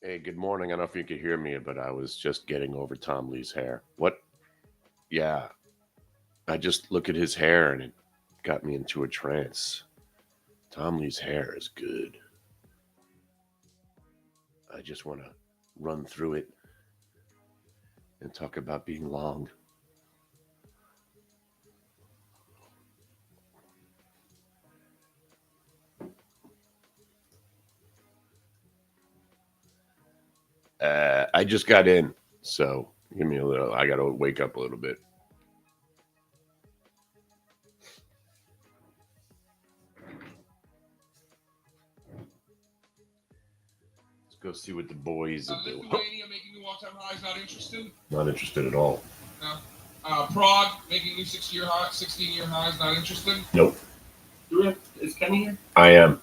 Hey, good morning. I don't know if you could hear me, but I was just getting over Tom Lee's hair. What? Yeah, I just look at his hair and it got me into a trance. Tom Lee's hair is good. I just want to run through it and talk about being long. I just got in, so give me a little. I got to wake up a little bit. Let's go see what the boys are doing. Lithuania making new all-time highs. Not interested. Not interested at all. No. Prague making new 16-year highs. Not interested. Nope. Is Kenny here? I am.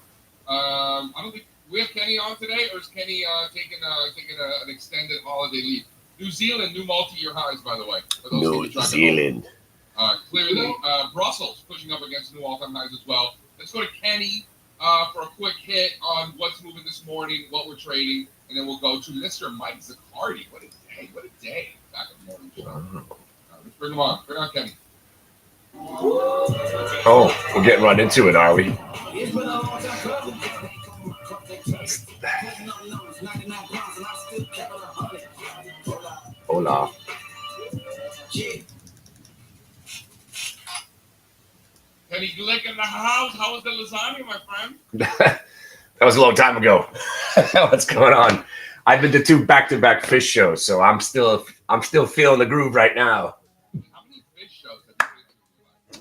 I don't think we have Kenny on today, or is Kenny taking an extended holiday leave? New Zealand, new multi-year highs, by the way. New Zealand. Clearly, Brussels pushing up against new all-time highs as well. Let's go to Kenny for a quick hit on what's moving this morning, what we're trading, and then we'll go to Mr. Mike Zaccardi. What a day! What a day! Back in the morning show. Wow. Let's bring him on. Bring on Kenny. Oh, we're getting right into it, are we? Hola. Kenny Glick in the house. How was the lasagna, my friend? That was a long time ago. What's going on? I've been to 2 back-to-back fish shows, so I'm still feeling the groove right now. How many fish shows have you been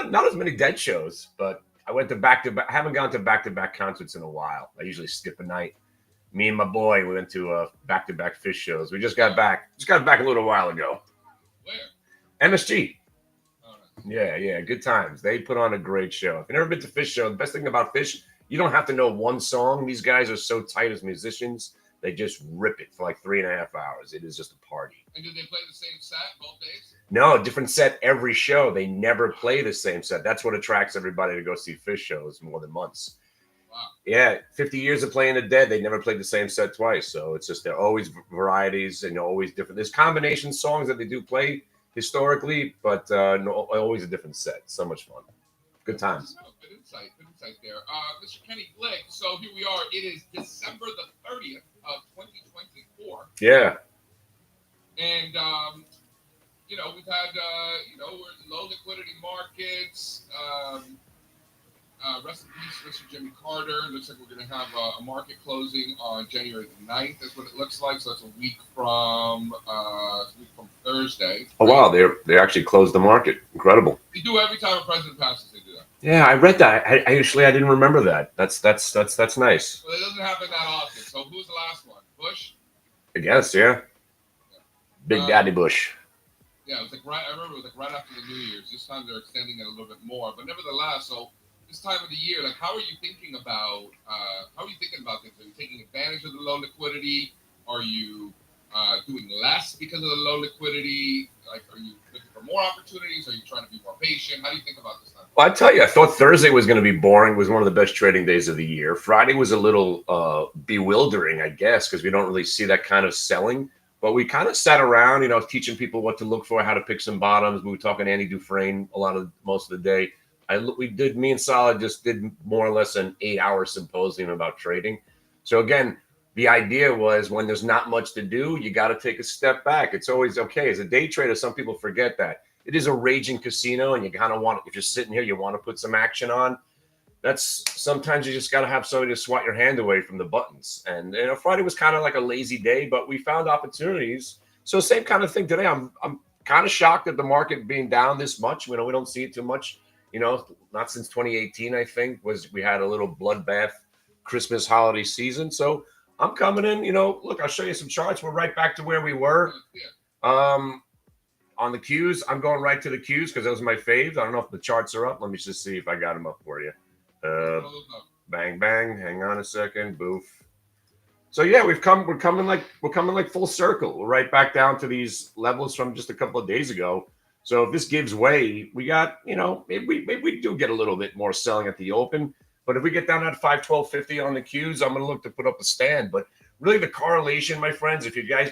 to? Not as many dead shows, but I went to back-to-back. I haven't gone to back-to-back concerts in a while. I usually skip a night. Me and my boy went to back-to-back fish shows. We just got back. Just got back a little while ago. Where? MSG. Oh, nice. Yeah, good times. They put on a great show. If you've never been to Fish Show, the best thing about Fish, you don't have to know one song. These guys are so tight as musicians. They just rip it for like 3.5 hours. It is just a party. And did they play the same set both days? No, different set every show. They never play the same set. That's what attracts everybody to go see Fish shows more than once. Wow. Yeah, 50 years of playing the Dead, they never played the same set twice. So it's just they're always varieties and always different. There's combination songs that they do play historically, but no, always a different set. So much fun. Good times. Good insight there. Mr. Kenny Glick, so here we are. It is December the 30th of 2024. Yeah. And, we've had, we're in low liquidity markets. Rest in peace, Mr. Jimmy Carter. Looks like we're going to have a market closing on January the 9th. That's what it looks like. So it's a week from Thursday. Oh, wow. They actually closed the market. Incredible. They do every time a president passes, they do that. Yeah, I read that. I didn't remember that. That's nice. Well, it doesn't happen that often. So who's the last one? Bush? I guess, yeah. Big Daddy Bush. Yeah, it was I remember it was right after the New Year's. This time they're extending it a little bit more. But nevertheless, so this time of the year, like how are you thinking about things? Are you taking advantage of the low liquidity? Are you doing less because of the low liquidity? Like, are you looking for more opportunities? Are you trying to be more patient? How do you think about this time? Well, I tell you, I thought Thursday was going to be boring. It was one of the best trading days of the year. Friday was a little bewildering, I guess, because we don't really see that kind of selling. But we kind of sat around, teaching people what to look for, how to pick some bottoms. We were talking to Andy Dufresne most of the day. Me and Solid just did more or less an 8-hour symposium about trading. So again, the idea was when there's not much to do, you got to take a step back. It's always okay. As a day trader, some people forget that. It is a raging casino, and you kind of want, if you're sitting here, you want to put some action on. Sometimes you just got to have somebody to swat your hand away from the buttons. And Friday was kind of like a lazy day, but we found opportunities. So same kind of thing today. I'm kind of shocked at the market being down this much. We don't see it too much. Not since 2018, I think, we had a little bloodbath Christmas holiday season. So I'm coming in, look, I'll show you some charts. We're right back to where we were. Um, on the Qs, I'm going right to the Qs because those are my faves. I don't know if the charts are up. Let me just see if I got them up for you. Bang bang. Hang on a second. Boof. So yeah, we're coming like full circle. We're right back down to these levels from just a couple of days ago. So if this gives way, we got, maybe we do get a little bit more selling at the open. But if we get down at 512.50 on the Qs, I'm gonna look to put up a stand. But really the correlation, my friends, if you guys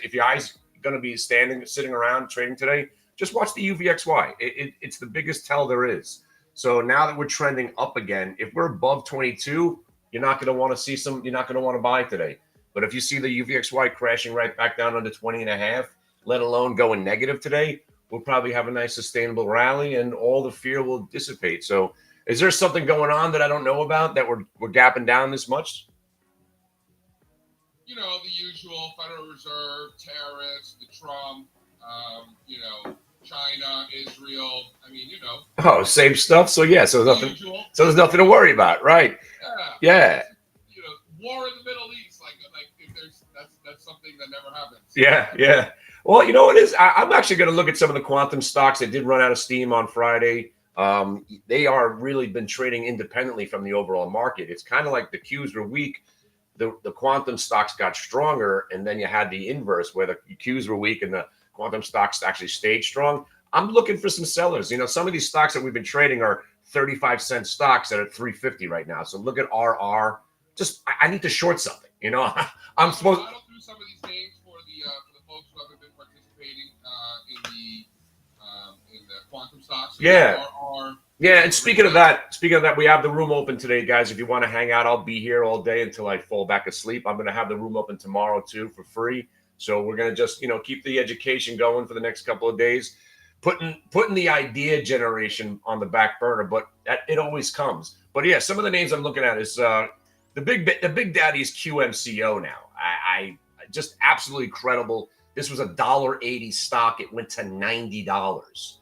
gonna be sitting around trading today, just watch the UVXY. It's the biggest tell there is. So now that we're trending up again, if we're above 22, you're not gonna want to buy today. But if you see the UVXY crashing right back down under 20 and a half, let alone going negative today, we'll probably have a nice sustainable rally and all the fear will dissipate. So is there something going on that I don't know about that we're gapping down this much? The usual Federal Reserve, tariffs, the Trump, China, Israel. I mean, Oh, same stuff. So yeah, so the nothing. usual. So there's nothing to worry about, right? Yeah. War in the Middle East, like if that's something that never happens. Yeah. Well, you know what it is? I'm actually going to look at some of the quantum stocks that did run out of steam on Friday. They are really been trading independently from the overall market. It's kind of like the Qs were weak. The quantum stocks got stronger, and then you had the inverse where the Qs were weak and the quantum stocks actually stayed strong. I'm looking for some sellers. Some of these stocks that we've been trading are 35-cent stocks that are 350 right now. So look at RR. I need to short something. I'm supposed. I don't do some of these names for the folks who haven't been participating in the quantum stocks. So Yeah. Yeah, and speaking of that, we have the room open today, guys. If you want to hang out, I'll be here all day until I fall back asleep. I'm going to have the room open tomorrow too for free. So we're going to just, keep the education going for the next couple of days, putting the idea generation on the back burner, but it always comes. But yeah, some of the names I'm looking at is the big daddy is QMCO now. I just absolutely credible. This was $1.80 stock. It went to $90.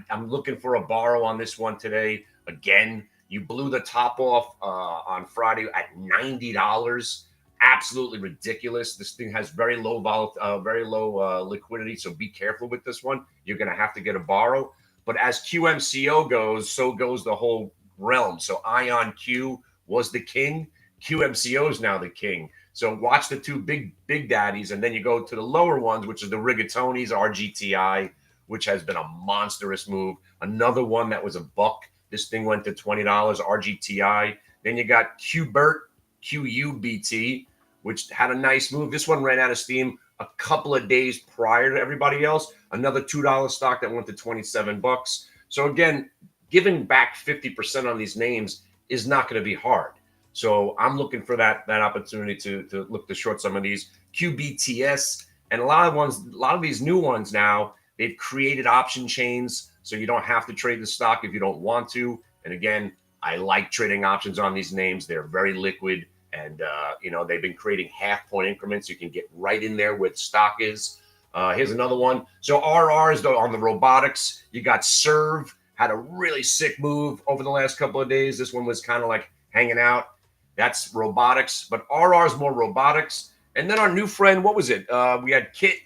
I'm looking for a borrow on this one today. Again, you blew the top off on Friday at $90. Absolutely ridiculous. This thing has very low liquidity, so be careful with this one. You're going to have to get a borrow. But as QMCO goes, so goes the whole realm. So IonQ was the king. QMCO is now the king. So watch the two big daddies, and then you go to the lower ones, which is the rigatonis, RGTI, which has been a monstrous move. Another one that was a buck. This thing went to $20, RGTI. Then you got QUBT, which had a nice move. This one ran out of steam a couple of days prior to everybody else. Another $2 stock that went to $27. So again, giving back 50% on these names is not going to be hard. So I'm looking for that opportunity to look to short some of these QBTS and a lot of these new ones now. They've created option chains, so you don't have to trade the stock if you don't want to. And again, I like trading options on these names. They're very liquid, and they've been creating half-point increments. You can get right in there where the stock is. Here's another one. So RRs on the robotics. You got Serve, had a really sick move over the last couple of days. This one was kind of like hanging out. That's robotics, but RR is more robotics. And then our new friend, what was it? We had Kit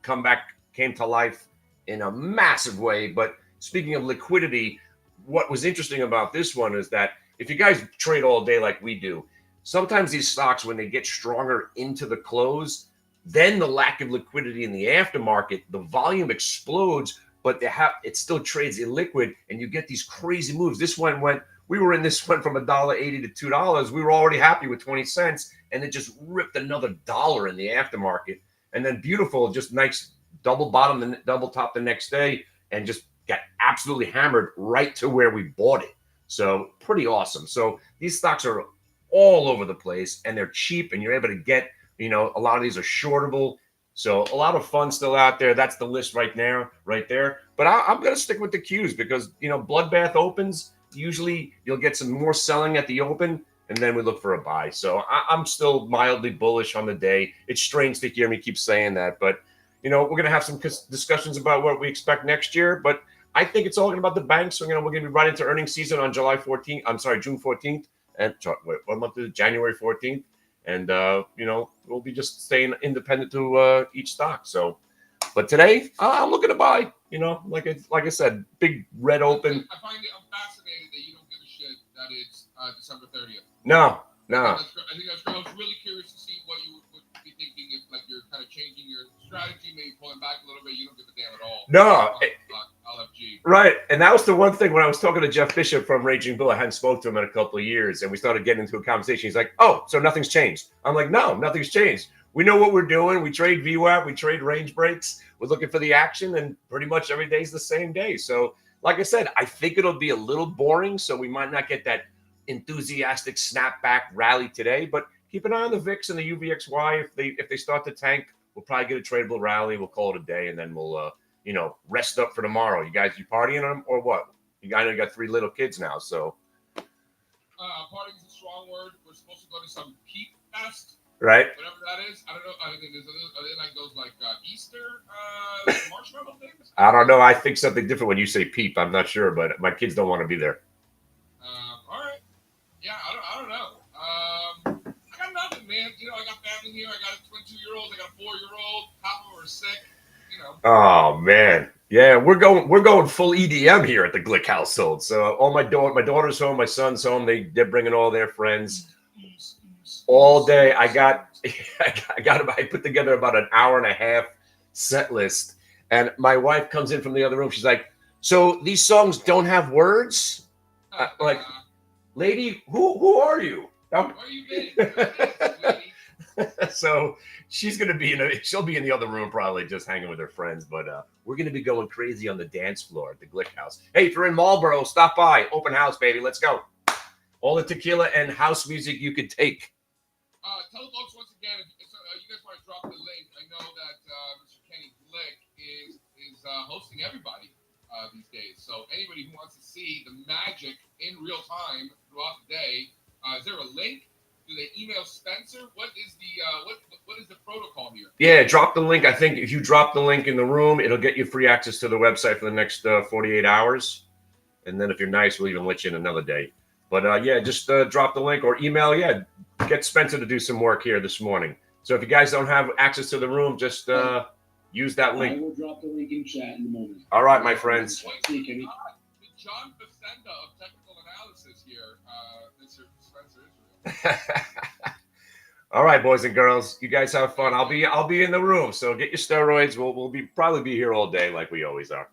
came to life in a massive way. But speaking of liquidity, what was interesting about this one is that if you guys trade all day like we do, sometimes these stocks, when they get stronger into the close, then the lack of liquidity in the aftermarket, the volume explodes, but it still trades illiquid, and you get these crazy moves. We were in this one from $1.80 to $2. We were already happy with 20 cents, and it just ripped another $1 in the aftermarket. And then beautiful, just nice double bottom and double top the next day, and just got absolutely hammered right to where we bought it. So pretty awesome. So these stocks are all over the place, and they're cheap, and you're able to get, a lot of these are shortable. So a lot of fun still out there. That's the list right there. But I'm going to stick with the Qs because, Bloodbath opens. Usually you'll get some more selling at the open, and then we look for a buy. So I'm still mildly bullish on the day. It's strange to hear me keep saying that, but we're going to have some discussions about what we expect next year. But I think it's all about the banks. So we're going to be right into earnings season on June 14th, and what month is it? January 14th, and we'll be just staying independent to each stock. So But today, I'm looking to buy. You know, like I said, big red open. I find it. I'm fascinated that you don't give a shit that it's December 30th. No. I think that's great. I was really curious to see what you would be thinking if, like, you're kind of changing your strategy, maybe pulling back a little bit. You don't give a damn at all. No. LFG. Right. And that was the one thing when I was talking to Jeff Bishop from Raging Bull. I hadn't spoke to him in a couple of years, and we started getting into a conversation. He's like, "Oh, so nothing's changed." I'm like, "No, nothing's changed. We know what we're doing. We trade VWAP, we trade range breaks. We're looking for the action, and pretty much every day's the same day." So, like I said, I think it'll be a little boring, so we might not get that enthusiastic snapback rally today, but keep an eye on the VIX and the UVXY. If they start to tank, we'll probably get a tradable rally. We'll call it a day, and then we'll rest up for tomorrow. You partying them or what? I know you got 3 little kids now, so Partying is a strong word. We're supposed to go to some peep fest, right? Whatever that is. I don't know. I think are they like those Easter marshmallow things? I don't know. I think something different when you say peep. I'm not sure, but my kids don't want to be there. All right. Yeah, I don't know. I got nothing, man. You know, I got family here. I got a 22-year-old. I got a 4-year-old. Half of them are sick. You know. Oh man, yeah, we're going full EDM here at the Glick household. So all my daughter's home, my son's home. They're bringing all their friends all day. I put together about an hour and a half set list, and my wife comes in from the other room. She's like, "So these songs don't have words?" Like, lady, who are you? Where you been? So she'll be in the other room probably just hanging with her friends, but we're going to be going crazy on the dance floor at the Glick house. Hey, if you're in Marlboro, stop by. Open house, baby. Let's go. All the tequila and house music you could take. Tell folks once again, if you guys want to drop the link. I know that Mr. Kenny Glick is hosting everybody these days. So anybody who wants to see the magic in real time throughout the day, is there a link? Do they email Spencer? What is the protocol here? Yeah, drop the link. I think if you drop the link in the room, it'll get you free access to the website for the next 48 hours. And then if you're nice, we'll even let you in another day. But just drop the link or email. Yeah, get Spencer to do some work here this morning. So if you guys don't have access to the room, just use that link. I will drop the link in chat in a moment. All right, my friends. See, Kenny. John Facenda of Technical Analysis here, Mr. Spencer Israel. All right, boys and girls, you guys have fun. I'll be in the room, so get your steroids. We'll probably be here all day like we always are.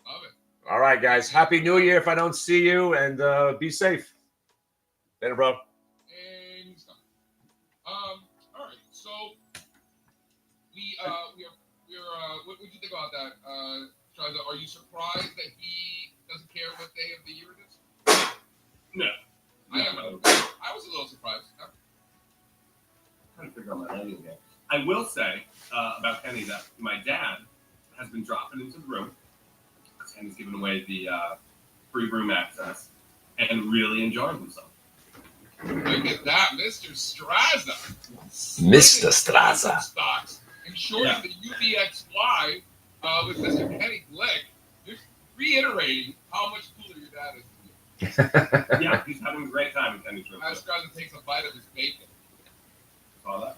Love it. All right, guys. Happy New Year if I don't see you, and be safe. Later, bro. And stuff. All right. So what did you think about that? Shiza, are you surprised that he doesn't care what day of the year it is? No. I was a little surprised. Huh? Trying to figure out my lighting again. I will say about Kenny that my dad has been dropping into the room and he's giving away the free room access and really enjoying himself. Look at that, Mr. Straza. Mr. Straza. Stocks and shorting the UVXY with Mr. Kenny Glick. Just reiterating how much cooler your dad is. Yeah, he's having a great time in Kenny's room. As Straza takes a bite of his bacon. Saw that?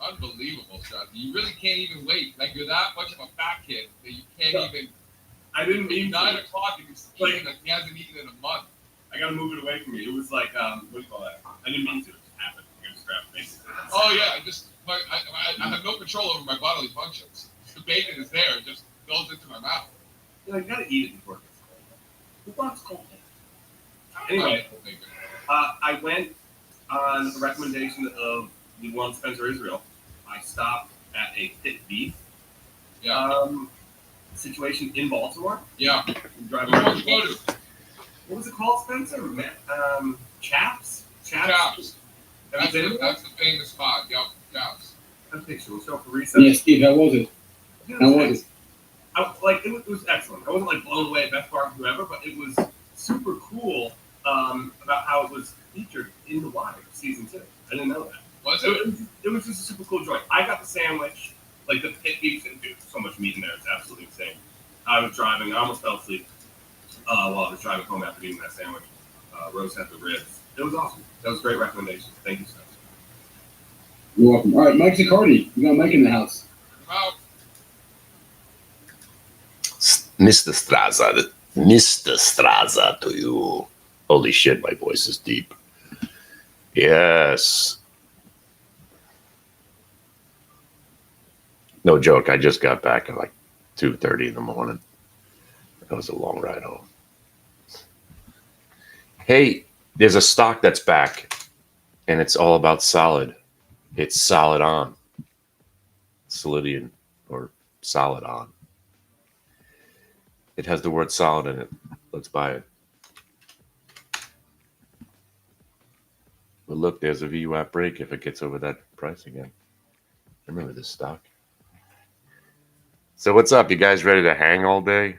Unbelievable, Straza. You really can't even wait. Like, you're that much of a fat kid that you can't even. I didn't mean 9 to. o'clock and he's eating like he hasn't eaten in a month. I gotta move it away from me. It was like, what do you call that? I didn't mean to. It just happened. I just grabbed the bacon. Oh yeah, I have no control over my bodily functions. The bacon is there, it just goes into my mouth. You gotta eat it before it gets cold. Who wants cold bacon? Anyway, I went on the recommendation of the one Spencer Israel. I stopped at a Pit Beef situation in Baltimore. Yeah. Driving around. What was it called, Spencer? Chaps? Chaps. That's the famous spot. Yep, Chaps. That picture. We'll show up for reset. Yeah, Steve, how was it? How was it? It was excellent. I wasn't blown away, best barbecue ever, but it was super cool about how it was featured in The Wire season 2. I didn't know that. Was it? It was just a super cool joint. I got the sandwich, the pit beef, dude, so much meat in there. It's absolutely insane. I was driving. I almost fell asleep while I was driving home after eating that sandwich. Rose had the ribs. It was awesome. That was a great recommendation. Thank you, Spencer. You're welcome. All right, Mike Zicardi. We got Mike in the house. Mr. Straza. Mr. Straza to you. Holy shit, my voice is deep. Yes. No joke, I just got back at like 2:30 in the morning. That was a long ride home. Hey, there's a stock that's back, and it's all about solid. It's solid on. Solidian or solid on. It has the word solid in it. Let's buy it. But look, there's a VWAP break if it gets over that price again. I remember this stock. So what's up? You guys ready to hang all day?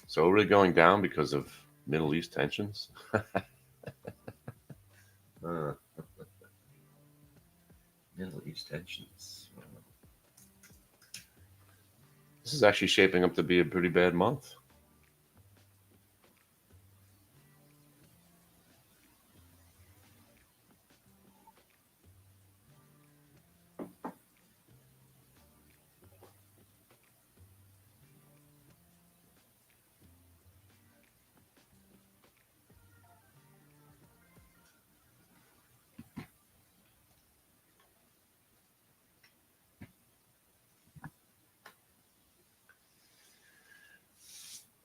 So we're really going down because of Middle East tensions? Middle East tensions. This is actually shaping up to be a pretty bad month.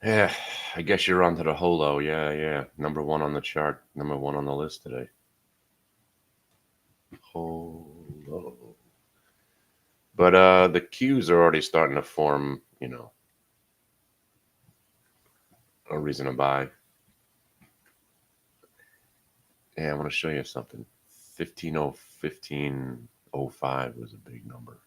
Yeah, I guess you're onto the holo. Yeah. Number one on the chart. Number one on the list today. Holo. But the Qs are already starting to form, a reason to buy. Yeah, I want to show you something. 1505 was a big number.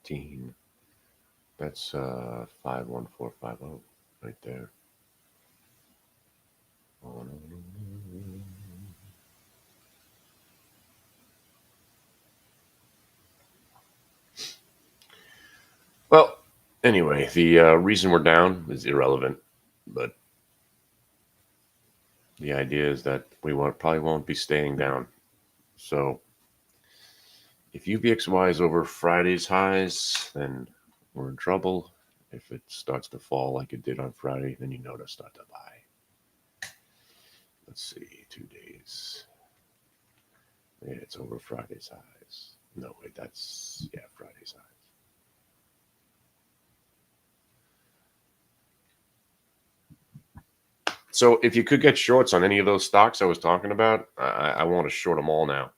$15. That's 51450 right there. Well, anyway, the reason we're down is irrelevant, but the idea is that we probably won't be staying down. So if UVXY is over Friday's highs, then we're in trouble. If it starts to fall like it did on Friday, then you know to start to buy. Let's see, 2 days. Yeah, it's over Friday's highs. No, wait, that's, Friday's highs. So if you could get shorts on any of those stocks I was talking about, I want to short them all now.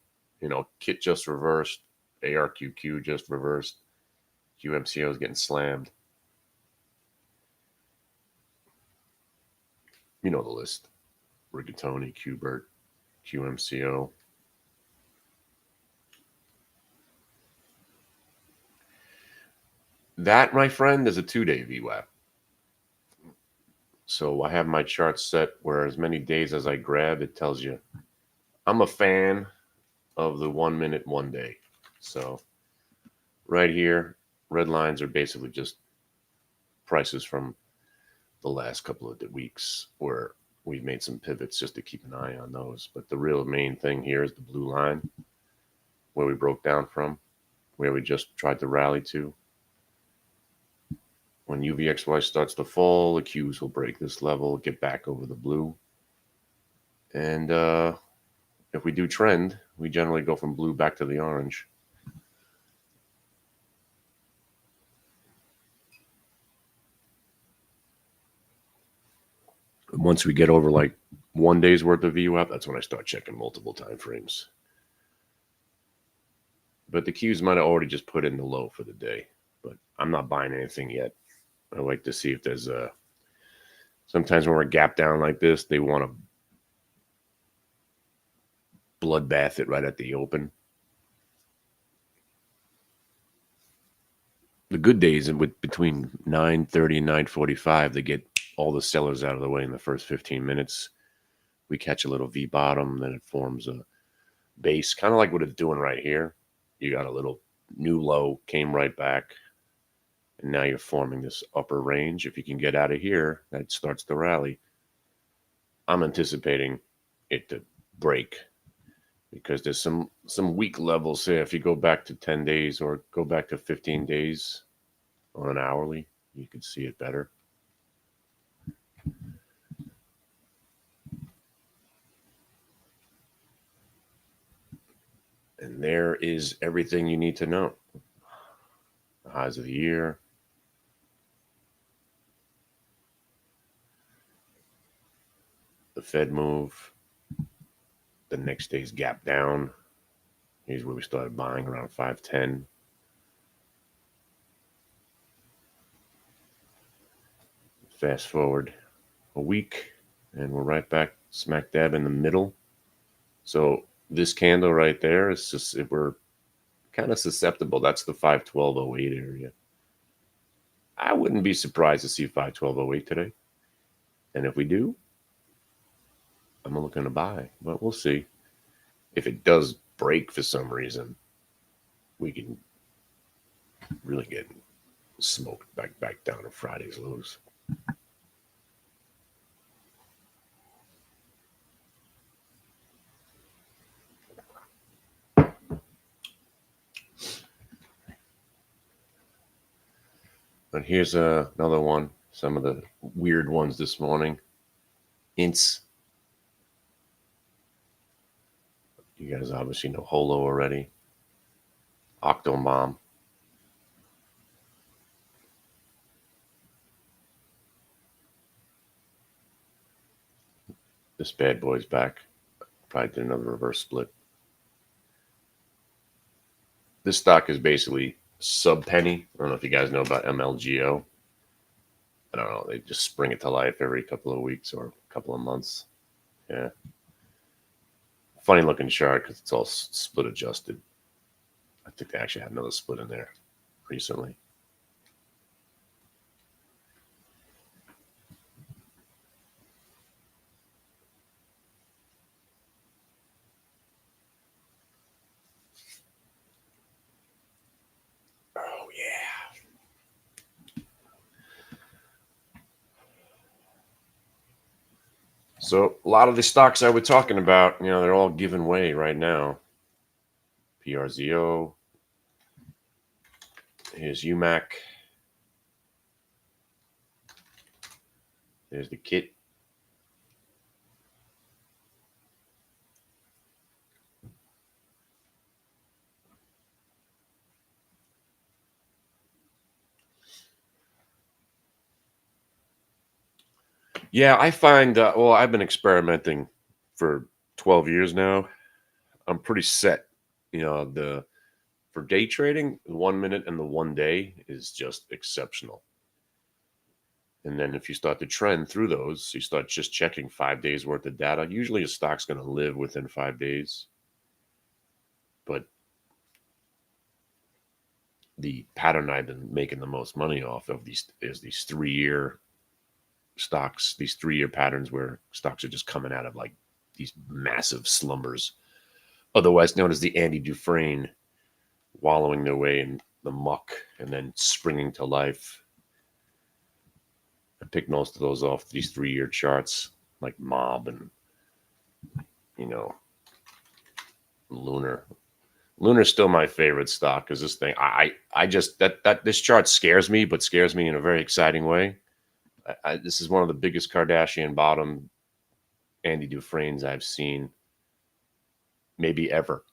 KIT just reversed, ARQQ just reversed, QMCO is getting slammed. You know the list. Rigatoni, Qbert, QMCO. That, my friend, is a 2-day VWAP. So I have my chart set where as many days as I grab, it tells you I'm a fan of the 1 minute, 1 day. So right here, red lines are basically just prices from the last couple of weeks where we've made some pivots just to keep an eye on those. But the real main thing here is the blue line where we broke down from, where we just tried to rally to. When UVXY starts to fall, the Qs will break this level, get back over the blue. And if we do trend, we generally go from blue back to the orange. Once we get over like 1 day's worth of VWAP, that's when I start checking multiple time frames. But the Qs might have already just put in the low for the day. But I'm not buying anything yet. I like to see if there's a. Sometimes when we're gap down like this, they want to bloodbath it right at the open. The good days with between 9:30 and 9:45, they get all the sellers out of the way in the first 15 minutes. We catch a little V bottom, then it forms a base, kind of like what it's doing right here. You got a little new low, came right back, and now you're forming this upper range. If you can get out of here, that starts the rally. I'm anticipating it to break because there's some weak levels here. If you go back to 10 days or go back to 15 days on an hourly, you can see it better. And there is everything you need to know. The highs of the year. The Fed move. The next day's gap down. Here's where we started buying around 510. Fast forward a week, and we're right back smack dab in the middle. So this candle right there is just, we're kind of susceptible. That's the 512.08 area. I wouldn't be surprised to see 512.08 today. And if we do, I'm looking to buy, but we'll see. If it does break for some reason, we can really get smoked back down to Friday's lows. But here's another one. Some of the weird ones this morning. Ints. You guys obviously know Holo already. Octomom. This bad boy's back. Probably did another reverse split. This stock is basically sub-penny. I don't know if you guys know about MLGO. I don't know. They just spring it to life every couple of weeks or a couple of months. Yeah. Funny looking chart because it's all split adjusted. I think they actually had another split in there recently. Oh, yeah. So a lot of the stocks I was talking about, they're all giving way right now. PRZO. Here's UMAC. There's the kit. Yeah, I find, I've been experimenting for 12 years now. I'm pretty set. For day trading, the 1 minute and the 1 day is just exceptional. And then if you start to trend through those, you start just checking 5 days worth of data. Usually a stock's going to live within 5 days. But the pattern I've been making the most money off of these 3-year stocks, these 3-year patterns where stocks are just coming out of like these massive slumbers, otherwise known as the Andy Dufresne, wallowing their way in the muck and then springing to life. I picked most of those off these 3-year charts, like Mob and, Lunar. Lunar's still my favorite stock because this thing, I just, this chart scares me, but scares me in a very exciting way. This is one of the biggest Kardashian bottom Andy Dufresne's I've seen maybe ever,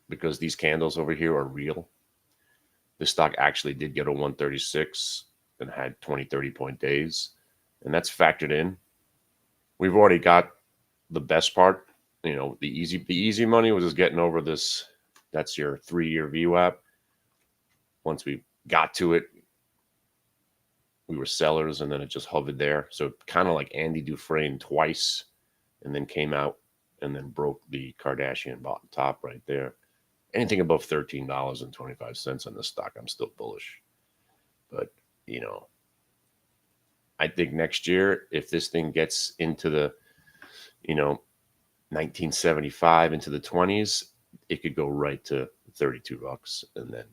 because these candles over here are real. This stock actually did get a 136 and had 20-30 point days, and that's factored in. We've already got the best part. The easy money was just getting over this That's your 3-year VWAP. Once we got to it, we were sellers, and then it just hovered there. So kind of like Andy Dufresne twice, and then came out and then broke the Kardashian bottom top right there. Anything above $13.25 on this stock, I'm still bullish. But, you know, I think next year, if this thing gets into the, you know, 1975 into the 20s, it could go right to $32 and then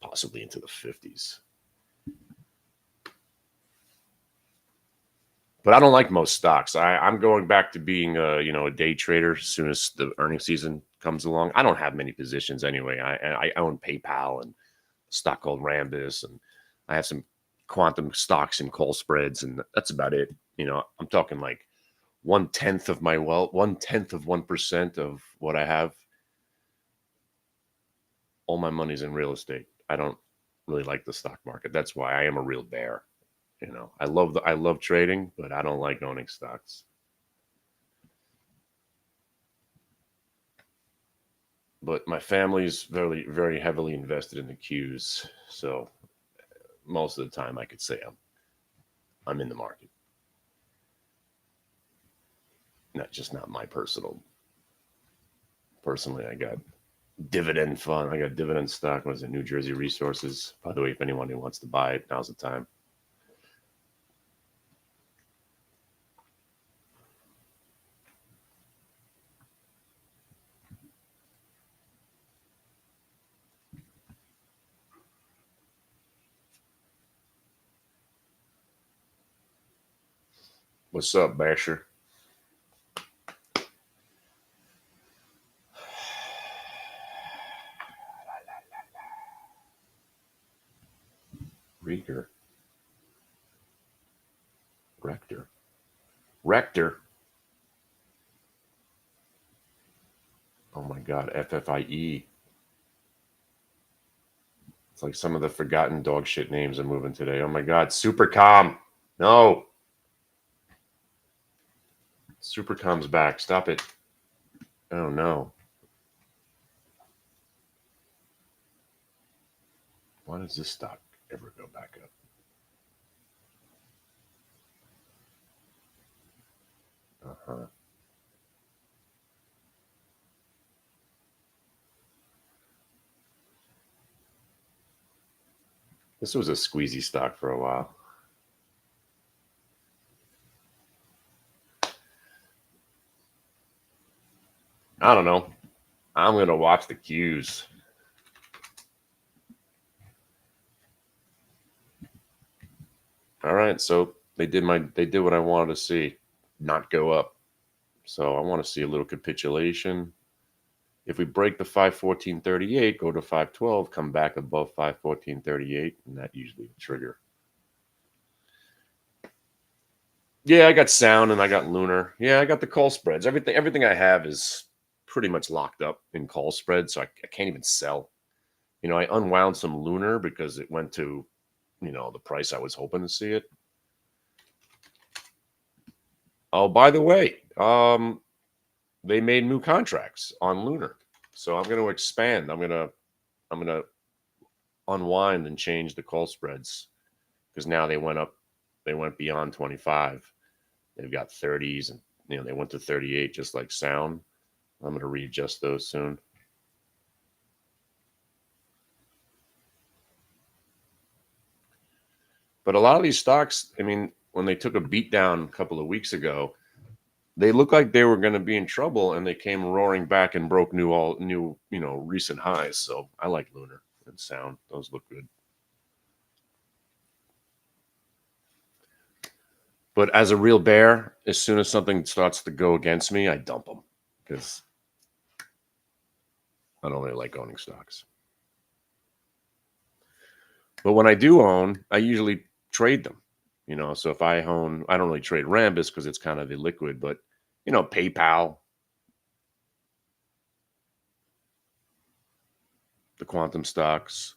possibly into the 50s. But I don't like most stocks. I'm going back to being a day trader as soon as the earnings season comes along. I don't have many positions anyway. I own PayPal and a stock called Rambus, and I have some quantum stocks and call spreads, and that's about it. You know, I'm talking like 1/10 of my wealth, 1/10 of 1% of what I have. All my money's in real estate. I don't really like the stock market. That's why I am a real bear. You know, I love trading, but I don't like owning stocks. But my family's very, very heavily invested in the Qs, so most of the time I could say I'm in the market. Not my personally, I got dividend fund. I got dividend stock. What is it? New Jersey Resources. By the way, if anyone who wants to buy it, now's the time. What's up, Basher? Rector. Oh my God, FFIE. It's like some of the forgotten dog shit names are moving today. Oh my God, Supercom. No. Supercom's back. Stop it. Oh no. Why does this stock ever go back up? Uh-huh. This was a squeezy stock for a while. I don't know. I'm going to watch the Qs. All right, so they did what I wanted to see, not go up. So I want to see a little capitulation. If we break the 514.38, go to 512, come back above 514.38, and that usually the trigger. Yeah, I got sound and I got lunar. Yeah, I got the call spreads. Everything I have is pretty much locked up in call spreads, so I can't even sell. You know, I unwound some lunar because it went to, you know, the price I was hoping to see it. Oh, by the way, they made new contracts on lunar, so I'm going to expand. I'm going to unwind and change the call spreads because now they went up. They went beyond 25. They've got 30s, and you know they went to 38, just like sound. I'm going to readjust those soon. But a lot of these stocks, I mean, when they took a beat down a couple of weeks ago, they looked like they were going to be in trouble, and they came roaring back and broke new recent highs. So I like lunar and sound; those look good. But as a real bear, as soon as something starts to go against me, I dump them because I don't really like owning stocks. But when I do own, I usually trade them. You know, so if I own, I don't really trade Rambus because it's kind of illiquid, but you know, PayPal, the quantum stocks.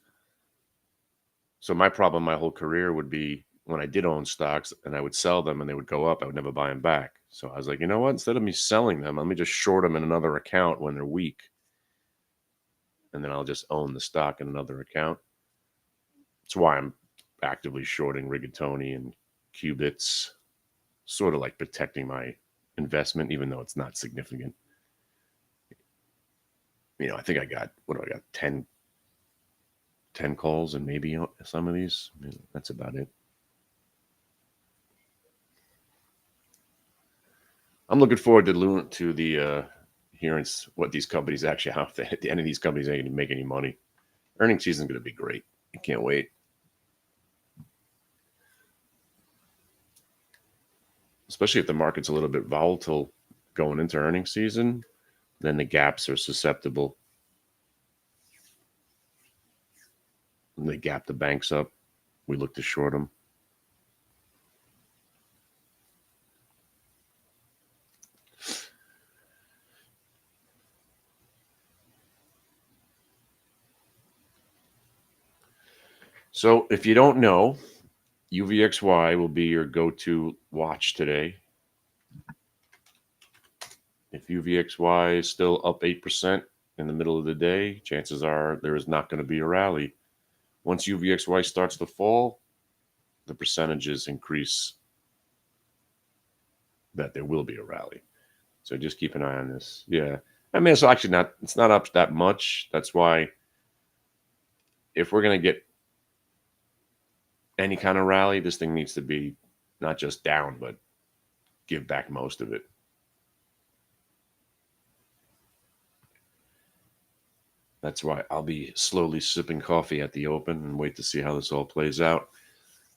So my problem my whole career would be when I did own stocks and I would sell them and they would go up, I would never buy them back. So I was like, you know what? Instead of me selling them, let me just short them in another account when they're weak. and then I'll just own the stock in another account. That's why I'm actively shorting rigatoni and qubits, sort of like protecting my investment, even though it's not significant. I think I got, what do I got, 10 calls and maybe some of these. That's about it. I'm looking forward to the hearing what these companies actually have. At the end of these companies ain't going to make any money. Earnings season is going to be great. I can't wait. Especially if the market's a little bit volatile going into earnings season, then the gaps are susceptible. When they gap the banks up, we look to short them. So if you don't know, UVXY will be your go-to watch today. If UVXY is still up 8% in the middle of the day, chances are there is not going to be a rally. Once UVXY starts to fall, the percentages increase that there will be a rally. So just keep an eye on this. Yeah. I mean, it's actually it's not up that much. That's why if we're going to get any kind of rally, this thing needs to be not just down, but give back most of it. That's why I'll be slowly sipping coffee at the open and wait to see how this all plays out.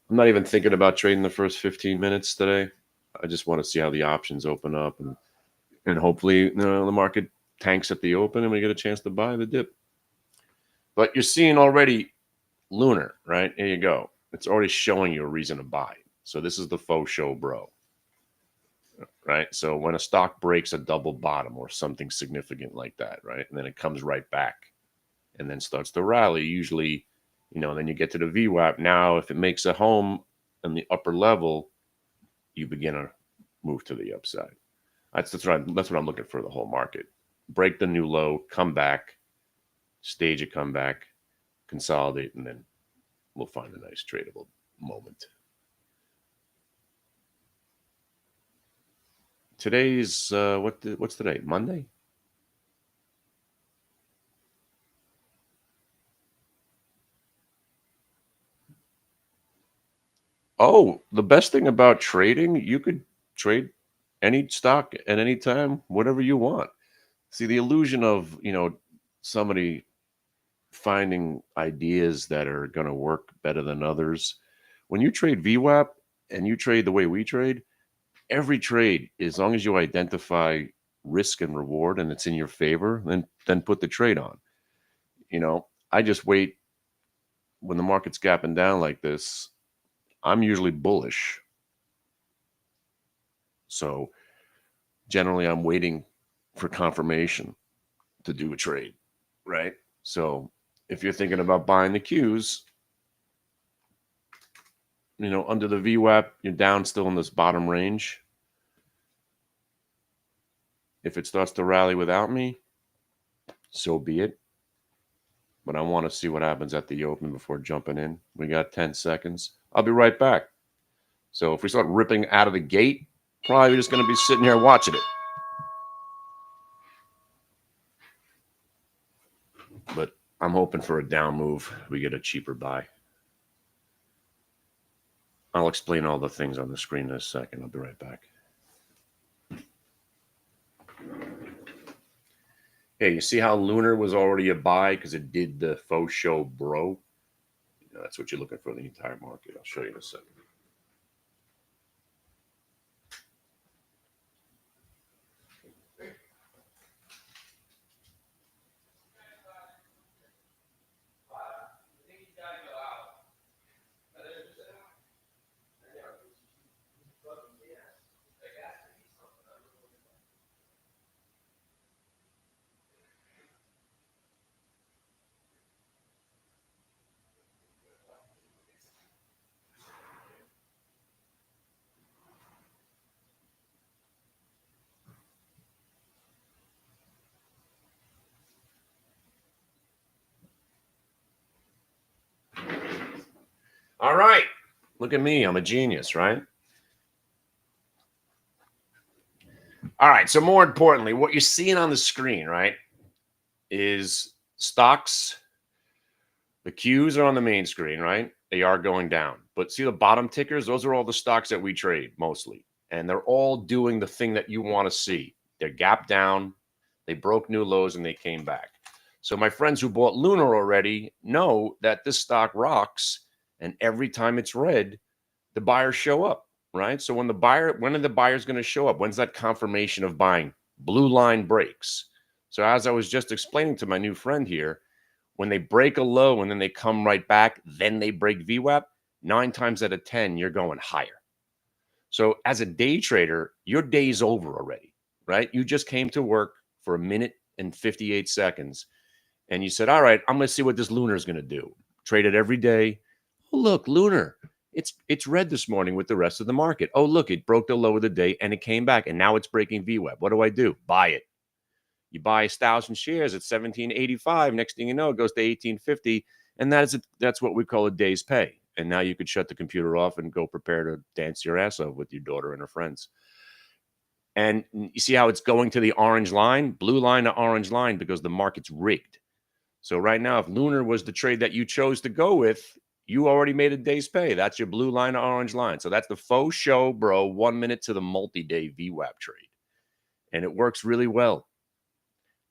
I'm not even thinking about trading the first 15 minutes today. I just want to see how the options open up, and hopefully the market tanks at the open and we get a chance to buy the dip. But you're seeing already Lunar, right? There you go. It's already showing you a reason to buy. So this is the faux show, bro. Right? So when a stock breaks a double bottom or something significant like that, right? And then it comes right back and then starts to rally, usually, then you get to the VWAP. Now, if it makes a home in the upper level, you begin to move to the upside. That's what I'm looking for the whole market. Break the new low, come back, stage a comeback, consolidate, and then we'll find a nice tradable moment. Today's what's today? Monday? Oh, the best thing about trading, you could trade any stock at any time, whatever you want. See, the illusion of, somebody finding ideas that are going to work better than others. When you trade VWAP and you trade the way we trade, every trade, as long as you identify risk and reward and it's in your favor, then put the trade on. I just wait when the market's gapping down like this. I'm usually bullish. So generally I'm waiting for confirmation to do a trade, right? So if you're thinking about buying the Qs, under the VWAP, you're down still in this bottom range. If it starts to rally without me, so be it. But I want to see what happens at the open before jumping in. We got 10 seconds. I'll be right back. So if we start ripping out of the gate, probably just going to be sitting here watching it. But I'm hoping for a down move. We get a cheaper buy. I'll explain all the things on the screen in a second. I'll be right back. Hey, you see how Lunar was already a buy because it did the faux show, bro? That's what you're looking for in the entire market. I'll show you in a second. All right. Look at me. I'm a genius, right? All right. So more importantly, what you're seeing on the screen, right, is stocks. The Qs are on the main screen, right? They are going down. But see the bottom tickers? Those are all the stocks that we trade mostly. And they're all doing the thing that you want to see. They're gap down. They broke new lows and they came back. So my friends who bought Lunar already know that this stock rocks. And every time it's red, the buyers show up, right? So when are the buyers going to show up? When's that confirmation of buying? Blue line breaks. So as I was just explaining to my new friend here, when they break a low and then they come right back, then they break VWAP, 9 times out of 10, you're going higher. So as a day trader, your day's over already, right? You just came to work for 1 minute and 58 seconds and you said, all right, I'm going to see what this Lunar is going to do. Trade it every day. Oh, look, Lunar. It's red this morning with the rest of the market. Oh, look, it broke the low of the day and it came back and now it's breaking VWAP. What do? Buy it. You buy 1,000 shares at 1785. Next thing you know, it goes to 1850, and that's what we call a day's pay. And now you could shut the computer off and go prepare to dance your ass off with your daughter and her friends. And you see how it's going to the orange line, blue line to orange line, because the market's rigged. So right now, if Lunar was the trade that you chose to go with, you already made a day's pay. That's your blue line to orange line. So that's the faux show, bro. 1 minute to the multi-day VWAP trade, and it works really well,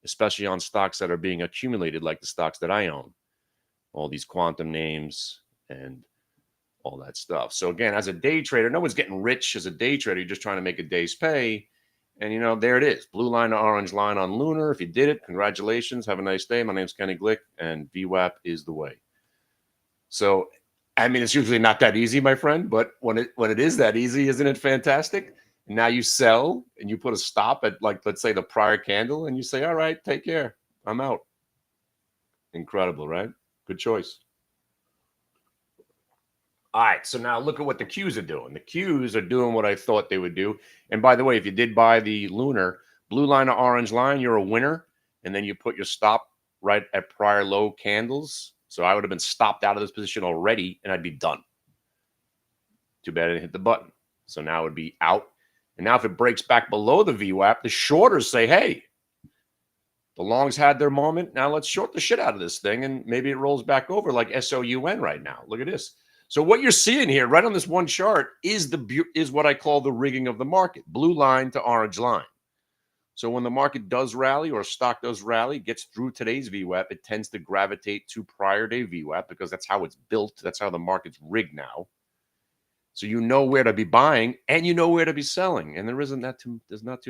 especially on stocks that are being accumulated like the stocks that I own, all these quantum names and all that stuff. So again, as a day trader, no one's getting rich as a day trader. You're just trying to make a day's pay. And, there it is. Blue line to orange line on Lunar. If you did it, congratulations. Have a nice day. My name's Kenny Glick, and VWAP is the way. So, I mean, it's usually not that easy, my friend, but when it is that easy, isn't it fantastic? And now you sell and you put a stop at, like, let's say the prior candle, and you say, all right, take care. I'm out. Incredible, right? Good choice. All right, so now look at what the Qs are doing. The Qs are doing what I thought they would do. And by the way, if you did buy the Lunar, blue line or orange line, you're a winner. And then you put your stop right at prior low candles. So I would have been stopped out of this position already, and I'd be done. Too bad I didn't hit the button. So now it would be out. And now if it breaks back below the VWAP, the shorters say, hey, the longs had their moment. Now let's short the shit out of this thing, and maybe it rolls back over like SOUN right now. Look at this. So what you're seeing here, right on this one chart, is what I call the rigging of the market, blue line to orange line. So when the market does rally or stock does rally, gets through today's VWAP, it tends to gravitate to prior day VWAP because that's how it's built. That's how the market's rigged now. So you know where to be buying and you know where to be selling. And there's not too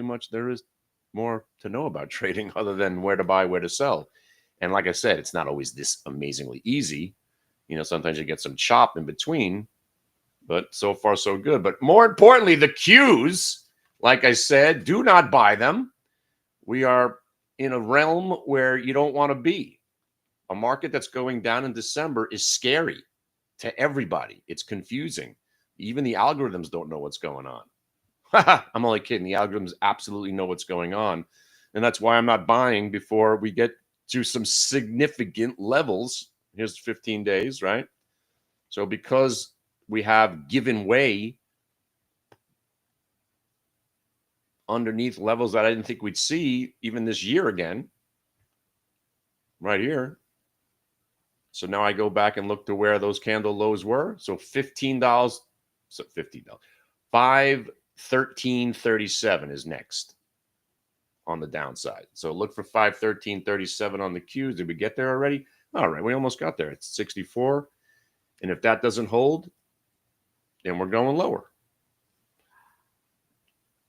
much. There is more to know about trading other than where to buy, where to sell. And like I said, it's not always this amazingly easy. Sometimes you get some chop in between, but so far so good. But more importantly, the Qs, like I said, do not buy them. We are in a realm where you don't want to be. A market that's going down in December is scary to everybody. It's confusing. Even the algorithms don't know what's going on. I'm only kidding. The algorithms absolutely know what's going on. And that's why I'm not buying before we get to some significant levels. Here's 15 days, right? So because we have given way underneath levels that I didn't think we'd see even this year again, right here. So now I go back and look to where those candle lows were. So $15, so $50, 513.37 is next on the downside. So look for 513.37 on the Qs. Did we get there already? All right, we almost got there. It's 64. And if that doesn't hold, then we're going lower.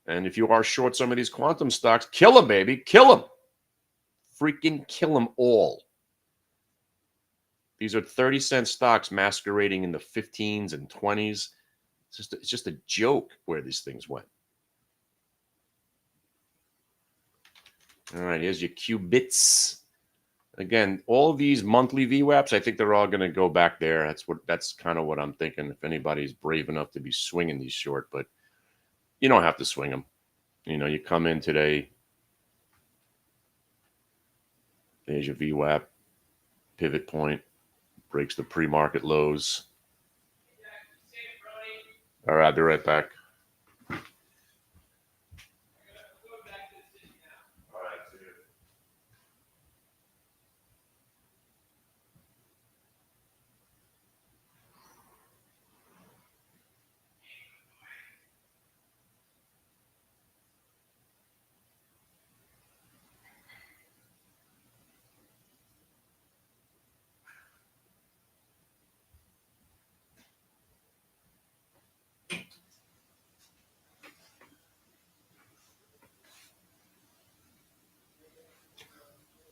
And if you are short some of these quantum stocks, kill them, baby. Kill them. Freaking kill them all. These are 30-cent stocks masquerading in the 15s and 20s. It's just a joke where these things went. All right, here's your qubits. Again, all of these monthly VWAPs, I think they're all going to go back there. That's kind of what I'm thinking. If anybody's brave enough to be swinging these short, but you don't have to swing them. You come in today. There's your VWAP, pivot point, breaks the pre-market lows. All right, I'll be right back.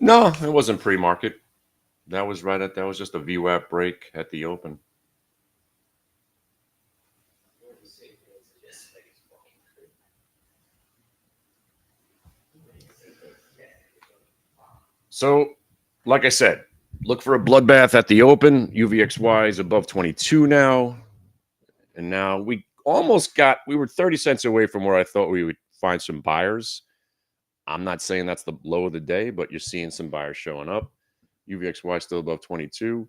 No, it wasn't pre-market. That was that was just a VWAP break at the open. So, like I said, look for a bloodbath at the open. UVXY is above 22 now. And now we were 30 cents away from where I thought we would find some buyers. I'm not saying that's the low of the day, but you're seeing some buyers showing up. UVXY still above 22.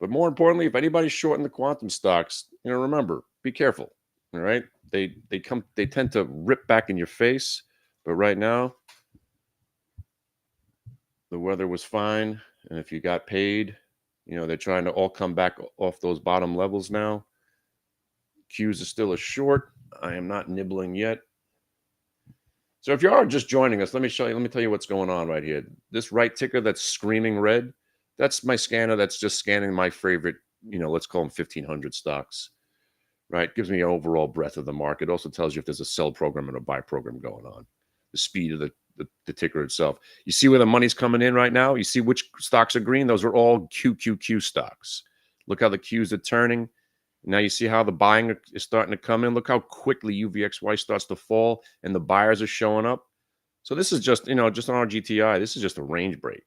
But more importantly, if anybody's shorting the quantum stocks, remember, be careful. All right. They tend to rip back in your face. But right now, the weather was fine. And if you got paid, they're trying to all come back off those bottom levels now. Qs are still a short. I am not nibbling yet. So if you are just joining us, let me tell you what's going on right here. This right ticker that's screaming red, that's my scanner that's just scanning my favorite, let's call them 1,500 stocks, right? Gives me an overall breadth of the market. Also tells you if there's a sell program and a buy program going on. The speed of the ticker itself. You see where the money's coming in right now? You see which stocks are green? Those are all QQQ stocks. Look how the Qs are turning. Now you see how the buying is starting to come in. Look how quickly UVXY starts to fall and the buyers are showing up. So this is just, just on our GTI, this is just a range break.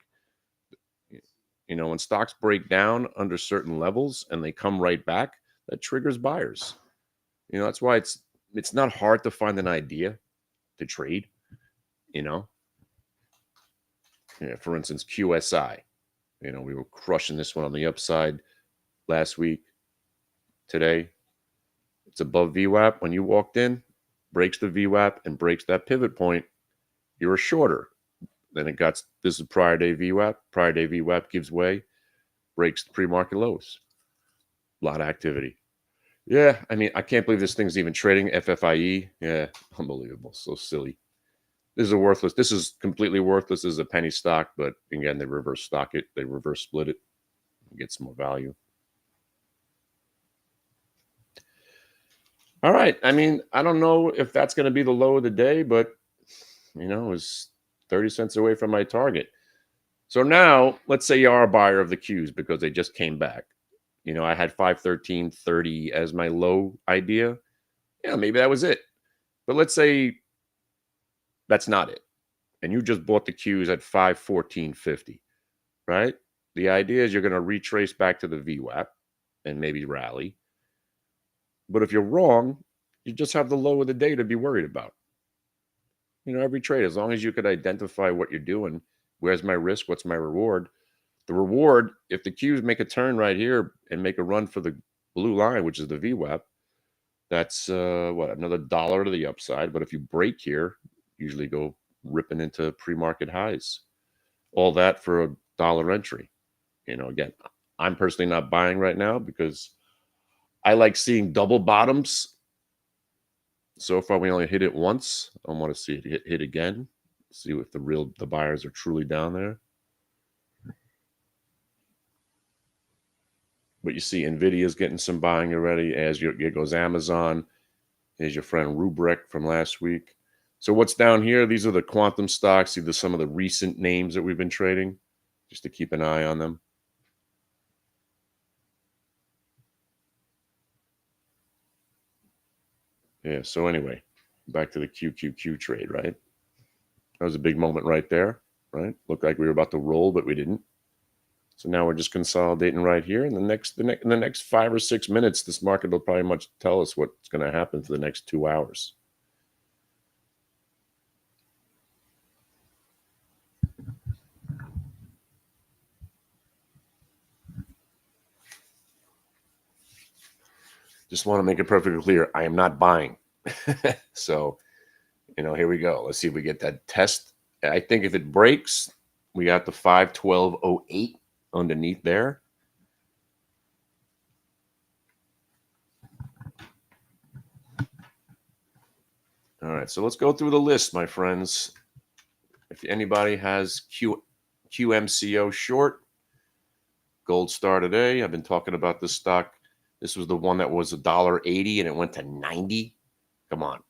When stocks break down under certain levels and they come right back, that triggers buyers. That's why it's not hard to find an idea to trade, for instance, QSI, we were crushing this one on the upside last week. Today, it's above VWAP. When you walked in, breaks the VWAP and breaks that pivot point, you're a shorter. Then this is prior day VWAP. Prior day VWAP gives way, breaks the pre-market lows. A lot of activity. Yeah, I can't believe this thing's even trading. FFIE. Yeah, unbelievable. So silly. This is completely worthless. This is a penny stock, but again, they reverse stock it. They reverse split it. Get some more value. All right. I don't know if that's going to be the low of the day, but, it was 30 cents away from my target. So now, let's say you are a buyer of the Qs because they just came back. I had 513.30 as my low idea. Yeah, maybe that was it. But let's say that's not it. And you just bought the Qs at 514.50, right? The idea is you're going to retrace back to the VWAP and maybe rally. But if you're wrong, you just have the low of the day to be worried about. Every trade, as long as you could identify what you're doing, where's my risk, what's my reward? The reward, if the Qs make a turn right here and make a run for the blue line, which is the VWAP, that's another $1 to the upside. But if you break here, usually go ripping into pre-market highs. All that for $1 entry. Again, I'm personally not buying right now because I like seeing double bottoms. So far, we only hit it once. I want to see it hit again. See if the buyers are truly down there. But you see, Nvidia's getting some buying already. Here goes Amazon. Here's your friend Rubrik from last week. So what's down here? These are the quantum stocks. These are some of the recent names that we've been trading, just to keep an eye on them. Yeah, so anyway, back to the QQQ trade, right? That was a big moment right there, right? Looked like we were about to roll, but we didn't. So now we're just consolidating right here. In the next 5 or 6 minutes, this market will probably tell us what's going to happen for the next 2 hours. Just want to make it perfectly clear. I am not buying. So, here we go. Let's see if we get that test. I think if it breaks, we got the 512.08 underneath there. All right, so let's go through the list, my friends. If anybody has QMCO short, gold star today. I've been talking about this stock. This was the one that was $1.80 and it went to 90. Come on.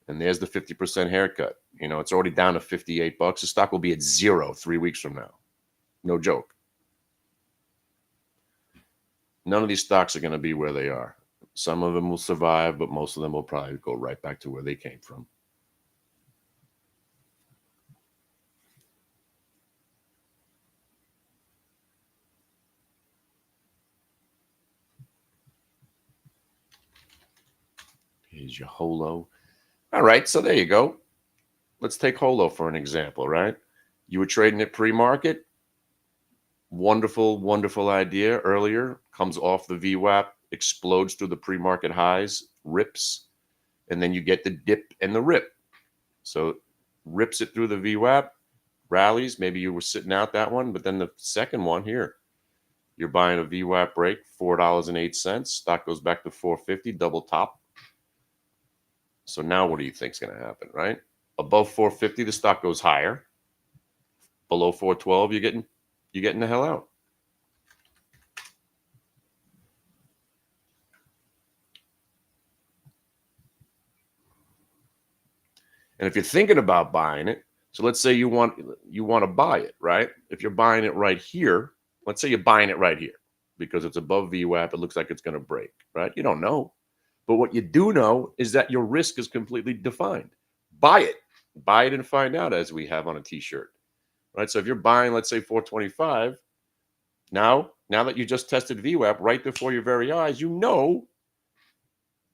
And there's the 50% haircut. It's already down to $58. The stock will be at 0 3 weeks from now. No joke. None of these stocks are going to be where they are. Some of them will survive, but most of them will probably go right back to where they came from. Here's your holo. All right, so there you go. Let's take holo for an example, right? You were trading it pre-market. Wonderful, wonderful idea earlier. Comes off the VWAP, explodes through the pre-market highs, rips, and then you get the dip and the rip. So rips it through the VWAP, rallies. Maybe you were sitting out that one, but then the second one here, you're buying a VWAP break, $4.08. Stock goes back to $4.50, double top. So now what do you think is going to happen, right? Above $4.50, the stock goes higher. Below $4.12, you're getting the hell out. And if you're thinking about buying it, so let's say you want to buy it, right? If you're buying it right here, let's say you're buying it right here because it's above VWAP, it looks like it's going to break, right? You don't know. But what you do know is that your risk is completely defined. Buy it and find out, as we have on a t-shirt, right? So if you're buying, let's say 425, now that you just tested VWAP right before your very eyes,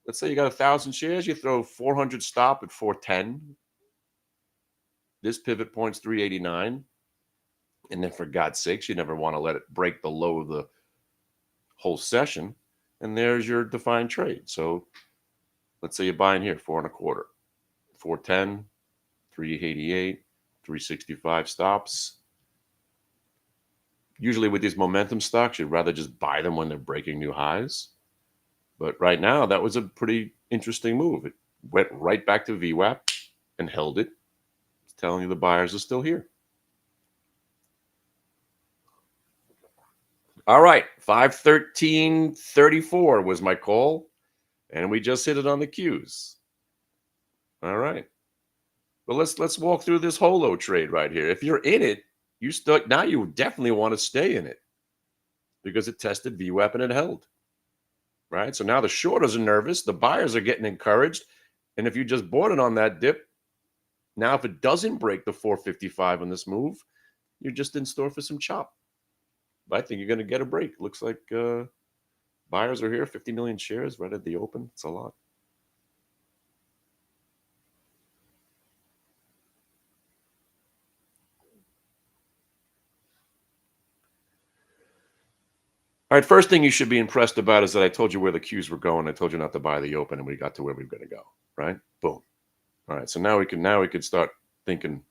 let's say you got 1,000 shares, you throw 400 stop at 410. This pivot point's 389. And then for God's sakes, you never want to let it break the low of the whole session. And there's your defined trade. So let's say you're buying here, 4.25, 410, 388, 365 stops. Usually with these momentum stocks, you'd rather just buy them when they're breaking new highs. But right now, that was a pretty interesting move. It went right back to VWAP and held it. It's telling you the buyers are still here. All right, 513.34 was my call, and we just hit it on the Qs. All right. But let's walk through this holo trade right here. If you're in it, now you definitely want to stay in it because it tested VWAP and it held. Right? So now the shorters are nervous, the buyers are getting encouraged, and if you just bought it on that dip, now if it doesn't break the 455 on this move, you're just in store for some chop. But I think you're going to get a break. Looks like buyers are here, 50 million shares right at the open. It's a lot. All right, first thing you should be impressed about is that I told you where the Qs were going. I told you not to buy the open, and we got to where we were going to go, right? Boom. All right, so now we can start thinking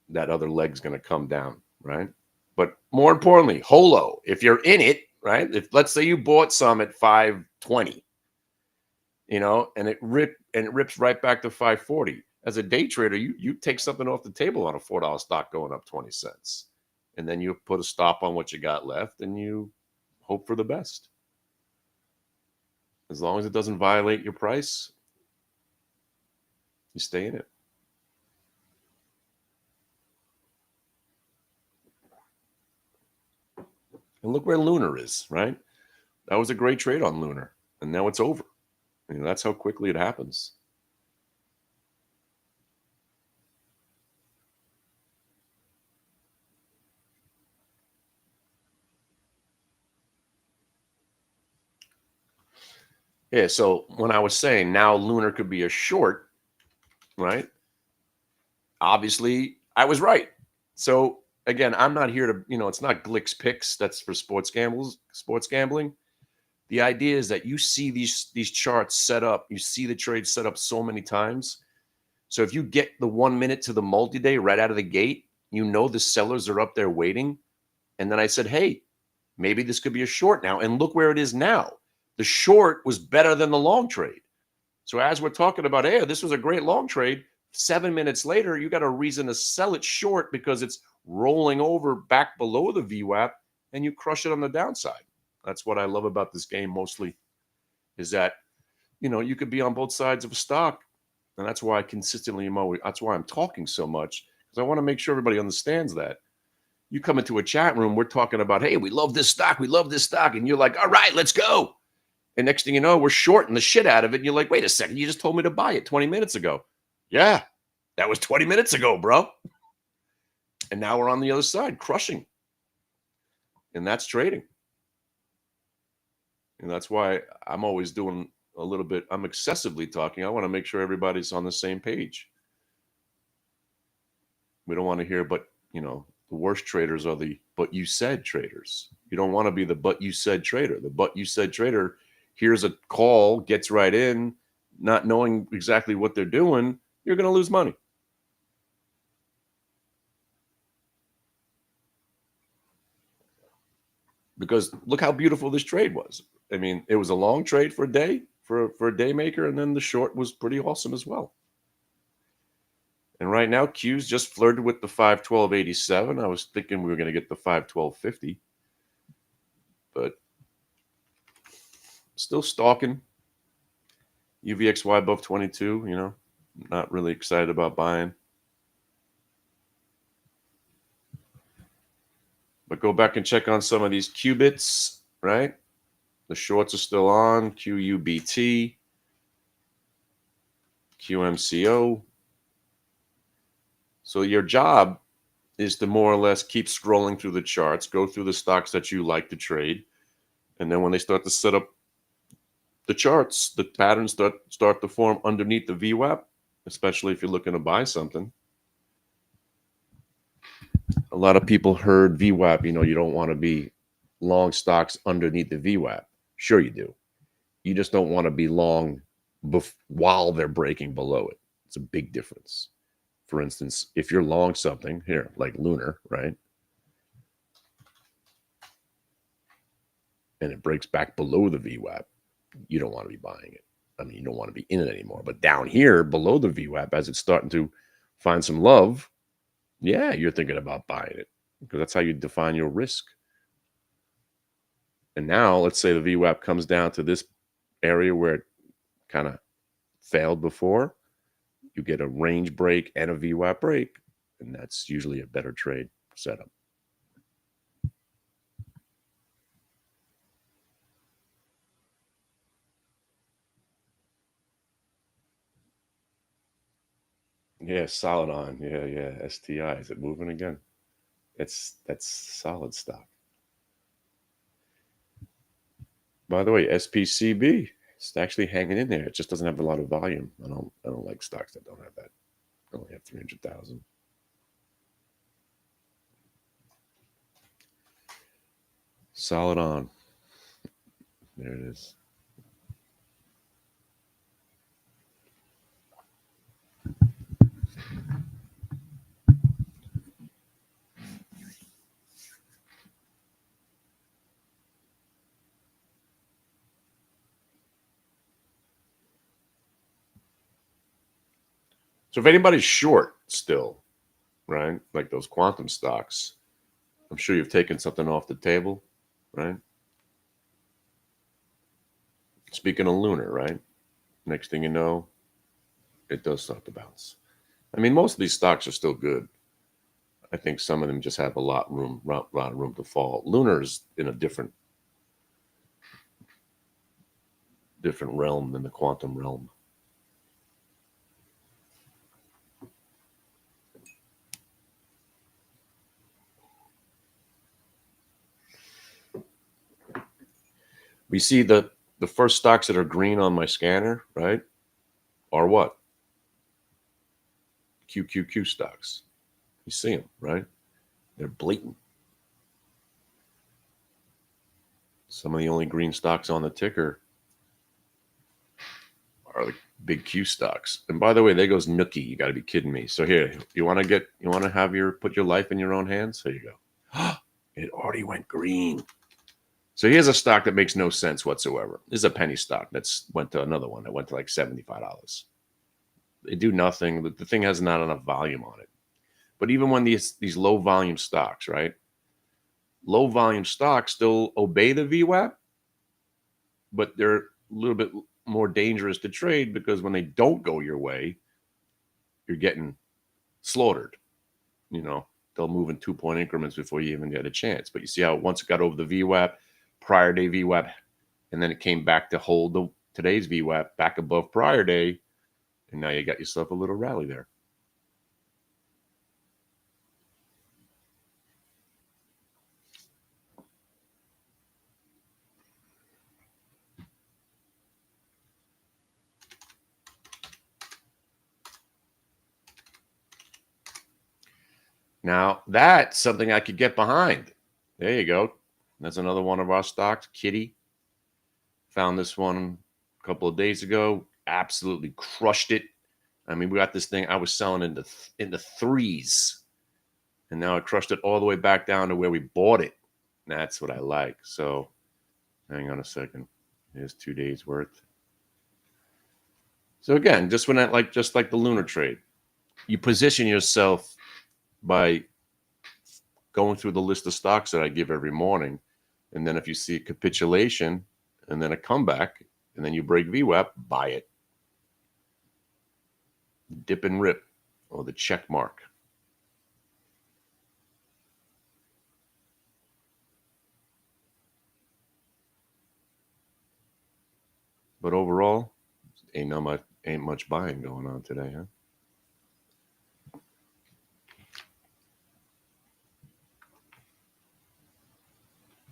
that other leg's going to come down, right? But more importantly, holo, if you're in it, right? If let's say you bought some at 520, and it rips right back to 540. As a day trader, you take something off the table on a $4 stock going up 20 cents. And then you put a stop on what you got left and you hope for the best. As long as it doesn't violate your price, you stay in it. And look where Lunar is, right? That was a great trade on Lunar. And now it's over. That's how quickly it happens. Yeah, so when I was saying now Lunar could be a short, right? Obviously, I was right. So again, I'm not here to, it's not Glick's picks. That's for sports gambling. The idea is that you see these charts set up, you see the trade set up so many times. So if you get the 1 minute to the multi-day right out of the gate, you know the sellers are up there waiting. And then I said, hey, maybe this could be a short now. And look where it is now. The short was better than the long trade. So as we're talking about, hey, this was a great long trade, 7 minutes later, you got a reason to sell it short because it's rolling over back below the VWAP and you crush it on the downside. That's what I love about this game mostly, is that, you could be on both sides of a stock. And that's why I consistently that's why I'm talking so much, because I want to make sure everybody understands that. You come into a chat room, we're talking about, hey, we love this stock, and you're like, all right, let's go. And next thing you know, we're shorting the shit out of it. And you're like, wait a second, you just told me to buy it 20 minutes ago. Yeah, that was 20 minutes ago, bro. And now we're on the other side, crushing. And that's trading. And that's why I'm always doing a little bit, I'm excessively talking. I want to make sure everybody's on the same page. We don't want to hear, but, the worst traders are the but you said traders. You don't want to be the but you said trader. The but you said trader hears a call, gets right in, not knowing exactly what they're doing. You're going to lose money. Because look how beautiful this trade was. I mean, it was a long trade for a day, for a day maker, and then the short was pretty awesome as well. And right now, Q's just flirted with the 512.87. I was thinking we were going to get the 512.50. But still stalking. UVXY above 22, not really excited about buying. But go back and check on some of these qubits, right? The shorts are still on. QUBT, QMCO. So your job is to more or less keep scrolling through the charts, go through the stocks that you like to trade. And then when they start to set up the charts, the patterns start to form underneath the VWAP, especially if you're looking to buy something. A lot of people heard VWAP, you don't want to be long stocks underneath the VWAP. Sure you do. You just don't want to be long while they're breaking below it. It's a big difference. For instance, if you're long something here, like Lunar, right? And it breaks back below the VWAP, you don't want to be buying it. I mean, you don't want to be in it anymore. But down here below the VWAP, as it's starting to find some love, yeah, you're thinking about buying it, because that's how you define your risk. And now let's say the VWAP comes down to this area where it kind of failed before. You get a range break and a VWAP break, and that's usually a better trade setup. Yeah, solid on. Yeah. STI. Is it moving again? That's solid stock. By the way, SPCB, it's actually hanging in there. It just doesn't have a lot of volume. I don't like stocks that don't have that. I only have 300,000. Solid on. There it is. So if anybody's short still, right, like those quantum stocks, I'm sure you've taken something off the table, right? Speaking of Lunar, right? Next thing you know, it does start to bounce. I mean, most of these stocks are still good. I think some of them just have a lot of room to fall. Lunar's in a different realm than the quantum realm. We see the first stocks that are green on my scanner, right, are what? QQQ stocks. You see them, right? They're blatant. Some of the only green stocks on the ticker are the big Q stocks. And by the way, there goes Nookie. You got to be kidding me. So here, you want to put your life in your own hands? There you go. It already went green. So here's a stock that makes no sense whatsoever. This is a penny stock that's went to another one that went to like $75. They do nothing. The thing has not enough volume on it. But even when these low volume stocks, right? Low volume stocks still obey the VWAP, but they're a little bit more dangerous to trade because when they don't go your way, you're getting slaughtered. You know, they'll move in 2-point increments before you even get a chance. But you see how once it got over the VWAP, prior day VWAP, and then it came back to hold today's VWAP back above prior day, and now you got yourself a little rally there. Now, that's something I could get behind. There you go. That's another one of our stocks, Kitty. Found this one a couple of days ago. Absolutely crushed it. I mean, we got this thing. I was selling in the threes. And now I crushed it all the way back down to where we bought it. That's what I like. So, hang on a second. Here's 2 days worth. So again, just like the lunar trade, you position yourself by going through the list of stocks that I give every morning. And then if you see a capitulation and then a comeback and then you break VWAP, buy it. Dip and rip, or the check mark. But overall, ain't much buying going on today, huh?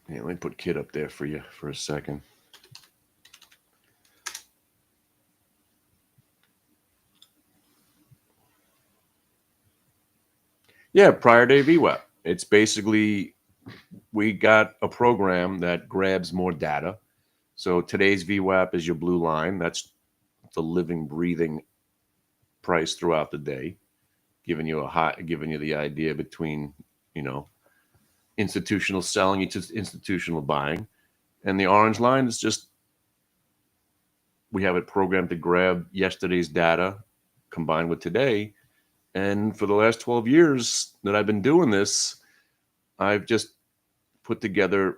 Yeah, let me put Kid up there for you for a second. Yeah, prior day VWAP. It's basically, we got a program that grabs more data. So today's VWAP is your blue line. That's the living, breathing price throughout the day, giving you the idea between, institutional selling to institutional buying. And the orange line is just, we have it programmed to grab yesterday's data combined with today. And for the last 12 years that I've been doing this, I've just put together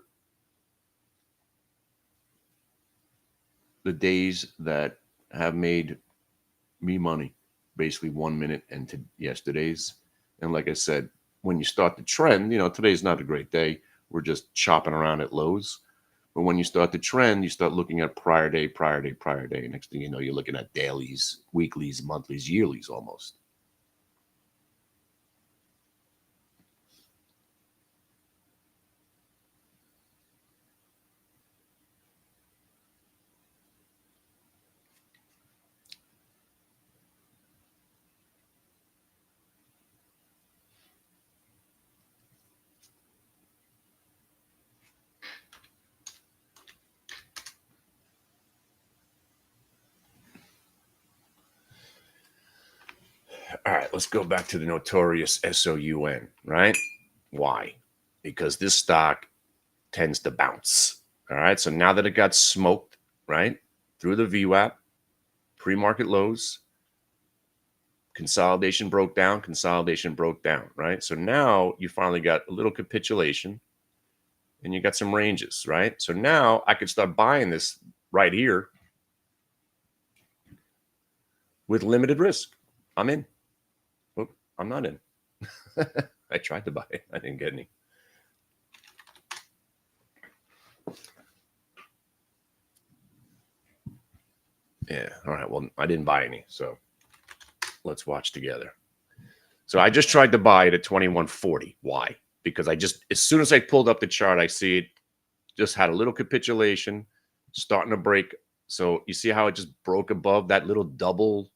the days that have made me money, basically 1 minute and to yesterday's. And like I said, when you start the trend, today's not a great day. We're just chopping around at lows. But when you start the trend, you start looking at prior day. Next thing you know, you're looking at dailies, weeklies, monthlies, yearlies almost. All right, let's go back to the notorious SOUN, right? Why? Because this stock tends to bounce. All right, so now that it got smoked, right, through the VWAP, pre-market lows, consolidation broke down, right? So now you finally got a little capitulation and you got some ranges, right? So now I could start buying this right here with limited risk. I'm in. Oop, I'm not in. I tried to buy it. I didn't get any. Yeah. All right. Well, I didn't buy any. So let's watch together. So I just tried to buy it at 2140. Why? Because as soon as I pulled up the chart, I see it just had a little capitulation starting to break. So you see how it just broke above that little double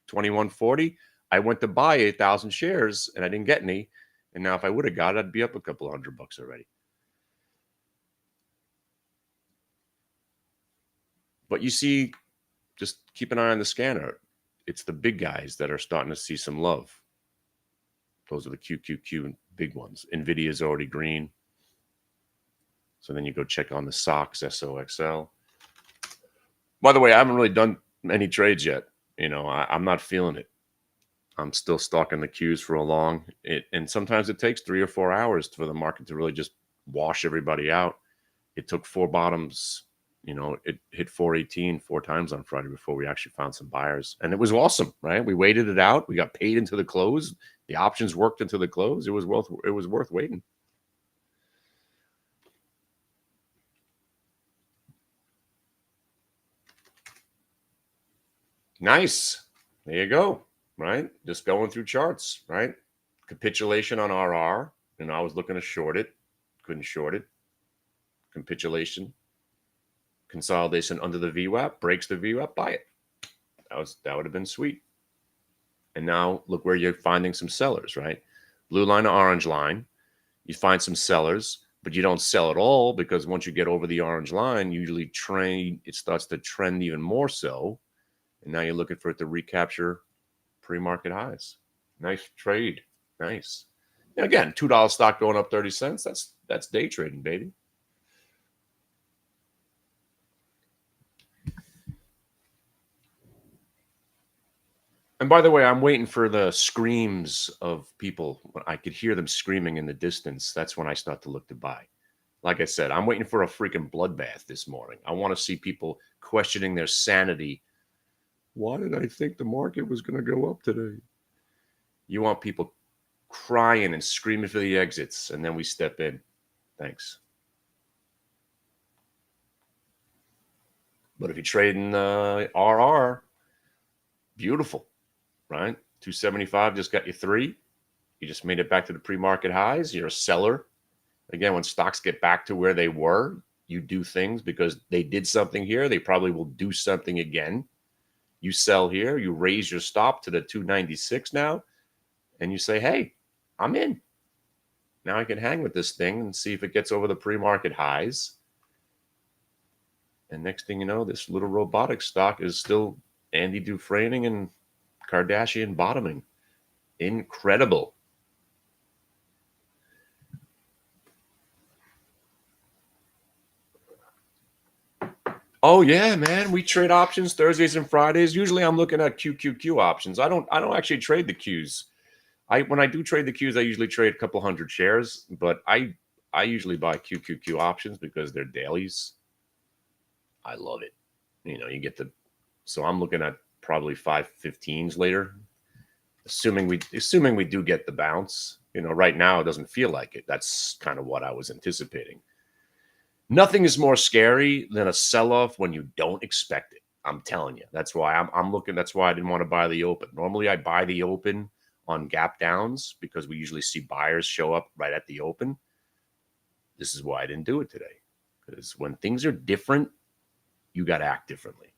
2140? I went to buy 8,000 shares and I didn't get any. And now if I would have got it, I'd be up a couple $100 already. But you see, just keep an eye on the scanner. It's the big guys that are starting to see some love. Those are the QQQ big ones. NVIDIA's already green. So then you go check on the SOX, SOXL. By the way, I haven't really done any trades yet. I'm not feeling it. I'm still stalking the Qs for a long. And sometimes it takes 3 or 4 hours for the market to really just wash everybody out. It took 4 bottoms. It hit 418 4 times on Friday before we actually found some buyers. And it was awesome, right? We waited it out. We got paid into the close. The options worked into the close. It was worth waiting. Nice. There you go, right? Just going through charts, right? Capitulation on RR. I was looking to short it. Couldn't short it. Capitulation. Consolidation under the VWAP. Breaks the VWAP. Buy it. That would have been sweet. And now look where you're finding some sellers, right? Blue line to orange line. You find some sellers, but you don't sell at all because once you get over the orange line, usually it starts to trend even more so. And now you're looking for it to recapture pre-market highs. Nice trade. Nice. And again, $2 stock going up 30 cents. That's day trading, baby. And by the way, I'm waiting for the screams of people. When I could hear them screaming in the distance, that's when I start to look to buy. Like I said, I'm waiting for a freaking bloodbath this morning. I want to see people questioning their sanity. Why did I think the market was going to go up today? You want people crying and screaming for the exits, and then we step in. Thanks. But if you're trading RR, beautiful, right? 275 just got you 3. You just made it back to the pre-market highs. You're a seller. Again, when stocks get back to where they were, you do things because they did something here. They probably will do something again. You sell here. You raise your stop to the 296 now. And you say, hey, I'm in. Now I can hang with this thing and see if it gets over the pre-market highs. And next thing you know, this little robotic stock is still Andy Dufresne and Kardashian bottoming. Incredible. Oh yeah, man. We trade options Thursdays and Fridays. Usually I'm looking at QQQ options. I don't actually trade the Qs. When I do trade the Qs, I usually trade a couple hundred shares, but I usually buy QQQ options because they're dailies. I love it. You get so I'm looking at probably 515s later, assuming we do get the bounce. Right now it doesn't feel like it. That's kind of what I was anticipating. Nothing is more scary than a sell-off when you don't expect it. I'm telling you. That's why I'm looking. That's why I didn't want to buy the open. Normally I buy the open on gap downs because we usually see buyers show up right at the open. This is why I didn't do it today. Because when things are different, you got to act differently.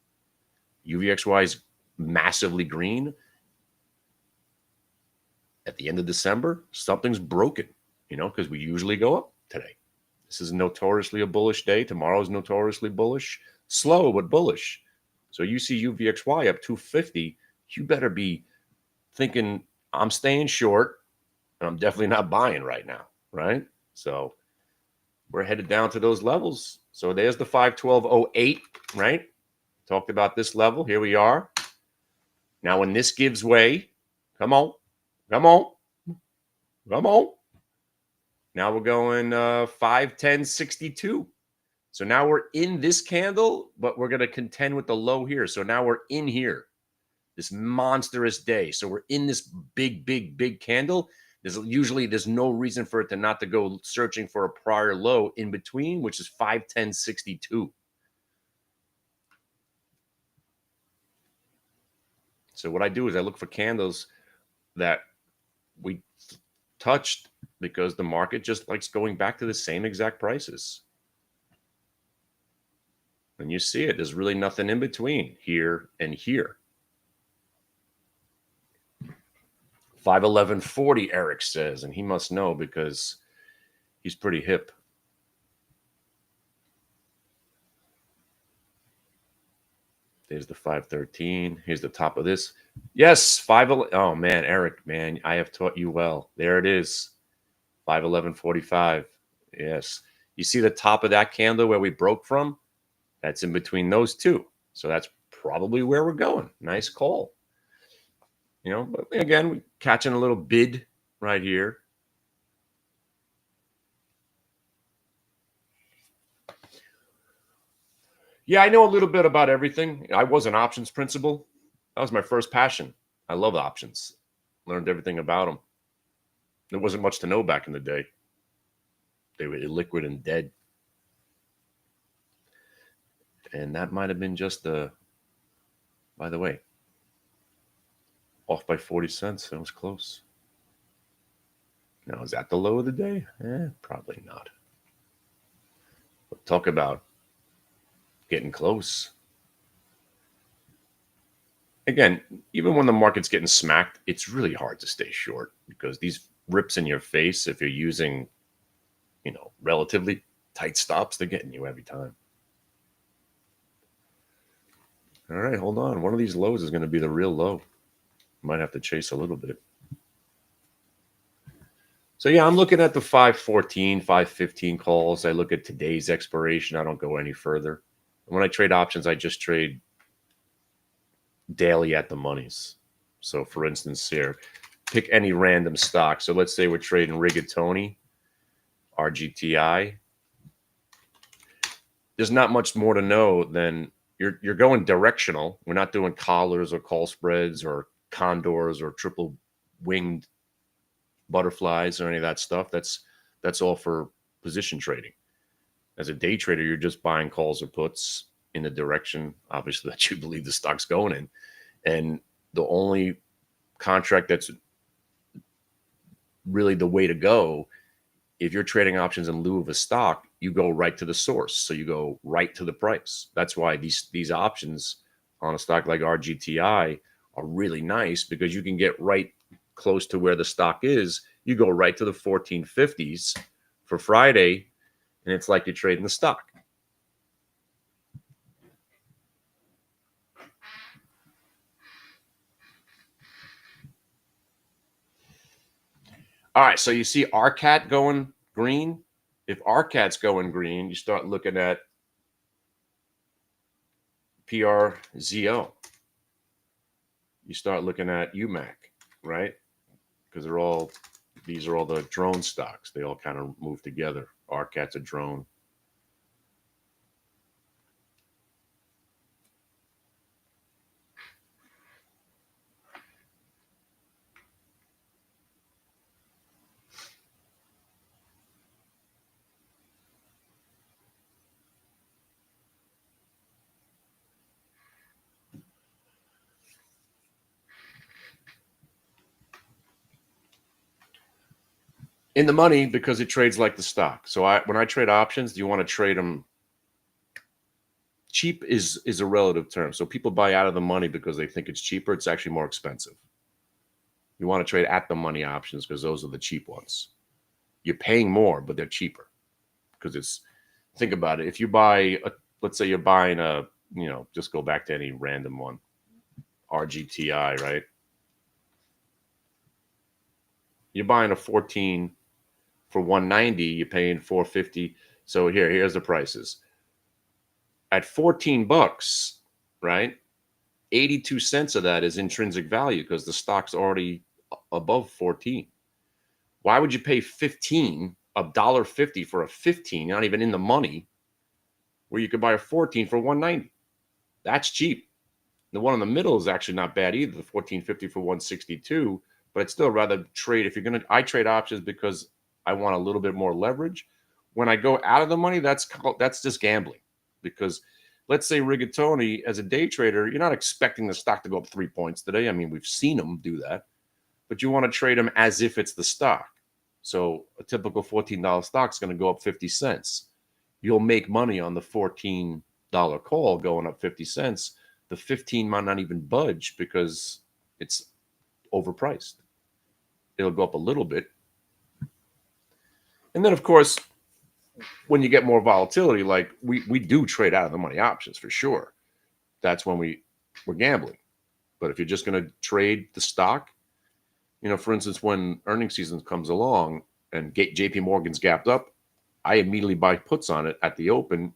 UVXY is massively green. At the end of December, something's broken, because we usually go up today. This is notoriously a bullish day. Tomorrow's notoriously bullish. Slow, but bullish. So you see UVXY up 250, you better be thinking, I'm staying short, and I'm definitely not buying right now, right? So we're headed down to those levels. So there's the 512.08, right? Talked about this level. Here we are. Now, when this gives way, come on. Now we're going 510.62. So now we're in this candle, but we're going to contend with the low here. So now we're in here, this monstrous day. So we're in this big candle. There's no reason for it to go searching for a prior low in between, which is 510.62. So what I do is I look for candles that we touched because the market just likes going back to the same exact prices. And you see it, there's really nothing in between here and here. 511.40, Eric says, and he must know because he's pretty hip. There's the 513. Here's the top of this. Yes, 511. Oh man, Eric, man, I have taught you well. There it is. 511.45. Yes. You see the top of that candle where we broke from? That's in between those two. So that's probably where we're going. Nice call. You know, but again, we're catching a little bid right here. Yeah, I know a little bit about everything. I was an options principal. That was my first passion. I love options. Learned everything about them. There wasn't much to know back in the day. They were illiquid and dead. And that might have been just the, by the way, off by 40 cents. That was close. Now, is that the low of the day? Probably not. But talk about getting close. Again, even when the market's getting smacked, it's really hard to stay short because these rips in your face, if you're using, you know, relatively tight stops, they're getting you every time. All right, hold on. One of these lows is going to be the real low. Might have to chase a little bit. So yeah, I'm looking at the 514, 515 calls. I look at today's expiration. I don't go any further. When I trade options, I just trade daily at the monies. So for instance here, pick any random stock. So let's say we're trading rigatoni, RGTI. There's not much more to know than you're going directional. We're not doing collars or call spreads or condors or triple winged butterflies or any of that stuff. That's all for position trading. As a day trader, you're just buying calls or puts in the direction, obviously, that you believe the stock's going in. And the only contract that's really the way to go, if you're trading options in lieu of a stock, you go right to the source. So you go right to the price. That's why these options on a stock like RGTI are really nice, because you can get right close to where the stock is. You go right to the 1450s for Friday, and it's like you're trading the stock. All right, so you see RCAT going green. If RCAT's going green, you start looking at PRZO. You start looking at UMAC, right? Because these are all the drone stocks. They all kind of move together. RCAT's a drone. In the money because it trades like the stock. So when I trade options, do you want to trade them? Cheap is a relative term. So people buy out of the money because they think it's cheaper. It's actually more expensive. You want to trade at the money options because those are the cheap ones. You're paying more, but they're cheaper because it's, think about it. If you buy, let's say you're buying a, you know, just go back to any random one, RGTI, right? You're buying a 14 for 190, you're paying 450. So here's the prices. At 14 bucks, right? 82 cents of that is intrinsic value because the stock's already above 14. Why would you pay 15, $1.50 for a 15, not even in the money, where you could buy a 14 for 190? That's cheap. The one in the middle is actually not bad either, the 14.50 for 162, but I'd still rather trade. If you're going to, I trade options because I want a little bit more leverage. When I go out of the money, that's just gambling, because let's say rigatoni, as a day trader, you're not expecting the stock to go up 3 points today. I mean, we've seen them do that, but you want to trade them as if it's the stock. So a typical $14 stock is going to go up 50 cents. You'll make money on the $14 call going up 50 cents. The 15 might not even budge because it's overpriced. It'll go up a little bit. And then, of course, when you get more volatility, like we do trade out of the money options for sure. that's when we're gambling. But if you're just going to trade the stock, for instance, when earnings season comes along and JP Morgan's gapped up, I immediately buy puts on it at the open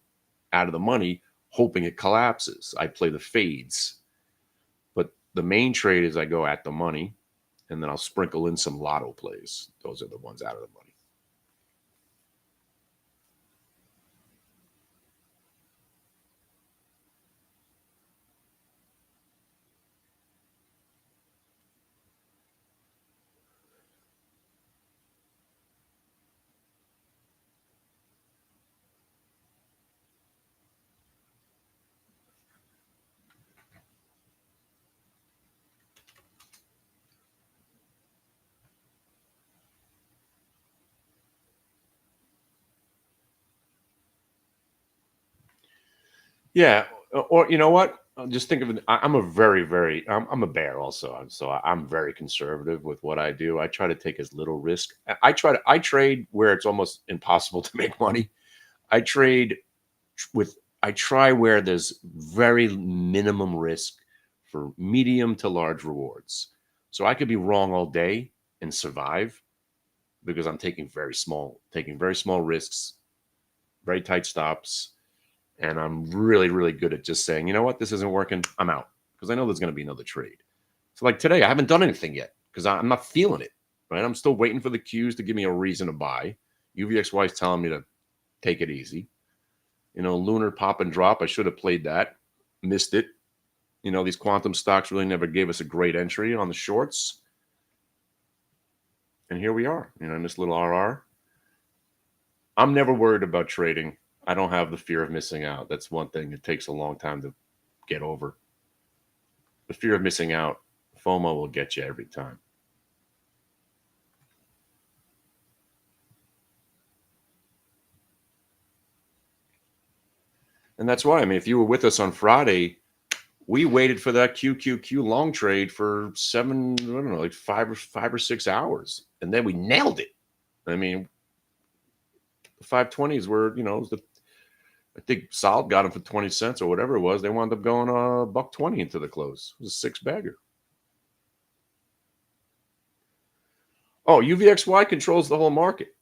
out of the money, hoping it collapses. I play the fades. But the main trade is I go at the money, and then I'll sprinkle in some lotto plays. Those are the ones out of the money. Yeah, or you know what? Just think of it. I'm a very, very. I'm a bear also, so I'm very conservative with what I do. I try to take as little risk. I trade where it's almost impossible to make money. I trade with. I try where there's very minimum risk for medium to large rewards. So I could be wrong all day and survive because I'm taking very small risks, very tight stops. And I'm really, really good at just saying, you know what, this isn't working. I'm out because I know there's going to be another trade. So like today, I haven't done anything yet because I'm not feeling it, right? I'm still waiting for the cues to give me a reason to buy. UVXY is telling me to take it easy. Lunar pop and drop. I should have played that. Missed it. These quantum stocks really never gave us a great entry on the shorts. And here we are, in this little RR. I'm never worried about trading. I don't have the fear of missing out. That's one thing. It takes a long time to get over. The fear of missing out, FOMO will get you every time. And that's why, if you were with us on Friday, we waited for that QQQ long trade for 5 or 6 hours. And then we nailed it. The 520s were, I think Solid got them for 20 cents or whatever it was. They wound up going $1.20 into the close. It was a 6-bagger. Oh, UVXY controls the whole market.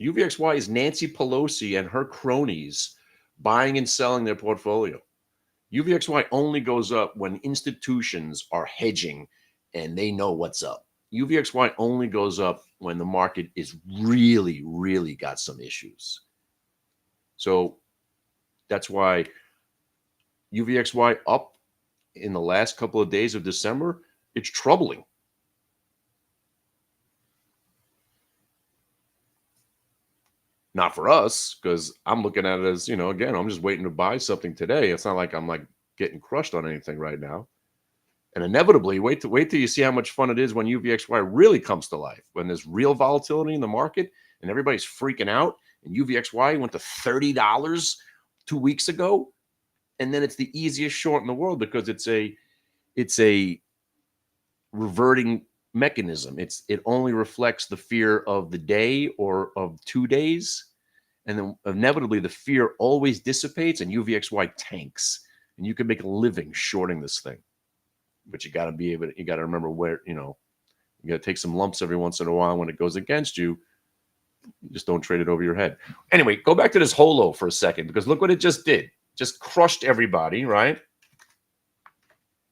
UVXY is Nancy Pelosi and her cronies buying and selling their portfolio. UVXY only goes up when institutions are hedging and they know what's up. UVXY only goes up when the market is really, really got some issues. So that's why UVXY up in the last couple of days of December, it's troubling. Not for us, because I'm looking at it as, again, I'm just waiting to buy something today. It's not like I'm getting crushed on anything right now. And inevitably, wait till you see how much fun it is when UVXY really comes to life, when there's real volatility in the market and everybody's freaking out. And UVXY went to $30 2 weeks ago. And then it's the easiest short in the world because it's a reverting mechanism. It only reflects the fear of the day or of 2 days. And then inevitably the fear always dissipates and UVXY tanks. And you can make a living shorting this thing. But you got to remember where, you got to take some lumps every once in a while when it goes against you. You just don't trade it over your head. Anyway, go back to this holo for a second because look what it just did. Just crushed everybody, right?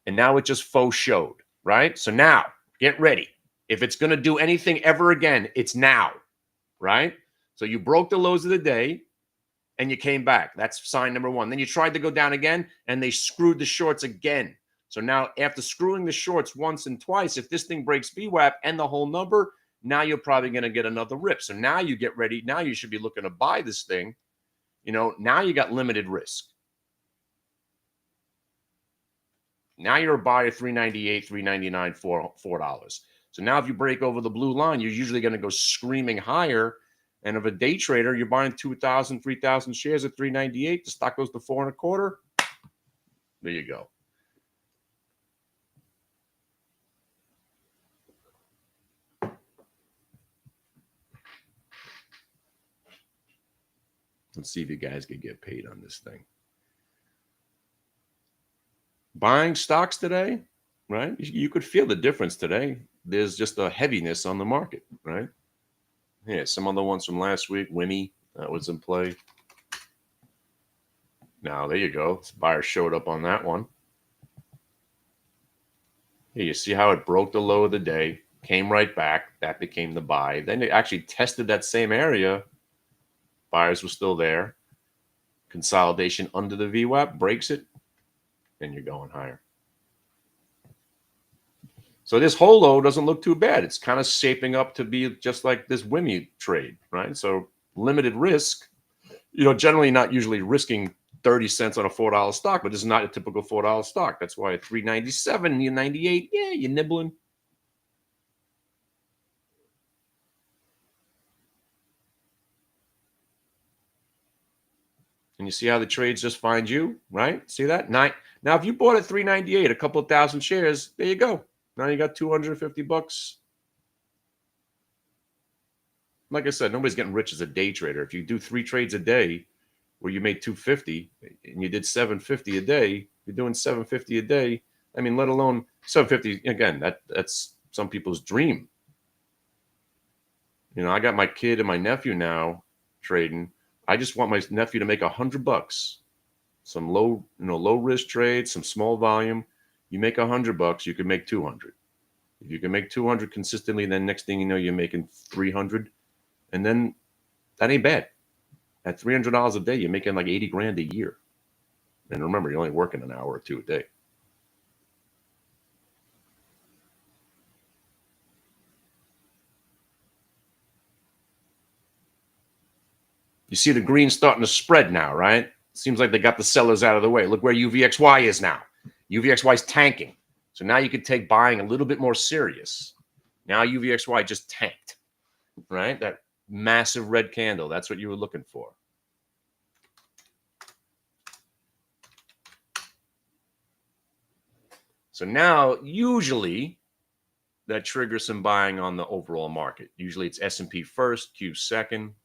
And now it just faux showed, right? So now, get ready. If it's going to do anything ever again, it's now, right? So you broke the lows of the day and you came back. That's sign number one. Then you tried to go down again and they screwed the shorts again. So now after screwing the shorts once and twice, if this thing breaks VWAP and the whole number, now you're probably going to get another rip. So now you get ready. Now you should be looking to buy this thing. Now you got limited risk. Now you're a buyer, $3.98, $3.99, $4. So now if you break over the blue line, you're usually going to go screaming higher. And if a day trader, you're buying 2,000, 3,000 shares at $3.98, the stock goes to $4.25. There you go. Let's see if you guys can get paid on this thing. Buying stocks today, right? You could feel the difference today. There's just a heaviness on the market, right? Yeah, some other ones from last week, Winnie, that was in play. Now, there you go. Buyer showed up on that one. Here, you see how it broke the low of the day, came right back. That became the buy. Then it actually tested that same area. Buyers were still there. Consolidation under the VWAP, breaks it, and you're going higher. So this whole low doesn't look too bad. It's kind of shaping up to be just like this WIMI trade, right? So limited risk, generally not usually risking 30 cents on a $4 stock, but this is not a typical $4 stock. That's why at 397, you're 98, yeah, you're nibbling. And you see how the trades just find you, right? See that? Now, if you bought at 398, a couple of thousand shares, there you go. Now you got $250. Like I said, nobody's getting rich as a day trader. If you do 3 trades a day where you made 250 and you did 750 a day, you're doing 750 a day. I mean, let alone 750 again, that's some people's dream. I got my kid and my nephew now trading. I just want my nephew to make $100. Some low risk trades, some small volume. You make $100, you can make 200. If you can make 200 consistently, then next thing you know, you're making 300, and then that ain't bad. At $300 a day, you're making like 80 grand a year. And remember, you're only working an hour or two a day. You see the green starting to spread now, right? Seems like they got the sellers out of the way. Look where UVXY is now. UVXY is tanking. So now you could take buying a little bit more serious. Now UVXY just tanked, right? That massive red candle. That's what you were looking for. So now, usually, that triggers some buying on the overall market. Usually it's S&P first, Q second.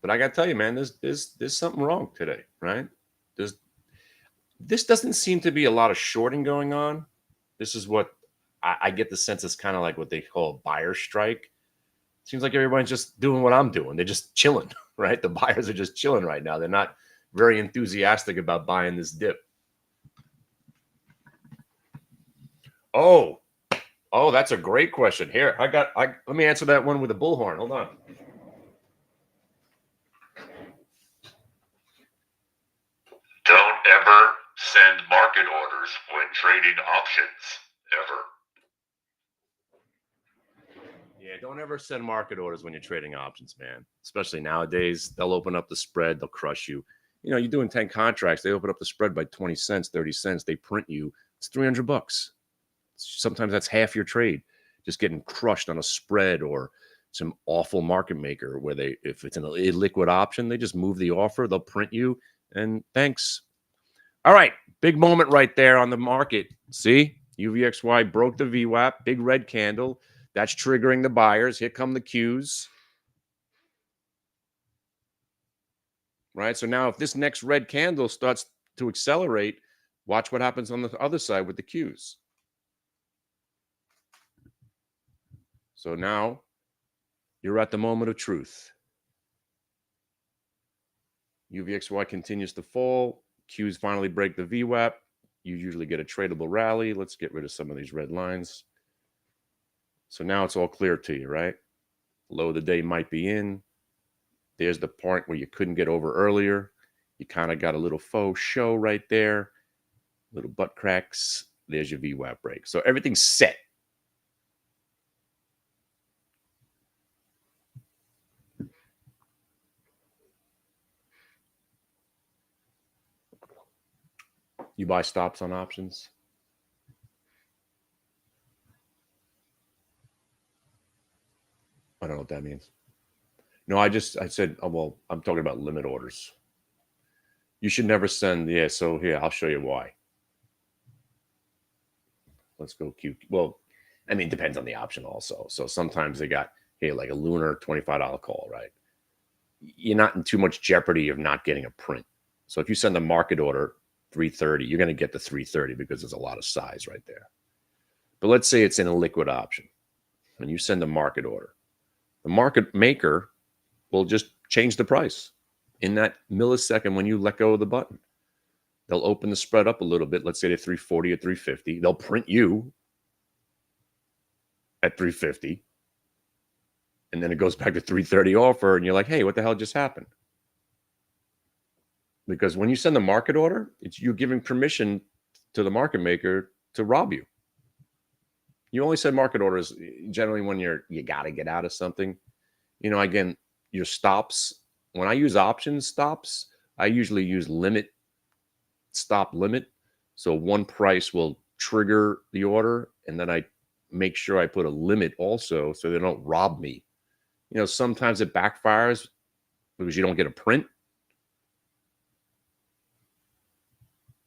But I got to tell you, man, there's something wrong today, right? This doesn't seem to be a lot of shorting going on. This is what I get the sense is kind of like what they call a buyer strike. Seems like everyone's just doing what I'm doing. They're just chilling, right? The buyers are just chilling right now. They're not very enthusiastic about buying this dip. Oh, that's a great question. Here, let me answer that one with a bullhorn. Hold on. Don't ever send market orders when trading options, ever. Yeah, don't ever send market orders when you're trading options, man. Especially nowadays, they'll open up the spread, they'll crush you. You're doing 10 contracts, they open up the spread by 20 cents, 30 cents, they print you. It's $300. Sometimes that's half your trade, just getting crushed on a spread or some awful market maker where if it's an illiquid option, they just move the offer, they'll print you, and thanks. All right, big moment right there on the market. See, UVXY broke the VWAP, big red candle. That's triggering the buyers. Here come the Qs. Right, so now if this next red candle starts to accelerate, watch what happens on the other side with the Qs. So now you're at the moment of truth. UVXY continues to fall. Qs finally break the VWAP. You usually get a tradable rally. Let's get rid of some of these red lines. So now it's all clear to you, right? Low of the day might be in. There's the point where you couldn't get over earlier. You kind of got a little faux show right there. Little butt cracks. There's your VWAP break. So everything's set. You buy stops on options? I don't know what that means. No, I said, oh, well, I'm talking about limit orders. You should never send, yeah, so here, I'll show you why. Let's go Q. Well, I mean, it depends on the option also. So sometimes they got, hey, like a lunar $25 call, right? you're not in too much jeopardy of not getting a print. So if you send a market order 330, you're going to get the 330 because there's a lot of size right there. But let's say it's in a liquid option and you send a market order. The market maker will just change the price in that millisecond when you let go of the button. They'll open the spread up a little bit. Let's say to 340 or 350. They'll print you at 350. And then it goes back to 330 offer. And you're like, hey, what the hell just happened? Because when you send the market order, it's you giving permission to the market maker to rob you. You only send market orders generally when you got to get out of something. You know, again, your stops. When I use options stops, I usually use stop limit. So one price will trigger the order, and then I make sure I put a limit also so they don't rob me. You know, sometimes it backfires because you don't get a print.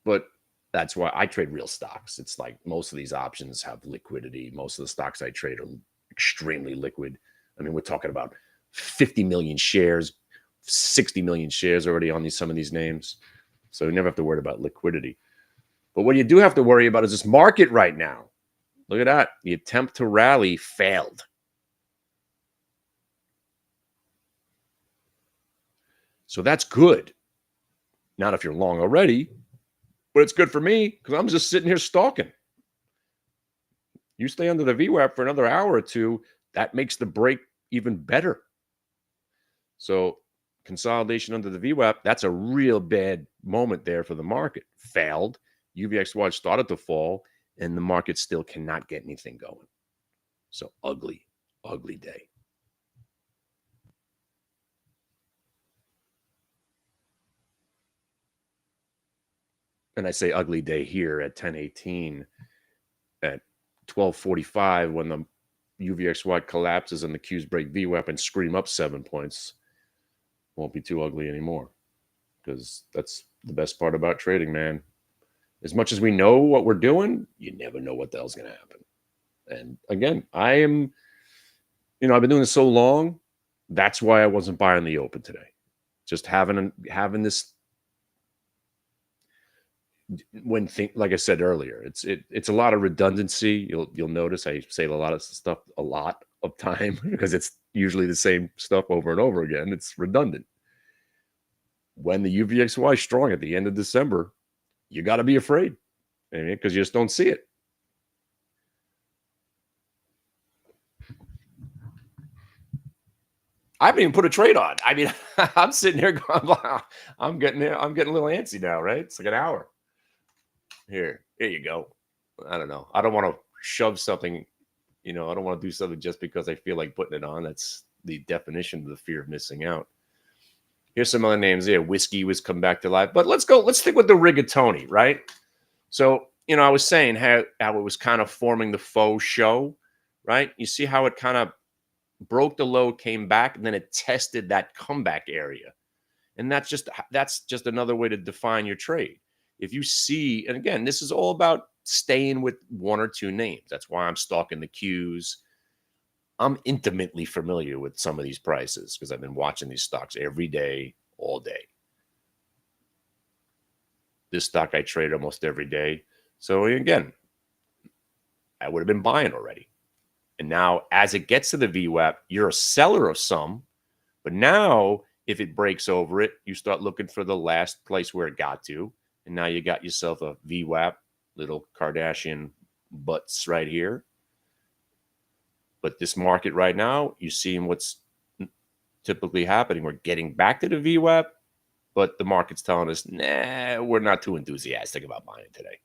But that's why I trade real stocks. It's like most of these options have liquidity. Most of the stocks I trade are extremely liquid. I mean, we're talking about 50 million shares, 60 million shares already on some of these names. So you never have to worry about liquidity. But what you do have to worry about is this market right now. Look at that. The attempt to rally failed. So that's good. Not if you're long already, but it's good for me because I'm just sitting here stalking. You stay under the VWAP for another hour or two, that makes the break even better. So consolidation under the VWAP, that's a real bad moment there for the market. Failed. UVXY started to fall, and the market still cannot get anything going. So ugly, ugly day. And I say ugly day here at 10:18, at 12:45 when the UVXY collapses and the Qs break VWAP and scream up 7 points. Won't be too ugly anymore, because that's the best part about trading, man. As much as we know what we're doing, you never know what the hell's going to happen. And again, I've been doing this so long. That's why I wasn't buying the open today. Just having this like I said earlier, it's a lot of redundancy. You'll notice I say a lot of stuff a lot of time because it's usually the same stuff over and over again. It's redundant. When the UVXY is strong at the end of December, you got to be afraid, because you just don't see it. I haven't even put a trade on. I mean, I'm sitting here going, I'm getting a little antsy now, right? It's like an hour. Here you go. I don't know. I don't want to shove something, I don't want to do something just because I feel like putting it on. That's the definition of the fear of missing out. Here's some other names there. Whiskey was come back to life. But let's stick with the rigatoni, right? So, I was saying how it was kind of forming the faux show, right? You see how it kind of broke the low, came back, and then it tested that comeback area. And that's just another way to define your trade. If you see, and again, this is all about staying with one or two names. That's why I'm stalking the Qs. I'm intimately familiar with some of these prices because I've been watching these stocks every day, all day. This stock I trade almost every day. So again, I would have been buying already. And now as it gets to the VWAP, you're a seller of some. But now if it breaks over it, you start looking for the last place where it got to. And now you got yourself a VWAP, little Kardashian butts right here. But this market right now, you're seeing what's typically happening. We're getting back to the VWAP, but the market's telling us, nah, we're not too enthusiastic about buying today.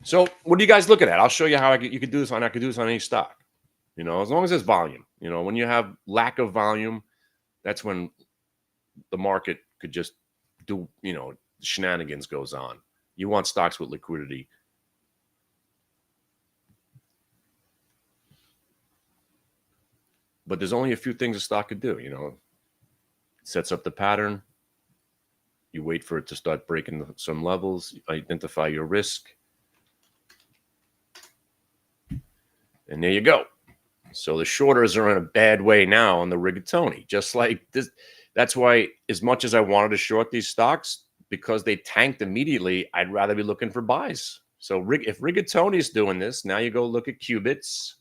So what are you guys looking at? I'll show you how you could do this on. I could do this on any stock. You know, as long as there's volume. You know, when you have lack of volume, that's when the market could just do, you know, shenanigans goes on. You want stocks with liquidity. But there's only a few things a stock could do, you know. It sets up the pattern. You wait for it to start breaking some levels, identify your risk. And there you go. So the shorters are in a bad way now on the rigatoni, just like this. That's why, as much as I wanted to short these stocks, because they tanked immediately, I'd rather be looking for buys. So if rigatoni's doing this, now you go look at qubits.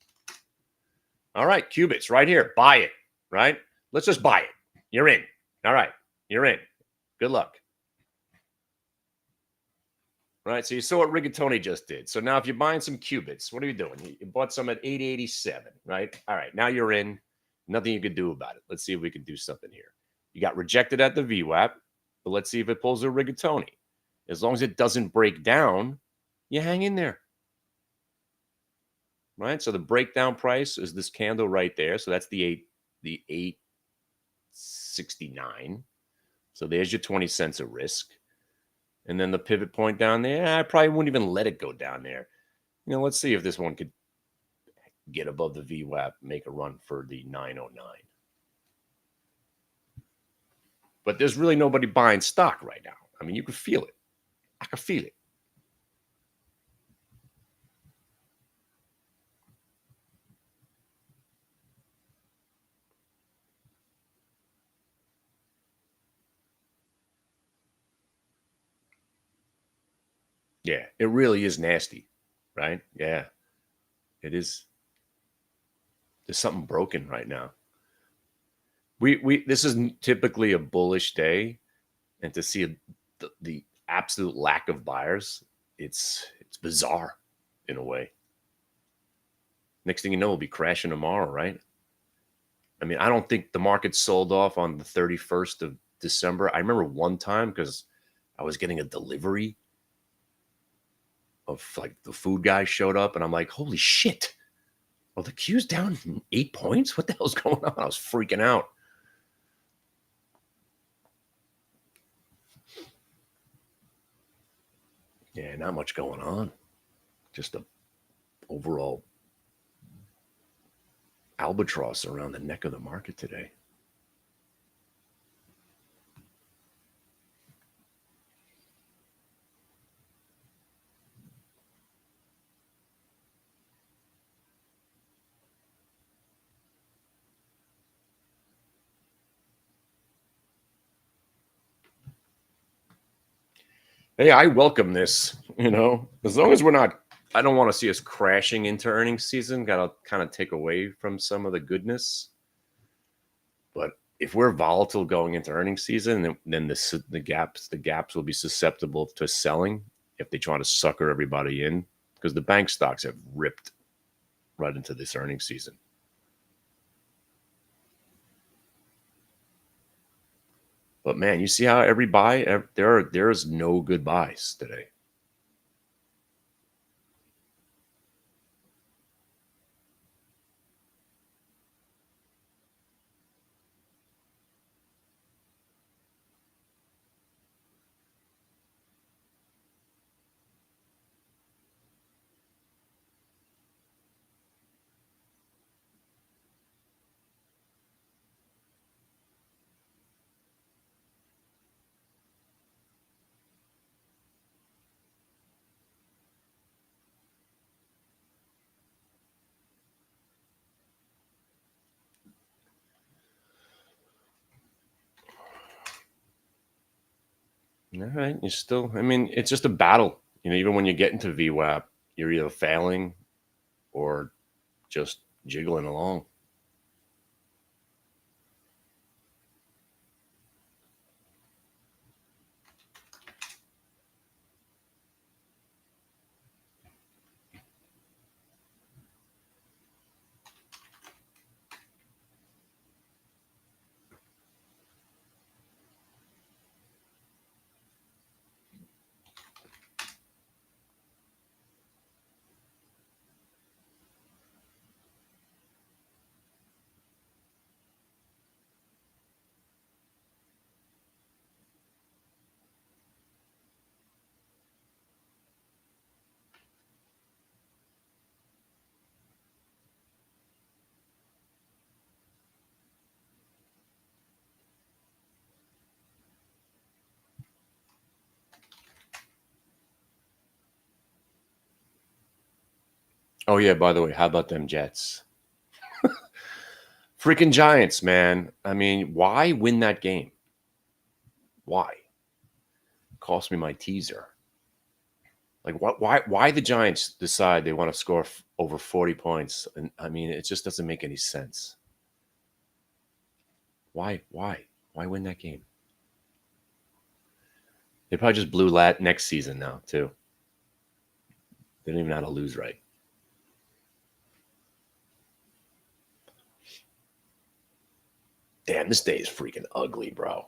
All right, qubits right here. Buy it, right? Let's just buy it. You're in. All right, you're in. Good luck. Right, so you saw what rigatoni just did. So now if you're buying some qubits, what are you doing? You bought some at 887, right? All right, now you're in. Nothing you could do about it. Let's see if we can do something here. You got rejected at the VWAP, but let's see if it pulls a rigatoni. As long as it doesn't break down, you hang in there. Right, so the breakdown price is this candle right there. So that's the 869. So there's your 20 cents of risk. And then the pivot point down there, I probably wouldn't even let it go down there. You know, let's see if this one could get above the VWAP, make a run for the 909. But there's really nobody buying stock right now. I mean, you can feel it. I can feel it. Yeah, it really is nasty, right? Yeah, it is. There's something broken right now. This is typically a bullish day, and to see the absolute lack of buyers, it's bizarre in a way. Next thing you know, we'll be crashing tomorrow, right? I mean, I don't think the market sold off on the 31st of December. I remember one time because I was getting a delivery of, like, the food guy showed up, and I'm like, holy shit. Well, the Q's down 8 points? What the hell's going on? I was freaking out. Yeah, not much going on. Just a overall albatross around the neck of the market today. Hey, I welcome this, you know, as long as we're not, I don't want to see us crashing into earnings season. Got to kind of take away from some of the goodness. But if we're volatile going into earnings season, then the gaps will be susceptible to selling if they try to sucker everybody in, because the bank stocks have ripped right into this earnings season. But man, you see how every buy, there is no good buys today. All right, you still, I mean, it's just a battle. You know, even when you get into VWAP, you're either failing or just jiggling along. Oh, yeah, by the way, how about them Jets? Freaking Giants, man. I mean, why win that game? Why? Cost me my teaser. Like, why the Giants decide they want to score over 40 points? And I mean, it just doesn't make any sense. Why win that game? They probably just blew next season now, too. They don't even know how to lose right. Damn, this day is freaking ugly, bro.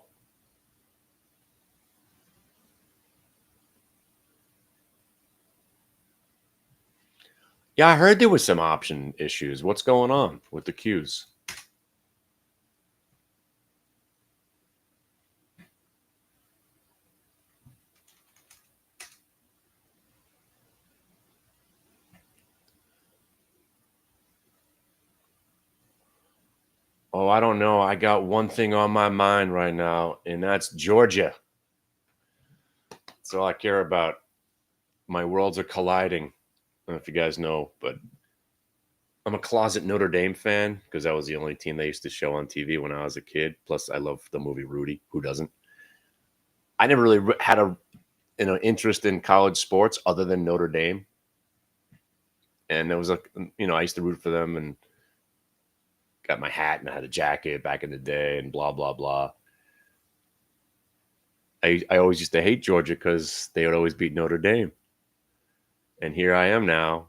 Yeah, I heard there was some option issues. What's going on with the queues? Oh, I don't know. I got one thing on my mind right now, and that's Georgia. That's all I care about. My worlds are colliding. I don't know if you guys know, but I'm a closet Notre Dame fan because that was the only team they used to show on TV when I was a kid. Plus, I love the movie Rudy. Who doesn't? I never really had a interest in college sports other than Notre Dame, and there was I used to root for them and got my hat and I had a jacket back in the day and blah blah blah. I always used to hate Georgia because they would always beat Notre Dame, and here I am now.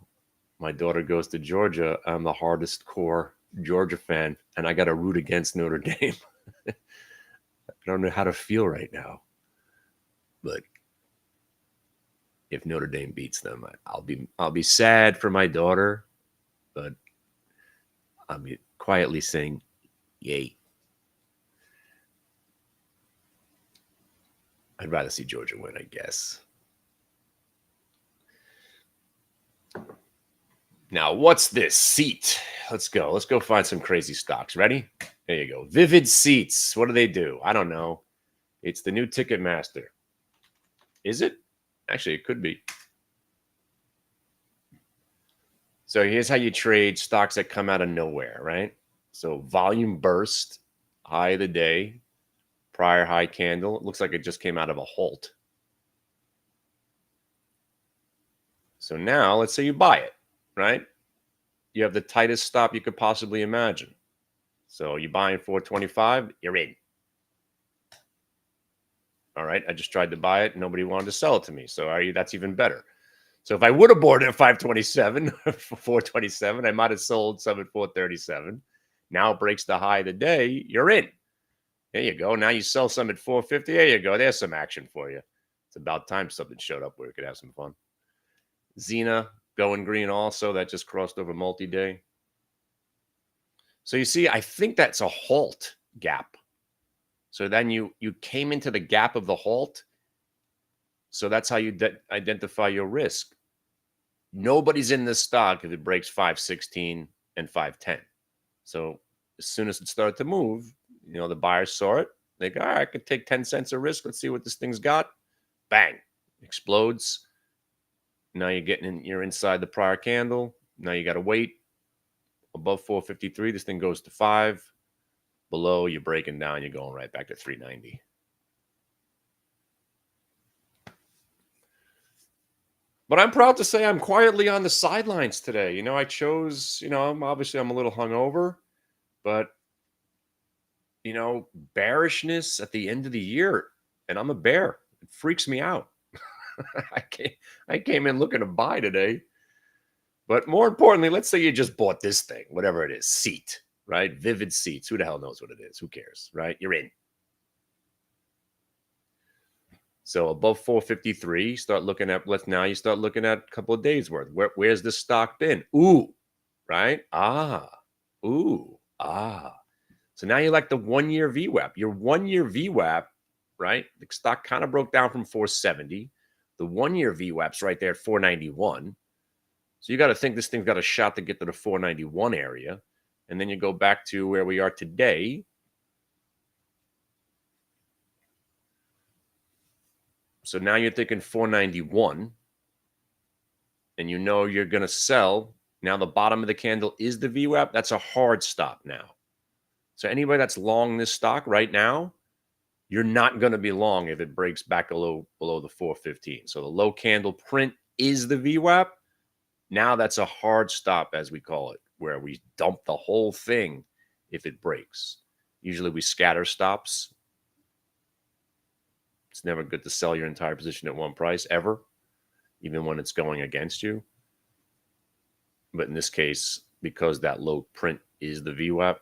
My daughter goes to Georgia. I'm the hardest core Georgia fan, and I got to root against Notre Dame. I don't know how to feel right now, but if Notre Dame beats them, I'll be sad for my daughter, but I'll be quietly saying, "Yay!" I'd rather see Georgia win, I guess. Now, what's this? Seat. Let's go. Let's go find some crazy stocks. Ready? There you go. Vivid Seats. What do they do? I don't know. It's the new Ticketmaster. Is it? Actually, it could be. So here's how you trade stocks that come out of nowhere, right? So volume burst, high of the day, prior high candle. It looks like it just came out of a halt. So now let's say you buy it, right? You have the tightest stop you could possibly imagine. So you buying 425, you're in. All right, I just tried to buy it. Nobody wanted to sell it to me. So that's even better. So if I would have bought it at 527 for 427, I might have sold some at 437. Now it breaks the high of the day. You're in. There you go. Now you sell some at 450. There you go. There's some action for you. It's about time something showed up where we could have some fun. Xena going green also. That just crossed over multi-day. So you see, I think that's a halt gap. So then you came into the gap of the halt. So that's how you identify your risk. Nobody's in this stock if it breaks 516 and 510. So as soon as it started to move, the buyers saw it. They go, all right, I could take 10 cents of risk. Let's see what this thing's got. Bang, explodes. Now you're inside the prior candle. Now you got to wait. Above 453, this thing goes to 5. Below, you're breaking down. You're going right back to 390. But I'm proud to say I'm quietly on the sidelines today. I chose, I'm a little hungover, but, bearishness at the end of the year, and I'm a bear. It freaks me out. I came in looking to buy today. But more importantly, let's say you just bought this thing, whatever it is, seat, right? Vivid Seats. Who the hell knows what it is? Who cares, right? You're in. So above 453, start looking at you start looking at a couple of days worth. Where's this stock been? Ooh, right? Ooh. So now you like the 1 year VWAP. Your 1 year VWAP, right? The stock kind of broke down from 470. The 1 year VWAP's right there at 491. So you got to think this thing's got a shot to get to the 491 area. And then you go back to where we are today. So now you're thinking 491. And you're going to sell Now the bottom of the candle is the VWAP. That's a hard stop now. So anybody that's long this stock right now, you're not going to be long if it breaks back below the 415. So the low candle print is the VWAP. Now that's a hard stop, as we call it, where we dump the whole thing if it breaks. Usually we scatter stops. It's never good to sell your entire position at one price ever, even when it's going against you. But in this case, because that low print is the VWAP,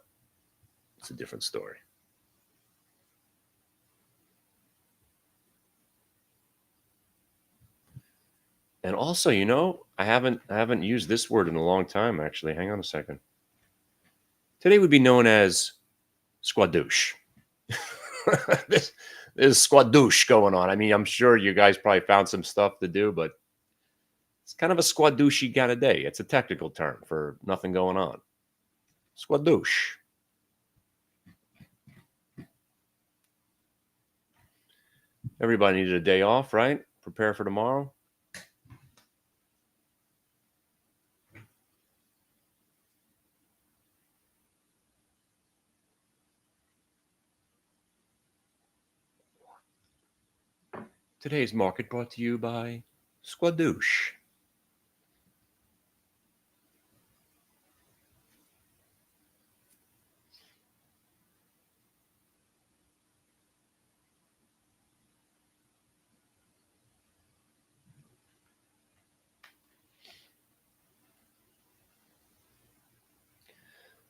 it's a different story. And also, you know, I haven't used this word in a long time, actually. Hang on a second. Today would be known as squadouche. There's squadouche going on. I mean, I'm sure you guys probably found some stuff to do, but it's kind of a squadouche kind of day. It's a technical term for nothing going on. Squadouche. Everybody needed a day off, right? Prepare for tomorrow. Today's market brought to you by Squadouche.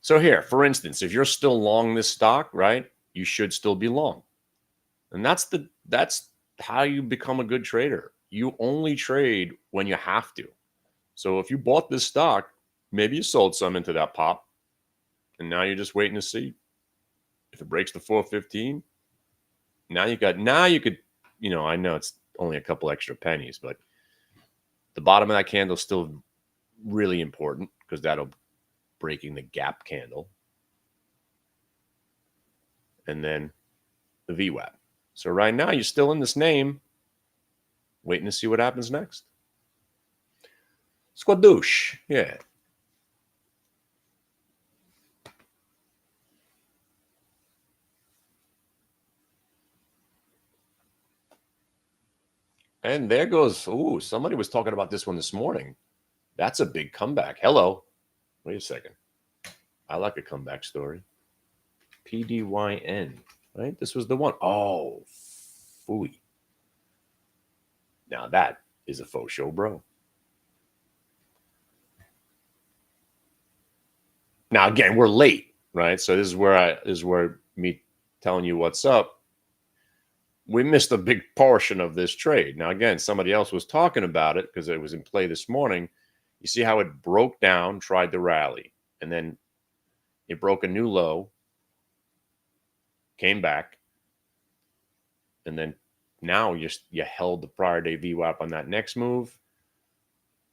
So here, for instance, if you're still long this stock, right, you should still be long. And that's how you become a good trader. You only trade when you have to. So if you bought this stock, maybe you sold some into that pop, and now you're just waiting to see if it breaks the 415. Now you could, you know, I know it's only a couple extra pennies, but the bottom of that candle is still really important because that'll breaking the gap candle. And then the VWAP. So right now you're still in this name, waiting to see what happens next. Squadouche, yeah. And there goes, ooh, somebody was talking about this one this morning. That's a big comeback. Hello. Wait a second. I like a comeback story. PDYN, right? This was the one. Oh, phooey. Now that is a faux show, bro. Now, again, we're late, right? So this is where me telling you what's up. We missed a big portion of this trade. Now, again, somebody else was talking about it because it was in play this morning. You see how it broke down, tried to rally, and then it broke a new low, came back, and then now you held the prior day VWAP on that next move,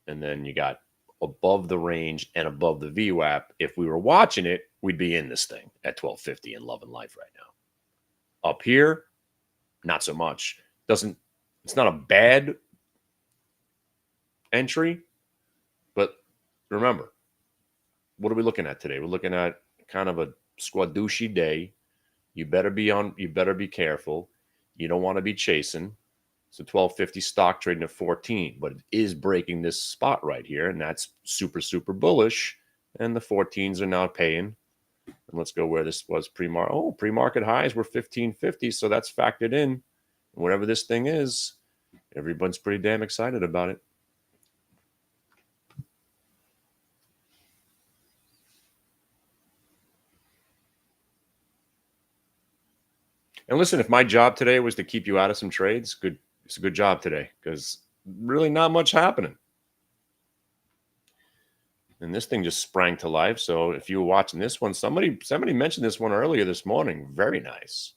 and then you got above the range and above the VWAP. If we were watching it, we'd be in this thing at 1250 and loving life right now. Up here, not so much. It's not a bad entry, but remember, what are we looking at today? We're looking at kind of a squadouche day. You better be careful. You don't want to be chasing. It's a 1250 stock trading at 14, but it is breaking this spot right here, and that's super, super bullish. And the 14s are now paying. And let's go where this was pre-market. Oh, pre-market highs were 1550, so that's factored in. Whatever this thing is, everyone's pretty damn excited about it. And listen, if my job today was to keep you out of some trades, it's a good job today because really not much happening. And this thing just sprang to life. So if you were watching this one, somebody mentioned this one earlier this morning. Very nice.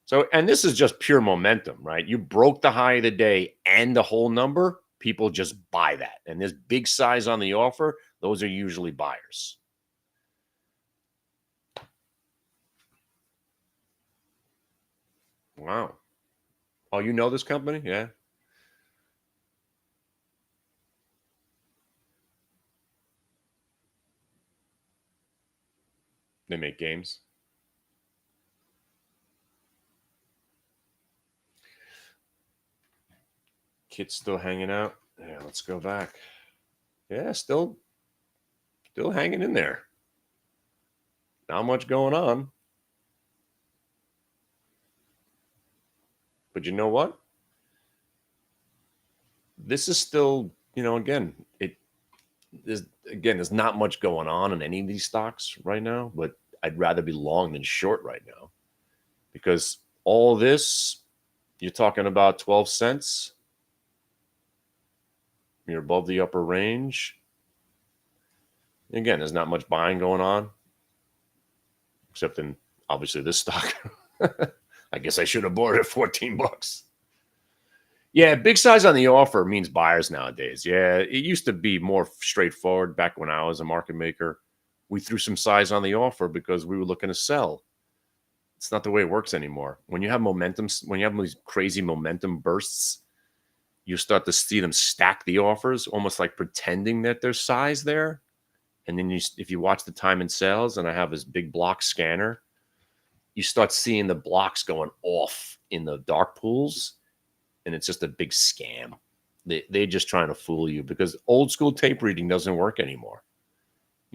So, and this is just pure momentum, right? You broke the high of the day and the whole number. People just buy that. And there's big size on the offer. Those are usually buyers. Wow. Oh, you know this company? Yeah. They make games. Kit's still hanging out. Yeah, let's go back. Yeah, still hanging in there. Not much going on. But you know what? This is still, again, there's not much going on in any of these stocks right now, but I'd rather be long than short right now because all this, you're talking about 12 cents. You're above the upper range. Again, there's not much buying going on, except in obviously this stock. I guess I should have bought it at 14 bucks. Yeah, big size on the offer means buyers nowadays. Yeah, it used to be more straightforward back when I was a market maker. We threw some size on the offer because we were looking to sell. It's not the way it works anymore. When you have momentum, when you have these crazy momentum bursts, you start to see them stack the offers, almost like pretending that there's size there. And then if you watch the time in sales, and I have this big block scanner, you start seeing the blocks going off in the dark pools. And it's just a big scam. They're just trying to fool you because old school tape reading doesn't work anymore.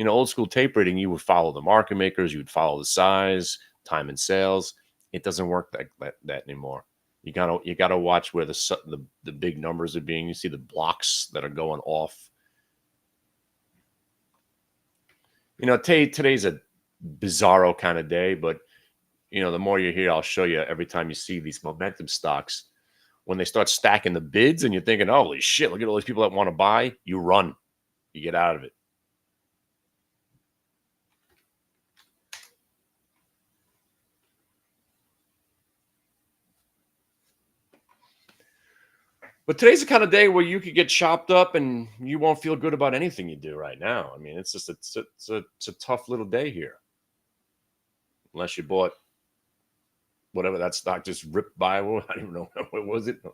Old school tape reading, you would follow the market makers, you would follow the size, time and sales. It doesn't work that anymore. You gotta watch where the big numbers are being. You see the blocks that are going off. Today's a bizarro kind of day, but the more you're here, I'll show you every time you see these momentum stocks. When they start stacking the bids and you're thinking, holy shit, look at all these people that want to buy, you run. You get out of it. But today's the kind of day where you could get chopped up and you won't feel good about anything you do right now. I mean, it's just it's a tough little day here. Unless you bought whatever that stock just ripped by. Well, I don't know. What was it? See,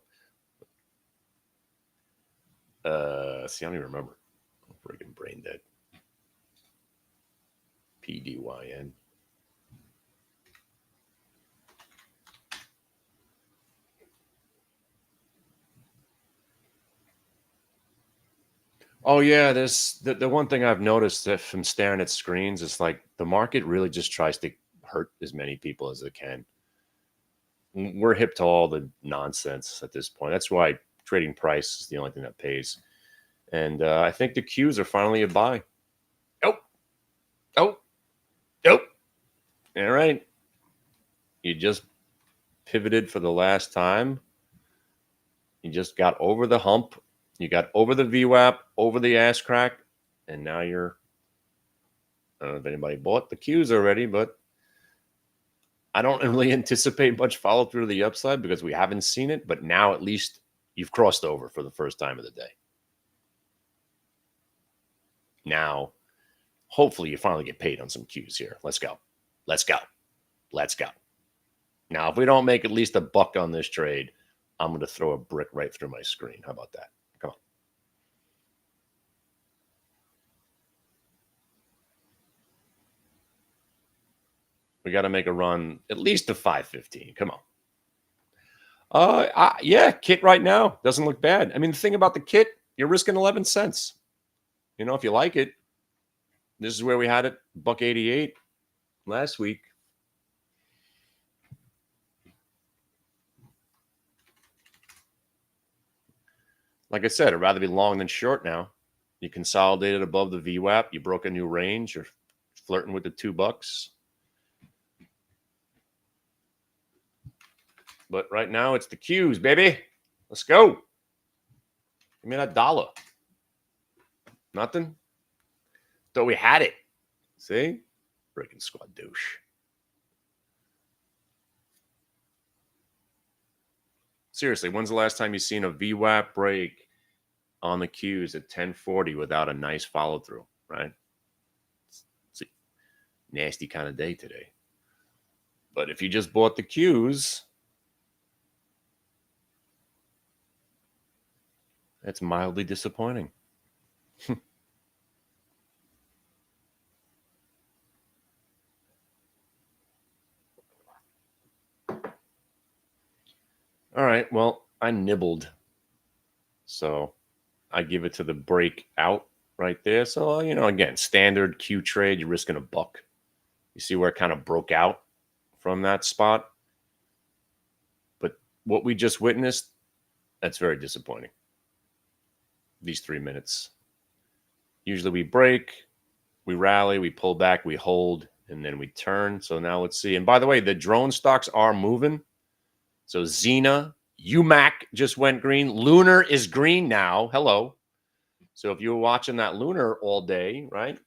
I don't even remember. I'm freaking brain dead. PDYN. Oh yeah, there's the one thing I've noticed that from staring at screens is like the market really just tries to hurt as many people as it can. We're hip to all the nonsense at this point. That's why trading price is the only thing that pays. And I think the Qs are finally a buy. Oh. All right. You just pivoted for the last time. You just got over the hump. You got over the VWAP, over the ass crack, and now you're, I don't know if anybody bought the Qs already, but I don't really anticipate much follow through to the upside because we haven't seen it. But now at least you've crossed over for the first time of the day. Now, hopefully you finally get paid on some Qs here. Let's go. Now, if we don't make at least $1 on this trade, I'm going to throw a brick right through my screen. How about that? Come on. We got to make a run at least to 515. Come on. Yeah, kit right now doesn't look bad. I mean, the thing about the kit, you're risking 11 cents. If you like it, this is where we had it, $1.88 last week. Like I said, I'd rather be long than short now. You consolidated above the VWAP. You broke a new range. You're flirting with the $2. But right now, it's the Qs, baby. Let's go. Give me that dollar. Nothing? Thought we had it. See? Freaking squad douche. Seriously, when's the last time you seen a VWAP break on the Qs at 1040 without a nice follow through, right? It's a nasty kind of day today. But if you just bought the Qs, that's mildly disappointing. All right. Well, I nibbled. So I give it to the breakout right there. So, again, standard Q trade, you're risking $1. You see where it kind of broke out from that spot? But what we just witnessed, that's very disappointing. These 3 minutes. Usually we break, we rally, we pull back, we hold, and then we turn. So now let's see. And by the way, the drone stocks are moving. So Xena, UMAC just went green. Lunar is green now. Hello. So if you were watching that Lunar all day, right?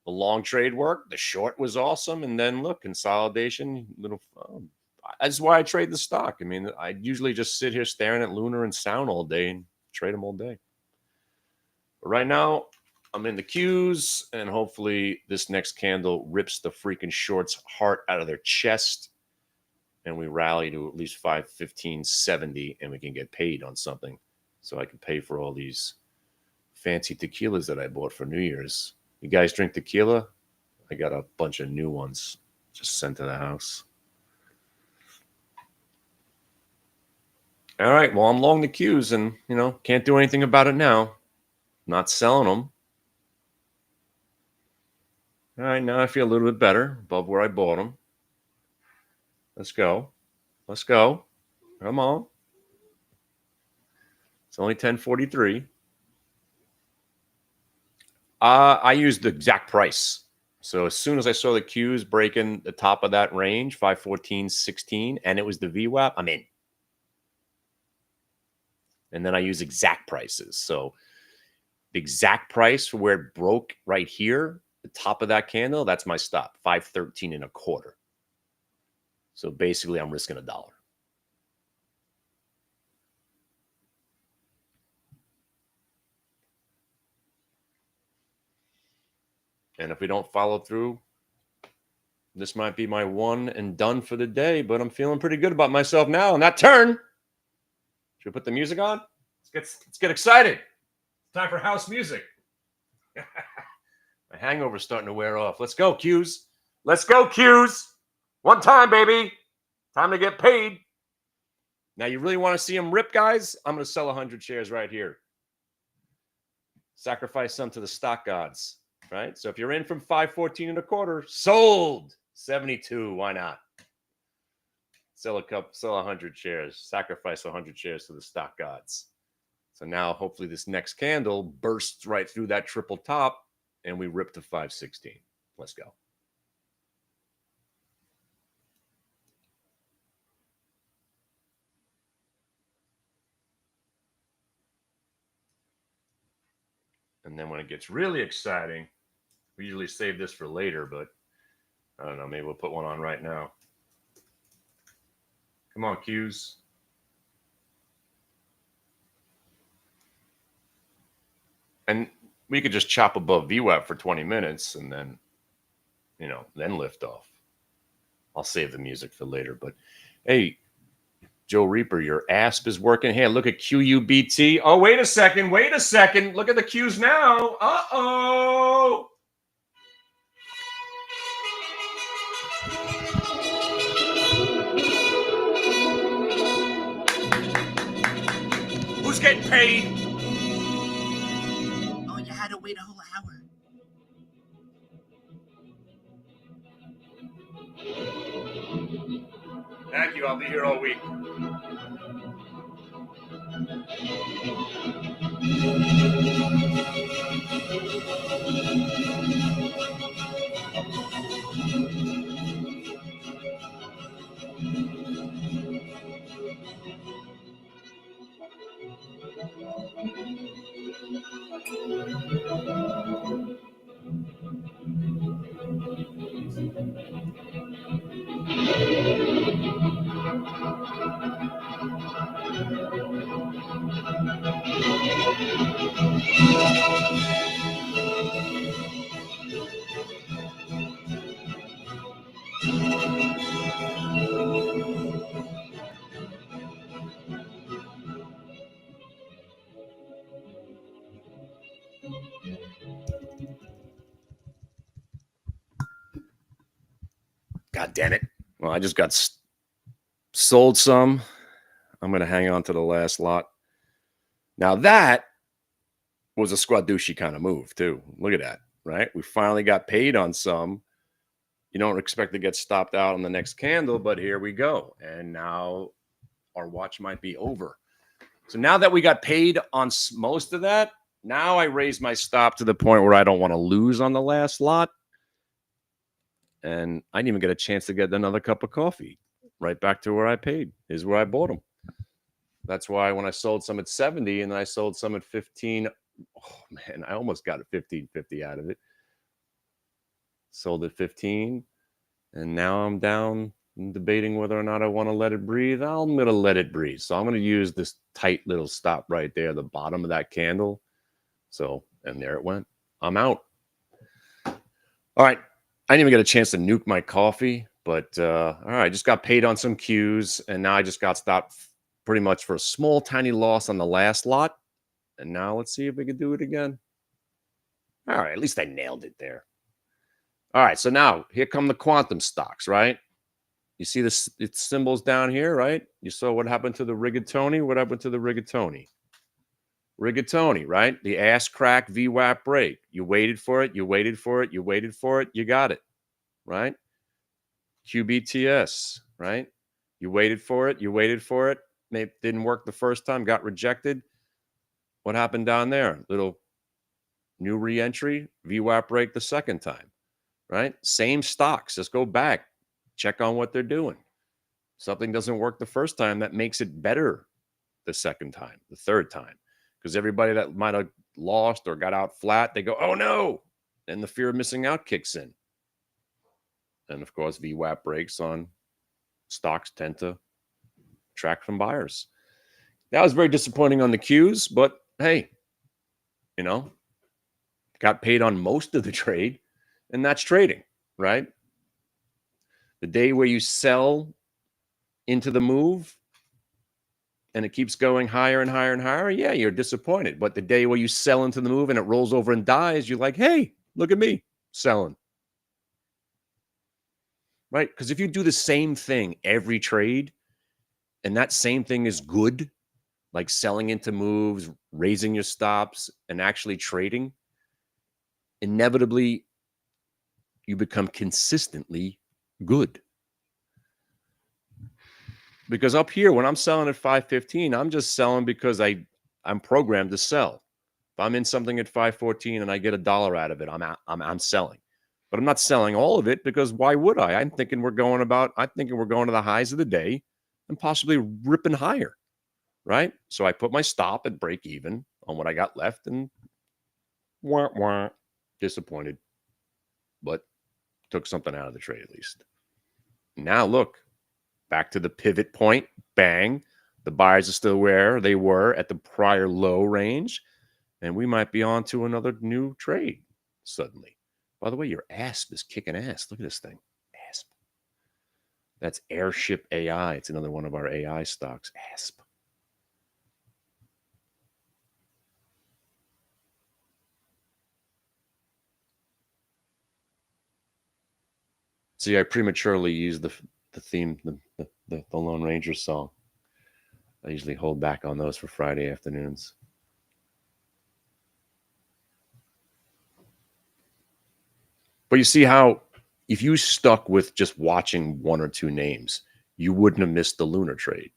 The long trade worked. The short was awesome. And then look, consolidation, that's why I trade the stock. I mean, I usually just sit here staring at Lunar and Sound all day and trade them all day. But right now, I'm in the Qs, and hopefully this next candle rips the freaking shorts heart out of their chest, and we rally to at least 515.70, and we can get paid on something, so I can pay for all these fancy tequilas that I bought for New Year's. You guys drink tequila? I got a bunch of new ones just sent to the house. All right, well, I'm long the Qs, and can't do anything about it now. Not selling them. All right, now I feel a little bit better above where I bought them. Let's go. Let's go. Come on. It's only 10:43. I used the exact price. So as soon as I saw the Qs breaking the top of that range, 514.16, and it was the VWAP, I'm in. And then I use exact prices. So the exact price for where it broke right here, the top of that candle, that's my stop, 513.25. So basically, I'm risking $1. And if we don't follow through, this might be my one and done for the day, but I'm feeling pretty good about myself now. And that turn, should we put the music on? Let's get excited. It's time for house music. My hangover's starting to wear off. Let's go, Qs. Let's go, Qs. One time, baby. Time to get paid. Now, you really want to see them rip, guys? I'm going to sell 100 shares right here. Sacrifice some to the stock gods, right? So if you're in from 514.25, sold 72. Why not? Sell 100 shares. Sacrifice 100 shares to the stock gods. So now, hopefully, this next candle bursts right through that triple top, and we rip to 516. Let's go. And then when it gets really exciting, we usually save this for later, but I don't know, maybe we'll put one on right now. Come on, Qs. And we could just chop above VWAP for 20 minutes and then, then lift off. I'll save the music for later. But, hey, Joe Reaper, your ASP is working. Hey, look at QUBT. Oh, wait a second. Look at the Qs now. Uh-oh. Who's getting paid? Oh, you had to wait a whole hour. Thank you. I'll be here all week. God damn it. Well, I just got sold some. I'm going to hang on to the last lot. Now that was a squaducci kind of move too. Look at that, right? We finally got paid on some. You don't expect to get stopped out on the next candle, but here we go. And now our watch might be over. So now that we got paid on most of that, now I raise my stop to the point where I don't want to lose on the last lot. And I didn't even get a chance to get another cup of coffee. Right back to where I paid is where I bought them. That's why when I sold some at 70 and then I sold some at 15, oh man, I almost got a 15.50 out of it. Sold at 15, and now I'm down and debating whether or not I want to let it breathe. I'm going to let it breathe. So I'm going to use this tight little stop right there, the bottom of that candle. So, and there it went. I'm out. All right. I didn't even get a chance to nuke my coffee, but all right, I just got paid on some cues, and now I just got stopped pretty much for a small, tiny loss on the last lot. And now let's see if we can do it again. All right, at least I nailed it there. All right, so now here come the quantum stocks, right? You see this, its symbols down here, right? You saw what happened to the rigatoni. What happened to the rigatoni? Rigatoni, right? The ass crack VWAP break. You waited for it. You waited for it. You waited for it. You got it, right? QBTS, right? You waited for it. You waited for it. Maybe didn't work the first time. Got rejected. What happened down there? Little new reentry. VWAP break the second time, right? Same stocks. Just go back. Check on what they're doing. Something doesn't work the first time, that makes it better the second time, the third time. Because everybody that might have lost or got out flat, they go, oh no. Then the fear of missing out kicks in. And of course, VWAP breaks on stocks tend to attract from buyers. That was very disappointing on the cues, but hey, you know, got paid on most of the trade, and that's trading, right? The day where you sell into the move and it keeps going higher and higher and higher, yeah, you're disappointed. But the day where you sell into the move and it rolls over and dies, you're like, hey, look at me selling. Right? Because if you do the same thing every trade and that same thing is good, like selling into moves, raising your stops, and actually trading, inevitably you become consistently good. Because up here, when I'm selling at 515, I'm just selling because I'm programmed to sell. If I'm in something at 514 and I get $1 out of it, I'm selling. But I'm not selling all of it because why would I? I'm thinking we're going to the highs of the day and possibly ripping higher, right? So I put my stop at break even on what I got left and disappointed, but took something out of the trade at least. Now look, back to the pivot point, bang. The buyers are still where they were at the prior low range, and we might be on to another new trade suddenly. By the way, your ASP is kicking ass. Look at this thing. ASP. That's Airship AI. It's another one of our AI stocks. ASP. See, I prematurely used the theme, the Lone Ranger song. I usually hold back on those for Friday afternoons. But you see how if you stuck with just watching one or two names, you wouldn't have missed the lunar trade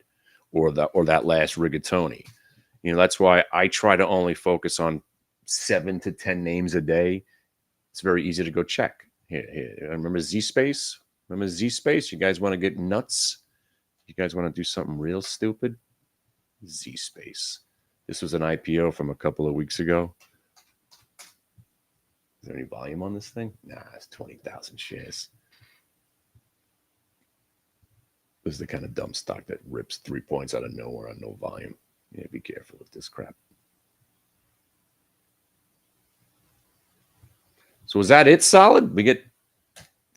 or that last rigatoni. You know, that's why I try to only focus on 7 to 10 names a day. It's very easy to go check. Here. Remember Z-Space? Remember Z-Space? You guys want to get nuts? You guys want to do something real stupid? Z-Space. This was an IPO from a couple of weeks ago. Is there any volume on this thing? Nah, it's 20,000 shares. This is the kind of dumb stock that rips 3 points out of nowhere on no volume. Yeah, be careful with this crap. So is that it, solid? We get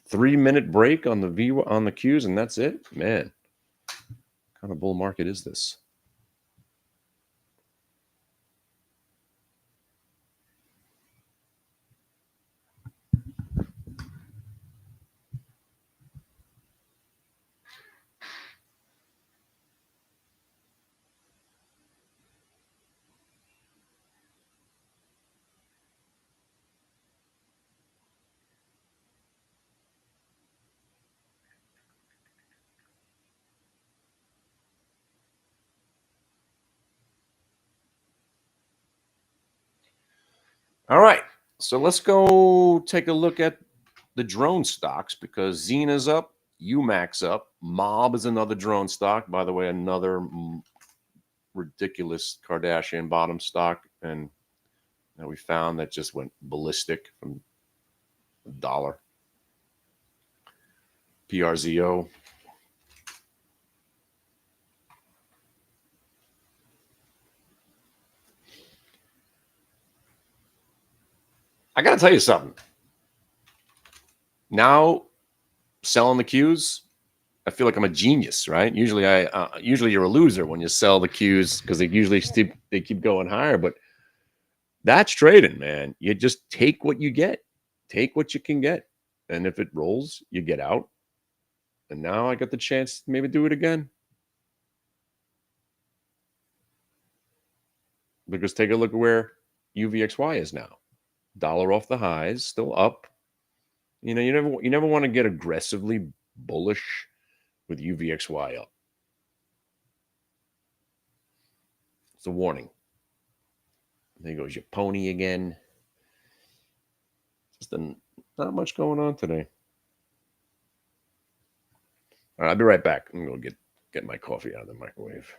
3-minute break on the Qs, and that's it? Man, what kind of bull market is this? All right. So let's go take a look at the drone stocks because Zena's up, UMAX up, Mob is another drone stock. By the way, another ridiculous Kardashian bottom stock. And we found that just went ballistic from $1. PRZO. I got to tell you something. Now, selling the Qs, I feel like I'm a genius, right? Usually, usually you're a loser when you sell the Qs because they keep going higher. But that's trading, man. You just take what you get, take what you can get, and if it rolls, you get out. And now I got the chance to maybe do it again. Because take a look at where UVXY is now. Dollar off the highs, still up. You never want to get aggressively bullish with UVXY up. It's a warning. There goes your pony again. Just not much going on today. All right, I'll be right back. I'm going to get my coffee out of the microwave.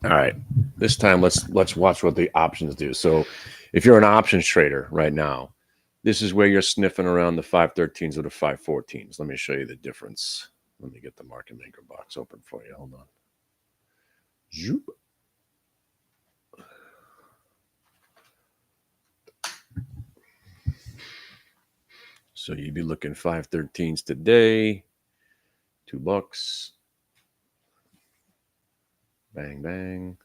All right. This time let's watch what the options do. So if you're an options trader right now, this is where you're sniffing around the 513s or the 514s. Let me show you the difference. Let me get the market maker box open for you. Hold on. Zoop. So you'd be looking 513s today, $2. Bang, bang.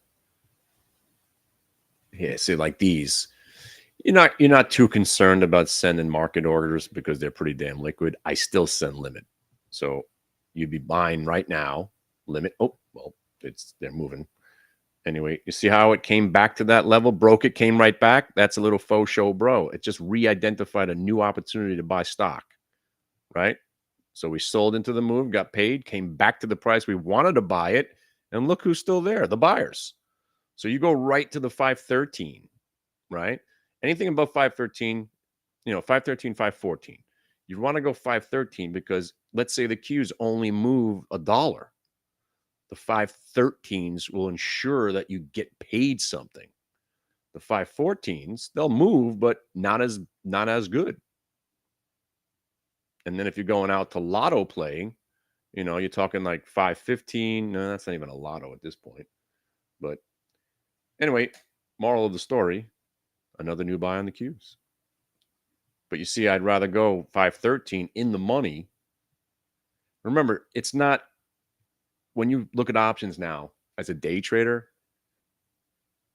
Yeah, see, like these. You're not too concerned about sending market orders because they're pretty damn liquid. I still send limit. So you'd be buying right now, limit. Oh, well, they're moving. Anyway, you see how it came back to that level, broke it, came right back? That's a little faux show, bro. It just re-identified a new opportunity to buy stock, right? So we sold into the move, got paid, came back to the price we wanted to buy it, and look who's still there, the buyers. So you go right to the 513, right? Anything above 513, 513, 514. You want to go 513 because let's say the Qs only move $1. The 513s will ensure that you get paid something. The 514s, they'll move, but not as good. And then if you're going out to lotto playing, you're talking like 515. No, that's not even a lotto at this point. But anyway, moral of the story, another new buy on the Qs. But you see, I'd rather go 513 in the money. Remember, it's not when you look at options now as a day trader,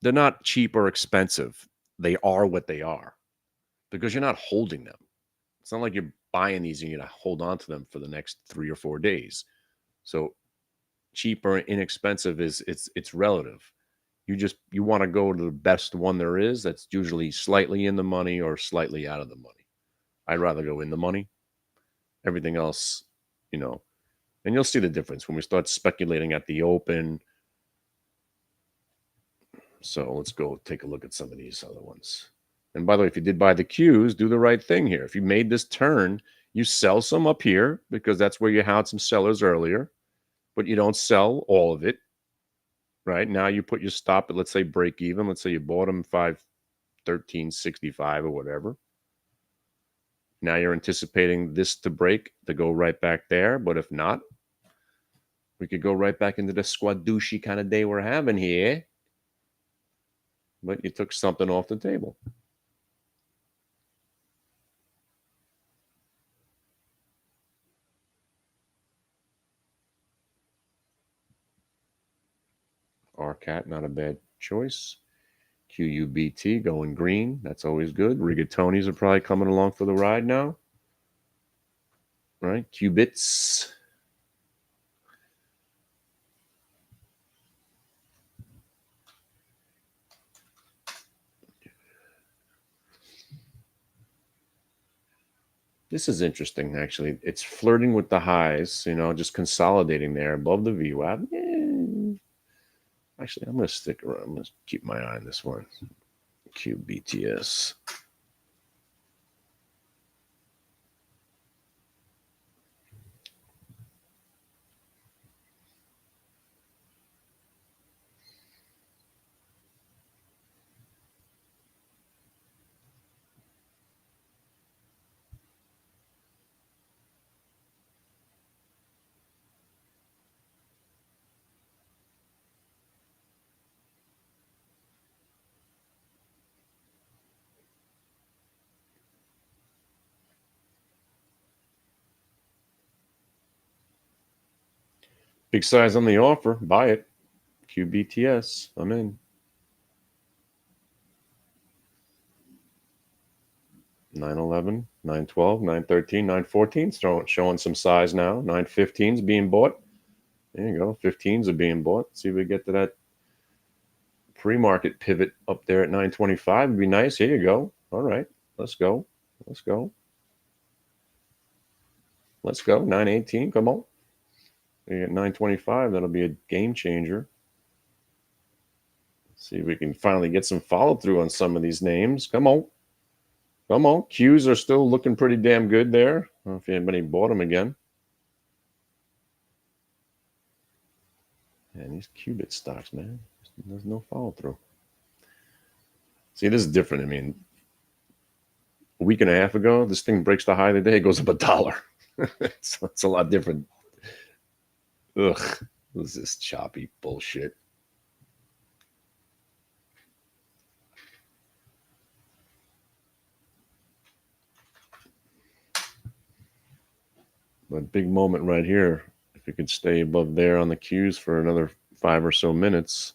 they're not cheap or expensive. They are what they are because you're not holding them. It's not like you're buying these and you're going to hold on to them for the next 3 or 4 days. So cheap or inexpensive is it's relative. You want to go to the best one there is that's usually slightly in the money or slightly out of the money. I'd rather go in the money. Everything else, and you'll see the difference when we start speculating at the open. So let's go take a look at some of these other ones. And by the way, if you did buy the Qs, do the right thing here. If you made this turn, you sell some up here because that's where you had some sellers earlier, but you don't sell all of it. Right now, you put your stop at, let's say, break even. Let's say you bought them 513.65 or whatever. Now you're anticipating this to break to go right back there. But if not, we could go right back into the squadouche kind of day we're having here. But you took something off the table. RCAT, not a bad choice. QUBT going green. That's always good. Rigatonis are probably coming along for the ride now. Right? Qubits. This is interesting, actually. It's flirting with the highs, just consolidating there above the VWAP. Actually, I'm going to stick around. I'm going to keep my eye on this one. QBTS. Big size on the offer. Buy it. QBTS. I'm in. 911, 912, 913, 914 showing some size now. 915's being bought. There you go. 15s are being bought. See if we get to that pre-market pivot up there at 925. Would be nice. Here you go. All right. Let's go. Let's go. Let's go. 918. Come on. You get 925. That'll be a game changer. See if we can finally get some follow through on some of these names. Come on. Come on. Qs are still looking pretty damn good there. I don't know if anybody bought them again. And these qubit stocks, man, there's no follow through. See, this is different. I mean, a week and a half ago, this thing breaks the high of the day, it goes up $1. So it's a lot different. Ugh, this is choppy bullshit. But big moment right here. If you could stay above there on the Qs for another 5 or so minutes.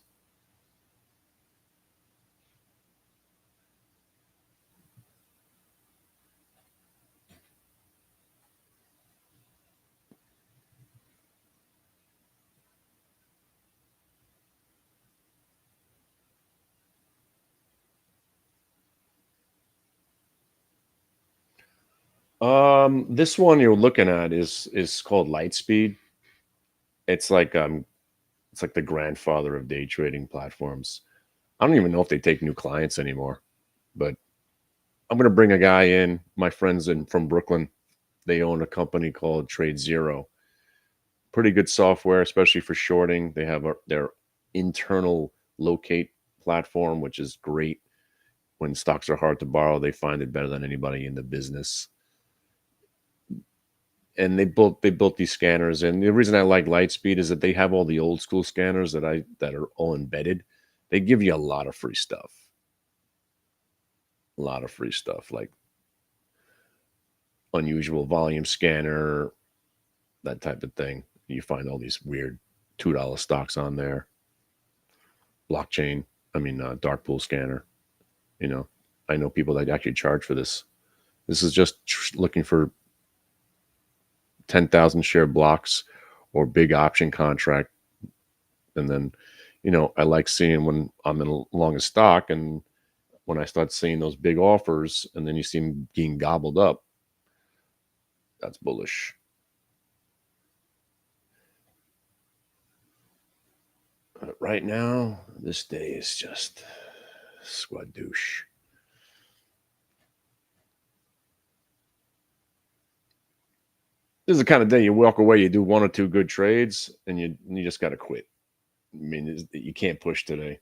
This one you're looking at is called Lightspeed. It's like the grandfather of day trading platforms. I don't even know if they take new clients anymore, but I'm going to bring a guy in. My friends from Brooklyn, they own a company called Trade Zero. Pretty good software, especially for shorting. They have their internal locate platform, which is great. When stocks are hard to borrow, they find it better than anybody in the business. And they built these scanners, and the reason I like Lightspeed is that they have all the old school scanners that are all embedded. They give you a lot of free stuff. A lot of free stuff, like unusual volume scanner, that type of thing. You find all these weird $2 stocks on there. Blockchain, dark pool scanner. I know people that actually charge for this. This is just looking for 10,000 share blocks or big option contract. And then, I like seeing when I'm in long a stock, and when I start seeing those big offers and then you see them being gobbled up, that's bullish. Right now, this day is just squadouche. This is the kind of day you walk away, you do one or two good trades, and you just got to quit. I mean, you can't push today.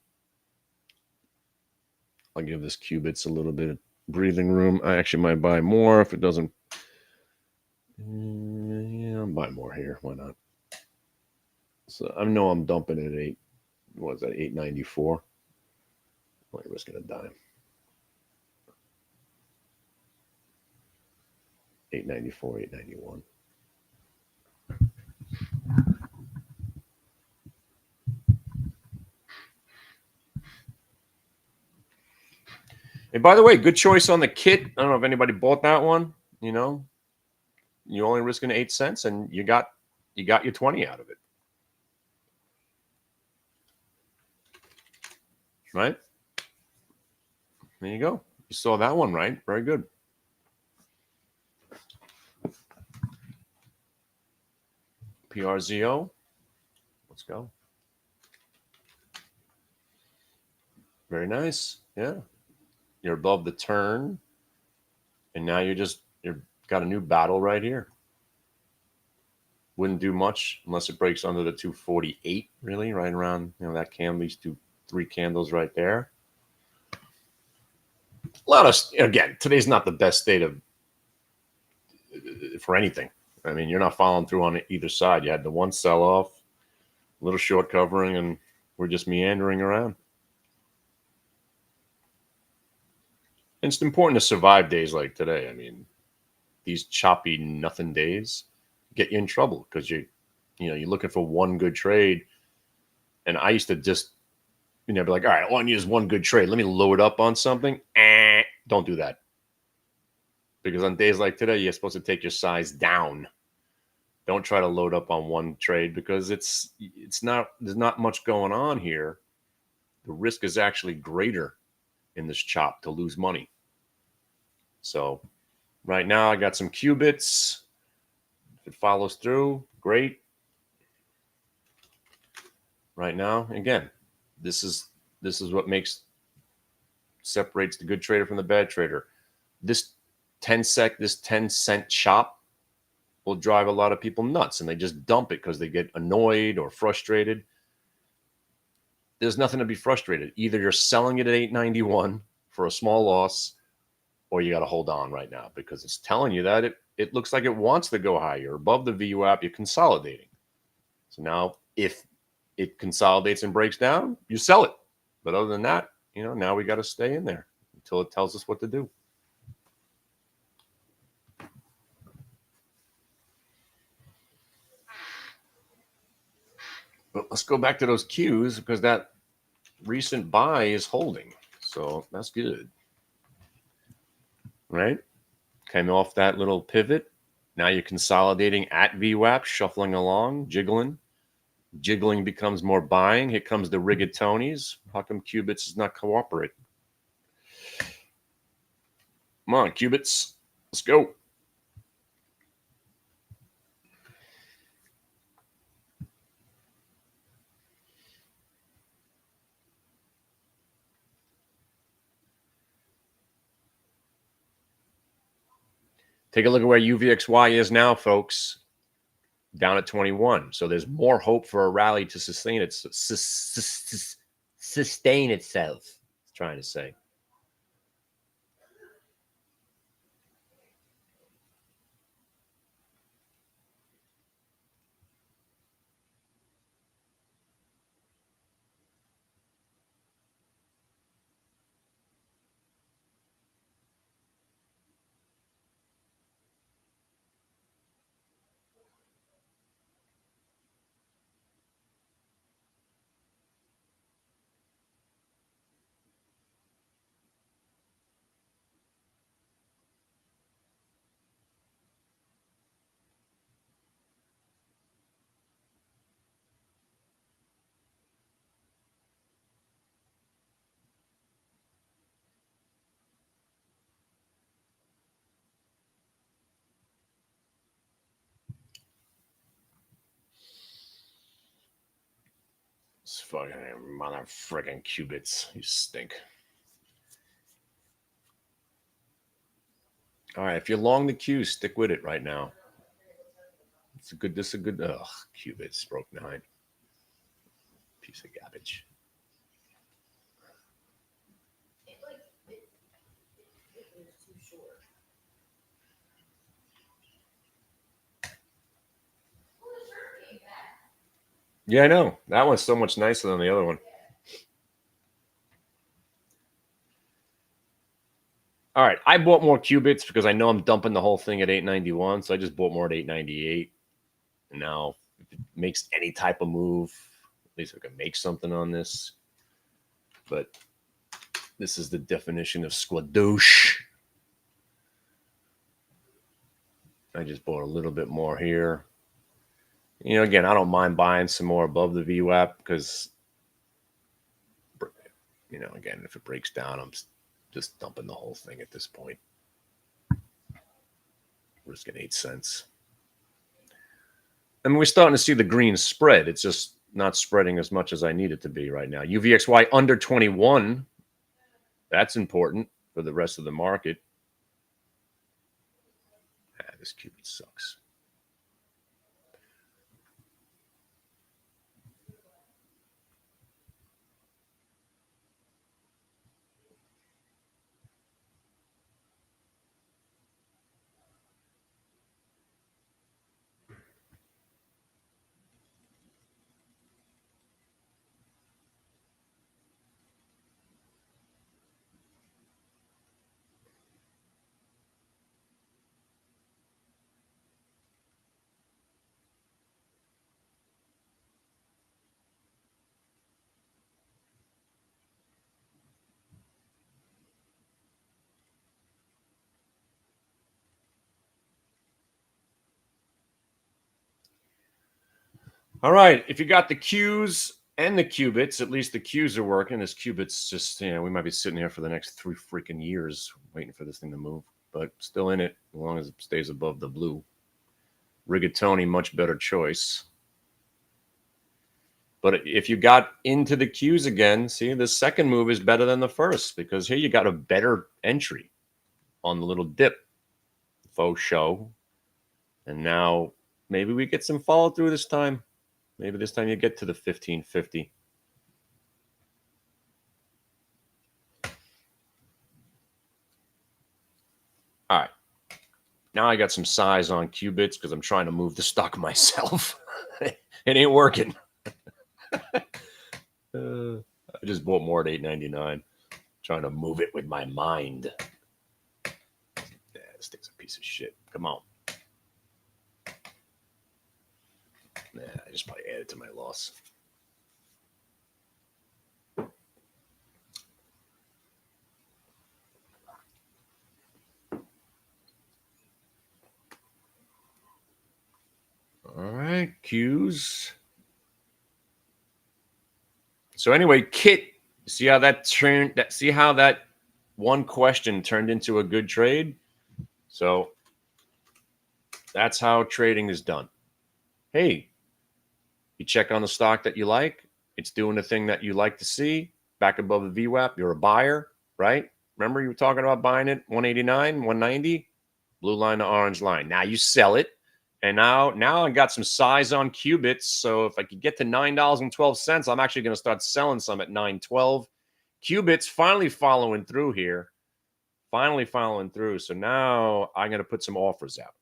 I'll give this qubits a little bit of breathing room. I actually might buy more if it doesn't. Yeah, I'll buy more here. Why not? So I know I'm dumping it at 8. What was that? 894. Well, you're risking a dime. 894, 891. And by the way, good choice on the kit. I don't know if anybody bought that one. You're only risking 8 cents, and you got your 20 out of it. Right? There you go. You saw that one, right? Very good. PRZO. Let's go. Very nice. Yeah. You're above the turn. And now you're got a new battle right here. Wouldn't do much unless it breaks under the 248, really, right around, that candle, these 3 candles right there. A lot of, again, today's not the best day for anything. I mean, you're not following through on either side. You had the one sell-off, a little short covering, and we're just meandering around. And it's important to survive days like today. I mean, these choppy nothing days get you in trouble because you're looking for one good trade. And I used to just, be like, all right, I want to use one good trade. Let me load up on something. Don't do that. Because on days like today, you're supposed to take your size down. Don't try to load up on one trade because there's not much going on here. The risk is actually greater in this chop to lose money. So right now I got some qubits. If it follows through, great. Right now, again, this is what separates the good trader from the bad trader. This 10-cent chop will drive a lot of people nuts, and they just dump it because they get annoyed or frustrated. There's nothing to be frustrated. Either you're selling it at 891 for a small loss, or you got to hold on right now because it's telling you that it looks like it wants to go higher. Above the VWAP, you're consolidating. So now if it consolidates and breaks down, you sell it. But other than that, now we got to stay in there until it tells us what to do. But let's go back to those Qs because that recent buy is holding. So that's good. Right? Came off that little pivot. Now you're consolidating at VWAP, shuffling along, jiggling. Jiggling becomes more buying. Here comes the rigatonies. How come qubits is not cooperating? Come on, qubits. Let's go. Take a look at where UVXY is now, folks. Down at 21. So there's more hope for a rally to sustain itself. It's trying to say. fucking mother friggin' qubits. You stink. All right, if you're long the Q, stick with it right now. This is a good, qubits broke 9. Piece of garbage. Yeah, I know. That one's so much nicer than the other one. All right, I bought more qubits because I know I'm dumping the whole thing at 891, so I just bought more at 898. And now, if it makes any type of move, at least I can make something on this. But this is the definition of squadouche. I just bought a little bit more here. You know, again, I don't mind buying some more above the VWAP because, you know, again, if it breaks down, I'm just dumping the whole thing at this point. Risking 8 cents. I mean, we're starting to see the green spread. It's just not spreading as much as I need it to be right now. UVXY under 21. That's important for the rest of the market. This qubit sucks. All right, if you got the Qs and the qubits, at least the Qs are working. This qubits just, you know, we might be sitting here for the next 3 freaking years waiting for this thing to move, but still in it as long as it stays above the blue. Rigatoni, much better choice. But if you got into the Qs again, see, the second move is better than the first because here you got a better entry on the little dip. Faux show. And now maybe we get some follow through this time. Maybe this time you get to the 1550. All right. Now I got some size on qubits because I'm trying to move the stock myself. It ain't working. I just bought more at 899. Trying to move it with my mind. Yeah, this thing's a piece of shit. Come on. Nah, I just probably added to my loss. All right, Qs. So anyway, Kit, see how that turned? See how that one question turned into a good trade? So that's how trading is done. Hey, you check on the stock that you like. It's doing the thing that you like to see. Back above the VWAP, you're a buyer, right? Remember you were talking about buying it 189, 190, blue line to orange line. Now you sell it. And now I got some size on qubits. So if I could get to $9.12, I'm actually going to start selling some at $9.12. Qubits finally following through here. Finally following through. So now I'm going to put some offers out.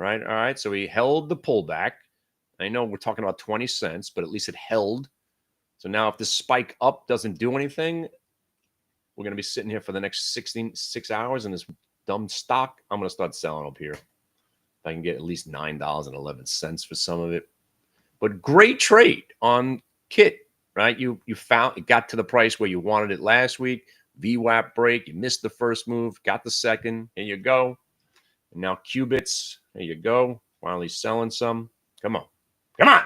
All right. So he held the pullback. I know we're talking about 20 cents, but at least it held. So now if this spike up doesn't do anything, we're going to be sitting here for the next 6 hours in this dumb stock. I'm going to start selling up here. I can get at least $9.11 for some of it. But great trade on Kit, right? You found it got to the price where you wanted it last week. VWAP break. You missed the first move, got the second. Here you go. And now qubits. There you go. Finally selling some. Come on. Come on.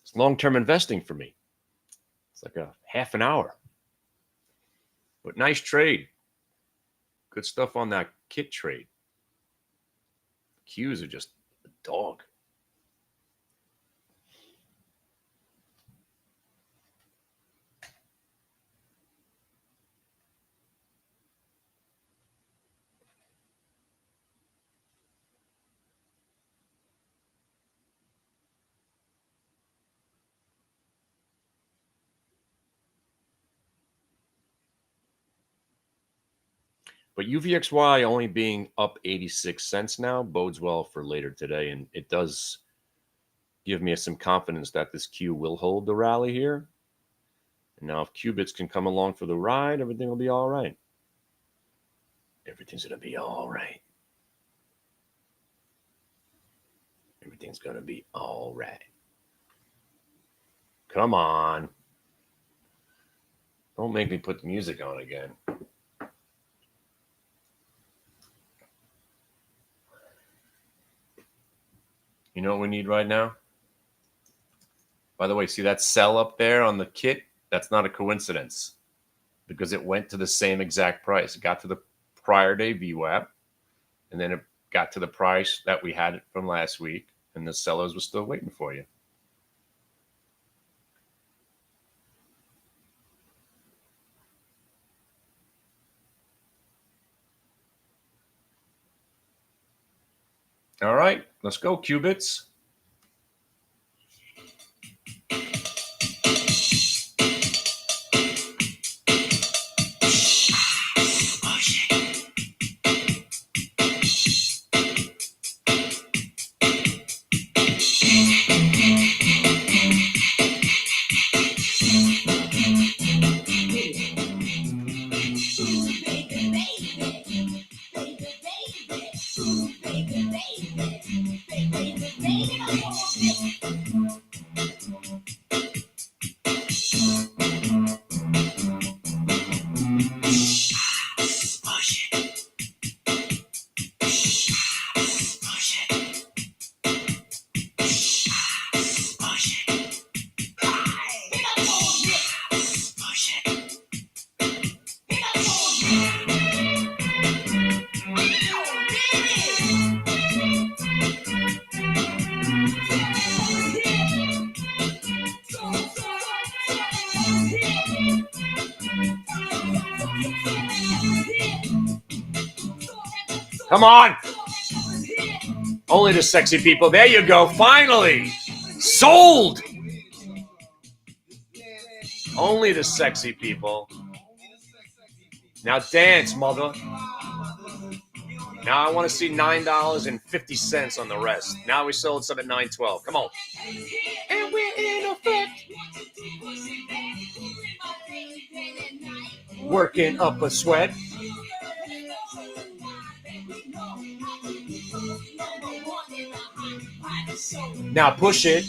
It's long-term investing for me. It's like a half an hour. But nice trade. Good stuff on that Kit trade. Qs are just a dog. But UVXY only being up 86 cents now bodes well for later today. And it does give me some confidence that this Q will hold the rally here. And now if qubits can come along for the ride, everything will be all right. Everything's going to be all right. Everything's going to be all right. Come on. Don't make me put the music on again. You know what we need right now? By the way, see that sell up there on the kit? That's not a coincidence because it went to the same exact price. It got to the prior day VWAP, and then it got to the price that we had from last week, and the sellers were still waiting for you. All right, let's go, qubits. Come on. Only the sexy people. There you go. Finally. Sold. Only the sexy people. Now dance, mother. Now I want to see $9.50 on the rest. Now we sold some at $9.12. Come on. And we're in effect. Working up a sweat. Now push it.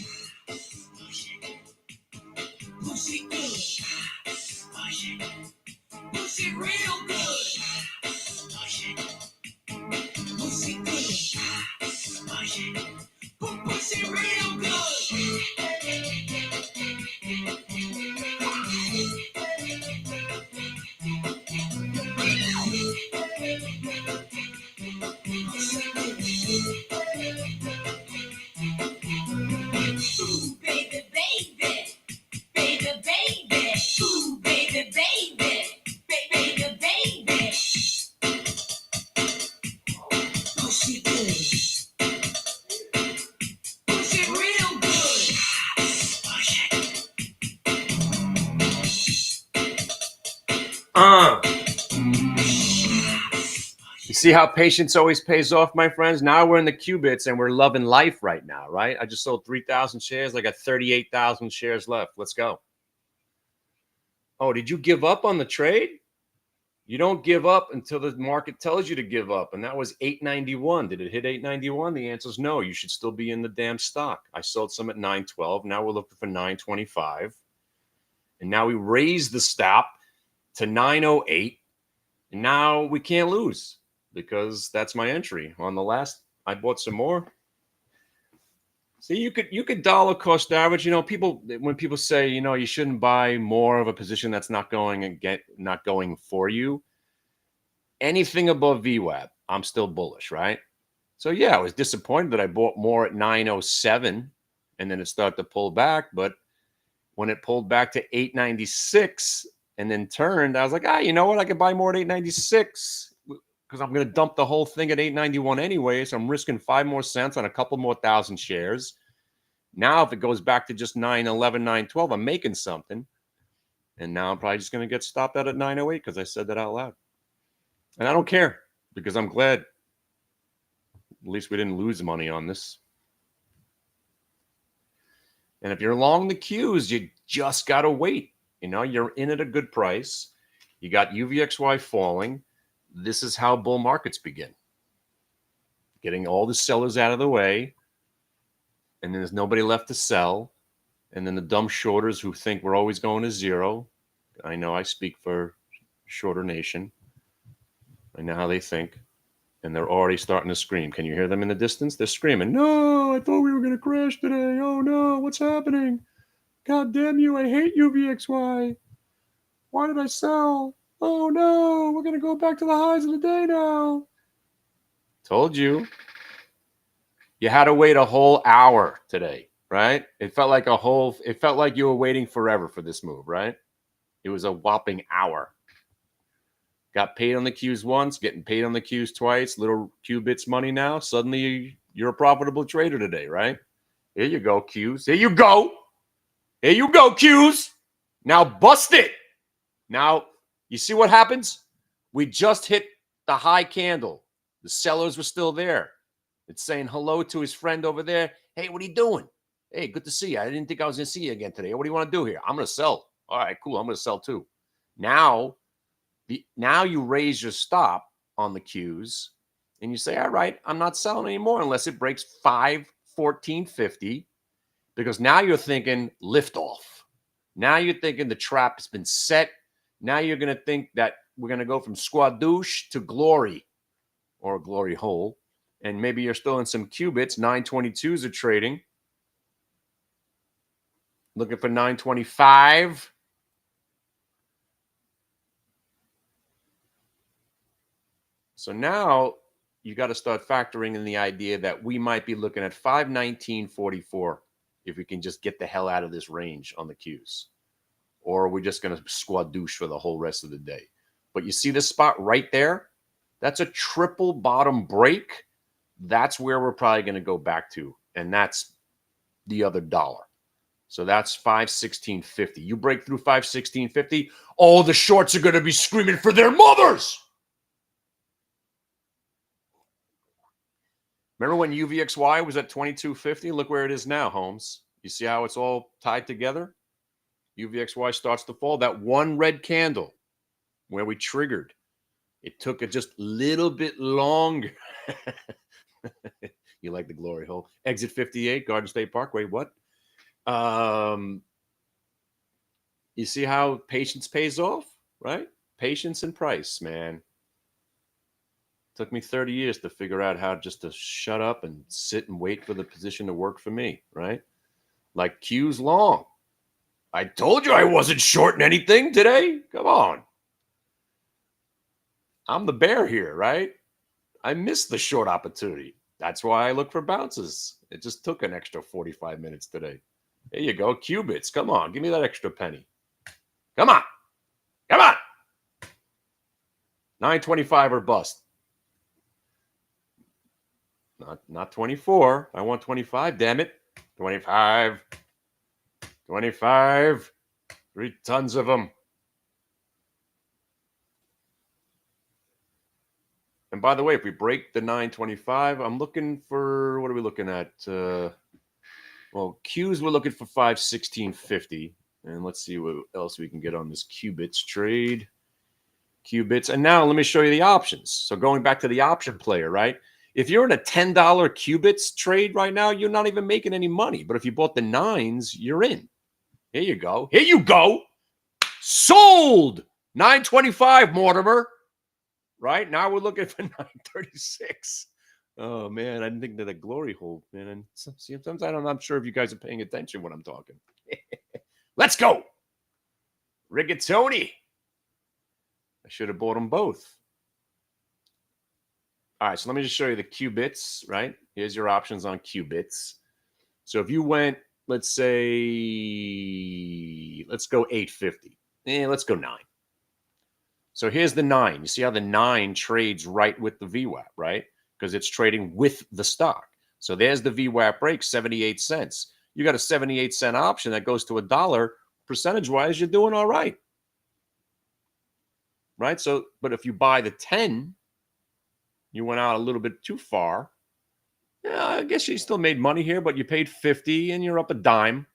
You see how patience always pays off, my friends? Now we're in the qubits and we're loving life right now, right? I just sold 3,000 shares. I got 38,000 shares left. Let's go. Oh, did you give up on the trade? You don't give up until the market tells you to give up. And that was 891. Did it hit 891? The answer is no. You should still be in the damn stock. I sold some at 912. Now we're looking for 925. And now we raised the stop to 908. And now we can't lose because that's my entry. On the last, I bought some more. See, you could dollar cost average. You know, when people say, you know, you shouldn't buy more of a position that's not going for you. Anything above VWAP, I'm still bullish, right? So yeah, I was disappointed that I bought more at 907 and then it started to pull back. But when it pulled back to 896 and then turned, I was like, you know what? I could buy more at 896 because I'm going to dump the whole thing at 891 anyway. So I'm risking 5 more cents on a couple more thousand shares. Now, if it goes back to just 911, 912, I'm making something. And now I'm probably just going to get stopped out at 908 because I said that out loud. And I don't care because I'm glad at least we didn't lose money on this. And if you're long the queues, you just got to wait. You know, you're in at a good price. You got UVXY falling. This is how bull markets begin. Getting all the sellers out of the way. And then there's nobody left to sell. And then the dumb shorters who think we're always going to zero. I know I speak for Shorter Nation. I know how they think. And they're already starting to scream. Can you hear them in the distance? They're screaming, no, I thought we were going to crash today. Oh, no, what's happening? God damn you, I hate UVXY. Why did I sell? Oh, no, we're going to go back to the highs of the day now. Told you. You had to wait a whole hour today, right? It felt like you were waiting forever for this move, right? It was a whopping hour. Got paid on the Qs once, getting paid on the Qs twice, little Qbits money now. Suddenly you're a profitable trader today, right? Here you go, Qs. Here you go. Here you go, Qs. Now bust it. Now, you see what happens? We just hit the high candle. The sellers were still there. It's saying hello to his friend over there. Hey, what are you doing? Hey, good to see you. I didn't think I was going to see you again today. What do you want to do here? I'm going to sell. All right, cool. I'm going to sell too. Now you raise your stop on the Qs and you say, all right, I'm not selling anymore unless it breaks 514.50 because now you're thinking liftoff. Now you're thinking the trap has been set. Now you're going to think that we're going to go from squadouche to glory or glory hole. And maybe you're still in some qubits. 922s are trading. Looking for 925. So now you got to start factoring in the idea that we might be looking at 519.44 if we can just get the hell out of this range on the Qs. Or we're just going to squadouche for the whole rest of the day. But you see this spot right there? That's a triple bottom break. That's where we're probably going to go back to. And that's the other dollar. So that's 516.50. You break through 516.50, all the shorts are going to be screaming for their mothers. Remember when UVXY was at 22.50? Look where it is now, Holmes. You see how it's all tied together? UVXY starts to fall. That one red candle where we triggered, it took it just a little bit longer. You like the glory hole. Exit 58, Garden State Parkway. What? You see how patience pays off, right? Patience and price, man. Took me 30 years to figure out how just to shut up and sit and wait for the position to work for me, right? Like Q's long. I told you I wasn't shorting anything today. Come on. I'm the bear here, right? I missed the short opportunity. That's why I look for bounces. It just took an extra 45 minutes today. There you go. Qubits. Come on. Give me that extra penny. Come on. Come on. 925 or bust. Not 24. I want 25. Damn it. 25. 25. 3 tons of them. And by the way, if we break the 925, I'm looking for, what are we looking at? Well, Qs, we're looking for 516.50. And let's see what else we can get on this Qubits trade. Qubits. And now let me show you the options. So going back to the option player, right? If you're in a $10 Qubits trade right now, you're not even making any money. But if you bought the 9s, you're in. Here you go. Here you go. Sold. 925, Mortimer. Right? Now we're looking for 936. Oh, man. I didn't think that a glory hole, man. And sometimes I'm not sure if you guys are paying attention when I'm talking. Let's go. Rigatoni. I should have bought them both. All right, so let me just show you the Qubits, right? Here's your options on Qubits. So if you went, let's say, let's go 850. Let's go 9. So here's the 9. You see how the 9 trades right with the VWAP, right? Because it's trading with the stock. So there's the VWAP break, 78 cents. You got a 78-cent option that goes to $1. Percentage-wise, you're doing all right. right? So, but if you buy the 10, you went out a little bit too far. Yeah, I guess you still made money here, but you paid 50 and you're up a dime.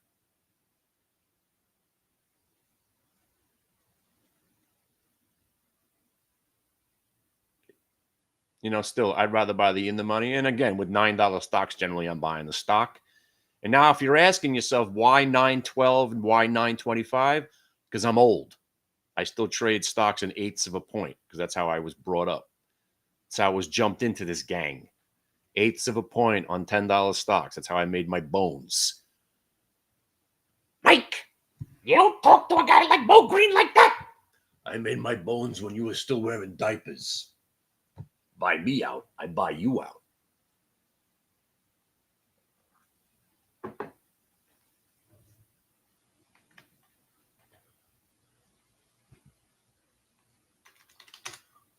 Still, I'd rather buy the in the money. And again, with $9 stocks, generally I'm buying the stock. And now if you're asking yourself why 912 and why 925, because I'm old. I still trade stocks in eighths of a point because that's how I was brought up. That's how I was jumped into this gang. Eighths of a point on $10 stocks. That's how I made my bones. Mike, you don't talk to a guy like Bo Green like that. I made my bones when you were still wearing diapers. Buy me out, I buy you out.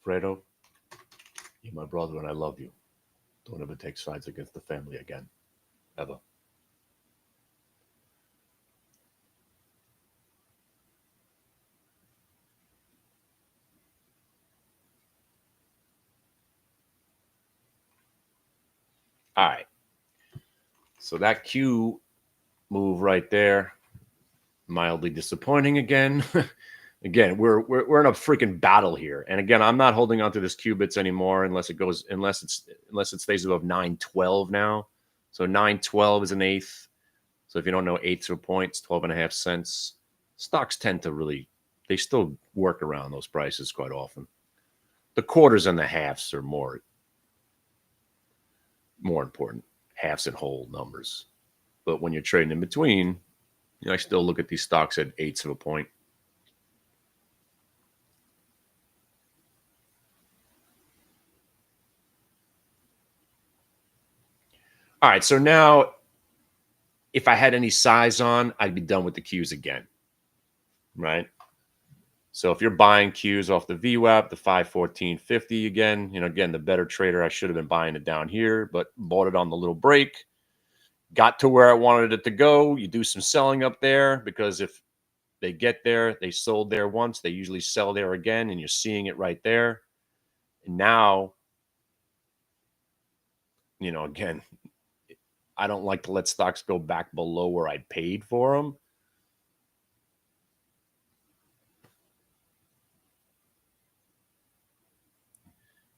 Fredo, you're my brother and I love you. Don't ever take sides against the family again. Ever. All right. So that Q move right there, mildly disappointing again. Again, we're in a freaking battle here. And again, I'm not holding on to this qubits anymore unless it stays above 912 now. So 912 is an eighth. So if you don't know eighths of points, 12.5 cents. Stocks tend to they still work around those prices quite often. The quarters and the halves are more important. Halves and whole numbers. But when you're trading in between, I still look at these stocks at eighths of a point. All right, so now if I had any size on, I'd be done with the Qs again, right? So if you're buying Qs off the VWAP, the 514.50 again, the better trader, I should have been buying it down here, but bought it on the little break. Got to where I wanted it to go. You do some selling up there because if they get there, they sold there once, they usually sell there again, and you're seeing it right there. And now, again, I don't like to let stocks go back below where I paid for them.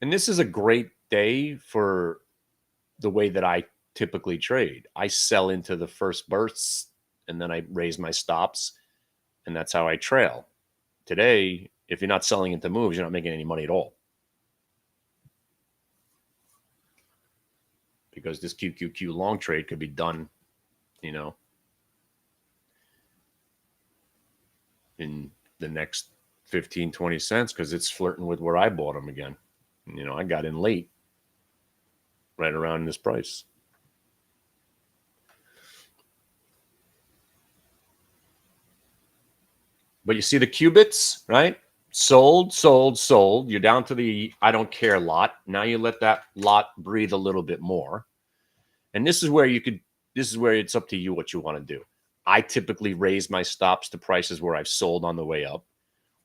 And this is a great day for the way that I typically trade. I sell into the first bursts and then I raise my stops, and that's how I trail. Today, if you're not selling into moves, you're not making any money at all. Because this QQQ long trade could be done, in the next 15, 20 cents because it's flirting with where I bought them again. I got in late, right around this price. But you see the qubits, right? Sold. You're down to the I don't care lot. Now you let that lot breathe a little bit more. And this is where it's up to you what you want to do. I typically raise my stops to prices where I've sold on the way up.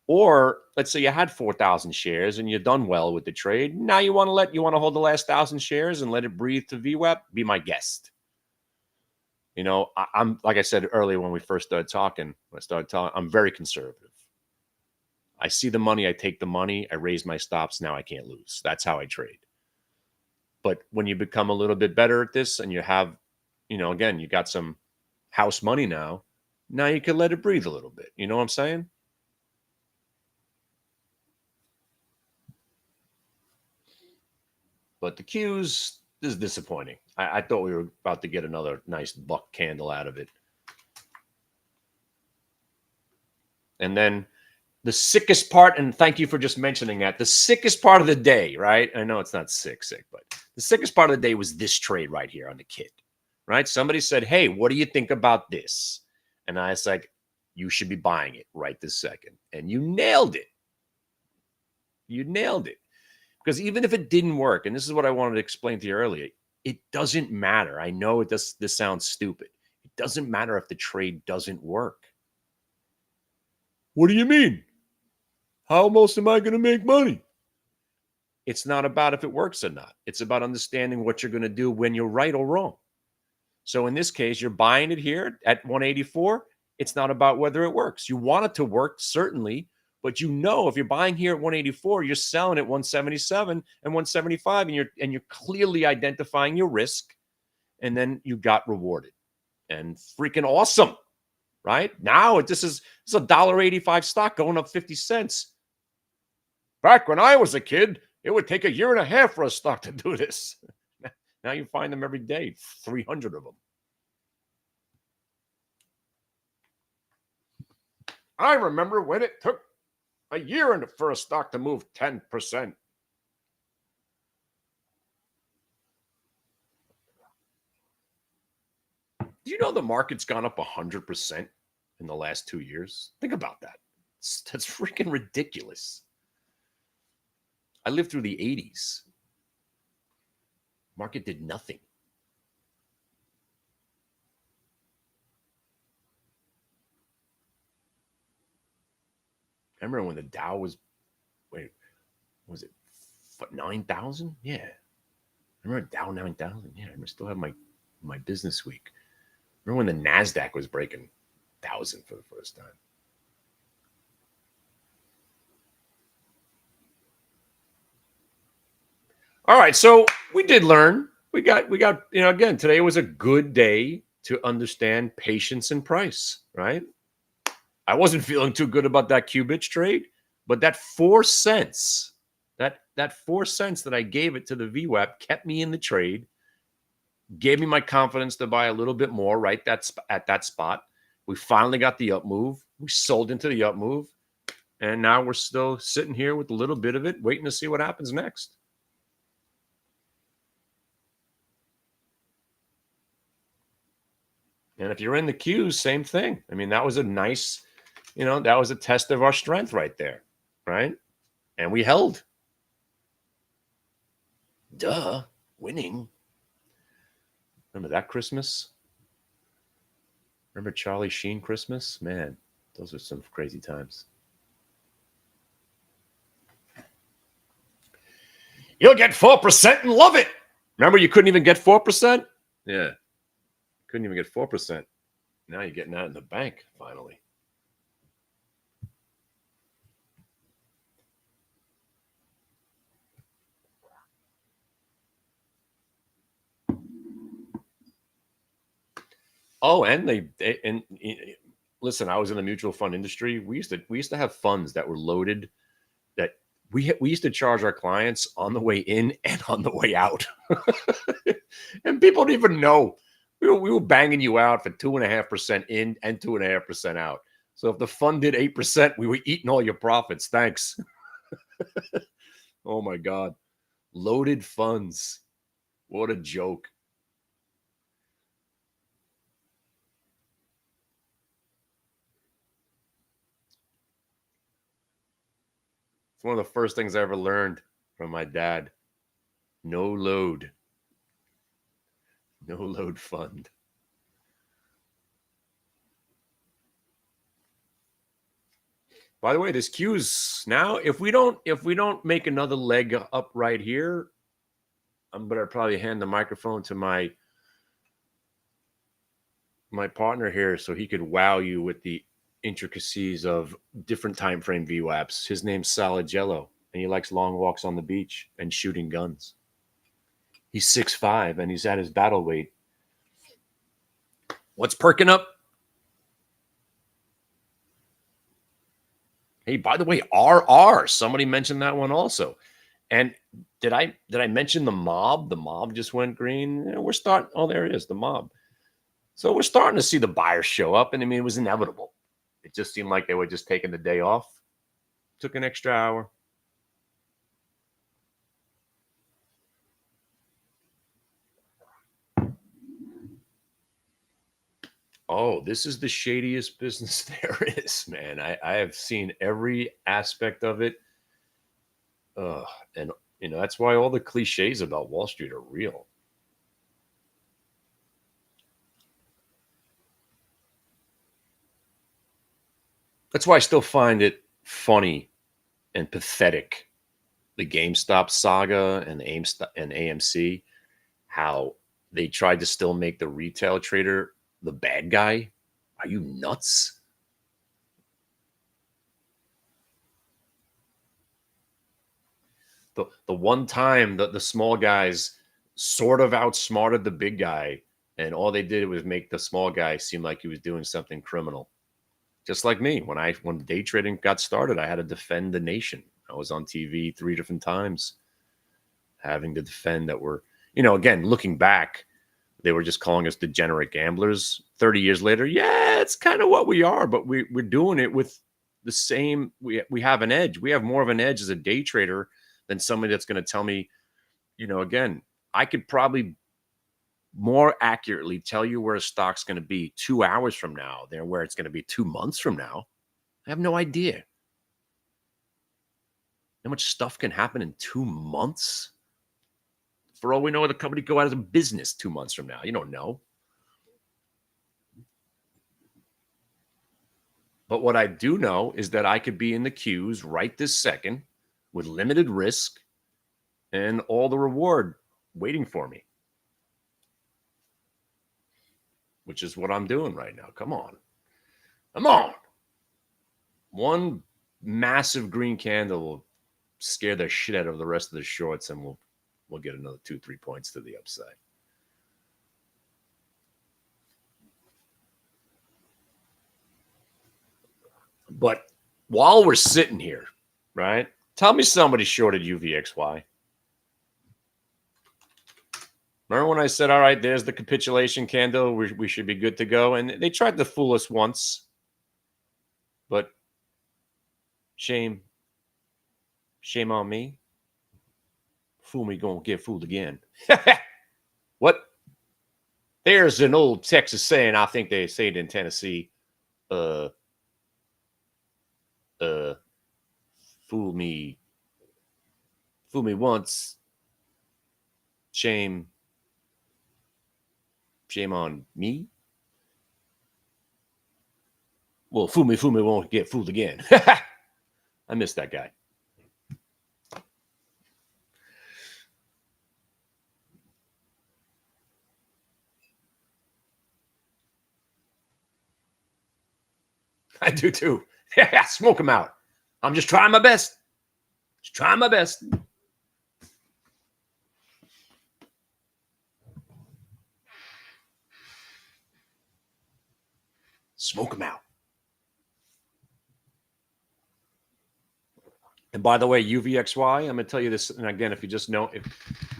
Or let's say you had 4,000 shares and you've done well with the trade. Now you want to hold the last 1,000 shares and let it breathe to VWAP. Be my guest. I'm like I said earlier when we first started talking. I'm very conservative. I see the money, I take the money, I raise my stops. Now I can't lose. That's how I trade. But when you become a little bit better at this and you have, again, you got some house money now you can let it breathe a little bit. You know what I'm saying? But the Qs, this is disappointing. I thought we were about to get another nice buck candle out of it. And then the sickest part, and thank you for just mentioning that, the sickest part of the day, right? I know it's not sick, but the sickest part of the day was this trade right here on the kit, right? Somebody said, hey, what do you think about this? And I was like, you should be buying it right this second. And you nailed it. You nailed it. Because even if it didn't work, and this is what I wanted to explain to you earlier, it doesn't matter. I know this sounds stupid. It doesn't matter if the trade doesn't work. What do you mean? How else am I going to make money? It's not about if it works or not. It's about understanding what you're going to do when you're right or wrong. So in this case, you're buying it here at 184. It's not about whether it works. You want it to work, certainly, but you know if you're buying here at 184, you're selling at 177 and 175, and you're clearly identifying your risk, and then you got rewarded. And freaking awesome, right? Now this is a $1.85 stock going up 50 cents. Back when I was a kid, it would take a year and a half for a stock to do this. Now you find them every day, 300 of them. I remember when it took a year for a stock to move 10%. Do you know the market's gone up 100% in the last 2 years? Think about that. That's freaking ridiculous. I lived through the 80s. Market did nothing. I remember when the Dow was, was it 9,000? Yeah. I remember Dow 9,000. Yeah, I still have my business week. Remember when the NASDAQ was breaking 1,000 for the first time? All right, so we did learn. We got, again, today was a good day to understand patience and price, right? I wasn't feeling too good about that Qubits trade, but that 4 cents, that 4 cents that I gave it to the VWAP kept me in the trade, gave me my confidence to buy a little bit more right at that spot. We finally got the up move. We sold into the up move, and now we're still sitting here with a little bit of it, waiting to see what happens next. And if you're in the queues, same thing. I mean, that was a nice, that was a test of our strength right there, right? And we held. Duh, winning. Remember that Christmas? Remember Charlie Sheen Christmas? Man, those are some crazy times. You'll get 4% and love it. Remember you couldn't even get 4%? Yeah. Couldn't even get 4%. Now you're getting that in the bank, finally. Oh, and listen, I was in the mutual fund industry. We used to have funds that were loaded that we used to charge our clients on the way in and on the way out. And people didn't even know. We were banging you out for 2.5% in and 2.5% out. So if the fund did 8%, we were eating all your profits. Thanks. Oh my God. Loaded funds. What a joke. It's one of the first things I ever learned from my dad. No load. No load fund. By the way, this Q's now, if we don't make another leg up right here, I'm gonna probably hand the microphone to my partner here so he could wow you with the intricacies of different time frame VWAPs. His name's Salagello, and he likes long walks on the beach and shooting guns. He's 6'5", and he's at his battle weight. What's perking up? Hey, by the way, RR. Somebody mentioned that one also. And did I mention the mob? The mob just went green. We're starting. Oh, there it is, the mob. So we're starting to see the buyers show up, and I mean, it was inevitable. It just seemed like they were just taking the day off. Took an extra hour. Oh, this is the shadiest business there is, man. I have seen every aspect of it. And, that's why all the cliches about Wall Street are real. That's why I still find it funny and pathetic the GameStop saga and AMC, how they tried to still make the retail trader the bad guy. Are you nuts? The one time that the small guys sort of outsmarted the big guy, and all they did was make the small guy seem like he was doing something criminal. Just like me, when day trading got started, I had to defend the nation. I was on TV 3 different times, having to defend that we're, again, looking back, they were just calling us degenerate gamblers. 30 years later, yeah, it's kind of what we are, but we're doing it with the same. We have an edge. We have more of an edge as a day trader than somebody that's going to tell me, again, I could probably more accurately tell you where a stock's going to be 2 hours from now than where it's going to be 2 months from now. I have no idea. How much stuff can happen in 2 months? For all we know, the company could go out of business 2 months from now. You don't know. But what I do know is that I could be in the queues right this second with limited risk and all the reward waiting for me, which is what I'm doing right now. Come on. Come on. One massive green candle will scare the shit out of the rest of the shorts, and we'll get another 2-3 points to the upside. But while we're sitting here, right? Tell me somebody shorted UVXY. Remember when I said, all right, there's the capitulation candle. We should be good to go. And they tried to fool us once. But shame on me. Fool me, gonna get fooled again. What? There's an old Texas saying, I think they say it in Tennessee. Fool me once. Shame on me. Well, fool me won't get fooled again. I miss that guy. I do too. Yeah, smoke him out. I'm just trying my best. Just trying my best. Smoke him out. And by the way, UVXY, I'm going to tell you this. And again, if you just know, if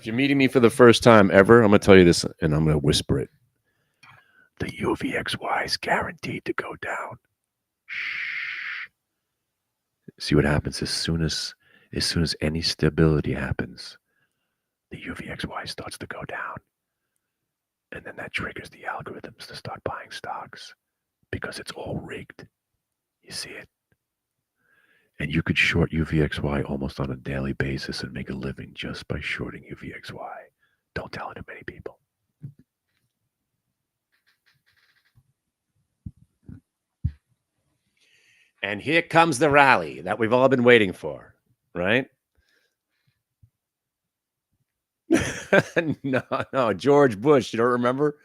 you're meeting me for the first time ever, I'm going to tell you this, and I'm going to whisper it. The UVXY is guaranteed to go down. Shh. See what happens as soon as any stability happens, the UVXY starts to go down. And then that triggers the algorithms to start buying stocks because it's all rigged. You see it? And you could short UVXY almost on a daily basis and make a living just by shorting UVXY. Don't tell it to many people. And here comes the rally that we've all been waiting for, right? No, George Bush, you don't remember?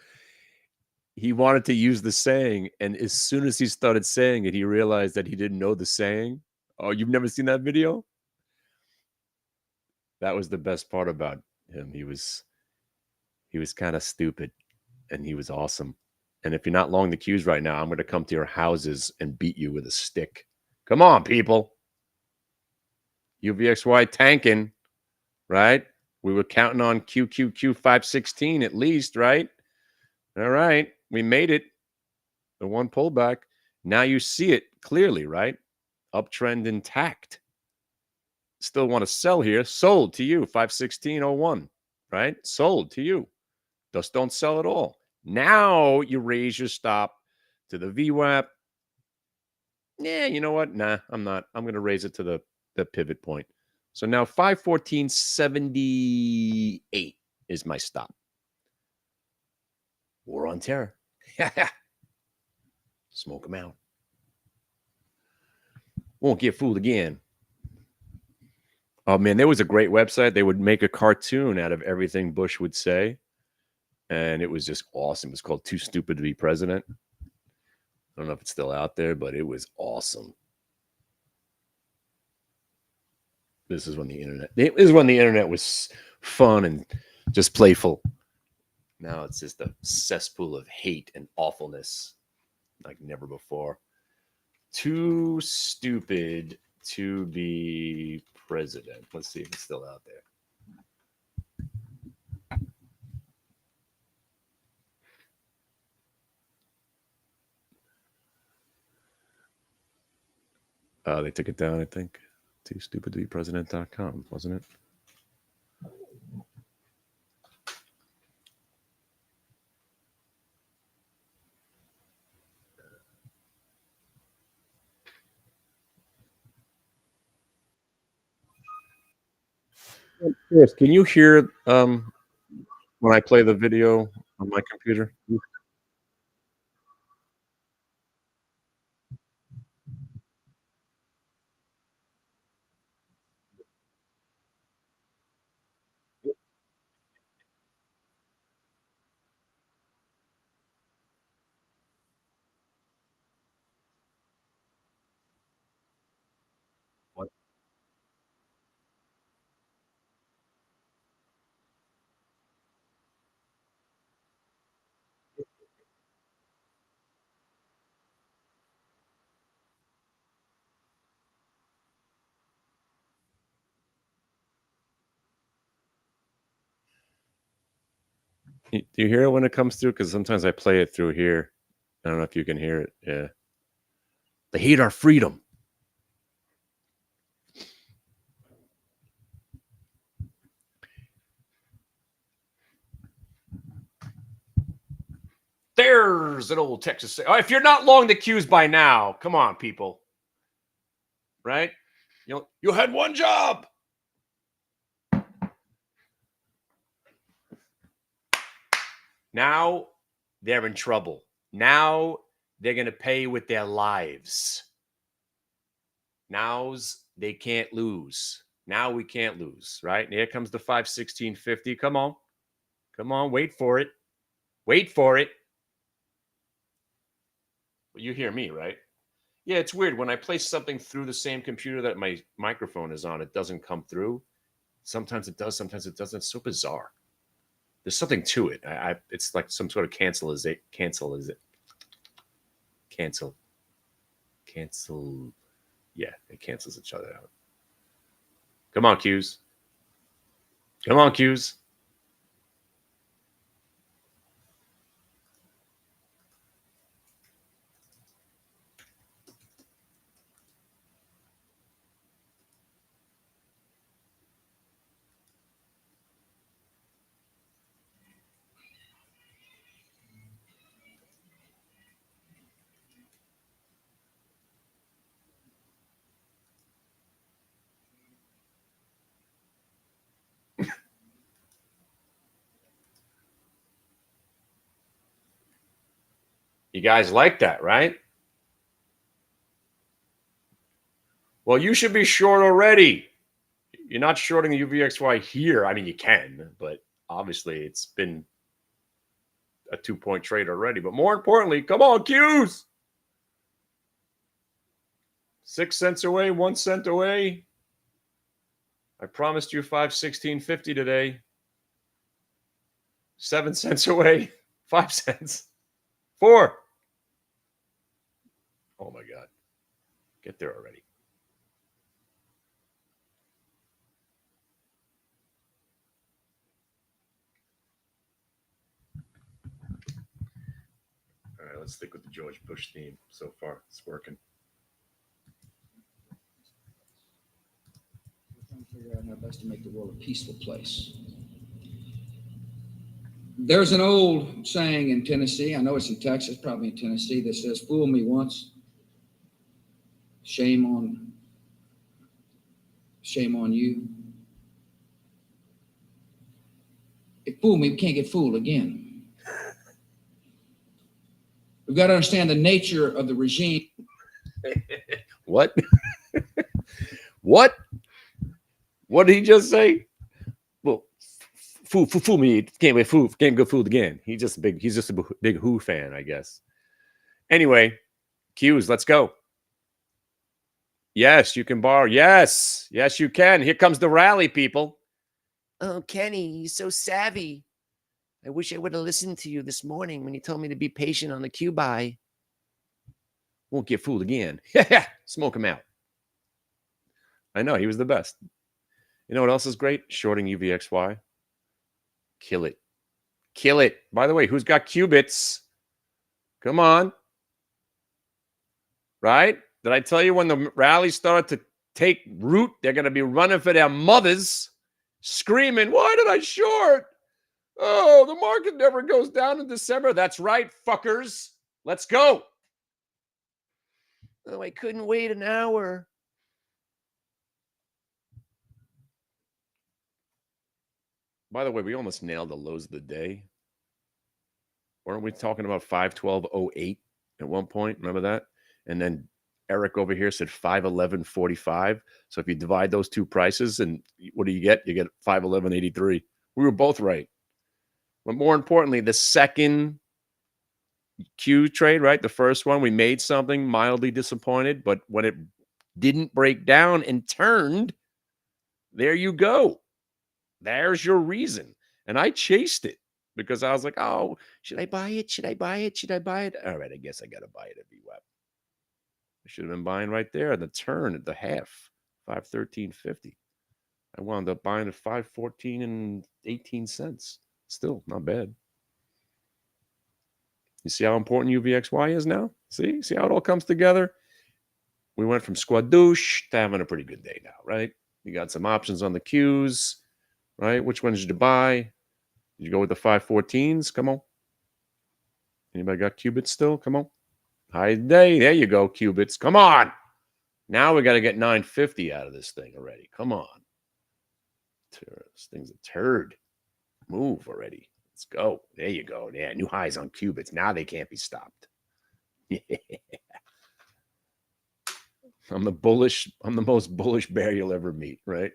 He wanted to use the saying, and as soon as he started saying it, he realized that he didn't know the saying. Oh, you've never seen that video? That was the best part about him. He was kind of stupid, and he was awesome. And if you're not long the queues right now, I'm going to come to your houses and beat you with a stick. Come on, people. UVXY tanking, right? We were counting on QQQ 516 at least, right? All right. We made it. The one pullback. Now you see it clearly, right? Uptrend intact. Still want to sell here. Sold to you. 516.01, right? Sold to you. Just don't sell at all. Now you raise your stop to the VWAP. Yeah, you know what? Nah, I'm not. I'm going to raise it to the pivot point. So now 514.78 is my stop. War on terror. Smoke them out. Won't get fooled again. Oh man, there was a great website. They would make a cartoon out of everything Bush would say, and it was just awesome. It was called "Too Stupid to Be President." I don't know if it's still out there, but it was awesome. This is when the internet was fun and just playful. Now it's just a cesspool of hate and awfulness like never before. Too stupid to be president. Let's see if it's still out there. They took it down, I think. Too stupid to be president.com, wasn't it? Yes. Can you hear when I play the video on my computer? What? Do you hear it when it comes through? Because sometimes I play it through here. I don't know if you can hear it. Yeah. They hate our freedom. There's an old Texas. Oh, if you're not long the queues by now, come on, people. Right? You had one job. Now they're in trouble. Now they're going to pay with their lives. Now's they can't lose. Now we can't lose, right? And here comes the 5/16/50. Come on. Come on. Wait for it. Wait for it. Well, you hear me, right? Yeah, it's weird. When I place something through the same computer that my microphone is on, it doesn't come through. Sometimes it does, sometimes it doesn't. It's so bizarre. There's something to it. It's like some sort of cancel. Yeah, it cancels each other out. Come on, Q's. Come on, Q's. You guys like that, right? Well, you should be short already. You're not shorting the UVXY here. I mean, you can, but obviously it's been a 2-point trade already. But more importantly, come on, Q's. 6 cents away, 1 cent away. I promised you 5/16/50 today. 7 cents away, 5 cents. 4. Oh my God. Get there already. All right, let's stick with the George Bush theme. So far, it's working. We're trying to figure out how best to make the world a peaceful place. There's an old saying in Tennessee, I know it's in Texas, probably in Tennessee, that says, "Fool me once, shame on you." If fool me, we can't get fooled again. We've got to understand the nature of the regime. What? What? What did he just say? Well, fool me. Can't wait food. Can't go food again. He's just a big Who fan, I guess. Anyway, cues. Let's go. Yes, you can borrow. Yes, you can. Here comes the rally, people. Oh, Kenny, you're so savvy. I wish I would have listened to you this morning when you told me to be patient on the Q buy. Won't get fooled again. Yeah, smoke him out. I know, he was the best. You know what else is great? Shorting UVXY. Kill it. Kill it. By the way, who's got qubits? Come on. Right? Did I tell you when the rally started to take root, they're going to be running for their mothers, screaming, why did I short? Oh, the market never goes down in December. That's right, fuckers. Let's go. Oh, I couldn't wait an hour. By the way, we almost nailed the lows of the day. Weren't we talking about 512.08 at one point? Remember that? And then Eric over here said 511.45. So if you divide those two prices, and what do you get? You get 511.83. We were both right. But more importantly, the second Q trade, right? The first one, we made something mildly disappointed, but when it didn't break down and turned, there you go. There's your reason. And I chased it because I was like, oh, should I buy it? Should I buy it? Should I buy it? All right, I guess I got to buy it at VWAP. I should have been buying right there at the turn at the half, 513.50. I wound up buying at 514 and 18 cents. Still not bad. You see how important UVXY is now? See how it all comes together? We went from squadouche to having a pretty good day now, right? You got some options on the Qs, right? Which ones did you buy? Did you go with the 514s? Come on. Anybody got qubits still? Come on. High day. There you go, qubits. Come on. Now we got to get 950 out of this thing already. Come on. This thing's a turd. Move already. Let's go. There you go. Yeah, new highs on qubits. Now they can't be stopped. I'm the most bullish bear you'll ever meet, right?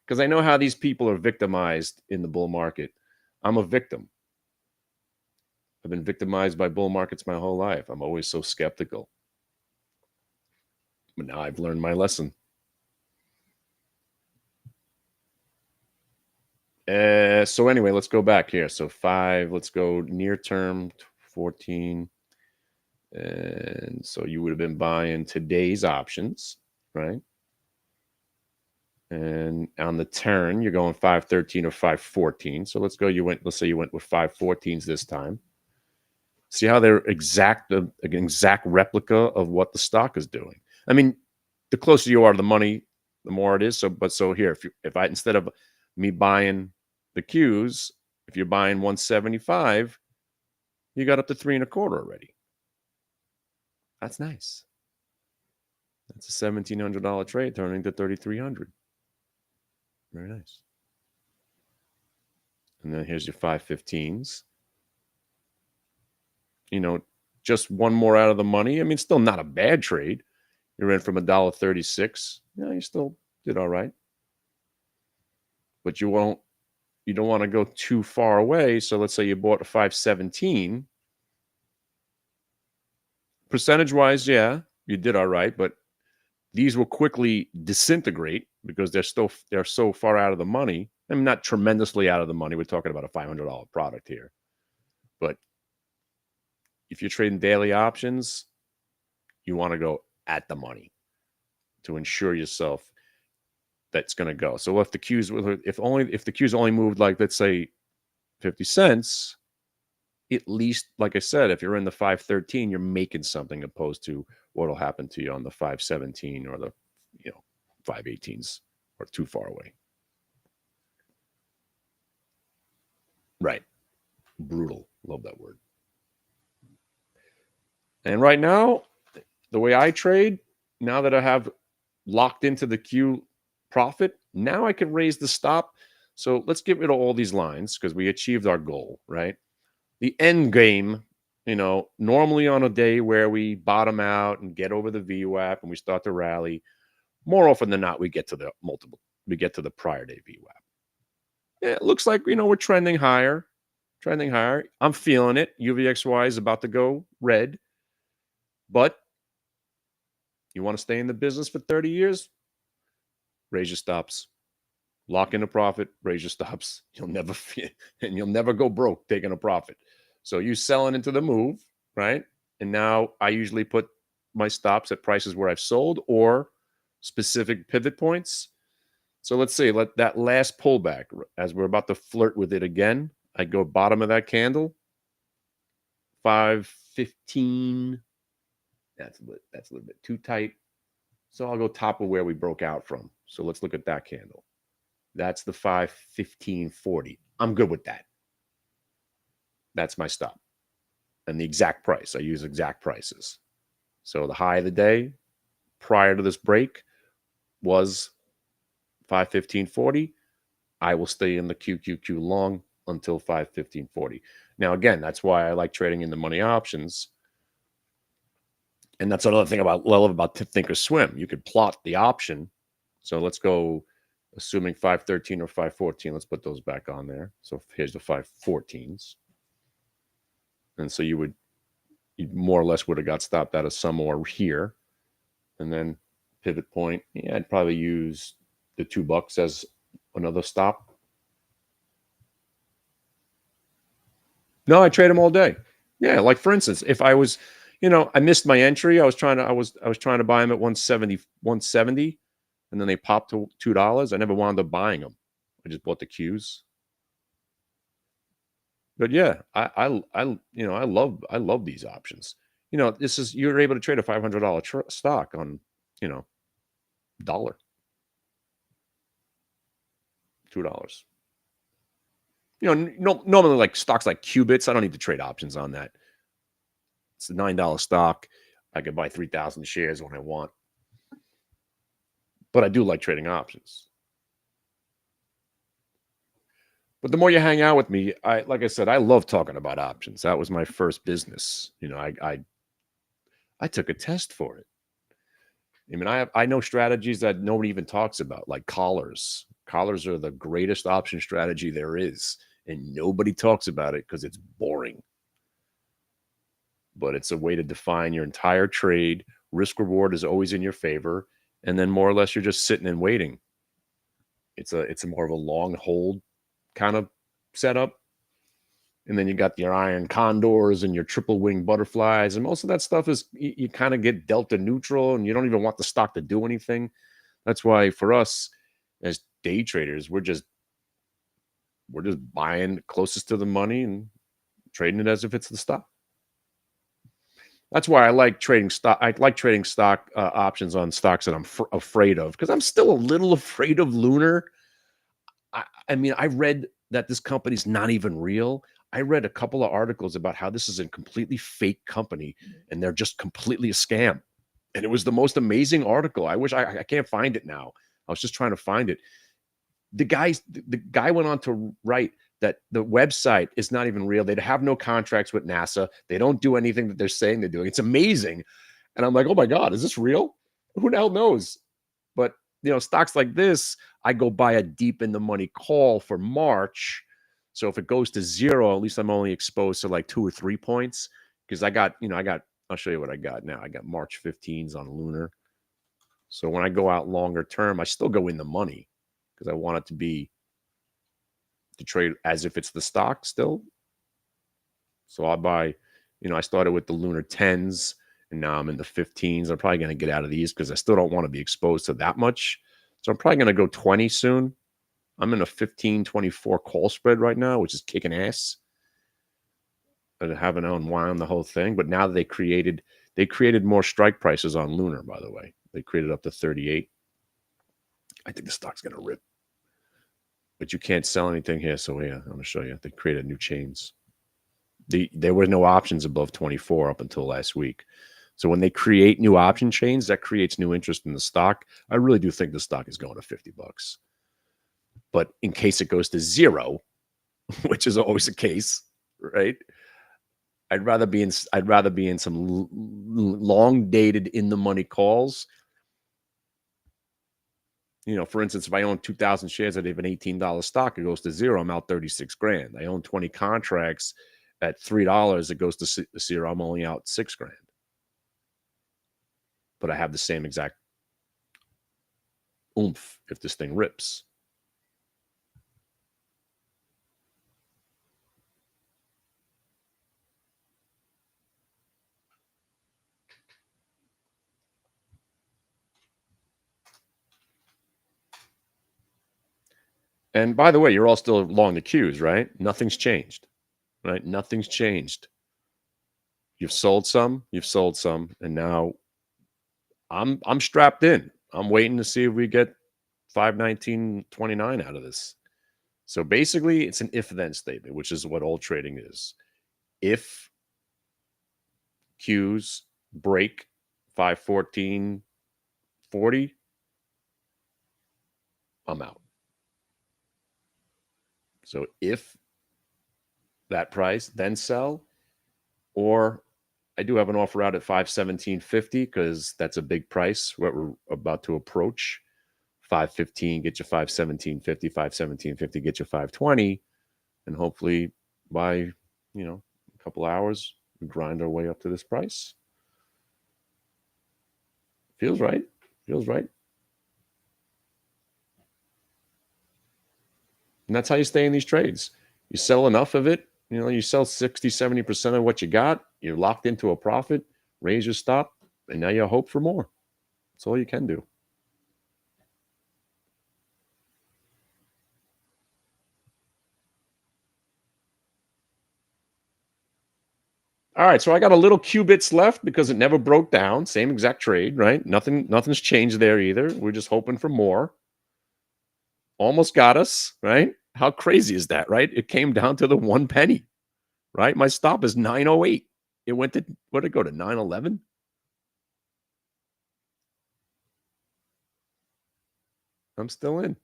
Because I know how these people are victimized in the bull market. I'm a victim. I've been victimized by bull markets my whole life. I'm always so skeptical. But now I've learned my lesson. So anyway, let's go back here. So 5, let's go near term, 14. And so you would have been buying today's options, right? And on the turn, you're going 513 or 514. So let's say you went with 514s this time. See how they're an exact replica of what the stock is doing. I mean, the closer you are to the money, the more it is. So here, if I, instead of me buying the Qs, if you're buying 175, you got up to 3 1/4 already. That's nice. That's a $1,700 trade turning to $3,300. Very nice. And then here's your 515s. You know, just one more out of the money. I mean, still not a bad trade. You're in from $1.36. Yeah, you still did all right. But you don't want to go too far away. So let's say you bought a 517. Percentage-wise, yeah, you did all right, but these will quickly disintegrate because they're so far out of the money. I mean, not tremendously out of the money. We're talking about a $500 product here. But if you're trading daily options, you want to go at the money to ensure yourself that's going to go. So if the Qs only moved like, let's say, 50 cents, at least, like I said, if you're in the 513, you're making something opposed to what'll happen to you on the 517 or the 518s or too far away. Right. Brutal. Love that word. And right now, the way I trade, now that I have locked into the Q profit, now I can raise the stop. So let's get rid of all these lines because we achieved our goal, right? The end game, normally on a day where we bottom out and get over the VWAP and we start to rally, more often than not, we get to the multiple we get to the prior day VWAP. Yeah, it looks like, we're trending higher. I'm feeling it. UVXY is about to go red. But you want to stay in the business for 30 years? Raise your stops. Lock in a profit, raise your stops. You'll never go broke taking a profit. So you selling into the move, right? And now I usually put my stops at prices where I've sold or specific pivot points. So let's say that last pullback, as we're about to flirt with it again, I go bottom of that candle, 515. That's a little bit too tight. So I'll go top of where we broke out from. So let's look at that candle. That's the 515.40. I'm good with that. That's my stop. And the exact price. I use exact prices. So the high of the day prior to this break was 515.40. I will stay in the QQQ long until 515.40. Now, again, that's why I like trading in the money options. And that's another thing I love about Thinkorswim. You could plot the option. So let's go, assuming 513 or 514. Let's put those back on there. So here's the 514s. And so you more or less would have got stopped out of somewhere here. And then pivot point. Yeah, I'd probably use the $2 as another stop. No, I trade them all day. Yeah, like for instance, if I was, I missed my entry. I was trying to buy them at 170, and then they popped to $2. I never wound up buying them. I just bought the Qs. But yeah, I love these options. You're able to trade a $500 stock on, $1, $2. Normally like stocks like Qubits, I don't need to trade options on that. It's a $9 stock. I could buy 3,000 shares when I want. But I do like trading options. But the more you hang out with me, like I said, I love talking about options. That was my first business. I took a test for it. I mean, I know strategies that nobody even talks about, like collars. Collars are the greatest option strategy there is, and nobody talks about it because it's boring. But it's a way to define your entire trade. Risk reward is always in your favor, and then more or less you're just sitting and waiting. It's a more of a long hold kind of setup. And then you got your iron condors and your triple wing butterflies. And most of that stuff is you kind of get delta neutral and you don't even want the stock to do anything. That's why for us as day traders, we're just buying closest to the money and trading it as if it's the stock. That's why I like trading stock. I like trading stock options on stocks that I'm afraid of, because I'm still a little afraid of Lunar. I mean, I read that this company's not even real. I read a couple of articles about how this is a completely fake company and they're just completely a scam. And it was the most amazing article. I wish I can't find it now. I was just trying to find it. The guy went on to write that the website is not even real. They have no contracts with NASA. They don't do anything that they're saying they're doing. It's amazing. And I'm like, oh my God, is this real? Who the hell knows? But stocks like this, I go buy a deep in the money call for March. So if it goes to 0, at least I'm only exposed to like 2 or 3 points, because I'll show you what I got now. I got March 15s on Lunar. So when I go out longer term, I still go in the money because I want it to trade as if it's the stock still. So I'll buy, I started with the Lunar 10s and now I'm in the 15s. I'm probably going to get out of these because I still don't want to be exposed to that much. So I'm probably going to go 20 soon. I'm in a 15-24 call spread right now, which is kicking ass. I haven't unwound the whole thing, but now that they created more strike prices on Lunar, by the way. They created up to 38. I think the stock's going to rip. But you can't sell anything here, so yeah, I'm going to show you. They created new chains. There were no options above 24 up until last week. So when they create new option chains, that creates new interest in the stock. I really do think the stock is going to $50. But in case it goes to 0, which is always the case, right? I'd rather be in some long dated in the money calls You know, for instance, if I own 2,000 shares at even $18 stock, it goes to zero. I'm out 36 grand. I own 20 contracts at $3. It goes to zero. I'm only out 6 grand. But I have the same exact oomph if this thing rips. And by the way, you're all still along the queues, right? Nothing's changed, right? Nothing's changed. You've sold some, and now I'm strapped in. I'm waiting to see if we get 519.29 out of this. So basically, it's an if-then statement, which is what all trading is. If Qs break 514.40, I'm out. So if that price, then sell. Or I do have an offer out at 517.50 because that's a big price, what we're about to approach. 515 get you 517.50, 517.50 get you 520, and hopefully by a couple hours we grind our way up to this price. Feels right. And that's how you stay in these trades. You sell enough of it, you sell 60-70% of what you got, you're locked into a profit, raise your stop, and now you hope for more. That's all you can do. All right, so I got a little qubits left because it never broke down. Same exact trade, right? Nothing's changed there either. We're just hoping for more. Almost got us, right? How crazy is that, right? It came down to the 1 penny, right? My stop is 908. It went to, what did it go to, 911? I'm still in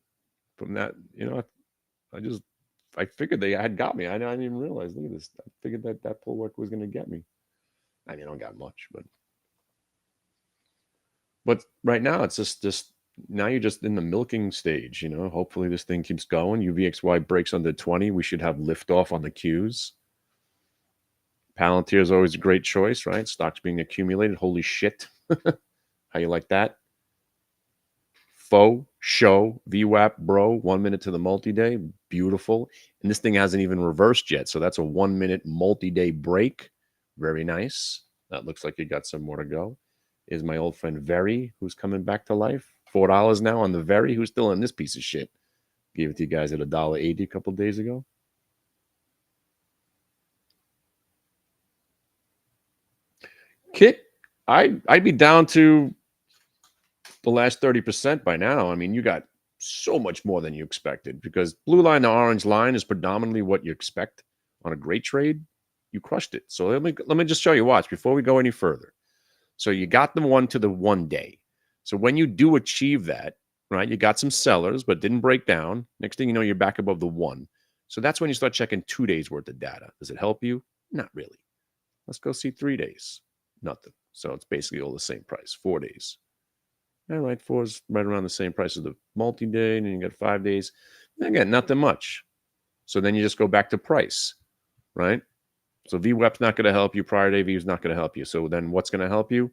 from that. I figured they had got me. I didn't even realize. Look at this. I figured that pull work was going to get me. I mean, I don't got much, but right now it's just now you're just in the milking stage. Hopefully this thing keeps going. UVXY breaks under 20. We should have liftoff on the Qs. Palantir is always a great choice, right? Stocks being accumulated. Holy shit! How you like that? Faux show VWAP, bro. 1 minute to the multi-day. Beautiful. And this thing hasn't even reversed yet. So that's a 1 minute multi-day break. Very nice. That looks like you got some more to go. Is my old friend Very, who's coming back to life. $4 now on the Very, who's still in this piece of shit. Gave it to you guys at $1.80 a couple days ago. Kit, I'd be down to the last 30% by now. I mean, you got so much more than you expected because blue line to orange line is predominantly what you expect on a great trade. You crushed it. So let me just show you. Watch before we go any further. So you got the 1 to the 1 day. So when you do achieve that, right, you got some sellers, but didn't break down. Next thing you know, you're back above the 1. So that's when you start checking 2 days worth of data. Does it help you? Not really. Let's go see 3 days. Nothing. So it's basically all the same price. 4 days. All right, 4 is right around the same price as the multi-day, and then you got 5 days. Again, nothing much. So then you just go back to price, right? So VWAP's not going to help you. Prior day view is not going to help you. So then what's going to help you?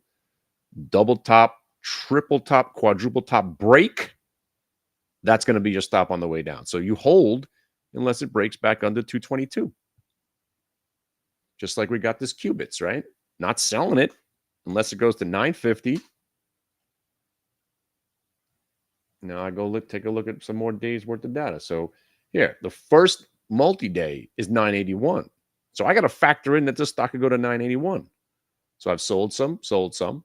Double top, triple top, quadruple top break. That's going to be your stop on the way down. So you hold unless it breaks back under 222. Just like we got this qubits, right? Not selling it unless it goes to 950. Now I go take a look at some more days worth of data. So here, the first multi-day is 981. So I got to factor in that this stock could go to 981. So I've sold some.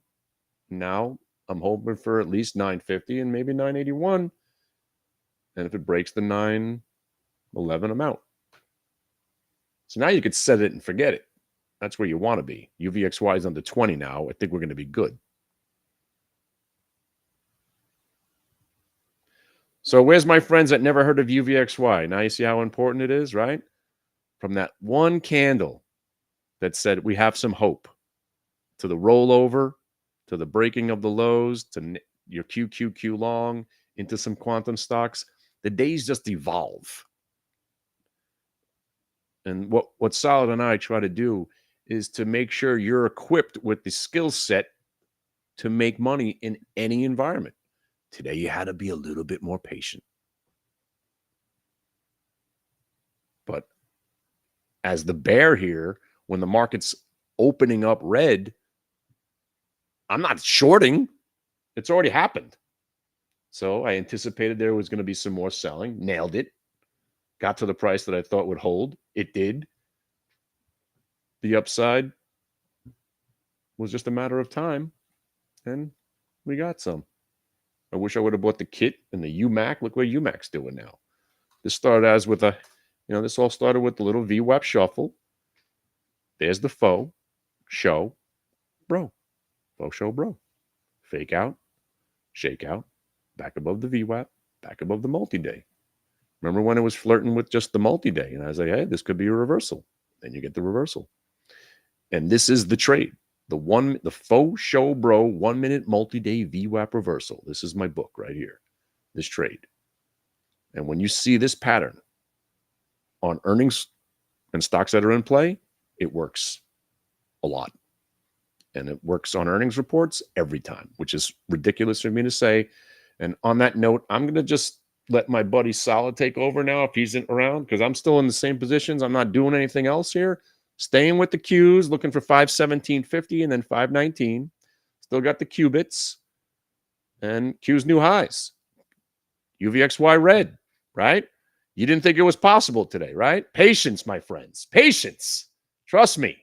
Now I'm hoping for at least 950 and maybe 981. And if it breaks the 911, I'm out. So now you could set it and forget it. That's where you want to be. UVXY is under 20 now. I think we're going to be good. So where's my friends that never heard of UVXY? Now you see how important it is, right? From that one candle that said we have some hope, to the rollover, to the breaking of the lows, to your QQQ long, into some quantum stocks, the days just evolve. And what Solid and I try to do is to make sure you're equipped with the skill set to make money in any environment. Today, you had to be a little bit more patient. But as the bear here, when the market's opening up red, I'm not shorting. It's already happened. So I anticipated there was going to be some more selling. Nailed it. Got to the price that I thought would hold. It did. The upside was just a matter of time. And we got some. I wish I would have bought the kit and the UMAC. Look where UMAC's doing now. This started as with a, this all started with the little VWAP shuffle. There's the faux show, bro. Faux show, bro. Fake out, shake out, back above the VWAP, back above the multi-day. Remember when it was flirting with just the multi-day? And I was like, hey, this could be a reversal. Then you get the reversal. And this is the trade. The faux show, bro, 1 minute multi-day VWAP reversal. This is my book right here. This trade. And when you see this pattern on earnings and stocks that are in play, it works a lot. And it works on earnings reports every time, which is ridiculous for me to say. And on that note, I'm going to just let my buddy Solid take over now if he's around, because I'm still in the same positions. I'm not doing anything else here. Staying with the Qs, looking for 517.50 and then 519. Still got the qubits and Q's new highs. UVXY red, right? You didn't think it was possible today, right? Patience, my friends. Patience. Trust me.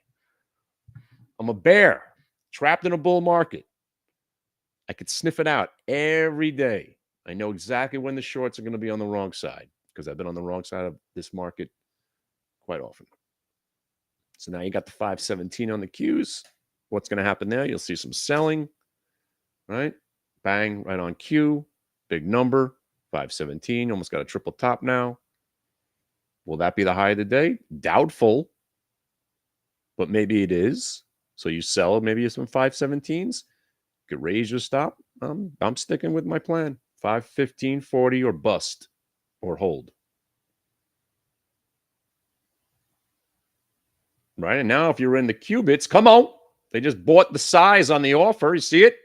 I'm a bear trapped in a bull market. I could sniff it out every day. I know exactly when the shorts are going to be on the wrong side because I've been on the wrong side of this market quite often. So now you got the 517 on the Qs. What's going to happen there? You'll see some selling, right? Bang, right on Q. Big number, 517. Almost got a triple top now. Will that be the high of the day? Doubtful, but maybe it is. So you sell maybe some 517s. You could raise your stop. I'm sticking with my plan. 515.40 or bust or hold. Right. And now if you're in the qubits, come on. They just bought the size on the offer. You see it?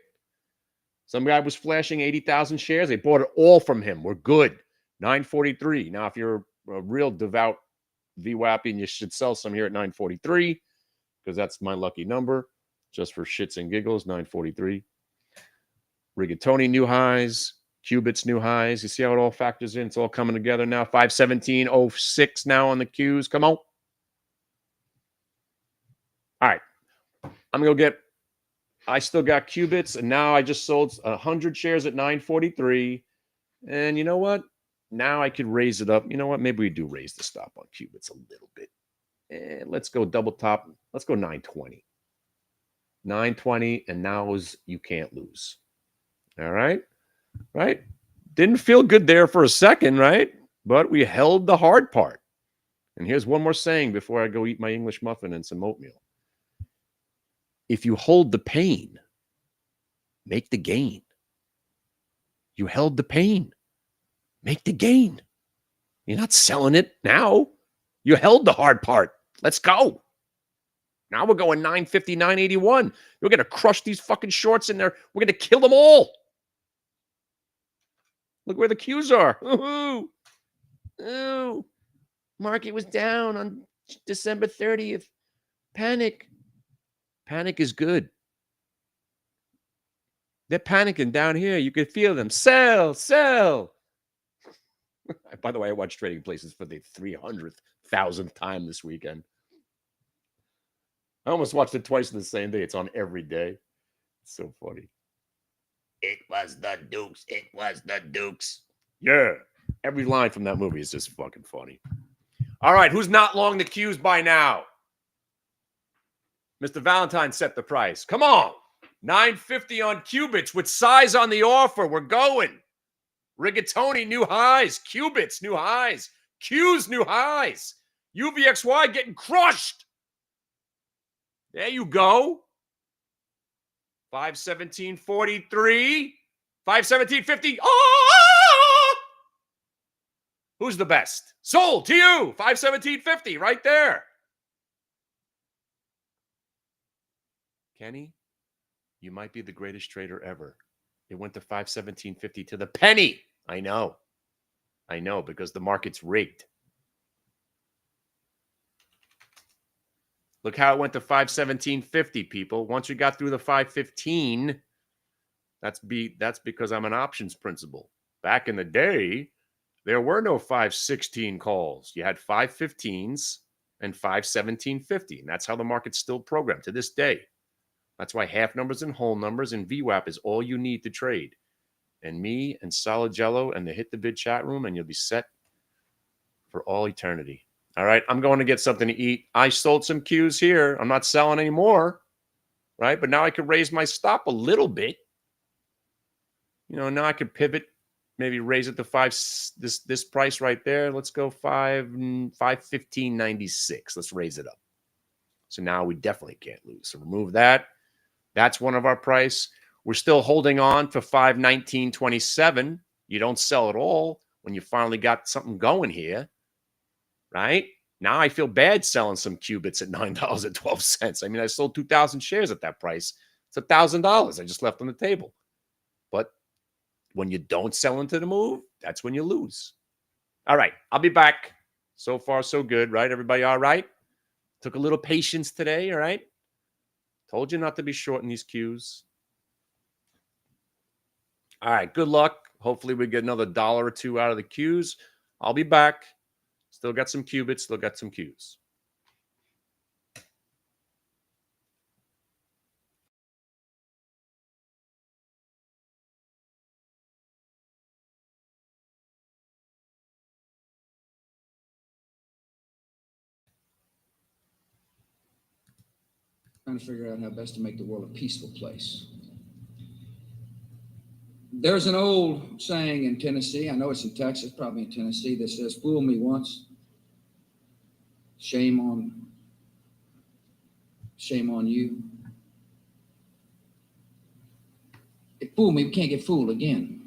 Some guy was flashing 80,000 shares. They bought it all from him. We're good. 943. Now, if you're a real devout VWAP, you should sell some here at 943 because that's my lucky number. Just for shits and giggles, 943. Rigatoni new highs. Qubits new highs. You see how it all factors in? It's all coming together now. 517.06 now on the Qs. Come on. All right. I'm going to I still got qubits, and now I just sold 100 shares at 943. And you know what? Now I could raise it up. You know what? Maybe we do raise the stop on qubits a little bit. And let's go double top. Let's go 920. 920, and now is you can't lose. All right? Right? Didn't feel good there for a second, right? But we held the hard part. And here's one more saying before I go eat my English muffin and some oatmeal. If you hold the pain, make the gain. You held the pain, make the gain. You're not selling it now. You held the hard part. Let's go. Now we're going 950, 981. We're going to crush these fucking shorts in there. We're going to kill them all. Look where the Qs are. Ooh. Ooh. Market was down on December 30th. Panic. Panic is good. They're panicking down here. You can feel them. Sell, sell. By the way, I watched Trading Places for the 300,000th time this weekend. I almost watched it twice in the same day. It's on every day. It's so funny. It was the Dukes. It was the Dukes. Yeah. Every line from that movie is just fucking funny. All right. Who's not long the Qs by now? Mr. Valentine set the price. Come on. 950 on qubits with size on the offer. We're going. Rigatoni, new highs. Qubits, new highs. Qs, new highs. UVXY getting crushed. There you go. 517.43. 517.50. Oh! Who's the best? Sold to you. 517.50 right there. Kenny, you might be the greatest trader ever. It went to 517.50 to the penny. I know, because the market's rigged. Look how it went to 517.50, people. Once we got through the 515, that's because I'm an options principal. Back in the day, there were no 516 calls. You had 515s and 517.50. And that's how the market's still programmed to this day. That's why half numbers and whole numbers and VWAP is all you need to trade. And me and Solid Jello and the Hit the Bid chat room, and you'll be set for all eternity. All right, I'm going to get something to eat. I sold some Qs here. I'm not selling anymore, right? But now I could raise my stop a little bit. Now I could pivot, maybe raise it to this price right there. Let's go 515.96. Let's raise it up. So now we definitely can't lose. So remove that. That's one of our price. We're still holding on for 519.27. You don't sell at all when you finally got something going here, right? Now I feel bad selling some qubits at $9.12. I mean, I sold 2,000 shares at that price. It's $1,000 I just left on the table. But when you don't sell into the move, that's when you lose. All right, I'll be back. So far, so good, right? Everybody all right? Took a little patience today, all right? Told you not to be short in these Qs. All right, good luck. Hopefully we get another $1 or $2 out of the Qs. I'll be back. Still got some qubits, still got some Qs. Trying to figure out how best to make the world a peaceful place. There's an old saying in Tennessee, I know it's in Texas, probably in Tennessee, that says, fool me once, shame on you. If fool me, we can't get fooled again.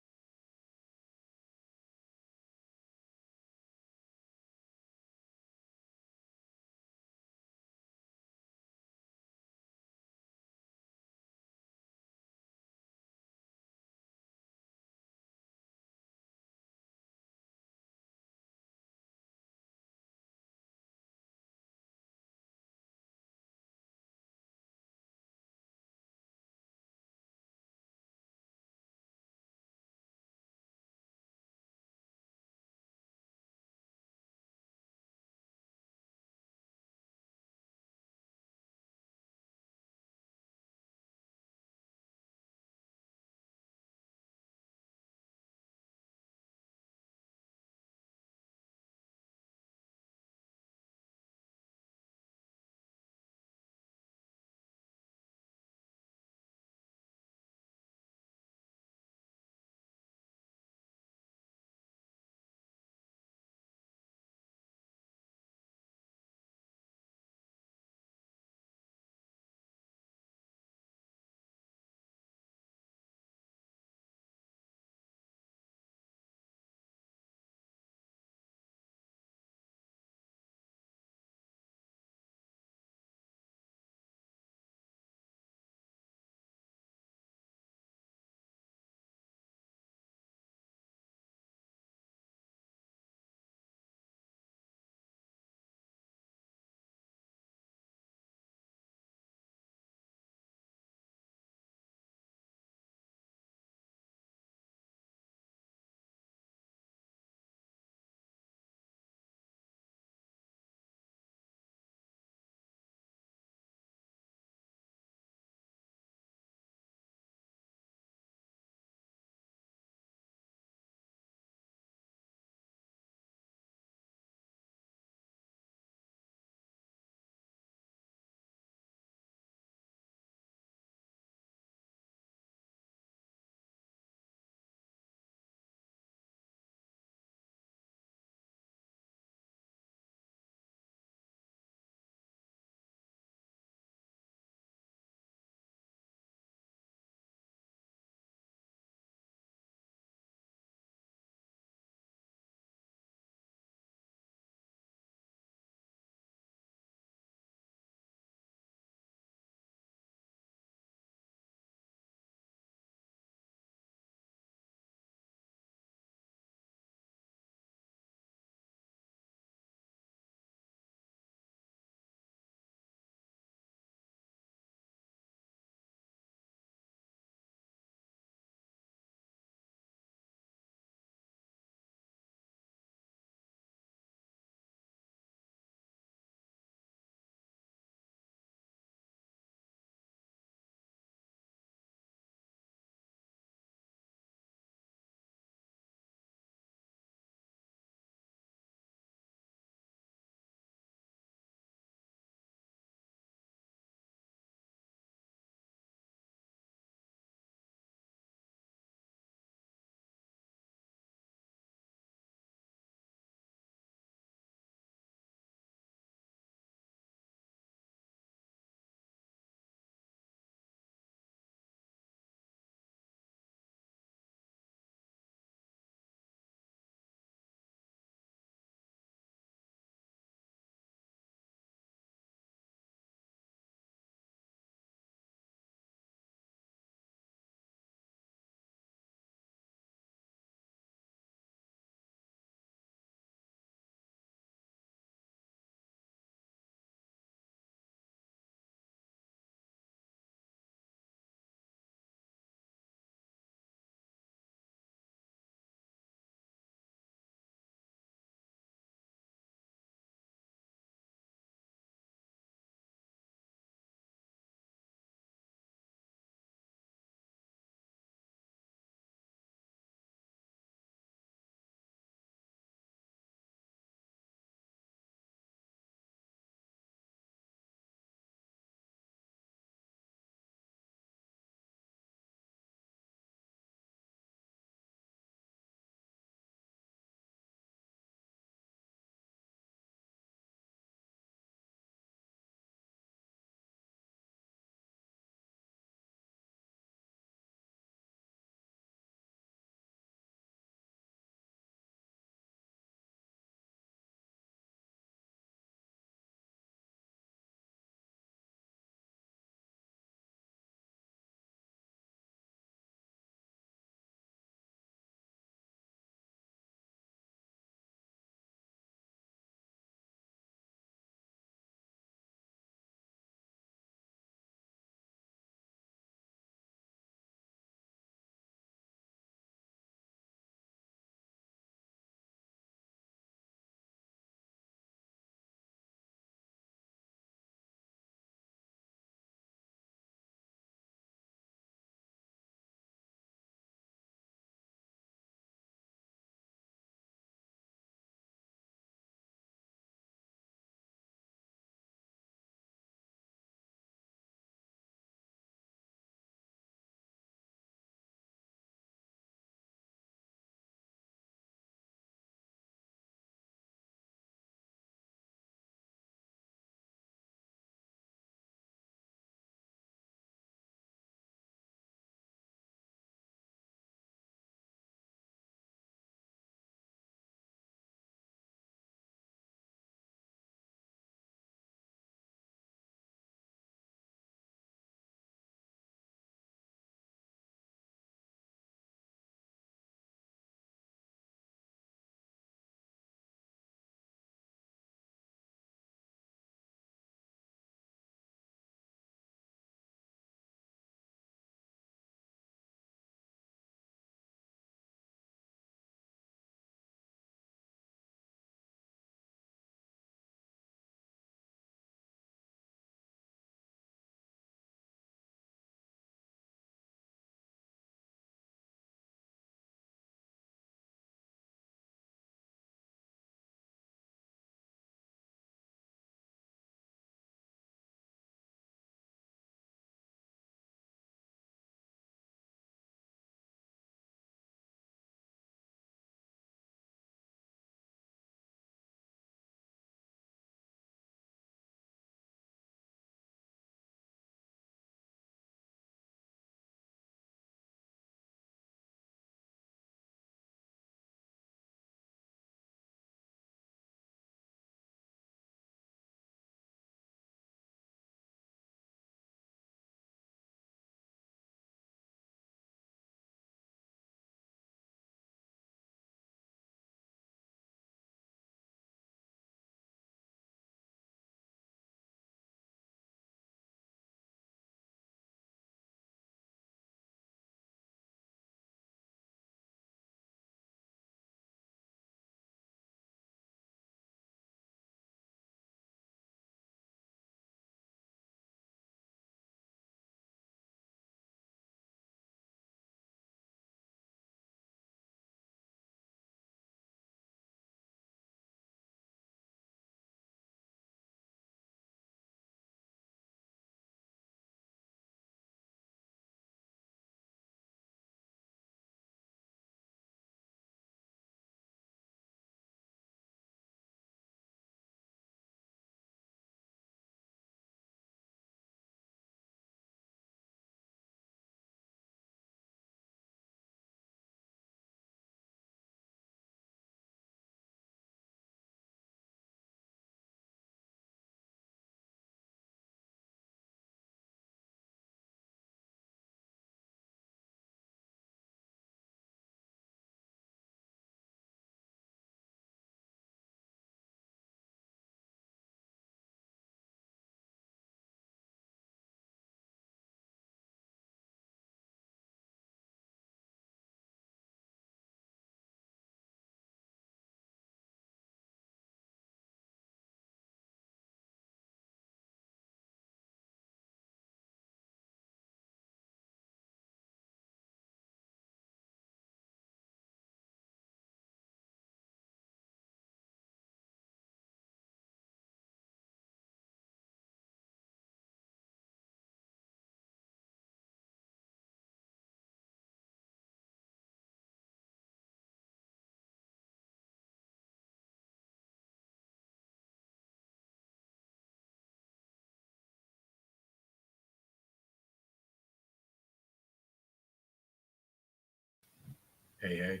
Hey.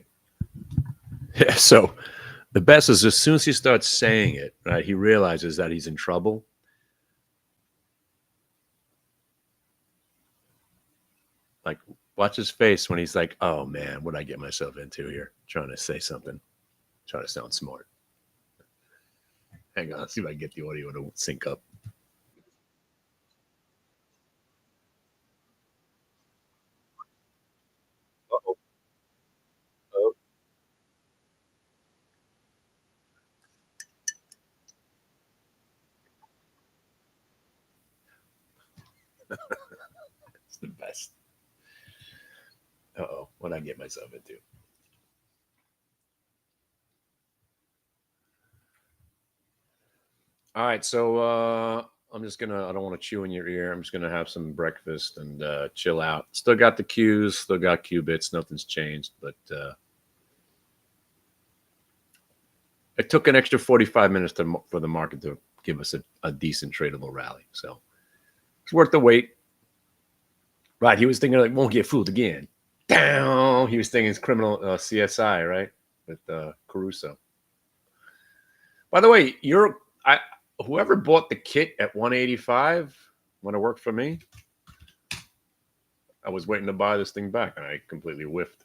Yeah, so the best is as soon as he starts saying it, right, he realizes that he's in trouble. Like, watch his face when he's like, oh man, what did I get myself into here? Trying to say something, trying to sound smart. Hang on, let's see if I can get the audio to sync up. Uh-oh. Oh. It's the best. Uh-oh, what did I get myself into? All right, so I'm just gonna. I don't want to chew in your ear. I'm just gonna have some breakfast and chill out. Still got the Qs, still got qubits. Nothing's changed, but it took an extra 45 minutes for the market to give us a decent tradable rally. So it's worth the wait. Right? He was thinking like, won't get fooled again. Down. He was thinking it's criminal CSI, right? With Caruso. By the way, whoever bought the kit at 185 when it worked for me, I was waiting to buy this thing back and I completely whiffed.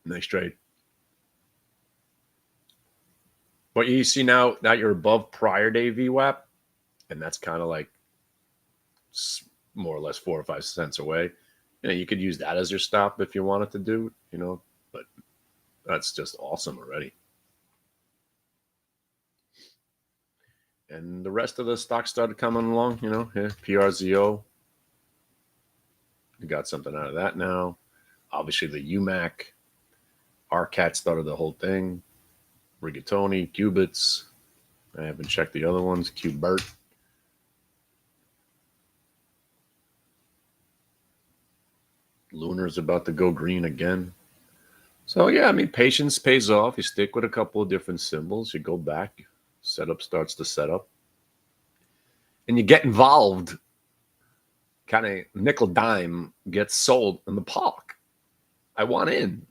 Nice trade. But you see now that you're above prior day VWAP, and that's kind of like more or less 4 or 5 cents away. You know, you could use that as your stop if you wanted to do, you know, but that's just awesome already. And the rest of the stocks started coming along, you know, yeah, PRZO. You got something out of that now. Obviously, the UMAC, RCAT started the whole thing. Rigatoni, Qubits. I haven't checked the other ones. Qbert. Lunar's about to go green again. So, yeah, I mean, patience pays off. You stick with a couple of different symbols. You go back. Setup starts to set up. And you get involved. Kind of nickel dime gets sold in the park. I want in.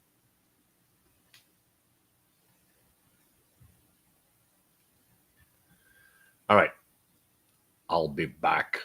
All right. I'll be back.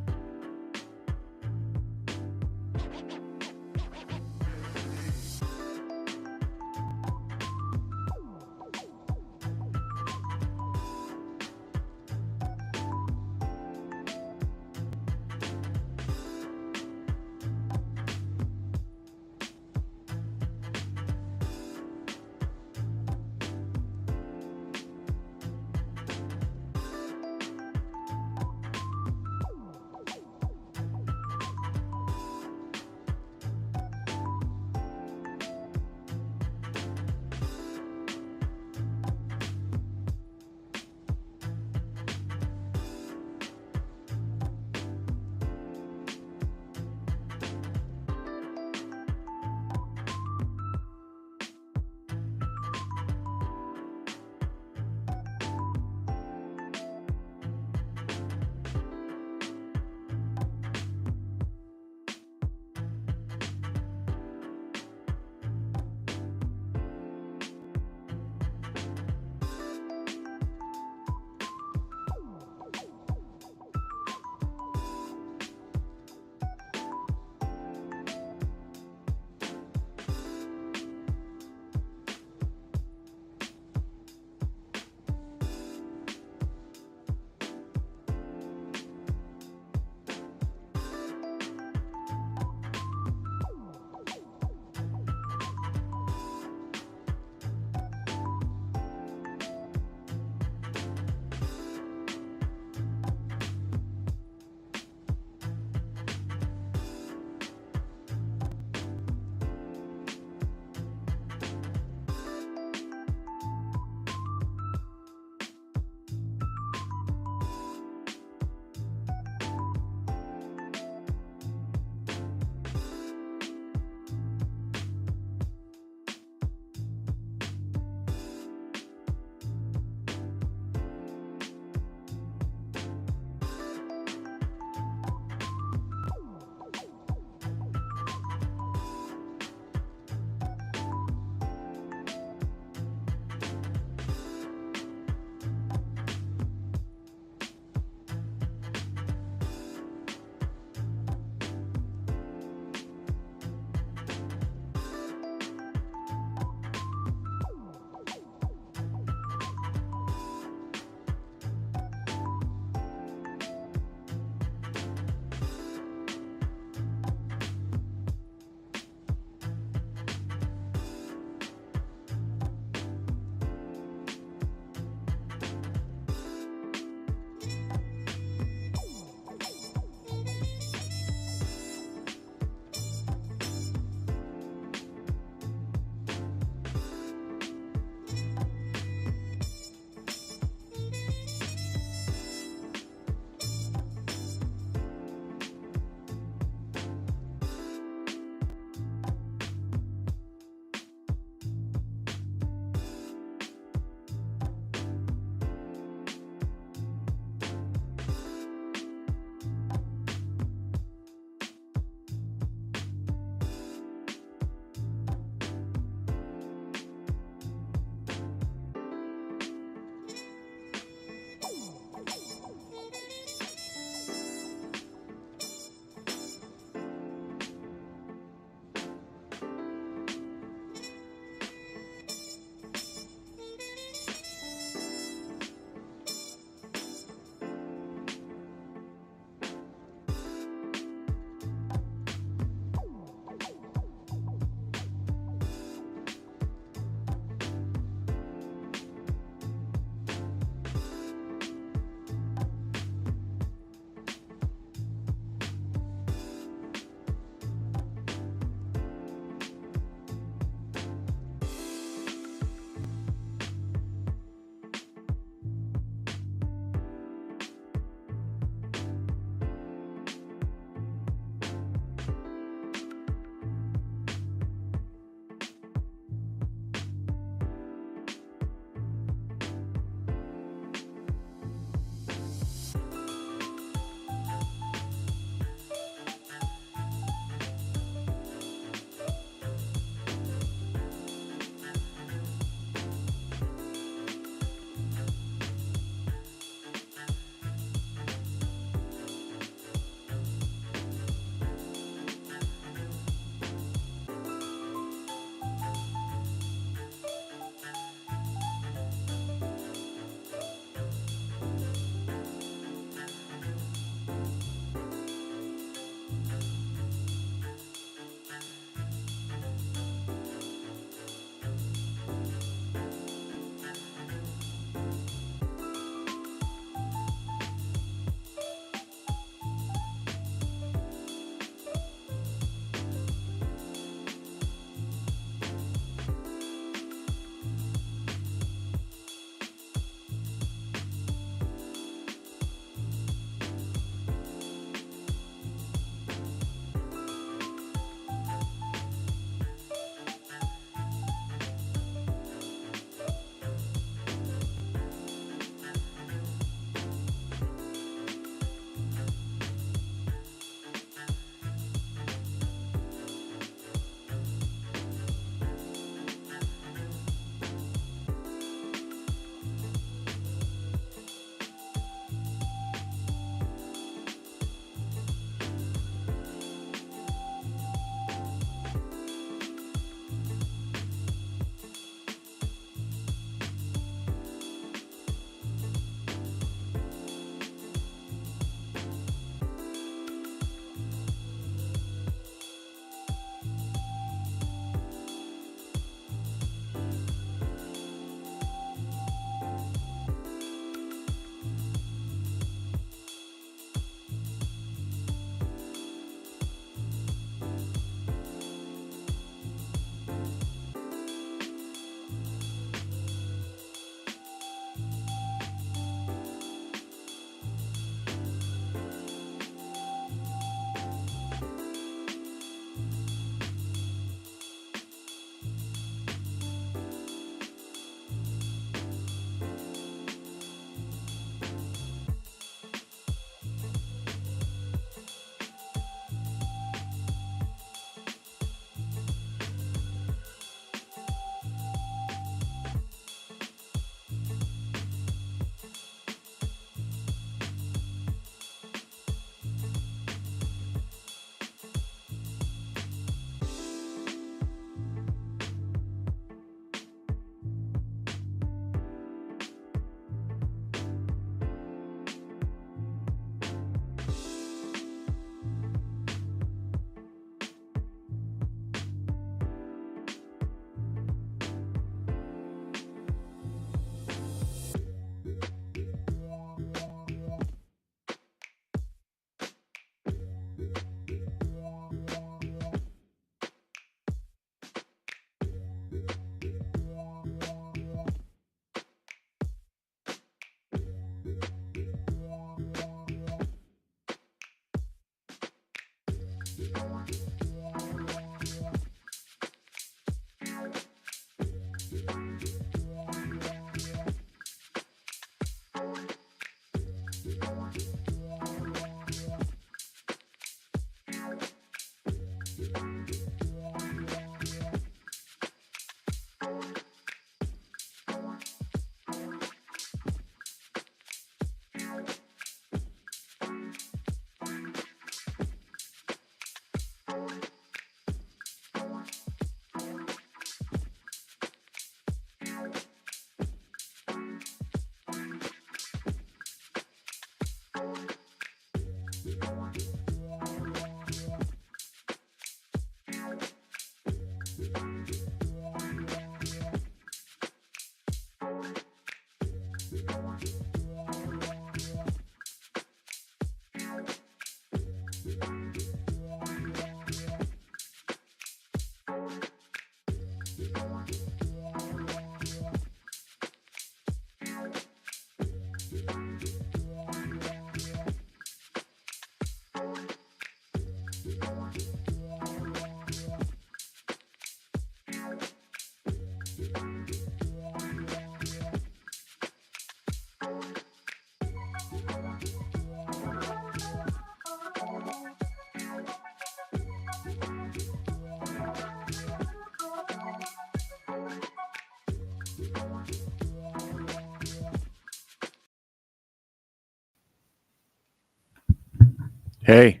Hey,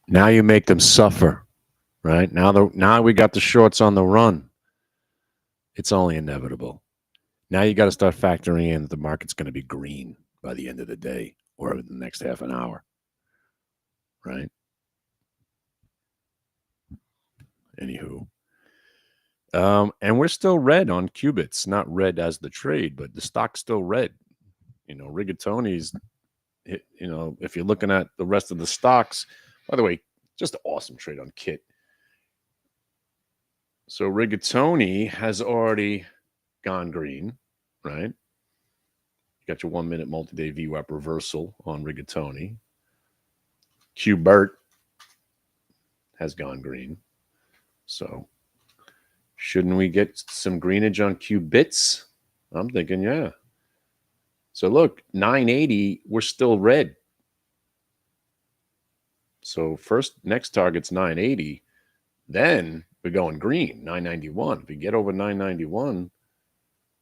now you make them suffer, right? Now we got the shorts on the run. It's only inevitable. Now you got to start factoring in that the market's going to be green by the end of the day or over the next half an hour, right? Anywho, and we're still red on qubits, not red as the trade, but the stock's still red. You know, Rigatoni's, you know, if you're looking at the rest of the stocks, by the way, just an awesome trade on Kit. So Rigatoni has already gone green, right? You got your 1 minute multi-day VWAP reversal on Rigatoni. Qbert has gone green. So shouldn't we get some greenage on Qbits? I'm thinking, yeah. So look, 980, we're still red. So next target's 980. Then we're going green, 991. If we get over 991,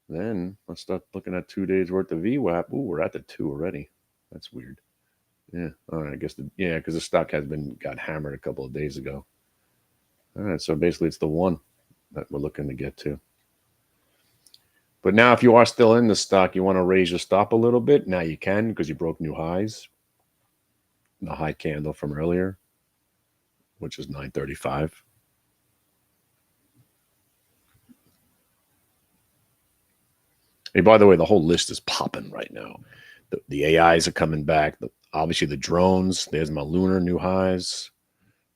then let's start looking at 2 days worth of VWAP. Ooh, we're at the 2 already. That's weird. Yeah. All right. I guess because the stock got hammered a couple of days ago. All right. So basically it's the 1 that we're looking to get to. But now if you are still in the stock, you want to raise your stop a little bit. Now you can because you broke new highs. The high candle from earlier, which is 935. Hey, by the way, the whole list is popping right now. The AIs are coming back. Obviously, the drones. There's my lunar new highs.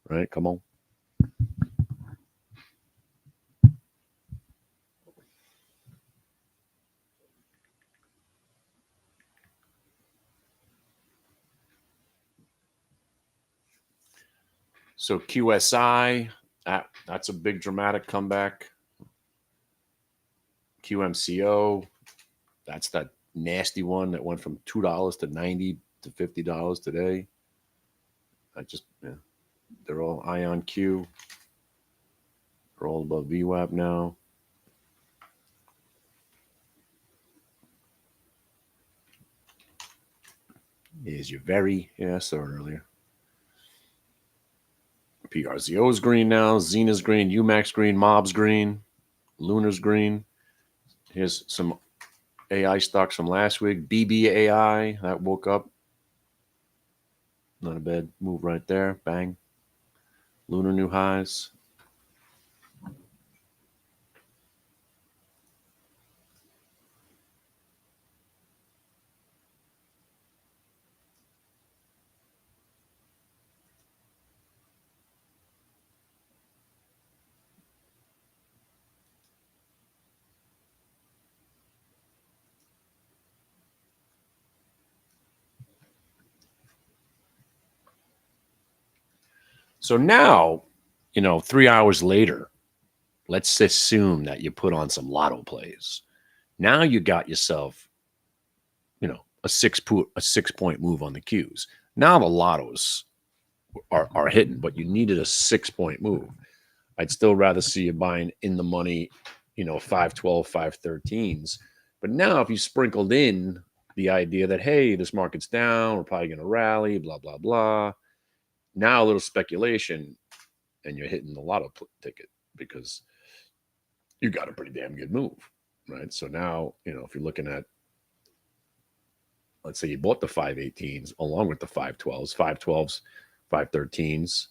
Right? Come on. So QSI, that's a big dramatic comeback. QMCO, that's that nasty one that went from $2 to $90 to $50 today. They're all Ion Q. They're all above VWAP now. Is your very, I saw it earlier. PRZO's green now, Zena's green, UMAX green, Mob's green, Lunar's green. Here's some AI stocks from last week. BBAI, that woke up. Not a bad move right there. Bang. Lunar new highs. So now, 3 hours later, let's assume that you put on some lotto plays. Now you got yourself, a 6-point move on the Qs. Now the lottos are hitting, but you needed a 6-point move. I'd still rather see you buying in the money, 512, 513s. But now if you sprinkled in the idea that, hey, this market's down, we're probably going to rally, blah, blah, blah. Now a little speculation, and you're hitting the lotto ticket because you got a pretty damn good move, right? So now, if you're looking at, let's say you bought the 518s along with the 512s, 513s,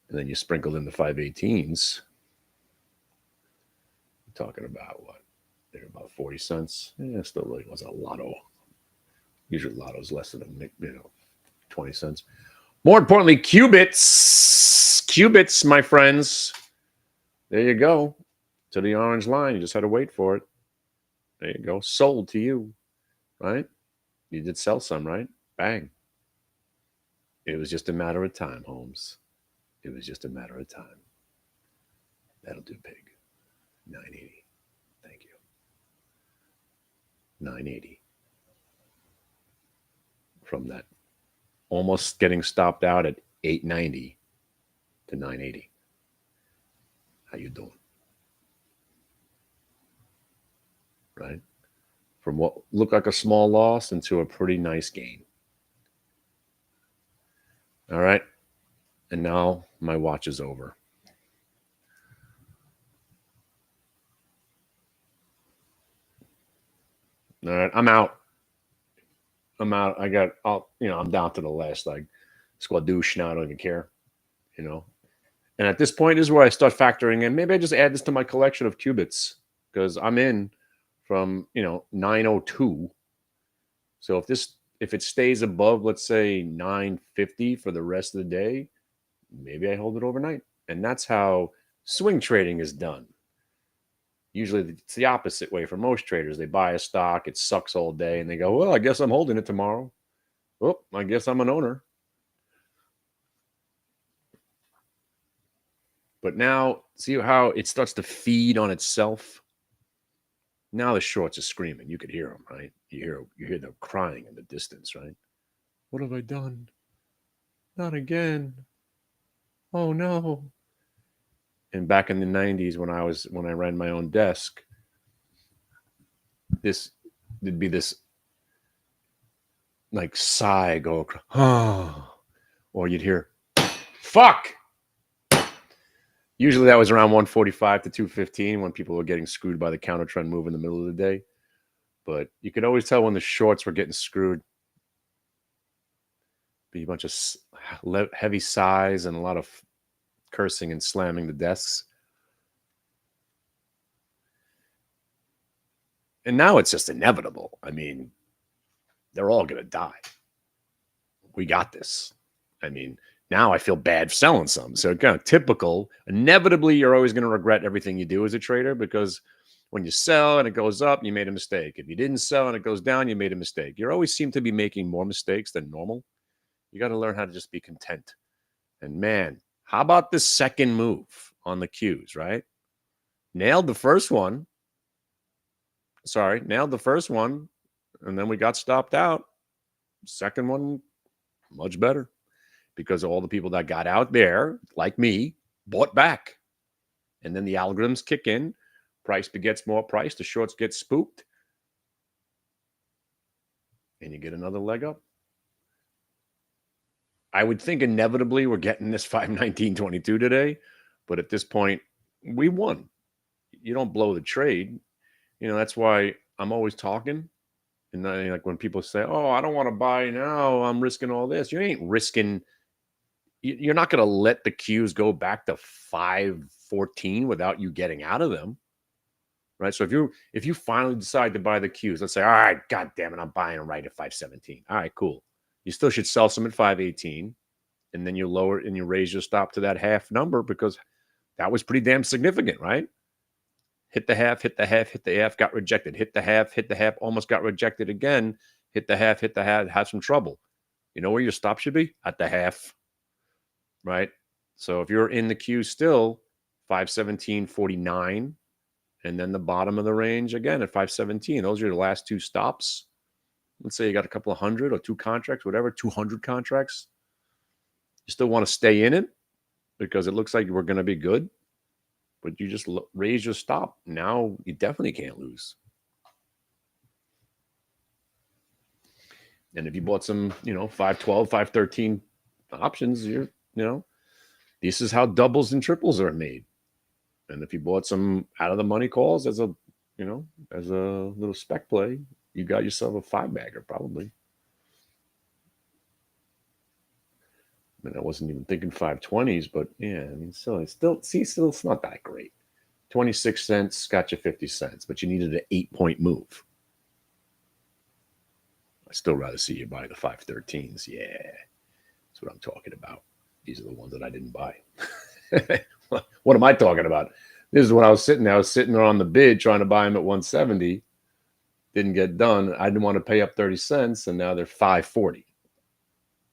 and then you sprinkled in the 518s, you're talking about what? They're about 40 cents. Yeah, still really was a lotto. Usually lotto's less than 20 cents. More importantly, qubits. Qubits, my friends. There you go. To the orange line. You just had to wait for it. There you go. Sold to you. Right? You did sell some, right? Bang. It was just a matter of time, Holmes. It was just a matter of time. That'll do, pig. 980. Thank you. 980. From that almost getting stopped out at 890 to 980. How you doing? Right? From what looked like a small loss into a pretty nice gain. All right. And now my watch is over. All right. I'm out. I got, I'm down to the last like squadouche now. I don't even care, And at this point is where I start factoring in. Maybe I just add this to my collection of qubits because I'm in from 902. So if it stays above, let's say 950 for the rest of the day, maybe I hold it overnight. And that's how swing trading is done. Usually it's the opposite way for most traders. They buy a stock, it sucks all day, and they go, well, I guess I'm holding it tomorrow. Oh, I guess I'm an owner. But now, see how it starts to feed on itself? Now the shorts are screaming. You could hear them, right? You hear them crying in the distance, right? What have I done? Not again. Oh no. And back in the 90s when I ran my own desk, there'd be this like sigh go, oh, or you'd hear, fuck. Usually that was around 145 to 215 when people were getting screwed by the counter trend move in the middle of the day. But you could always tell when the shorts were getting screwed. Be a bunch of heavy sighs and a lot of cursing and slamming the desks. And now it's just inevitable. I mean, they're all going to die. We got this. I mean, now I feel bad selling some. So kind of typical. Inevitably, you're always going to regret everything you do as a trader because when you sell and it goes up, you made a mistake. If you didn't sell and it goes down, you made a mistake. You always seem to be making more mistakes than normal. You got to learn how to just be content. And man, how about this second move on the Qs, right? Nailed the first one. And then we got stopped out. Second one, much better. Because all the people that got out there, like me, bought back. And then the algorithms kick in. Price begets more price. The shorts get spooked. And you get another leg up. I would think inevitably we're getting this 519.22 today. But at this point, we won. You don't blow the trade. That's why I'm always talking. And then, like when people say, oh, I don't want to buy now, I'm risking all this. You ain't risking. You're not going to let the Qs go back to 514 without you getting out of them. Right. So if you finally decide to buy the Qs, let's say, all right, God damn it, I'm buying them right at 517. All right, cool. You still should sell some at 518. And then you lower and you raise your stop to that half number because that was pretty damn significant, right? Hit the half, got rejected. Hit the half, almost got rejected again. Hit the half, had some trouble. You know where your stop should be? At the half, right? So if you're in the queue still, 517.49, and then the bottom of the range again at 517. Those are your last two stops. Let's say you got a couple of hundred or two contracts, whatever, 200 contracts. You still want to stay in it because it looks like we're going to be good. But you just raise your stop. Now you definitely can't lose. And if you bought some, 512, 513 options, this is how doubles and triples are made. And if you bought some out of the money calls as a little spec play, you got yourself a 5-bagger probably. I mean, I wasn't even thinking 520s, but yeah, I mean, still, it's not that great. 26 cents got you 50 cents, but you needed an 8-point move. I still rather see you buy the 513s. Yeah, that's what I'm talking about. These are the ones that I didn't buy. What am I talking about? This is when I was sitting there. I was sitting there on the bid trying to buy them at 170. Didn't get done. I didn't want to pay up 30 cents, and now they're 540.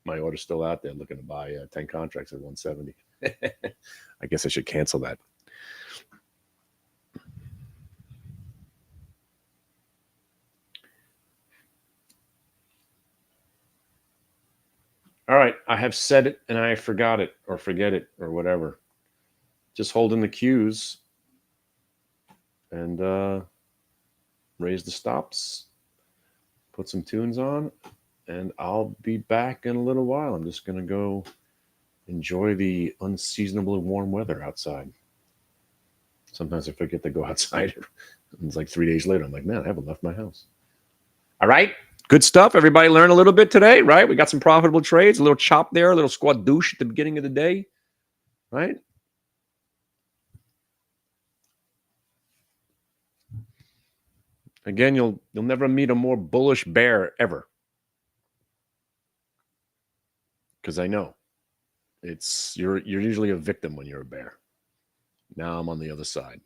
My order's still out there looking to buy 10 contracts at 170. I guess I should cancel that. All right, I have said it and I forgot it or forget it or whatever. Just holding the cues and raise the stops, put some tunes on, and I'll be back in a little while. I'm just going to go enjoy the unseasonably warm weather outside. Sometimes I forget to go outside. It's like 3 days later. I'm like, man, I haven't left my house. All right. Good stuff. Everybody learned a little bit today, right? We got some profitable trades, a little chop there, a little squad douche at the beginning of the day, right? Again, you'll never meet a more bullish bear ever. Because I know you're usually a victim when you're a bear. Now I'm on the other side.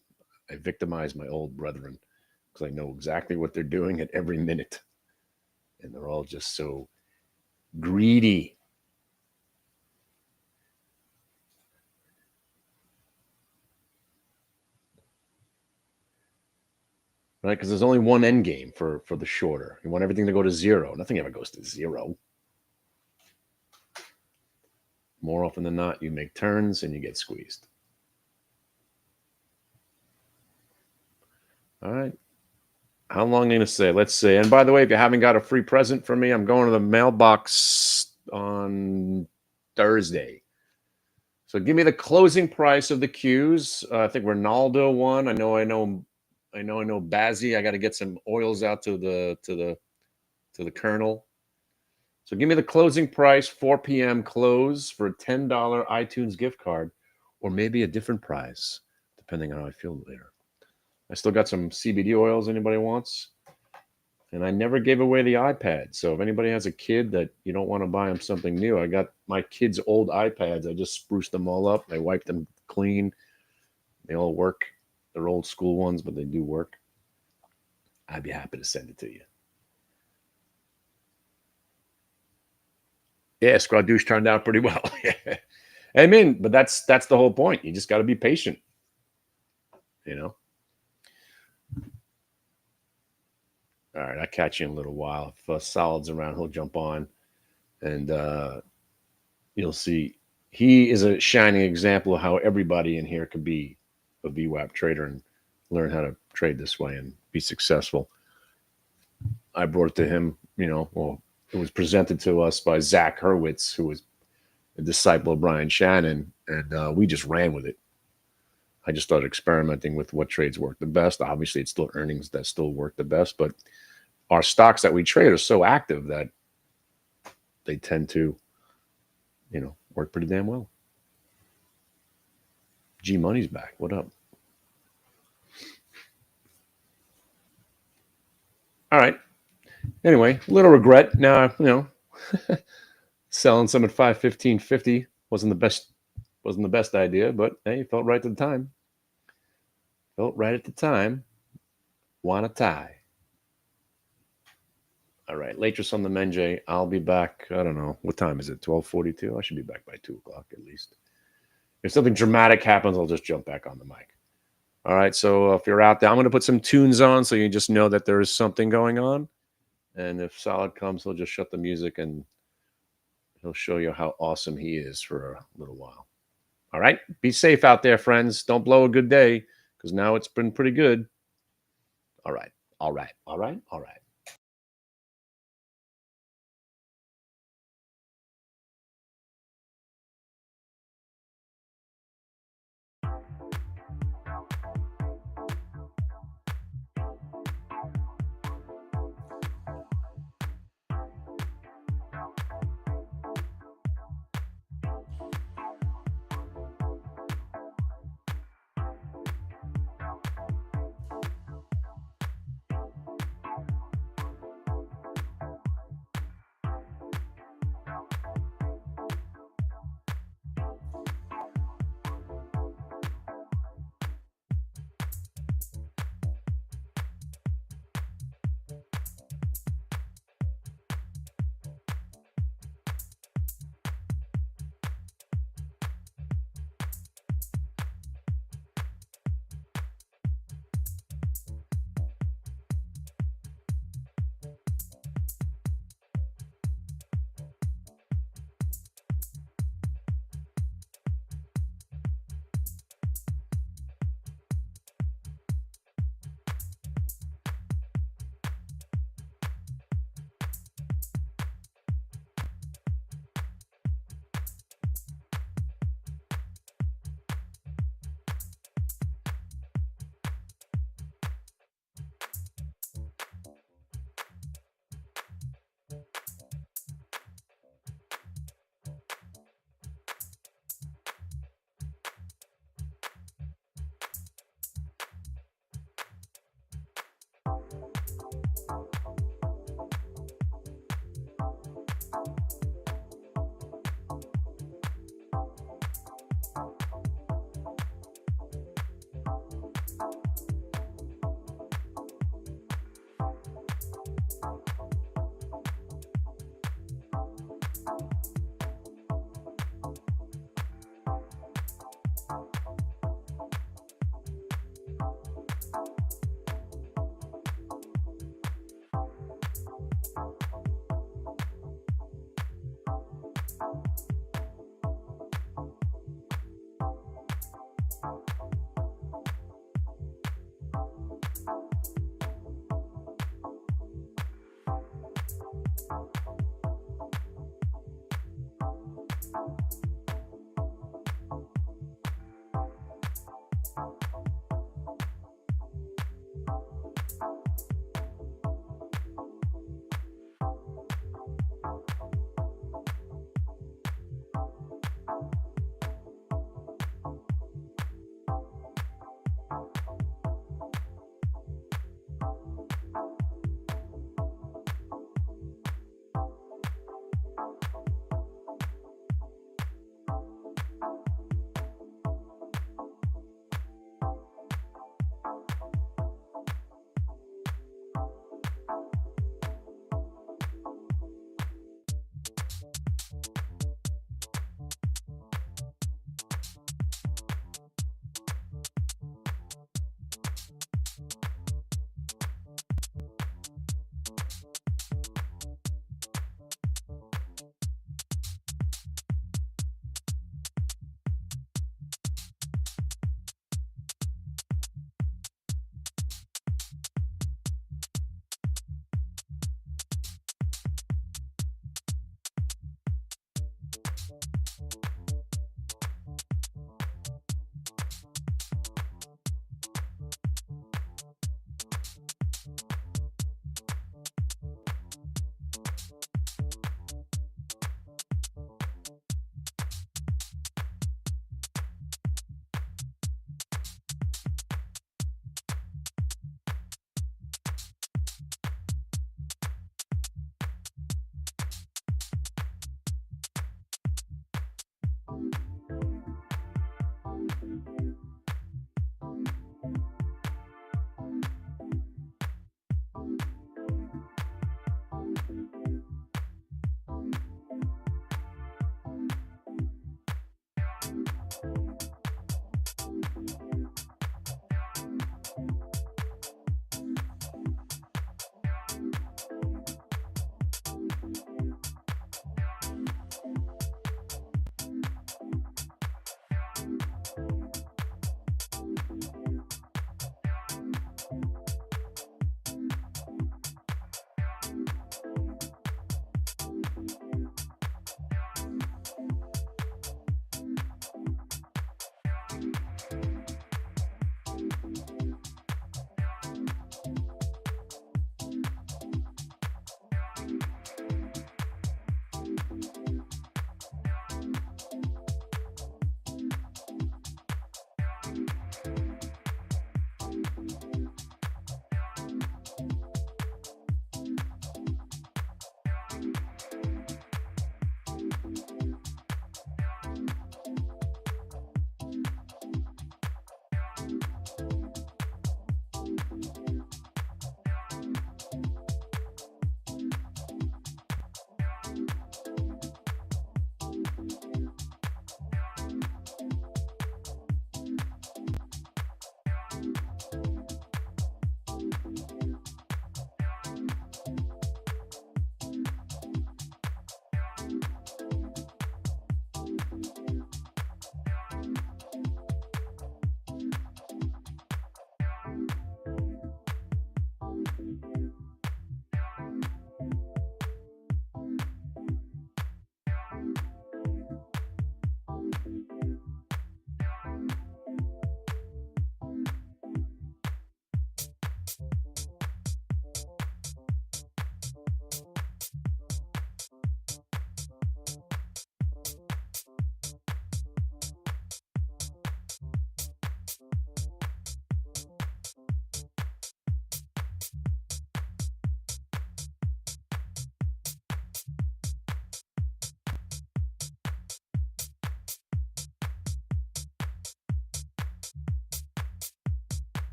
I victimize my old brethren because I know exactly what they're doing at every minute. And they're all just so greedy. Right? Because there's only one end game for the shorter. You want everything to go to zero. Nothing ever goes to zero. More often than not, you make turns and you get squeezed. All right. How long am I going to say? Let's see. And by the way, if you haven't got a free present for me, I'm going to the mailbox on Thursday. So give me the closing price of the cues. I think Ronaldo won. I know Bazzi. I got to get some oils out to the Colonel. So give me the closing price, 4 p.m. close for a $10 iTunes gift card, or maybe a different prize, depending on how I feel later. I still got some CBD oils anybody wants. And I never gave away the iPad. So if anybody has a kid that you don't want to buy them something new, I got my kids' old iPads. I just spruced them all up. I wiped them clean. They all work. They're old school ones, but they do work. I'd be happy to send it to you. Yeah, Squad Douche turned out pretty well. I mean, but that's the whole point. You just got to be patient. You know? All right, I'll catch you in a little while. If Solid's around, he'll jump on. And you'll see he is a shining example of how everybody in here could be a VWAP trader and learn how to trade this way and be successful. I brought it to him, it was presented to us by Zach Hurwitz, who was a disciple of Brian Shannon, and we just ran with it. I just started experimenting with what trades work the best. Obviously, it's still earnings that still work the best, but our stocks that we trade are so active that they tend to, work pretty damn well. G Money's back. What up? All right. Anyway, a little regret. Now, selling some at 515.50 wasn't the best idea, but hey, felt right at the time. Want a tie. All right, Latris on the Menjay. I'll be back. I don't know. What time is it? 12:42? I should be back by 2 o'clock at least. If something dramatic happens, I'll just jump back on the mic. All right, so if you're out there, I'm going to put some tunes on so you just know that there is something going on. And if Solid comes, he'll just shut the music and he'll show you how awesome he is for a little while. All right, be safe out there, friends. Don't blow a good day because now it's been pretty good. All right.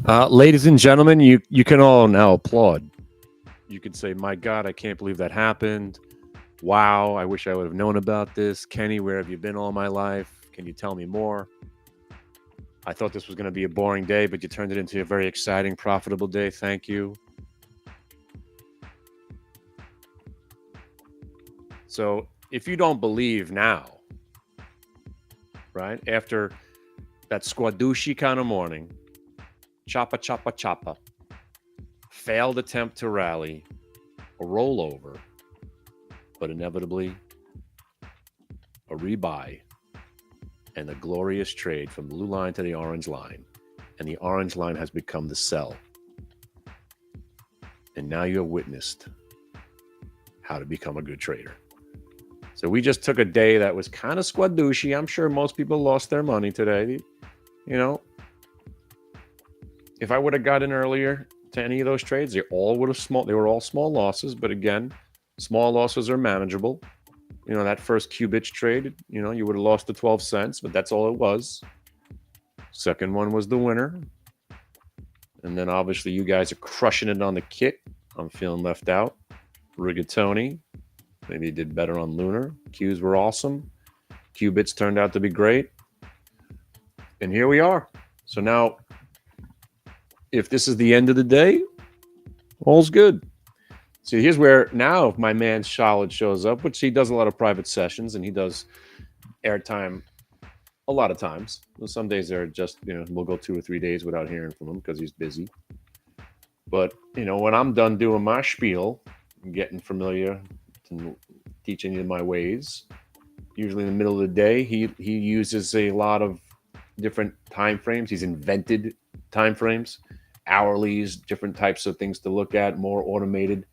Ladies and gentlemen, you can all now applaud. You could say, my God, I can't believe that happened. Wow, I wish I would have known about this. Kenny, where have you been all my life? Can you tell me more? I thought this was going to be a boring day, but you turned it into a very exciting, profitable day. Thank you. So if you don't believe now, right, after that squadushi kind of morning, choppa, choppa, choppa, failed attempt to rally, a rollover, but inevitably a rebuy, and a glorious trade from blue line to the orange line. And the orange line has become the sell. And now you have witnessed how to become a good trader. So we just took a day that was kind of squadushi. I'm sure most people lost their money today. You know, if I would have got in earlier to any of those trades, they were all small losses. But again, small losses are manageable. You know, that first Qubits trade, you know, you would have lost the 12 cents, but that's all it was. Second one was the winner. And then obviously you guys are crushing it on the kit. I'm feeling left out. Rigatoni, maybe you did better on Lunar. Qs were awesome. Qubits turned out to be great. And here we are. So now, if this is the end of the day, all's good. So here's where now if my man Charlotte shows up, which he does a lot of private sessions and he does airtime a lot of times. Some days they're just, you know, we'll go 2 or 3 days without hearing from him because he's busy. But, you know, when I'm done doing my spiel, getting familiar to teaching you my ways, usually in the middle of the day, he uses a lot of different time frames. He's invented time frames, hourlies, different types of things to look at, more automated.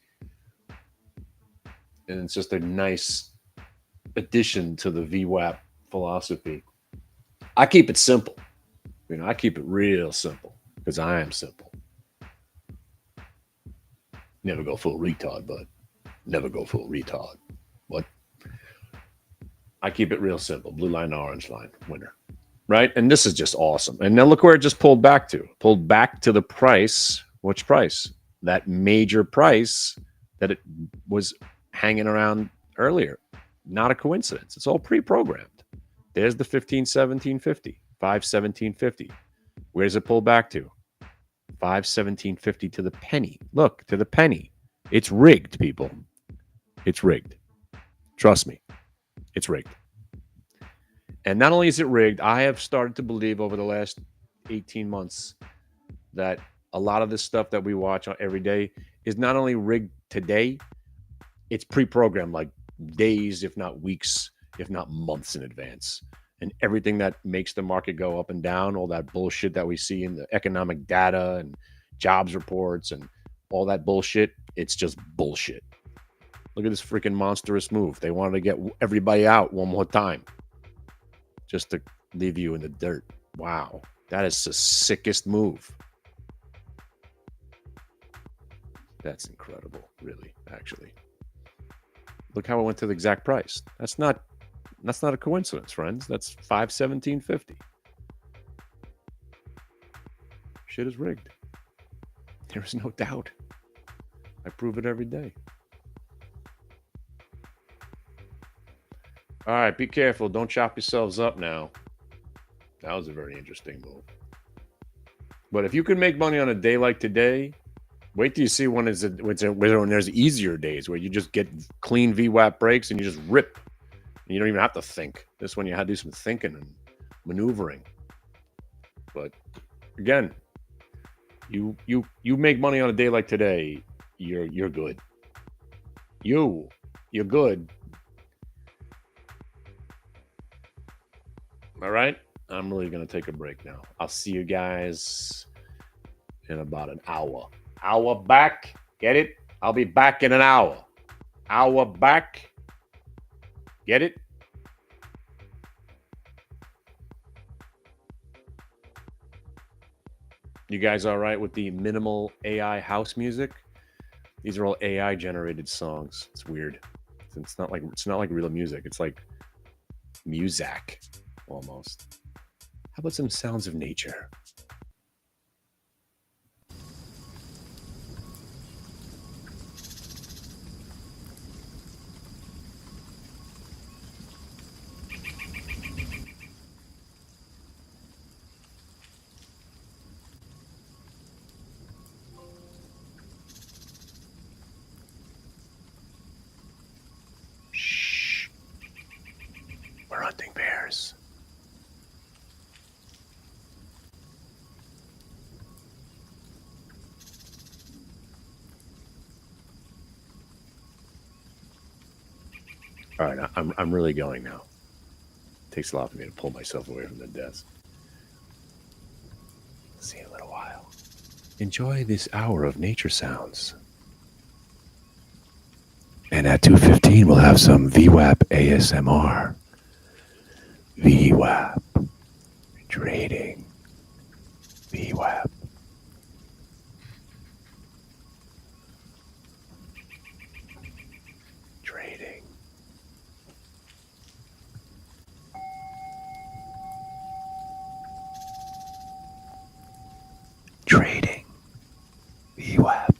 And it's just a nice addition to the VWAP philosophy. I keep it simple. You know, I keep it real simple because I am simple. Never go full retard, bud. Never go full retard. What? I keep it real simple. Blue line, orange line, winner. Right? And this is just awesome. And now look where it just pulled back to. Pulled back to the price. Which price? That major price that it was hanging around earlier. Not a coincidence. It's all pre-programmed. There's the 1517.50, 517.50. Where's it pull back to? 517.50 to the penny. Look, to the penny. It's rigged, people. It's rigged. Trust me. It's rigged. And not only is it rigged, I have started to believe over the last 18 months that a lot of this stuff that we watch every day is not only rigged today, it's pre-programmed like days, if not weeks, if not months in advance. And everything that makes the market go up and down, all that bullshit that we see in the economic data and jobs reports and all that bullshit, it's just bullshit. Look at this freaking monstrous move. They wanted to get everybody out one more time just to leave you in the dirt. Wow. That is the sickest move. That's incredible, really, actually. Look how it went to the exact price. That's not a coincidence, friends. That's 517.50. Shit is rigged. There is no doubt. I prove it every day. All right, be careful. Don't chop yourselves up now. That was a very interesting move. But if you can make money on a day like today, wait till you see when there's easier days where you just get clean VWAP breaks and you just rip. And you don't even have to think. This one you had to do some thinking and maneuvering. But again, you make money on a day like today, you're good. You're good. All right? I'm really going to take a break now. I'll see you guys in about an hour. Hour back. Get it? I'll be back in an hour. Hour back. Get it? You guys all right with the minimal AI house music? These are all AI generated songs. It's weird. It's not like real music. It's like music almost. How about some sounds of nature? All right, I'm really going now. Takes a lot for me to pull myself away from the desk. See you in a little while. Enjoy this hour of nature sounds. And at 2:15, we'll have some VWAP ASMR. VWAP. Trading. VWAP. Trading. Trading. VWAP.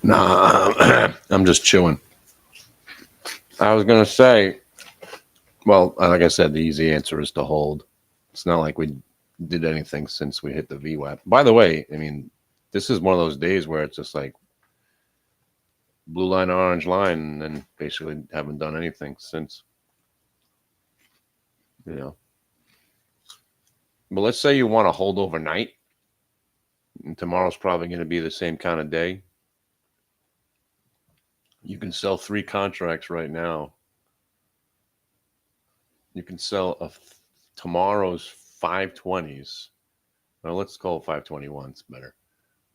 Nah, I'm just chewing. I was gonna say, well, like I said, the easy answer is to hold. It's not like we did anything since we hit the VWAP. By the way, I mean, this is one of those days where it's just like blue line, orange line, and then basically haven't done anything since. You know. But let's say you want to hold overnight, and tomorrow's probably going to be the same kind of day. You can sell 3 contracts right now. You can sell tomorrow's 520s. Well, let's call it 521s better.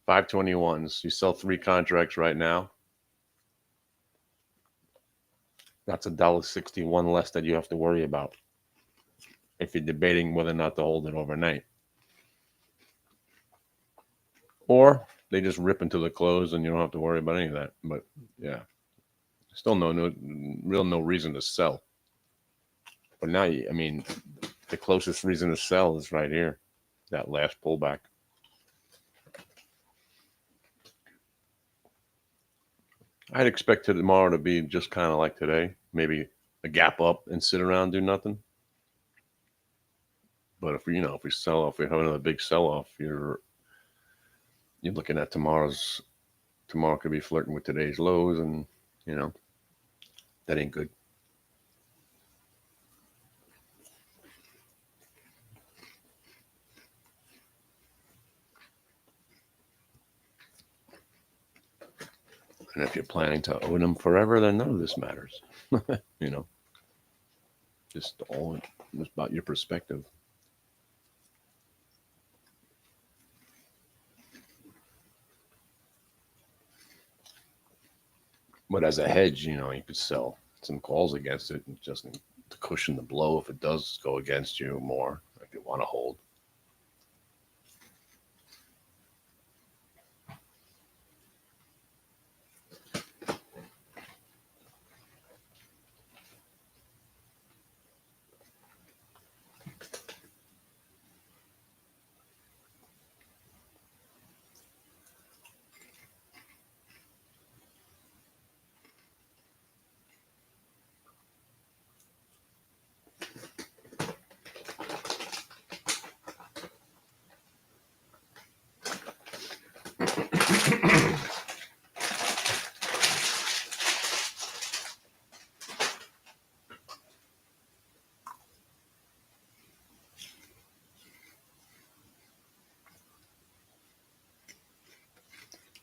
521s. You sell 3 contracts right now. That's $1.61 less that you have to worry about if you're debating whether or not to hold it overnight. Or they just rip into the close and you don't have to worry about any of that. But yeah, still no reason to sell. But now, I mean, the closest reason to sell is right here, that last pullback. I'd expect tomorrow to be just kind of like today, maybe a gap up and sit around, do nothing. But if we sell off, we have another big sell off, you're looking at tomorrow could be flirting with today's lows, and that ain't good. And if you're planning to own them forever, then none of this matters. Just about your perspective. But as a hedge, you could sell some calls against it, and just to cushion the blow if it does go against you more, if you want to hold.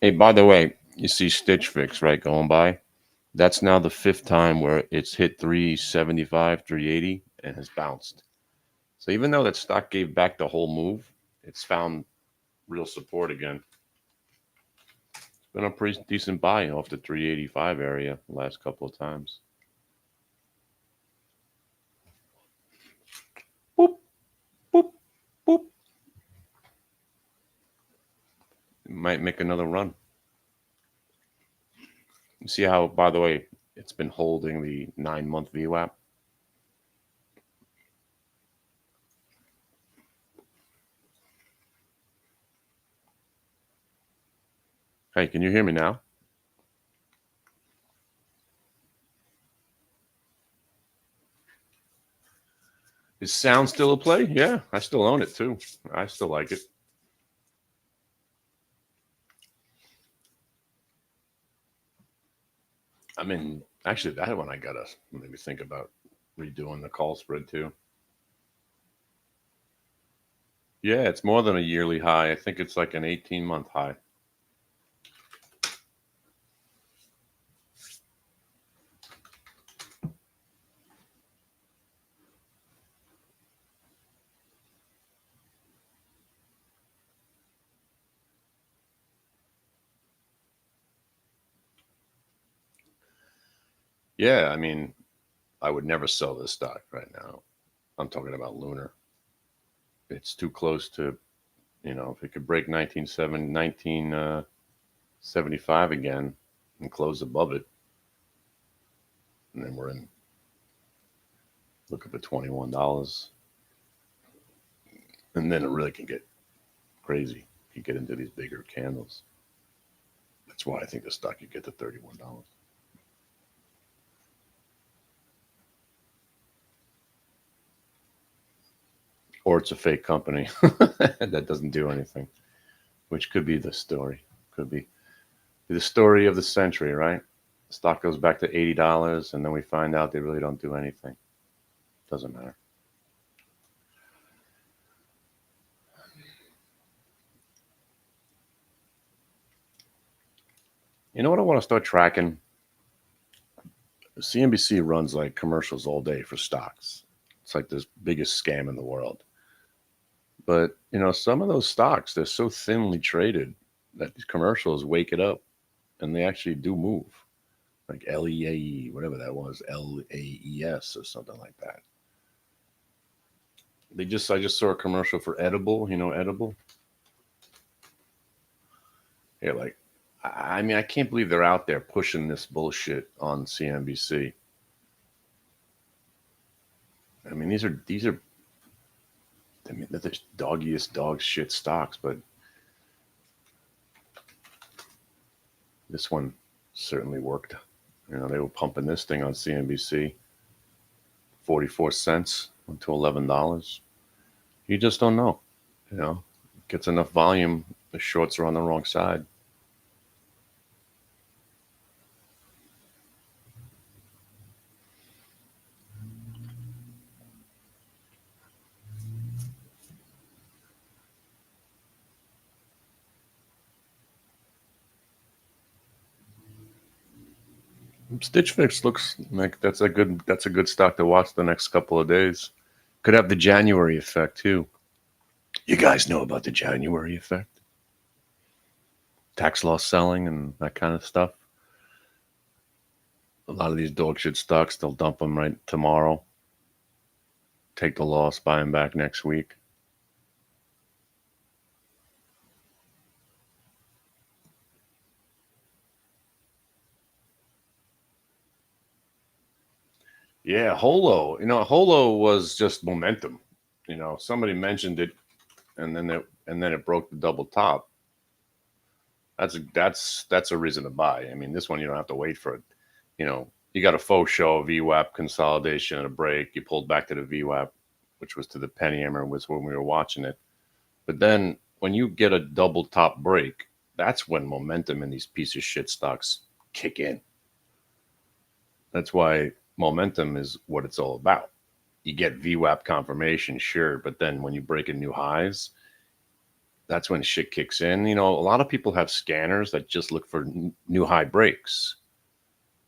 Hey, by the way, you see Stitch Fix, right, going by? That's now the 5th time where it's hit 375, 380, and has bounced. So even though that stock gave back the whole move, it's found real support again. It's been a pretty decent buy off the 385 area the last couple of times. Boop, boop, boop. It might make another run. You see how, by the way, it's been holding the 9-month VWAP? Hey, can you hear me now? Is sound still a play? Yeah, I still own it too. I still like it. I mean, actually, that one I gotta maybe think about redoing the call spread too. Yeah, it's more than a yearly high. I think it's like an 18-month high. Yeah, I mean, I would never sell this stock right now. I'm talking about Lunar. It's too close to, if it could break 1975 again and close above it, and then we're in. Look up at $21, and then it really can get crazy. You get into these bigger candles. That's why I think the stock you get to $31. Or it's a fake company that doesn't do anything, which could be the story. Could be the story of the century, right? The stock goes back to $80, and then we find out they really don't do anything. Doesn't matter. You know what I want to start tracking? CNBC runs like commercials all day for stocks. It's like the biggest scam in the world. But, some of those stocks, they're so thinly traded that these commercials wake it up and they actually do move. Like LEAE, whatever that was, LAES or something like that. I just saw a commercial for Edible, Edible. Yeah, like, I mean, I can't believe they're out there pushing this bullshit on CNBC. I mean, these are, I mean, they're the doggiest dog shit stocks, but this one certainly worked. They were pumping this thing on CNBC, 44 cents to $11. You just don't know, gets enough volume, the shorts are on the wrong side. Stitch Fix looks like that's a good stock to watch the next couple of days. Could have the January effect too. You guys know about the January effect? Tax loss selling and that kind of stuff. A lot of these dog shit stocks, they'll dump them right tomorrow. Take the loss, buy them back next week. Yeah, Holo. Holo was just momentum. Somebody mentioned it, and then it broke the double top. That's a reason to buy. I mean, this one you don't have to wait for it. You got a faux show, VWAP consolidation and a break. You pulled back to the VWAP, which was to the penny hammer, was when we were watching it. But then when you get a double top break, that's when momentum in these piece of shit stocks kick in. That's why momentum is what it's all about. You get VWAP confirmation, sure, but then when you break in new highs, that's when shit kicks in. A lot of people have scanners that just look for new high breaks,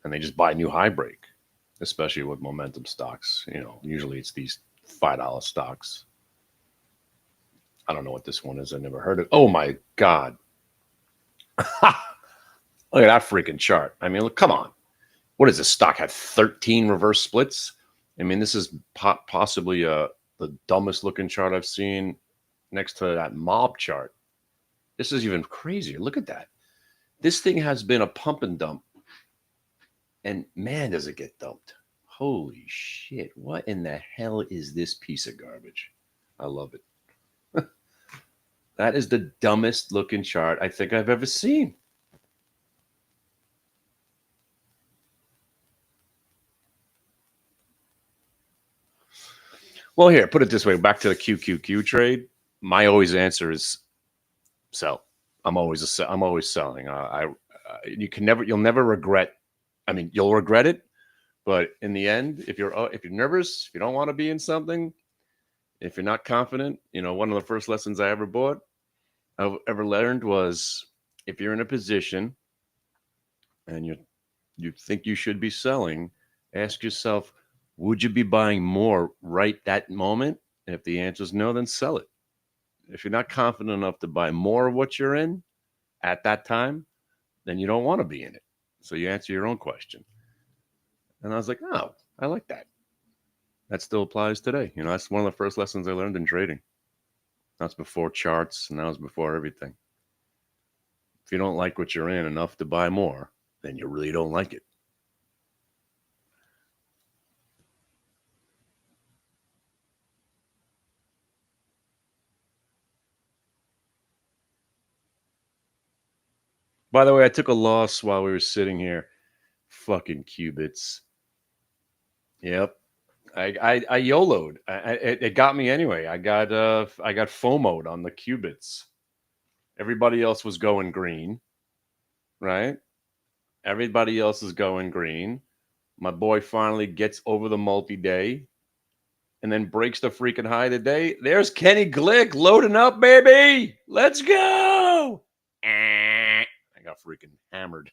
and they just buy new high break, especially with momentum stocks. Usually it's these $5 stocks. I don't know what this one is. I never heard of it. Oh my God. Look at that freaking chart. I mean, look, come on. What is this stock? Had 13 reverse splits? I mean, this is possibly the dumbest looking chart I've seen next to that mob chart. This is even crazier. Look at that. This thing has been a pump and dump. And man, does it get dumped. Holy shit. What in the hell is this piece of garbage? I love it. That is the dumbest looking chart I think I've ever seen. Well, here, put it this way. Back to the QQQ trade. My always answer is sell. I'm always selling. You'll never regret. I mean, you'll regret it, but in the end, if you're nervous, if you don't want to be in something, if you're not confident, one of the first lessons I ever learned was, if you're in a position and you think you should be selling, ask yourself, would you be buying more right that moment? And if the answer is no, then sell it. If you're not confident enough to buy more of what you're in at that time, then you don't want to be in it. So you answer your own question. And I was like, oh, I like that. That still applies today. That's one of the first lessons I learned in trading. That's before charts, and that was before everything. If you don't like what you're in enough to buy more, then you really don't like it. By the way, I took a loss while we were sitting here. Fucking qubits. Yep. I YOLO'd. It got me anyway. I got FOMO'd on the qubits. Everybody else was going green, right? Everybody else is going green. My boy finally gets over the multi-day and then breaks the freaking high today. There's Kenny Glick loading up, baby. Let's go. I got freaking hammered.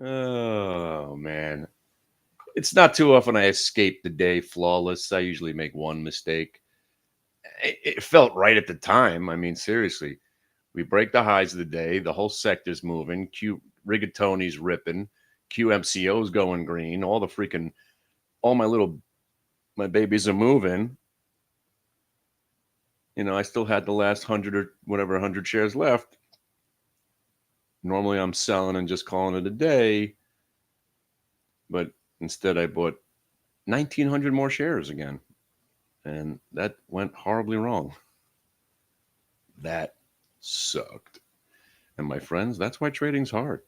Oh, man. It's not too often I escape the day flawless. I usually make one mistake. It felt right at the time. I mean, seriously. We break the highs of the day. The whole sector's moving. Rigatoni's ripping. QMCO's going green. All my babies are moving. You know, I still had the last 100 or whatever, 100 shares left. Normally I'm selling and just calling it a day. But instead I bought 1,900 more shares again. And that went horribly wrong. That sucked. And my friends, that's why trading's hard.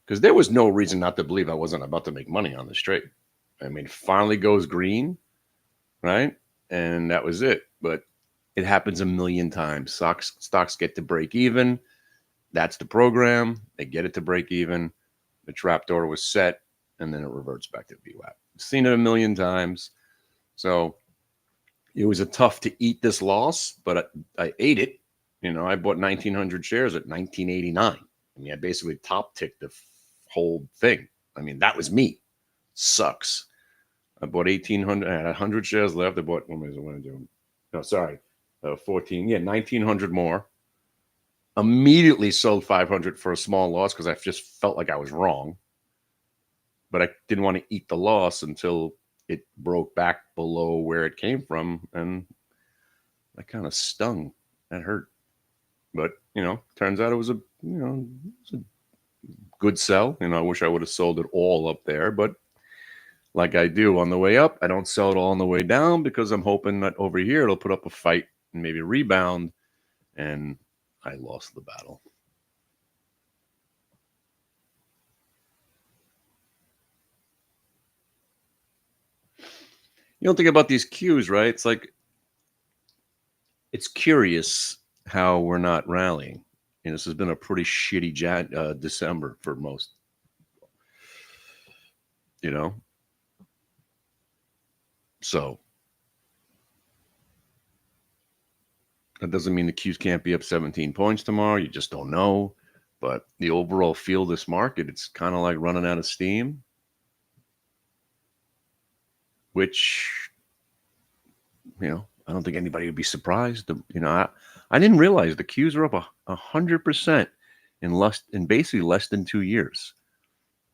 Because there was no reason not to believe I wasn't about to make money on this trade. I mean, finally goes green, right? And that was it. But it happens a million times. Stocks get to break even. That's the program. They get it to break even. The trapdoor was set, and then it reverts back to VWAP. Seen it a million times. So it was a tough to eat this loss, but I ate it. You know, I bought 1,900 shares at 1989. I mean, I basically top ticked the whole thing. I mean, that was me. Sucks. I bought 1,800. I had 100 shares left. I bought, what am I doing? No, sorry. 14. Yeah, 1,900 more. Immediately sold 500 for a small loss because I just felt like I was wrong. But I didn't want to eat the loss until it broke back below where it came from. And that kind of stung. That hurt. But, you know, turns out it was a good sell. You know, I wish I would have sold it all up there. But like I do on the way up, I don't sell it all on the way down because I'm hoping that over here it'll put up a fight and maybe rebound. And I lost the battle. You don't think about these cues, right? It's like, it's curious how we're not rallying. You know, this has been a pretty shitty December for most, you know? So that doesn't mean the Qs can't be up 17 points tomorrow. You just don't know. But the overall feel of this market, it's kind of like running out of steam, which, you know, I don't think anybody would be surprised. You know, I didn't realize the Qs are up 100% in basically less than 2 years.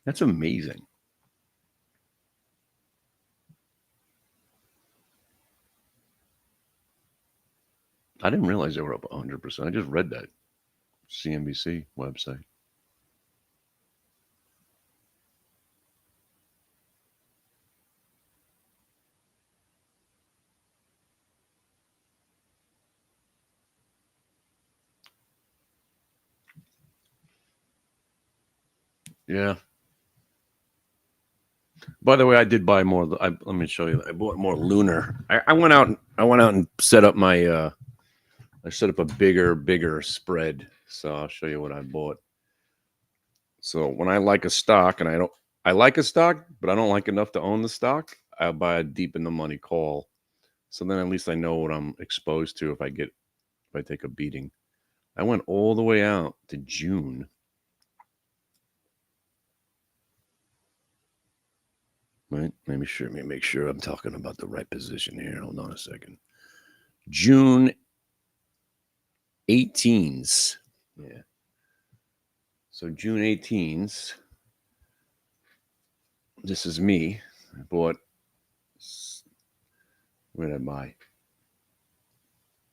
That's amazing. I didn't realize they were up 100%. I just read that CNBC website. Yeah. By the way, I did buy more. Let me show you. I bought more Lunar. I went out and set up my. I set up a bigger spread. So I'll show you what I bought. So when I like a stock, and I like a stock, but I don't like enough to own the stock, I'll buy a deep in the money call. So then at least I know what I'm exposed to if I take a beating. I went all the way out to June. Right? Let me make sure I'm talking about the right position here. Hold on a second. June 18s. Yeah. So June 18s. This is me. I bought. Where did I buy?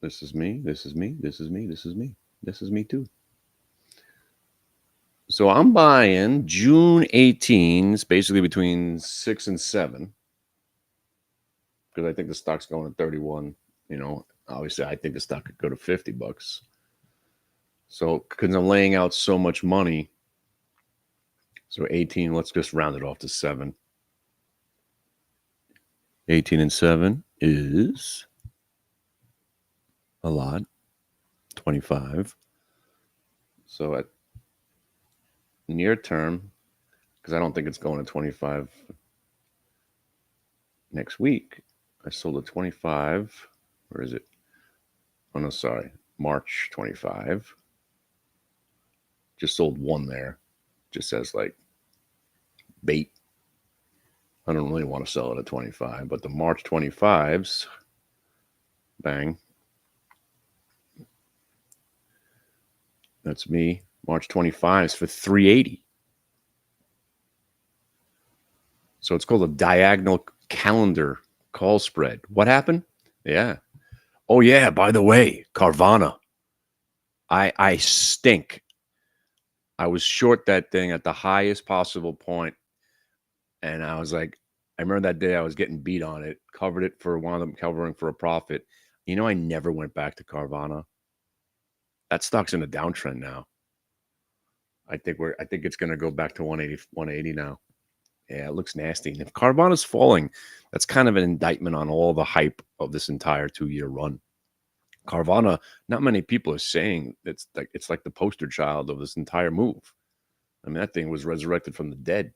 This is me. This is me. This is me. This is me. This is me too. So I'm buying June 18s, basically between 6 and 7, because I think the stock's going to 31. You know, obviously I think the stock could go to $50. So because I'm laying out so much money, so 18, let's just round it off to 7. 18 and 7 is a lot. 25. So at near term, because I don't think it's going to 25 next week, I sold a 25. Where is it? Oh, no, sorry. March 25. Just sold one there. Just says like bait. I don't really want to sell it at 25, but the March 25s, bang. That's me. March 25s for 380. So it's called a diagonal calendar call spread. What happened? Yeah. Oh, yeah. By the way, Carvana. I stink. I was short that thing at the highest possible point, and I was like, I remember that day I was getting beat on it, covered it for one of them, covering for a profit. You know, I never went back to Carvana. That stock's in a downtrend now. I think it's going to go back to 180 now. Yeah, it looks nasty. And if Carvana's falling, that's kind of an indictment on all the hype of this entire 2-year run. Carvana, not many people are saying it's like the poster child of this entire move. I mean, that thing was resurrected from the dead.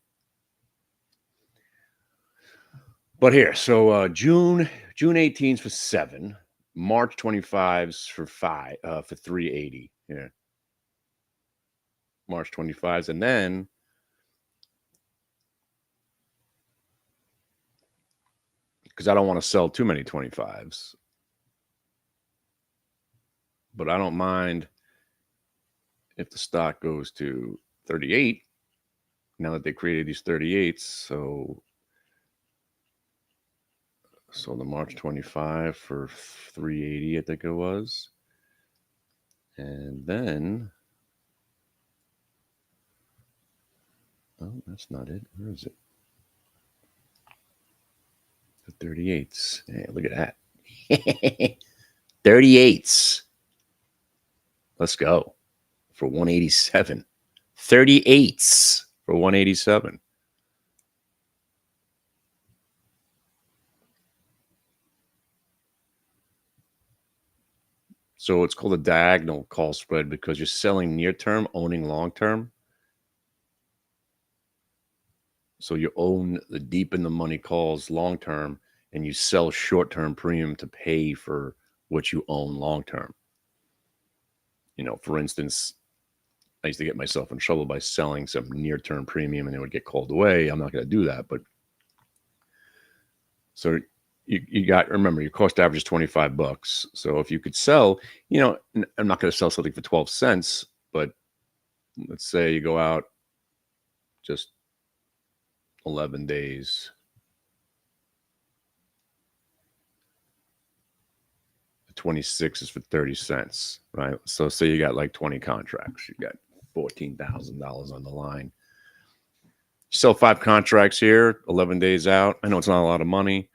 But here, so June 18s for 7, March 25s for 380. Yeah, March 25s, and then because I don't want to sell too many 25s. But I don't mind if the stock goes to 38 now that they created these 38s. So the March 25 for 380, I think it was. And then, oh, that's not it. Where is it? The 38s. Hey, look at that. 38s. Let's go for 187. 38s for 187. So it's called a diagonal call spread because you're selling near term, owning long term. So you own the deep in the money calls long term, and you sell short term premium to pay for what you own long term. You know, for instance, I used to get myself in trouble by selling some near-term premium and it would get called away. I'm not going to do that. But so you got, remember, your cost average is $25. So if you could sell, you know, I'm not going to sell something for 12 cents, but let's say you go out just 11 days. 26 is for 30 cents, right? So say you got like 20 contracts. You got $14,000 on the line. You sell 5 contracts here, 11 days out. I know it's not a lot of money,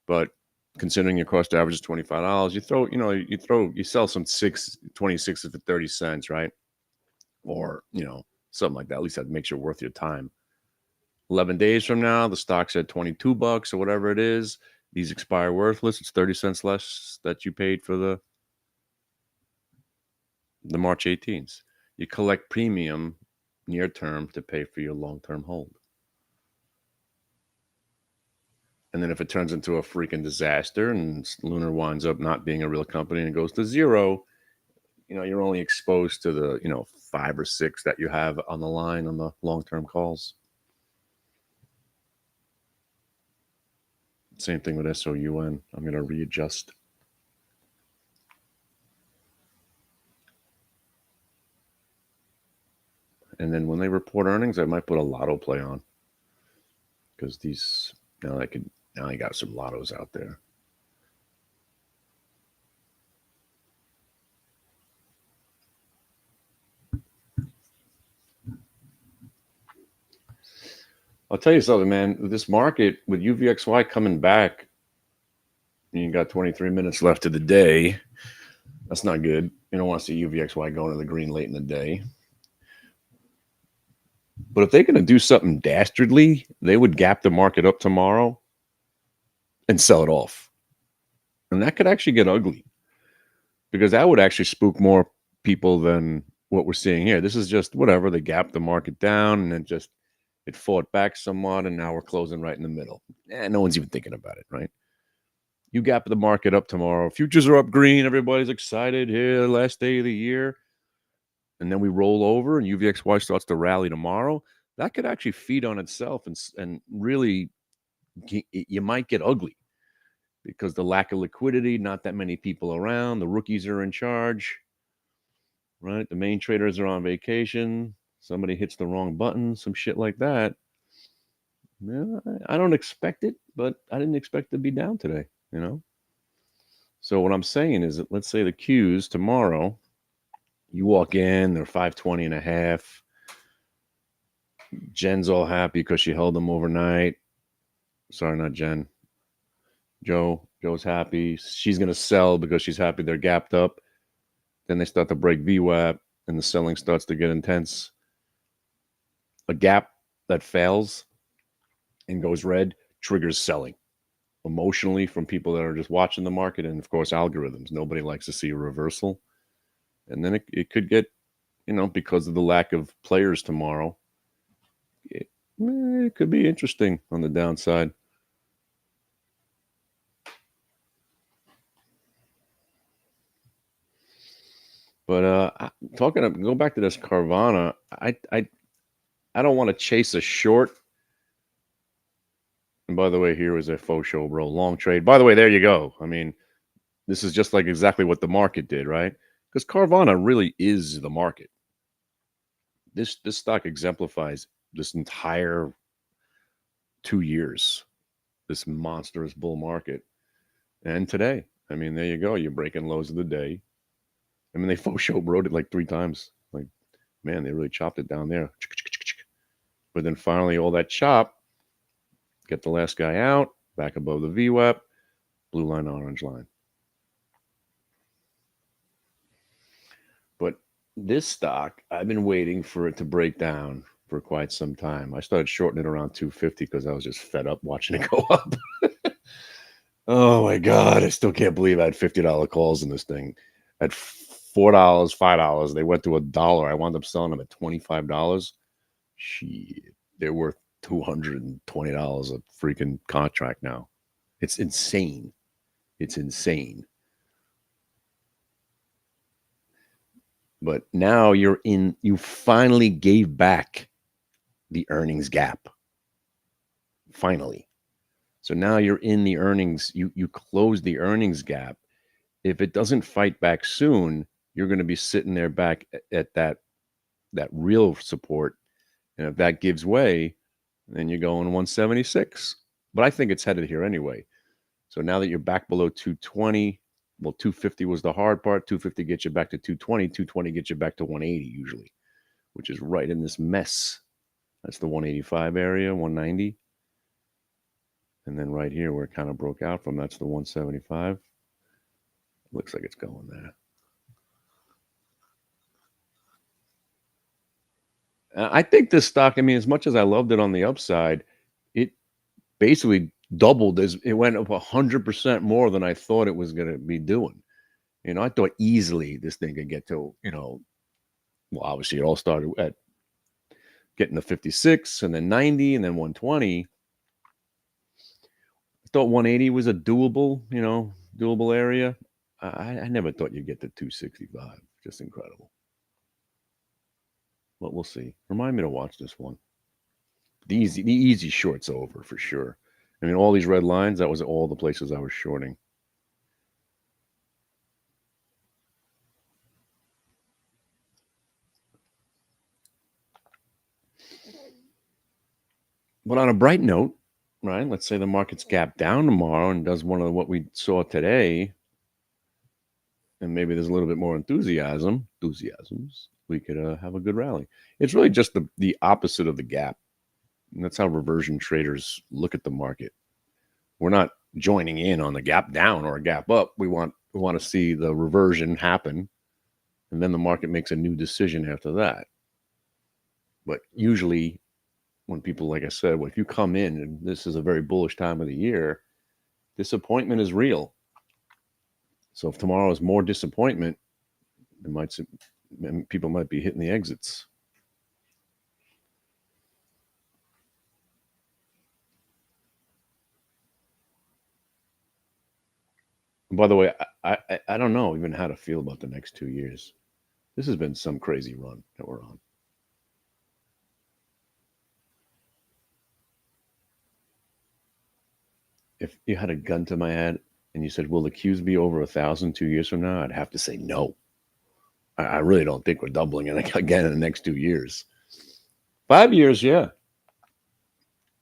but considering your cost average is $25, you sell some 26 for 30 cents, right? Or, something like that. At least that makes it worth your time. 11 days from now, the stock's at $22 or whatever it is. These expire worthless. It's 30 cents less that you paid for the March 18s. You collect premium near term to pay for your long-term hold. And then if it turns into a freaking disaster and Lunar winds up not being a real company and goes to zero, you're only exposed to the, 5 or 6 that you have on the line on the long-term calls. Same thing with SOUN. I'm going to readjust. And then when they report earnings, I might put a lotto play on. Because these, now I got some lottos out there. I'll tell you something, man. This market with UVXY coming back, you got 23 minutes left of the day. That's not good. You don't want to see UVXY going to the green late in the day. But if they're going to do something dastardly, they would gap the market up tomorrow and sell it off. And that could actually get ugly because that would actually spook more people than what we're seeing here. This is just whatever. They gapped the market down and then it fought back somewhat. And now we're closing right in the middle. No one's even thinking about it, right? You gap the market up tomorrow. Futures are up green. Everybody's excited here. Last day of the year. And then we roll over and UVXY starts to rally tomorrow. That could actually feed on itself and really you might get ugly because the lack of liquidity, not that many people around, the rookies are in charge, right? The main traders are on vacation. Somebody hits the wrong button, some shit like that. Yeah, I don't expect it, but I didn't expect it to be down today, you know? So what I'm saying is that let's say the Qs tomorrow, you walk in, they're 520 and a half. Jen's all happy because she held them overnight. Sorry, not Jen. Joe's happy. She's going to sell because she's happy they're gapped up. Then they start to break VWAP and the selling starts to get intense. A gap that fails and goes red triggers selling emotionally from people that are just watching the market. And of course, algorithms. Nobody likes to see a reversal. And then it could get, because of the lack of players tomorrow, it could be interesting on the downside. But go back to this Carvana, I don't want to chase a short. And by the way, here is a faux show, bro. Long trade. By the way, there you go. I mean, this is just like exactly what the market did, right? Because Carvana really is the market. This stock exemplifies this entire 2 years, this monstrous bull market. And today, I mean, there you go. You're breaking lows of the day. I mean, they faux show rode it like 3 times. Like, man, they really chopped it down there. But then finally, all that chop, get the last guy out, back above the VWAP, blue line, orange line. But this stock, I've been waiting for it to break down for quite some time. I started shorting it around 250 because I was just fed up watching it go up. Oh my God, I still can't believe I had $50 calls in this thing. At $4, $5, they went to $1. I wound up selling them at $25. Shit, they're worth $220 a freaking contract now. It's insane. It's insane. But now you finally gave back the earnings gap. Finally. So now you're in the earnings. You close the earnings gap. If it doesn't fight back soon, you're going to be sitting there back at that real support. And if that gives way, then you're going 176. But I think it's headed here anyway. So now that you're back below 220, well, 250 was the hard part. 250 gets you back to 220. 220 gets you back to 180 usually, which is right in this mess. That's the 185 area, 190. And then right here where it kind of broke out from, that's the 175. Looks like it's going there. I think this stock, I mean, as much as I loved it on the upside, it basically doubled as it went up 100% more than I thought it was going to be doing. I thought easily this thing could get to, well, obviously it all started at getting to 56 and then 90 and then 120. I thought 180 was a doable area. I never thought you'd get to 265. Just incredible. But we'll see. Remind me to watch this one. The easy short's over for sure. I mean, all these red lines, that was all the places I was shorting. But on a bright note, right, let's say the market's gapped down tomorrow and does one of what we saw today, and maybe there's a little bit more enthusiasms, we could have a good rally. It's really just the opposite of the gap. And that's how reversion traders look at the market. We're not joining in on the gap down or a gap up. We want We want to see the reversion happen, and then the market makes a new decision after that. But usually, when people, like I said, if you come in and this is a very bullish time of the year, disappointment is real. So if tomorrow is more disappointment, people might be hitting the exits. And by the way, I don't know even how to feel about the next 2 years. This has been some crazy run that we're on. If you had a gun to my head and you said, will the Qs be over 1,000 2 years from now? I'd have to say no. I really don't think we're doubling it again in the next 2 years. 5 years, yeah.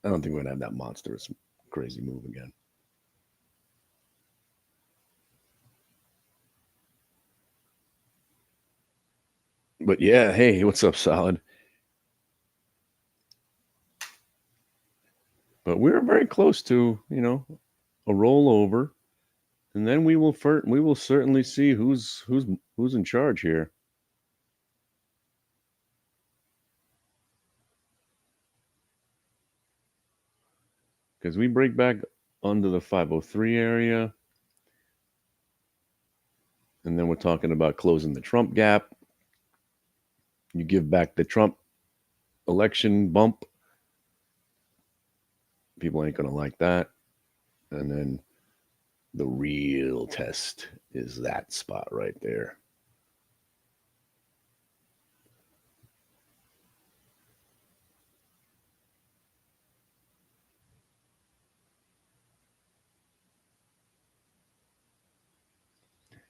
I don't think we're going to have that monstrous, crazy move again. But yeah, hey, what's up, Solid? But we're very close to, a rollover, and then we will certainly see who's in charge here. Because we break back under the 503 area, and then we're talking about closing the Trump gap. You give back the Trump election bump. People ain't going to like that. And then the real test is that spot right there.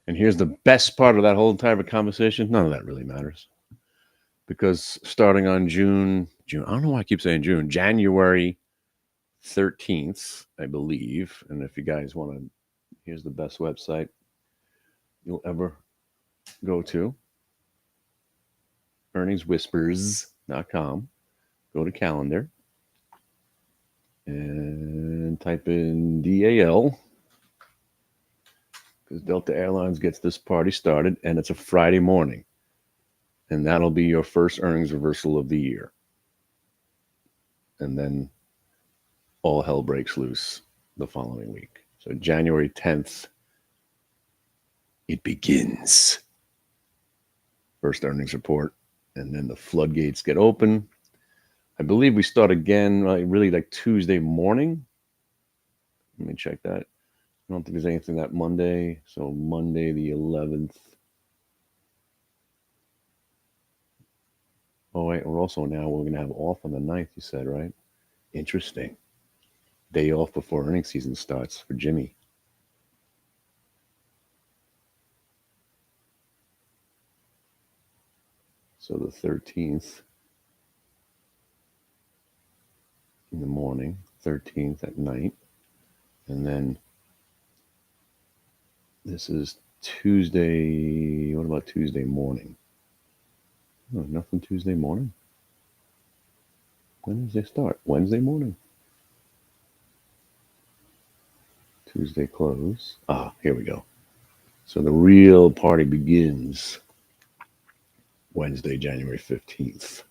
And here's the best part of that whole entire conversation. None of that really matters. Because starting on June, I don't know why I keep saying June, January 13th, I believe. And if you guys want to, here's the best website you'll ever go to, earningswhispers.com. Go to calendar and type in DAL, because Delta Airlines gets this party started, and it's a Friday morning. And that'll be your first earnings reversal of the year. And then all hell breaks loose the following week. So January 10th, it begins. First earnings report. And then the floodgates get open. I believe we start again really like Tuesday morning. Let me check that. I don't think there's anything that Monday. So Monday the 11th. Oh, wait, we're going to have off on the 9th, you said, right? Interesting. Day off before earnings season starts for Jimmy. So the 13th in the morning, 13th at night. And then this is Tuesday. What about Tuesday morning? Oh, nothing Tuesday morning. When does it start? Wednesday morning. Tuesday close. Here we go. So the real party begins Wednesday, January 15th.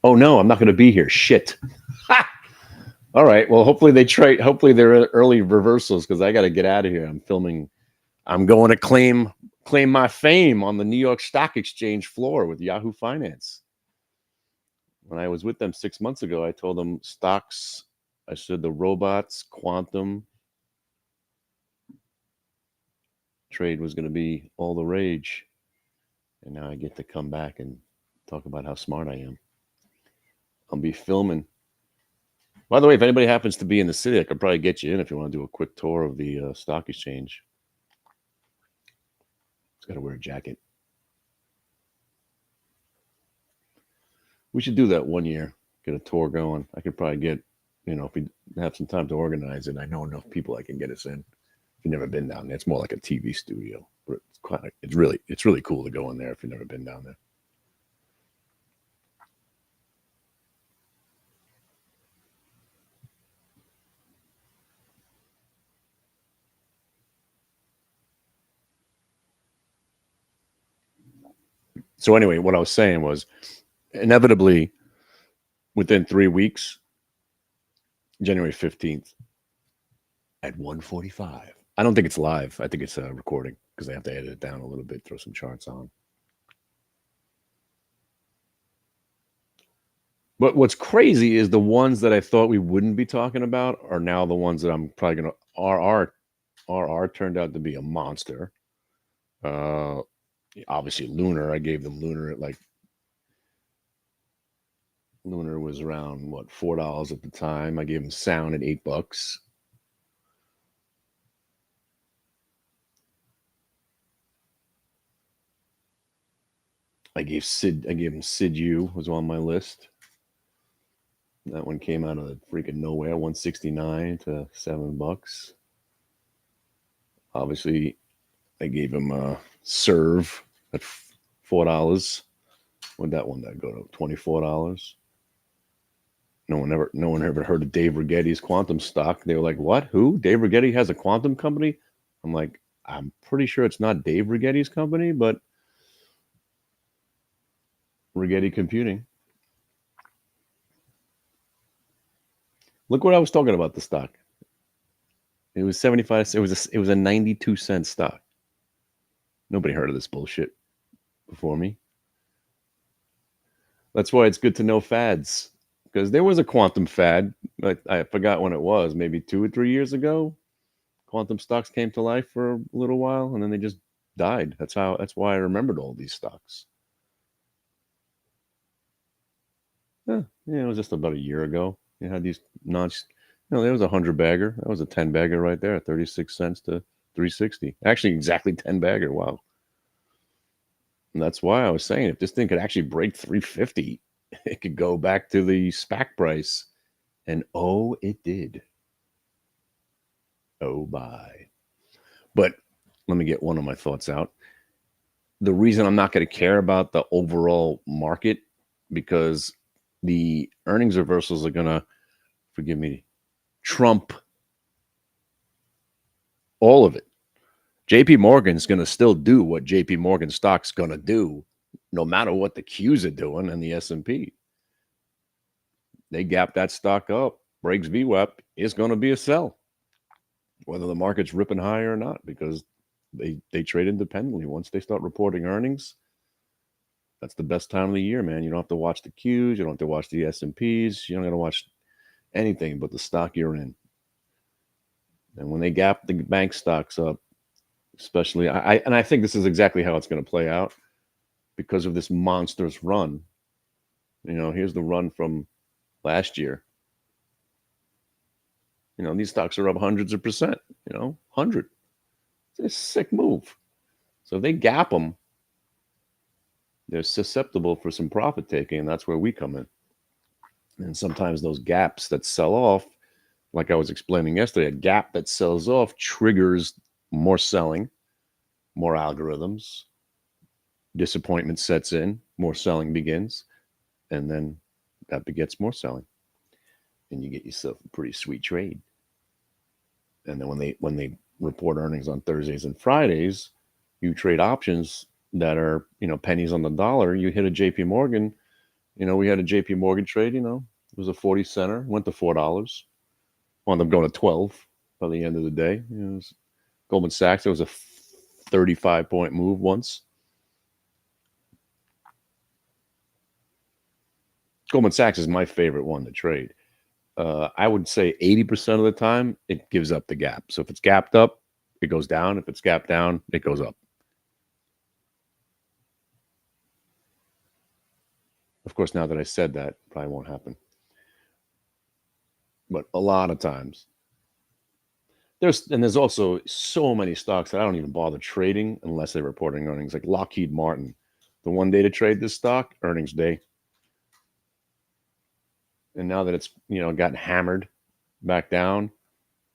Oh no, I'm not going to be here. Shit. All right. Well, hopefully they're early reversals, because I got to get out of here. I'm filming. I'm going to claim my fame on the New York Stock Exchange floor with Yahoo Finance. When I was with them 6 months ago, I told them stocks. I said the robots, quantum trade was going to be all the rage. And now I get to come back and talk about how smart I am. I'll be filming. By the way, if anybody happens to be in the city, I could probably get you in if you want to do a quick tour of the stock exchange. Just got to wear a jacket. We should do that one year. Get a tour going. I could probably get, if we have some time to organize it, I know enough people I can get us in. If you've never been down there, it's more like a TV studio. But it's really cool to go in there if you've never been down there. So anyway, what I was saying was, inevitably, within 3 weeks, January 15th at 1:45. I don't think it's live. I think it's a recording because they have to edit it down a little bit, throw some charts on. But what's crazy is the ones that I thought we wouldn't be talking about are now the ones that I'm probably going to. RR turned out to be a monster. Obviously, Lunar. I gave them Lunar at like. Lunar was around what, $4 at the time. I gave them Sound at $8. I gave him Sid U was on my list. That one came out of the freaking nowhere, 169 to $7. Obviously, I gave him a Serve at $4. What'd that one go to? $24. No one ever heard of Dave Righetti's quantum stock. They were like, "What? Who? Dave Righetti has a quantum company?" I'm like, I'm pretty sure it's not Dave Righetti's company, but Righetti Computing. Look what I was talking about the stock. It was 75. It was a 92-cent stock. Nobody heard of this bullshit before me. That's why it's good to know fads, because there was a quantum fad. I forgot when it was, maybe 2 or 3 years ago. Quantum stocks came to life for a little while, and then they just died. That's why I remembered all these stocks. Yeah, it was just about a year ago. You had these there was a 100-bagger. That was a 10-bagger right there, 36 cents to 360. Actually, exactly 10-bagger. Wow. And that's why I was saying, if this thing could actually break 350, it could go back to the SPAC price. And oh, it did. Oh, bye. But let me get one of my thoughts out. The reason I'm not going to care about the overall market, because the earnings reversals are going to, forgive me, trump all of it. JP Morgan's going to still do what JP Morgan stock's going to do, no matter what the Qs are doing and the S&P. They gap that stock up, breaks VWAP, it's going to be a sell, whether the market's ripping higher or not, because they trade independently. Once they start reporting earnings, that's the best time of the year, man. You don't have to watch the Qs, you don't have to watch the S&Ps, you don't have to watch anything but the stock you're in. And when they gap the bank stocks up, especially, I think this is exactly how it's going to play out because of this monstrous run. Here's the run from last year. These stocks are up hundreds of percent, 100. It's a sick move. So if they gap them, they're susceptible for some profit taking, and that's where we come in. And sometimes those gaps that sell off, like I was explaining yesterday, a gap that sells off triggers more selling, more algorithms, disappointment sets in, more selling begins, and then that begets more selling. And you get yourself a pretty sweet trade. And then when they report earnings on Thursdays and Fridays, you trade options that are, pennies on the dollar. You hit a JP Morgan. We had a JP Morgan trade, it was a 40 center, went to $4. Wound up going to 12 by the end of the day. Goldman Sachs, there was a 35-point move once. Goldman Sachs is my favorite one to trade. I would say 80% of the time, it gives up the gap. So if it's gapped up, it goes down. If it's gapped down, it goes up. Of course, now that I said that, probably won't happen. But a lot of times, there's also so many stocks that I don't even bother trading unless they're reporting earnings, like Lockheed Martin. The one day to trade this stock, earnings day. And now that it's, gotten hammered back down,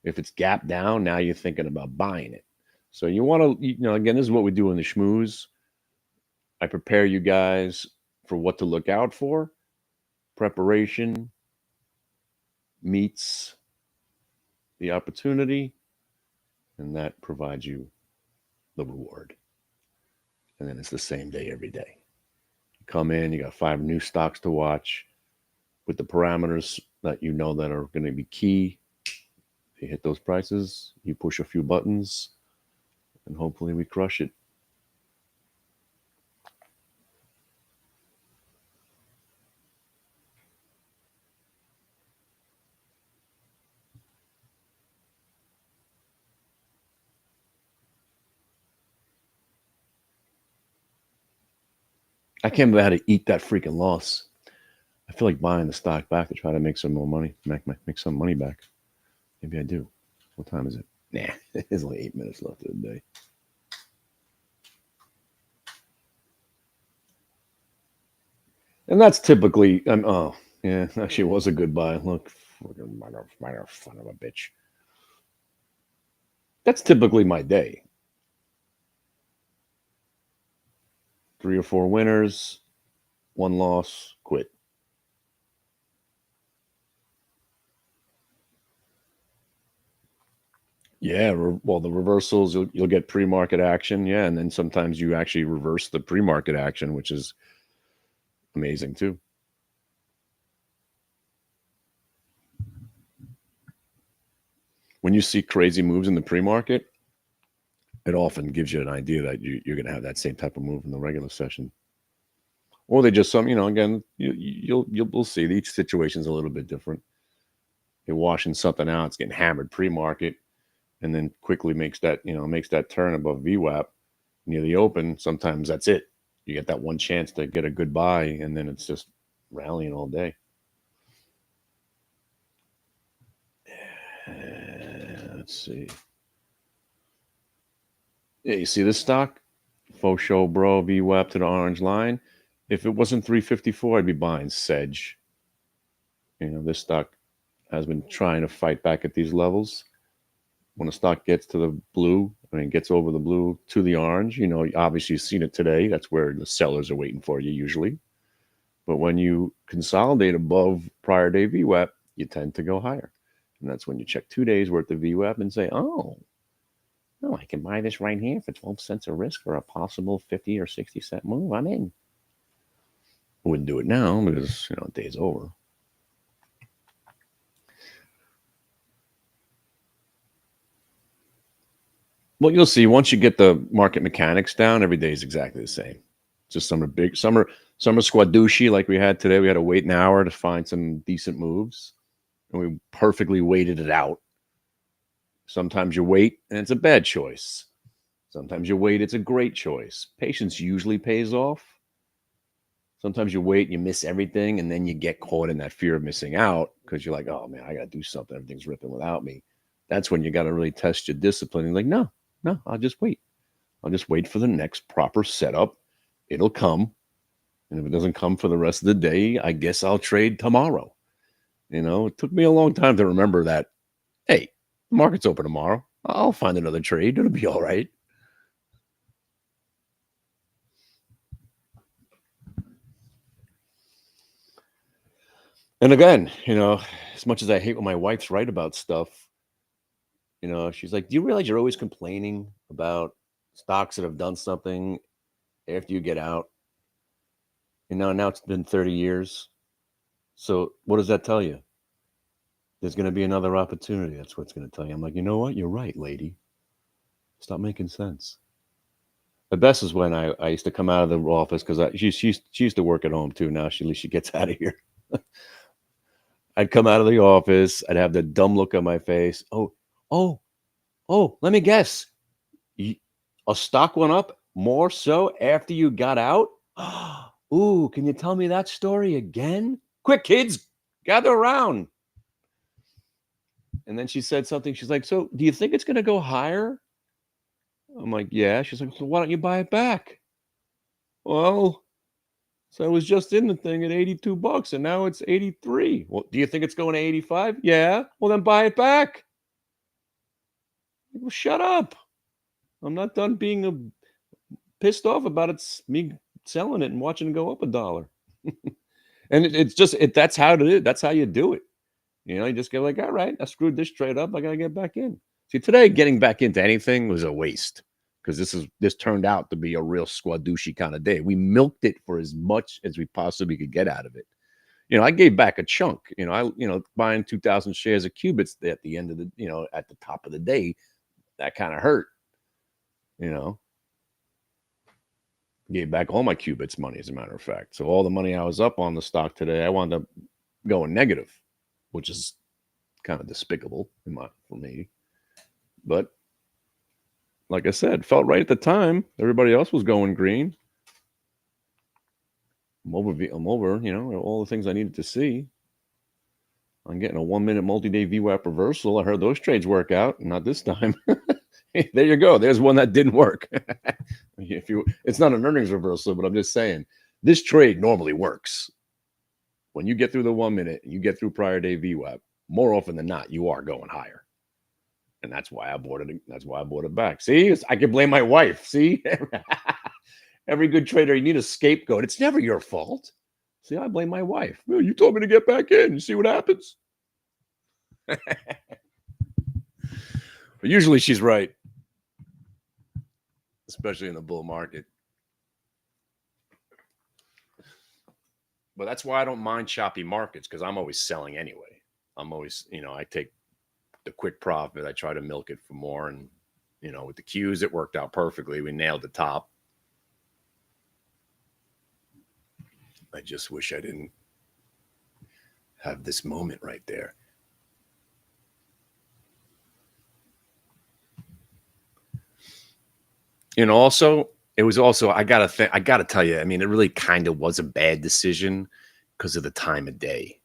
if it's gapped down, now you're thinking about buying it. So you want to, again, this is what we do in the schmooze. I prepare you guys for what to look out for. Preparation meets the opportunity, and that provides you the reward. And then it's the same day every day. Come in, you got 5 new stocks to watch with the parameters that you know that are going to be key. If you hit those prices, you push a few buttons, and hopefully we crush it. I can't believe how to eat that freaking loss. I feel like buying the stock back to try to make some more money, make some money back. Maybe I do. What time is it? Nah, there's only 8 minutes left of the day. And that's typically, oh, yeah, actually it was a good buy. Look, minor son of a bitch. That's typically my day. 3 or 4 winners, 1 loss, quit. Yeah, well, the reversals, you'll get pre-market action, yeah, and then sometimes you actually reverse the pre-market action, which is amazing too. When you see crazy moves in the pre-market, it often gives you an idea that you're going to have that same type of move in the regular session. Or they just again, we'll see. Each situation's a little bit different. You're washing something out, it's getting hammered pre-market, and then quickly makes that turn above VWAP near the open. Sometimes that's it. You get that one chance to get a good buy, and then it's just rallying all day. Let's see. Yeah, you see this stock? Faux show, bro, VWAP to the orange line. If it wasn't 354, I'd be buying Sedge. This stock has been trying to fight back at these levels. When a stock gets to the blue, gets over the blue to the orange, obviously you've seen it today. That's where the sellers are waiting for you usually. But when you consolidate above prior day VWAP, you tend to go higher. And that's when you check 2 days worth of VWAP and say, oh, I can buy this right here for 12 cents of risk for a possible 50 or 60 cent move. I'm in. I wouldn't do it now because, day's over. Well, you'll see once you get the market mechanics down, every day is exactly the same. Just some are squadouchy like we had today. We had to wait an hour to find some decent moves, and we perfectly waited it out. Sometimes you wait, and it's a bad choice. Sometimes you wait, it's a great choice. Patience usually pays off. Sometimes you wait, you miss everything, and then you get caught in that fear of missing out because you're like, oh, man, I got to do something. Everything's ripping without me. That's when you got to really test your discipline. You're like, no, I'll just wait. I'll just wait for the next proper setup. It'll come. And if it doesn't come for the rest of the day, I guess I'll trade tomorrow. It took me a long time to remember that, hey, the market's open tomorrow. I'll find another trade. It'll be all right. And again, as much as I hate when my wife's right about stuff, she's like, do you realize you're always complaining about stocks that have done something after you get out? Now it's been 30 years. So what does that tell you? There's going to be another opportunity. That's what it's going to tell you. I'm like, you know what? You're right, lady. Stop making sense. The best is when I used to come out of the office because she used to work at home too. Now at least she gets out of here. I'd come out of the office. I'd have the dumb look on my face. Oh, let me guess. A stock went up more so after you got out? Ooh, can you tell me that story again? Quick, kids, gather around. And then she said something. She's like, so do you think it's going to go higher? I'm like, yeah. She's like, so why don't you buy it back? Well, so I was just in the thing at $82 and now it's 83. Well, do you think it's going to 85? Yeah. Well, then buy it back. Well, shut up. I'm not done being pissed off about it. Me selling it and watching it go up $1. And it's just that's how it is. That's how you do it. You just go like, all right, I screwed this trade up. I got to get back in. See, today getting back into anything was a waste. because this turned out to be a real squadouche kind of day. We milked it for as much as we possibly could get out of it. I gave back a chunk. Buying 2,000 shares of qubits at the end of the, at the top of the day, that kind of hurt. Gave back all my qubits money, as a matter of fact. So all the money I was up on the stock today, I wound up going negative, which is kind of despicable for me. But like I said, felt right at the time. Everybody else was going green. I'm over, all the things I needed to see. I'm getting a 1 minute multi-day VWAP reversal. I heard those trades work out. Not this time. There you go. There's one that didn't work. It's not an earnings reversal, but I'm just saying this trade normally works. When you get through the 1 minute and you get through prior day VWAP, more often than not, you are going higher. And that's why I bought it. That's why I bought it back. See, I can blame my wife. See, every good trader, you need a scapegoat. It's never your fault. See, I blame my wife. Well, you told me to get back in. You see what happens? But usually she's right, especially in the bull market. But that's why I don't mind choppy markets, because I'm always selling anyway. I'm always, I take the quick profit. I try to milk it for more. And, with the Qs, it worked out perfectly. We nailed the top. I just wish I didn't have this moment right there. Also, it was also, I gotta tell you, it really kind of was a bad decision because of the time of day.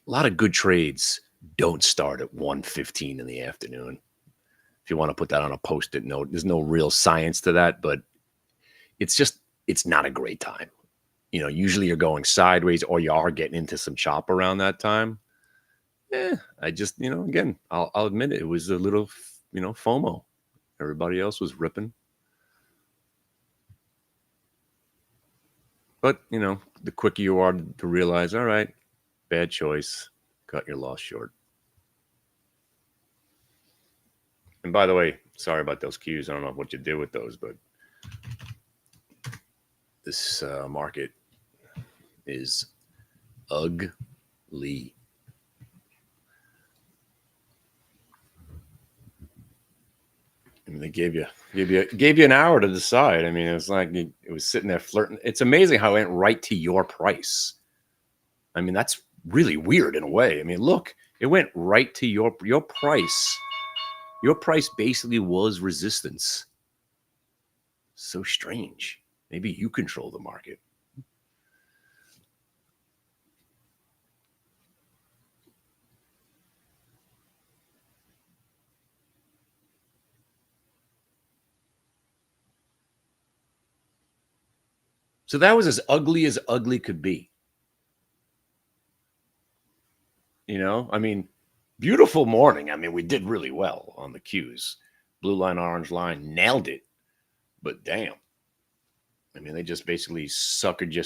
A lot of good trades don't start at 1:15 in the afternoon. If you want to put that on a post-it note, there's no real science to that, but it's not a great time. Usually you're going sideways or you are getting into some chop around that time. I just, again, I'll admit it was a little, FOMO. Everybody else was ripping. But, the quicker you are to realize, all right, bad choice, cut your loss short. And by the way, sorry about those Qs. I don't know what you did with those, but this market is ugly. They gave you an hour to decide. It was like it was sitting there flirting. It's amazing how it went right to your price. That's really weird in a way. Look, it went right to your price. Your price basically was resistance. So strange. Maybe you control the market. So that was as ugly could be. Beautiful morning. We did really well on the Qs. Blue line, orange line, nailed it. But damn. They just basically suckered you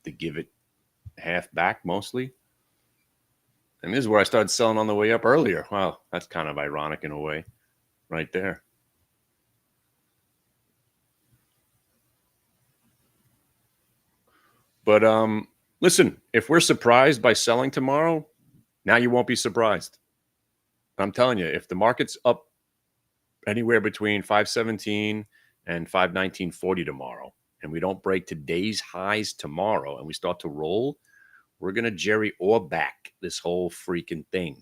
to give it half back mostly. And this is where I started selling on the way up earlier. Wow, that's kind of ironic in a way right there. But listen, if we're surprised by selling tomorrow, now you won't be surprised. I'm telling you, if the market's up anywhere between 517 and 519.40 tomorrow, and we don't break today's highs tomorrow and we start to roll, we're going to Jerry or back this whole freaking thing.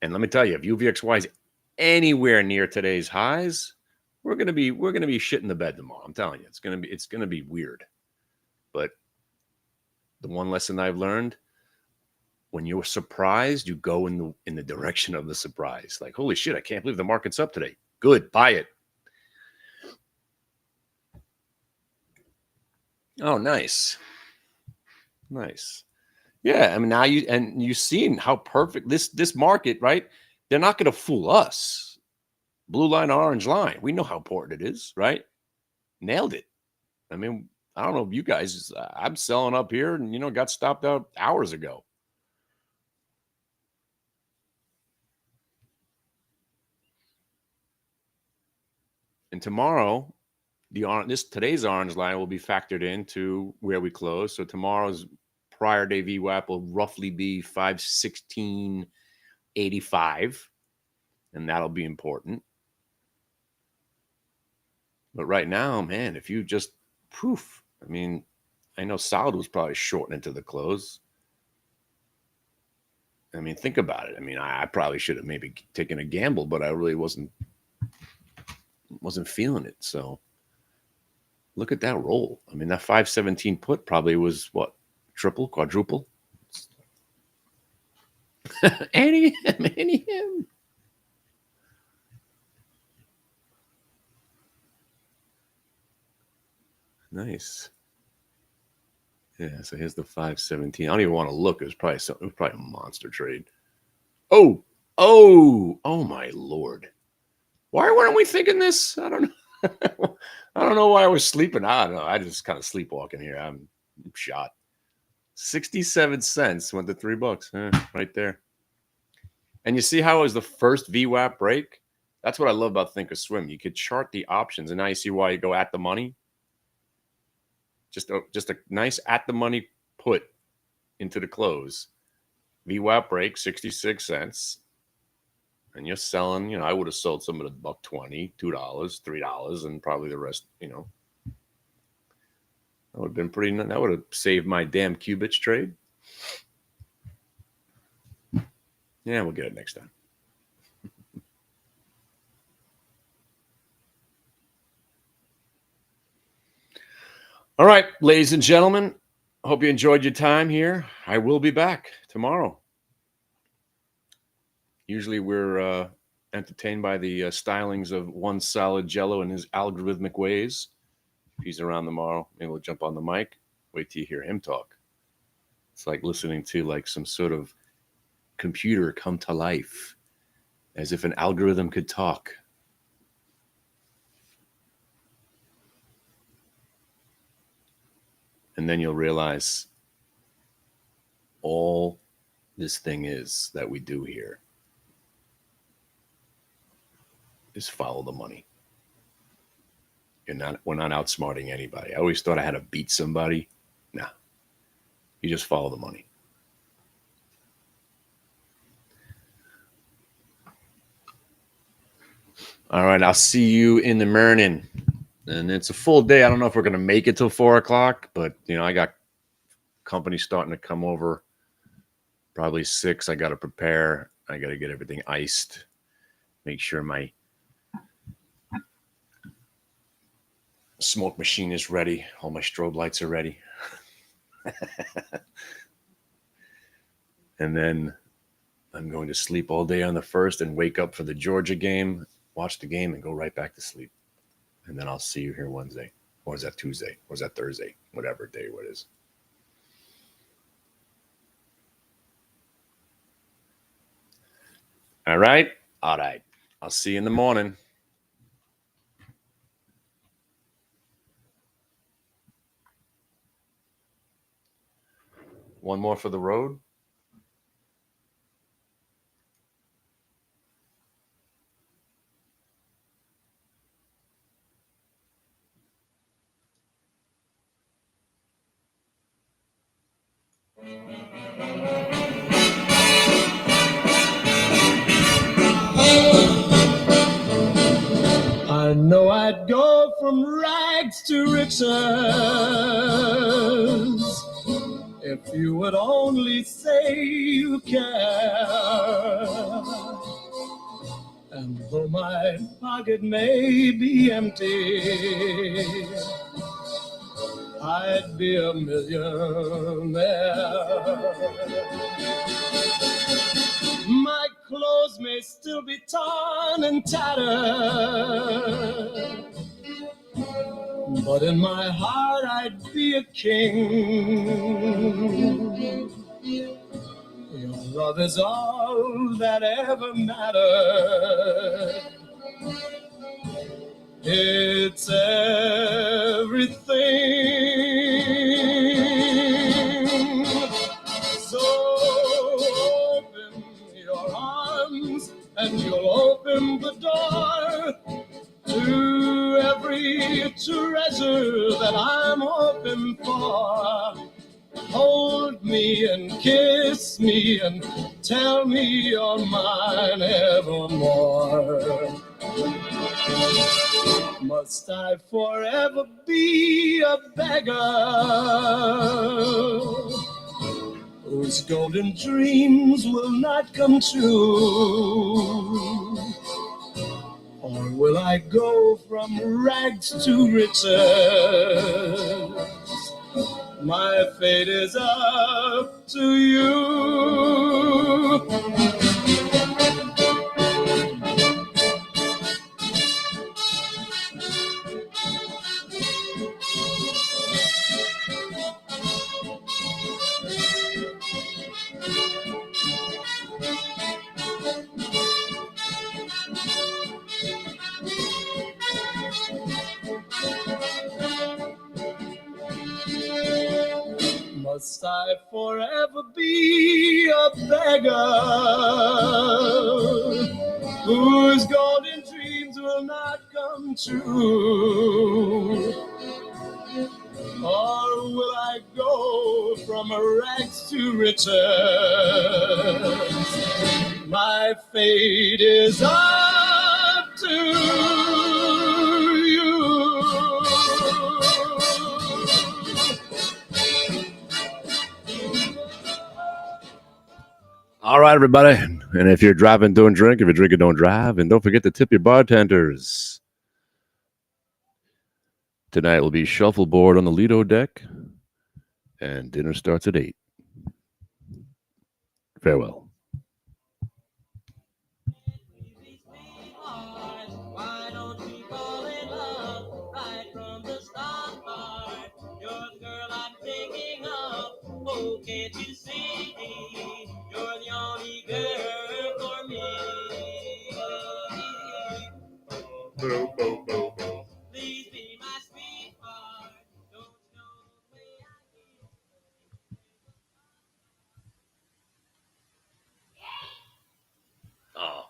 And let me tell you, if UVXY is anywhere near today's highs, we're gonna be shit in the bed tomorrow. I'm telling you, it's gonna be weird. But the one lesson I've learned: when you're surprised, you go in the direction of the surprise. Like, holy shit, I can't believe the market's up today. Good, buy it. Oh, nice. Yeah, now you've seen how perfect this market, right? They're not going to fool us. Blue line, orange line. We know how important it is, right? Nailed it. I don't know if you guys, I'm selling up here and, got stopped out hours ago. And tomorrow, today's orange line will be factored into where we close. So tomorrow's prior day VWAP will roughly be 516.85, and that'll be important. But right now, man, if you just poof, I mean, I know solid was probably shorting into the close. I mean, think about it. I mean, I probably should have maybe taken a gamble, but I really wasn't feeling it. So look at that roll. I mean, that 517 put probably was what, triple, quadruple? Any him. Nice. Yeah, so here's the 517. I don't even want to look. It was probably a monster trade. Oh my Lord. Why weren't we thinking this? I don't know. I don't know why I was sleeping. I don't know. I just kind of sleepwalking here. I'm shot. 67 cents went to $3. Right there. And you see how it was the first VWAP break? That's what I love about Thinkorswim. You could chart the options, and now you see why you go at the money. Just a nice at the money put into the close. VWAP break, 66 cents. And you're selling, I would have sold some of the $1.20, $2, $3, and probably the rest, That would have been pretty, that would have saved my damn qubits trade. Yeah, we'll get it next time. All right, ladies and gentlemen, hope you enjoyed your time here. I will be back tomorrow. Usually we're entertained by the stylings of one solid Jello and his algorithmic ways. If he's around tomorrow, maybe we'll jump on the mic. Wait till you hear him talk. It's like listening to like some sort of computer come to life, as if an algorithm could talk. And then you'll realize all this thing is that we do here is follow the money. We're not outsmarting anybody. I always thought I had to beat somebody. No. You just follow the money. All right, I'll see you in the morning. And it's a full day. I don't know if we're going to make it till 4 o'clock, but, I got company starting to come over. Probably 6. I got to prepare. I got to get everything iced. Make sure my smoke machine is ready. All my strobe lights are ready. And then I'm going to sleep all day on the 1st and wake up for the Georgia game, watch the game, and go right back to sleep. And then I'll see you here Wednesday. Or is that Tuesday? Or is that Thursday? Whatever day it is. All right? All right. I'll see you in the morning. One more for the road. I know I'd go from rags to riches if you would only say you care. And though my pocket may be empty, I'd be a millionaire. My clothes may still be torn and tattered, but in my heart I'd be a king. Your love is all that ever mattered. It's everything. So open your arms and you'll open the door to that I'm hoping for. Hold me and kiss me and tell me you're mine evermore. Must I forever be a beggar whose golden dreams will not come true? Or will I go from rags to riches? My fate is up to you. Must I forever be a beggar whose golden dreams will not come true? Or will I go from rags to riches? My fate is up to you. All right, everybody. And if you're driving, don't drink. If you're drinking, don't drive. And don't forget to tip your bartenders. Tonight will be shuffleboard on the Lido deck. And dinner starts at 8. Farewell. Why don't we fall in love right from the start? You're the girl I'm thinking of. Oh, can't you see? You're the only girl for me. Please be my sweetheart. Don't you know the way I feel? Oh.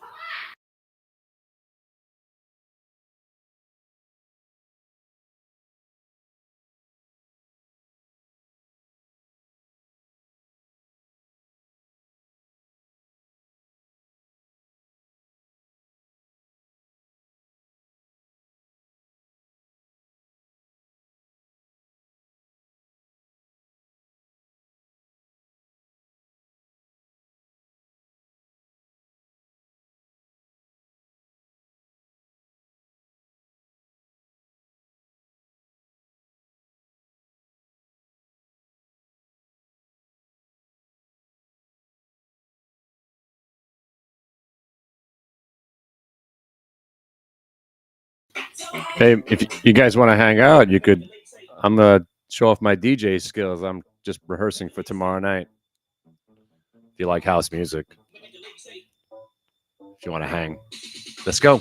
Hey, if you guys want to hang out, you could. I'm going to show off my DJ skills. I'm just rehearsing for tomorrow night. If you like house music, if you want to hang, let's go.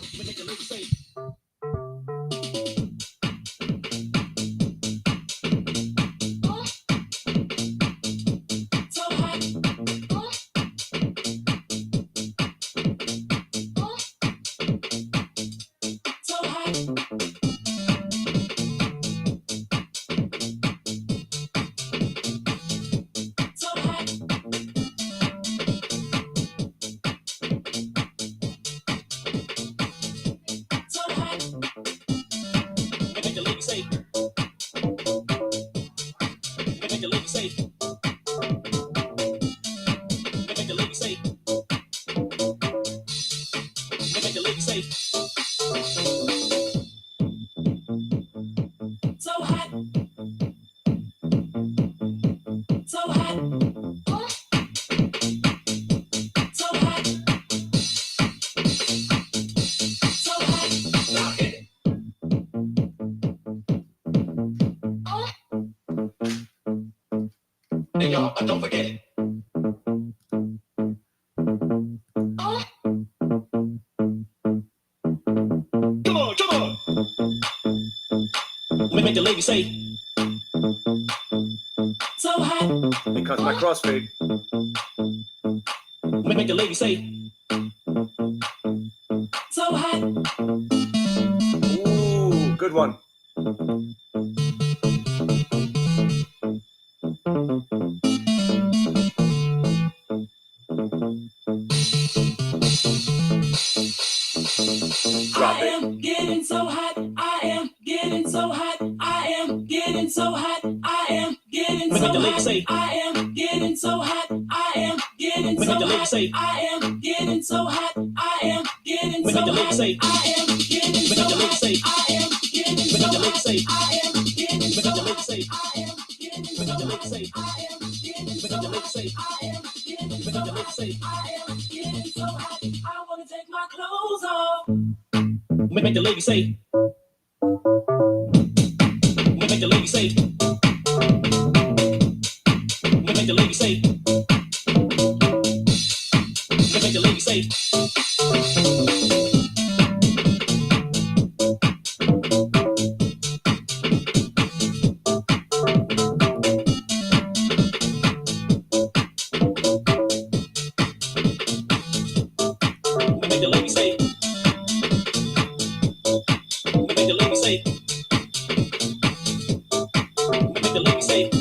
Hey, y'all, don't forget it. Come on, come on. Let me make the lady say. So hot. Because my crossfade. Let me make the lady say. So hot. Ooh, good one. I am getting so hot. I am getting so hot. I am getting so hot. I am getting so hot. I am getting so hot. I am getting so hot. I am getting so hot. I am getting so hot. I am getting so hot. I am getting so hot. I am getting so hot. I am getting so hot. I am getting so hot. I am getting so hot. I am getting so hot. I am getting so hot. I wanna take my clothes off. Make the lady say. Make the lady say. Make the lady say. Make the lady say. Make the lady say. Make the lady say. Make the lady say.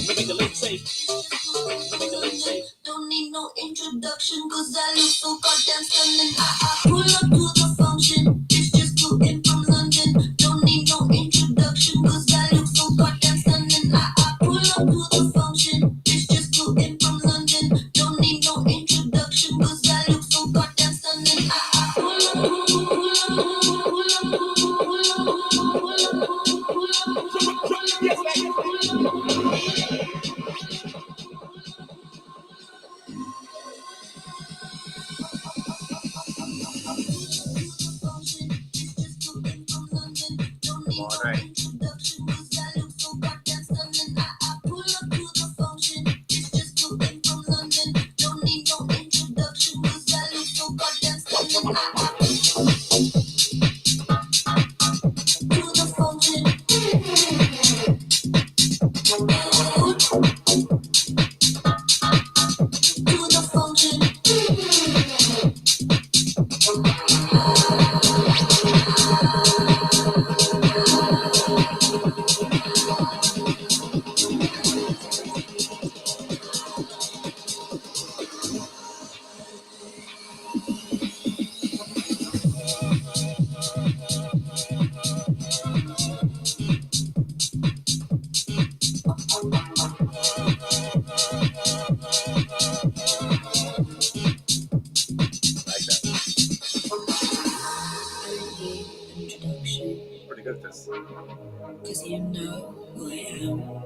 Make the lady say. Make the lady say. Don't need no introduction, cause I look so goddamn stunning. I pull up to the function, it's just flew in from London. Don't need no introduction, cause I look so goddamn stunning. I pull up to the function, it's just flew in from London. Don't need no introduction, cause I look so goddamn stunning. I pull up, Pretty good at this. cause you know who I am.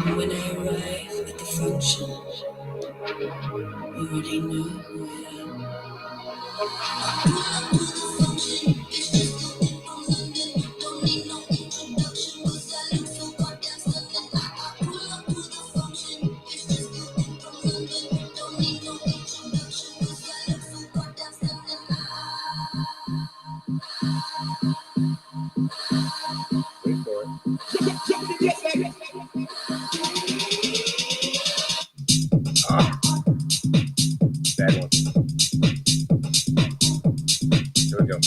And when I arrive at the function, you already know who I am. Wait for it. Bad one. Here we go.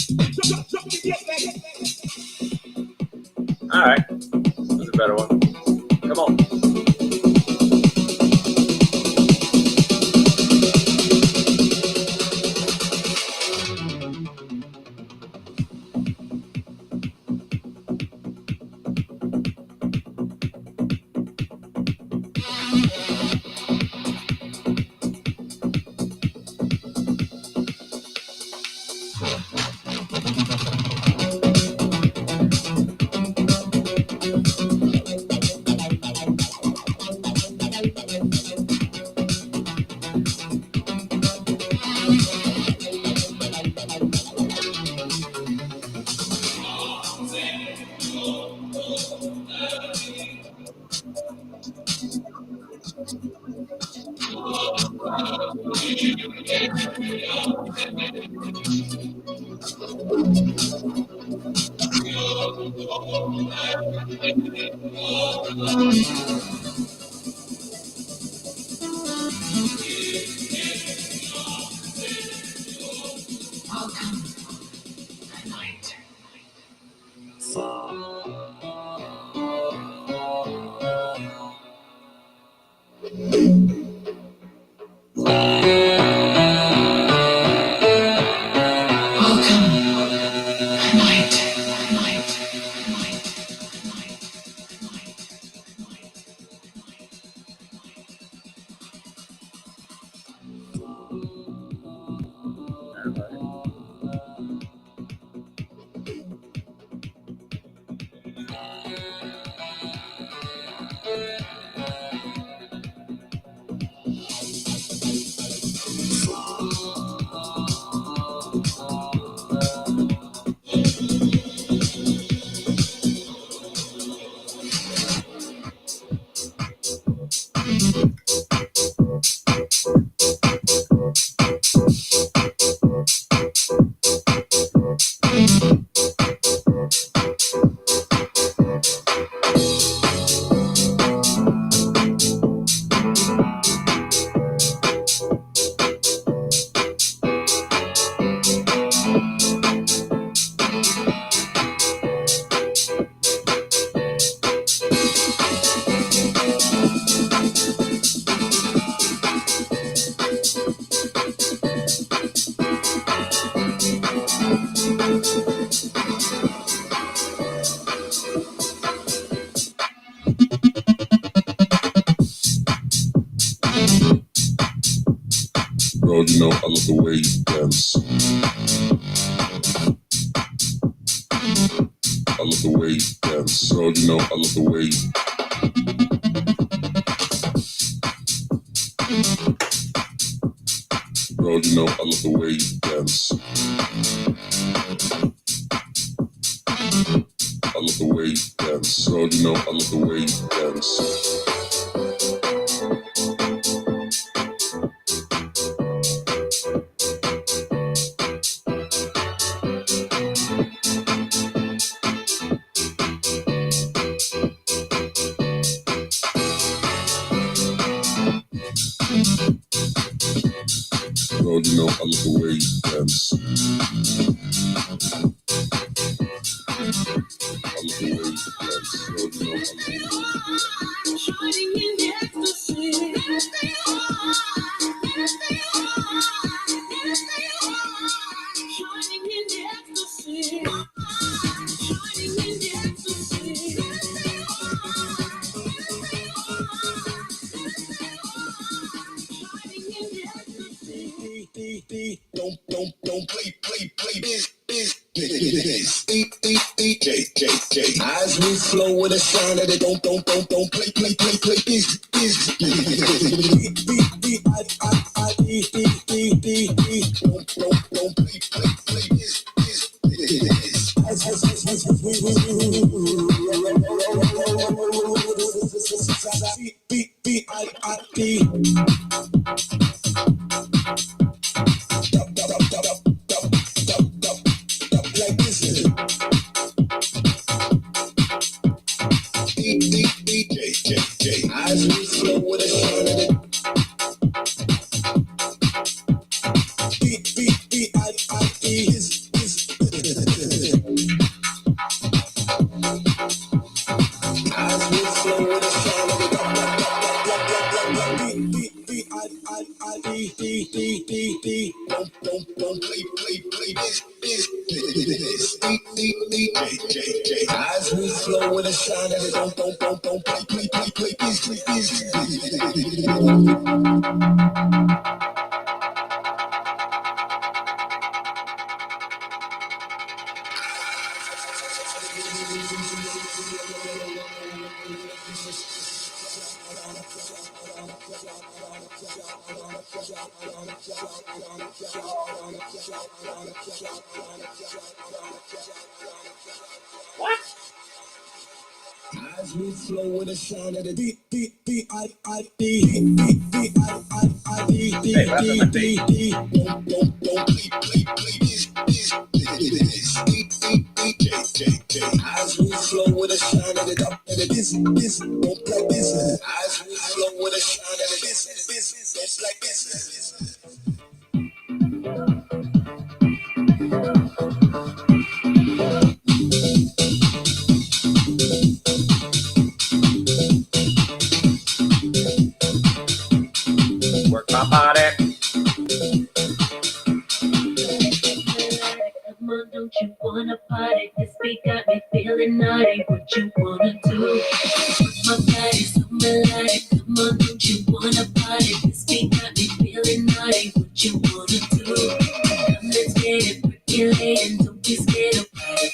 All right. This is a better one. Come on. Welcome. I might. know I love the way you dance. I love the way you dance. Girl, you know I love the way you. Girl, you know I love the way you dance. I love the way you dance. Girl, you know I love the way you dance. Girl, you know I love the way you dance. I love the way you dance. Girl, you know I love the way you dance. Shining in the ecstasy. Shining in the ecstasy. Shining in the ecstasy. Don't play this. As we flow with the sound of it, don't play this. Don't play this. Like this. As we flow with the sound of it. As we flow with the sound of it. Don't play this. As we flow with the sound of it. Don't play As we flow with the sound of the don't play this. As we flow with the sound of the this, don't play this. As we flow with the sound of the this, don't like this. Work my body. Come on, don't you wanna party? This beat got me feeling naughty. What you wanna do? My body's so melodic. Come on, don't you wanna party? This beat got me feeling naughty. What you wanna do? Come, let's get it percolating. Don't be scared of it.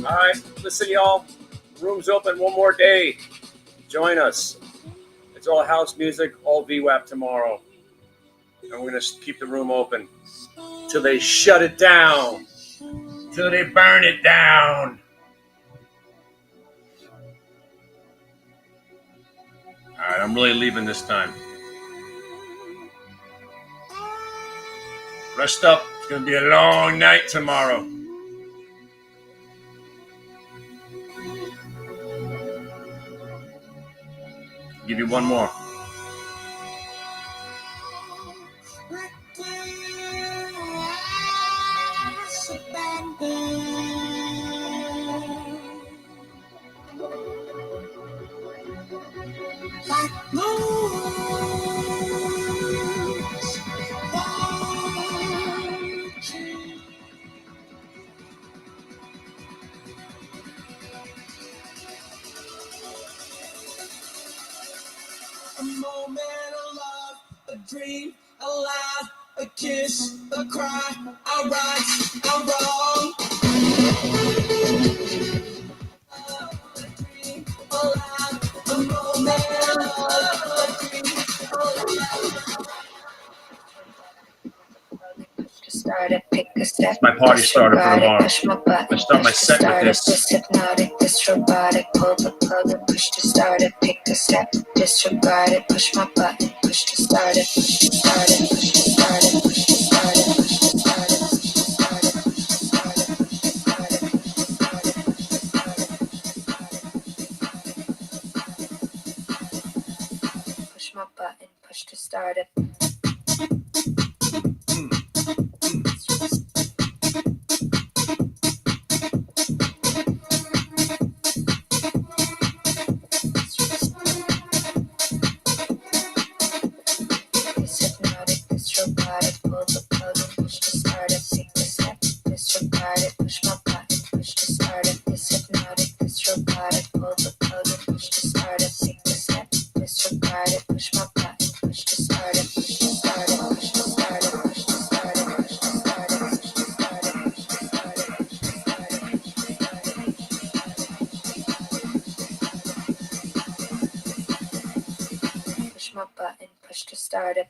All right, listen, y'all. Room's open one more day. Join us. It's all house music, all VWAP tomorrow. And we're going to keep the room open till they shut it down, till they burn it down. All right, I'm really leaving this time. Rest up. It's going to be a long night tomorrow. Give you one more. A moment, a love, a dream, a laugh, a kiss, a cry, a right, a wrong. A dream, a laugh, a moment, a love, a dream, a laugh. Started, pick a step. My party starter for tomorrow. Push my button, I start my set with this. This hypnotic, this robotic. Pull the plug and push to start it. Pick a step, disregard it. Push my button, push to start it. Push to start it. Push to start it. Push to start it. Push to start it. Push to start it. Push to start it. Push to start it. Push to start it. Push to start it. Push my button, push to start it. Start it.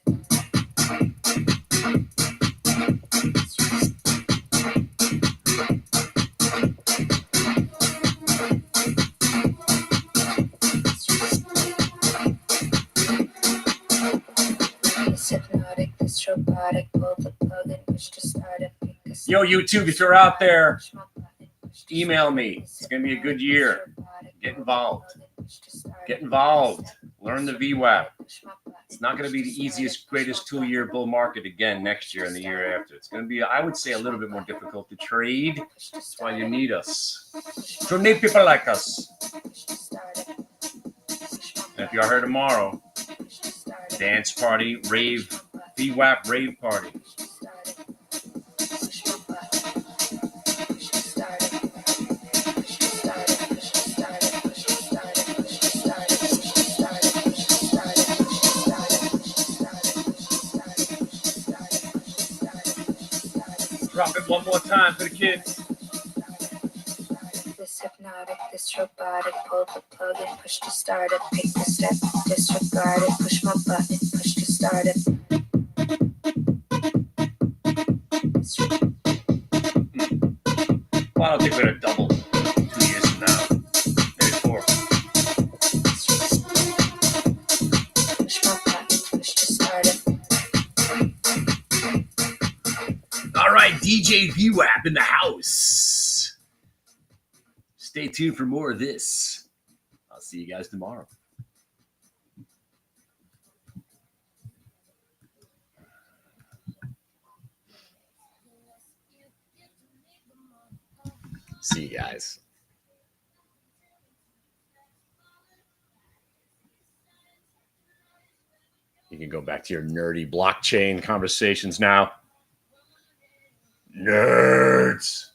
Yo, YouTube, if you're out there, email me. It's going to be a good year. Get involved. Get involved. Learn the VWAP. It's not going to be the easiest, greatest two-year bull market again next year and the year after. It's going to be, I would say, a little bit more difficult to trade. That's why you need us. So need people like us. And if you are here tomorrow, dance party, rave, VWAP rave party. Drop it one more time for the kids. This hypnotic, this robotic, pull the plug and push to start it, pick the step, disregard it, push my button, push to start it. Well, I don't think we're gonna double 2 years from now. Maybe 4. Push my button, push to start it. All right, DJ VWAP in the house. Stay tuned for more of this. I'll see you guys tomorrow. See you guys. You can go back to your nerdy blockchain conversations now. Nerds.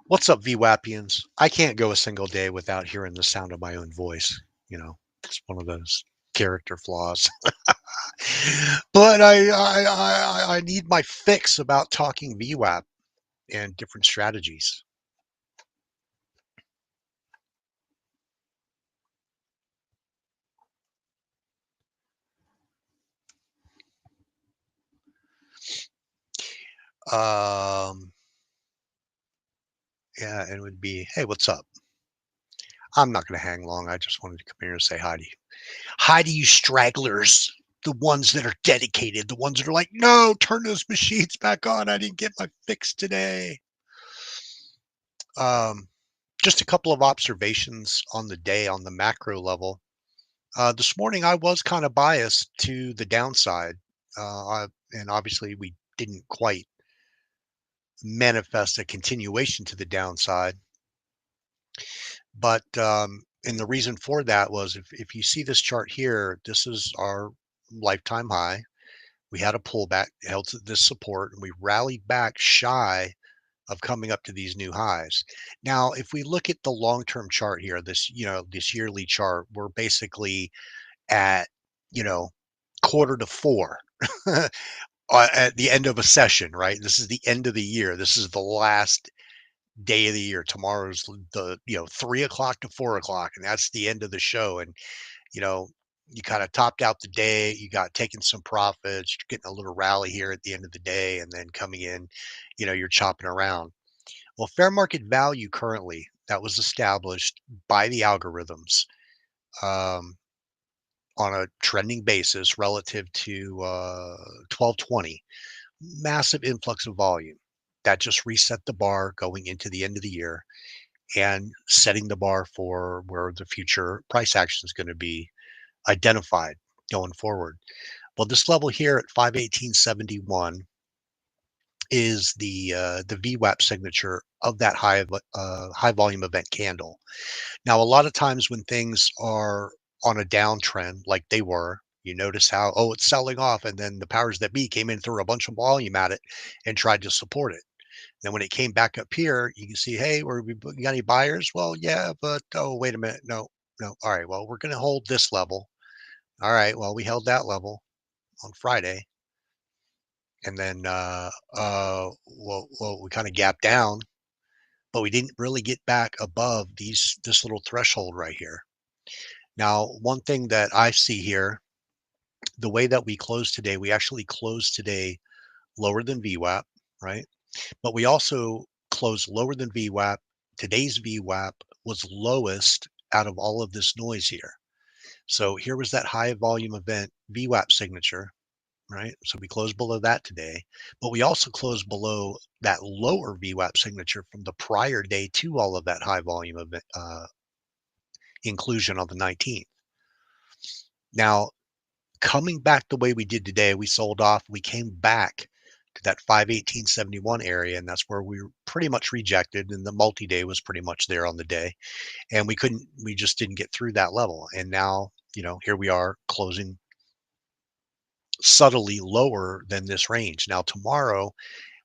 What's up, VWAPians? I can't go a single day without hearing the sound of my own voice. It's one of those character flaws. But I need my fix about talking VWAP and different strategies. Yeah, it would be, hey, what's up? I'm not going to hang long. I just wanted to come here and say hi to you. Hi to you stragglers, the ones that are dedicated, the ones that are like, no, turn those machines back on. I didn't get my fix today. Just a couple of observations on the day on the macro level. This morning, I was kind of biased to the downside. And obviously, we didn't quite manifest a continuation to the downside. But and the reason for that was if you see this chart here, this is our lifetime high. We had a pullback, held to this support, and we rallied back shy of coming up to these new highs. Now, if we look at the long-term chart here, this yearly chart, we're basically at, quarter to four at the end of a session, right? This is the end of the year. This is the last day of the year. Tomorrow's the 3 o'clock to 4 o'clock, and that's the end of the show. And you know, you kind of topped out the day, you got taking some profits, you're getting a little rally here at the end of the day, and then coming in, you're chopping around. Well, fair market value currently that was established by the algorithms um, on a trending basis relative to 1220, massive influx of volume. That just reset the bar going into the end of the year and setting the bar for where the future price action is going to be identified going forward. Well, this level here at 518.71 is the VWAP signature of that high volume event candle. Now, a lot of times when things are on a downtrend like they were, you notice how it's selling off, and then the powers that be came in, threw a bunch of volume at it, and tried to support it. Then when it came back up here, you can see, hey, we got any buyers? Well, yeah, but wait a minute, no, no. All right, well, we're going to hold this level. All right, well, we held that level on Friday, and then we kind of gapped down, but we didn't really get back above this little threshold right here. Now, one thing that I see here, the way that we closed today, we actually closed today lower than VWAP, right? But we also closed lower than VWAP. Today's VWAP was lowest out of all of this noise here. So here was that high volume event VWAP signature, right? So we closed below that today, but we also closed below that lower VWAP signature from the prior day to all of that high volume event inclusion on the 19th. Now, coming back the way we did today, we sold off, we came back to that 518.71 area, and that's where we were pretty much rejected, and the multi-day was pretty much there on the day, and we just didn't get through that level. And now, here we are closing subtly lower than this range. Now, tomorrow,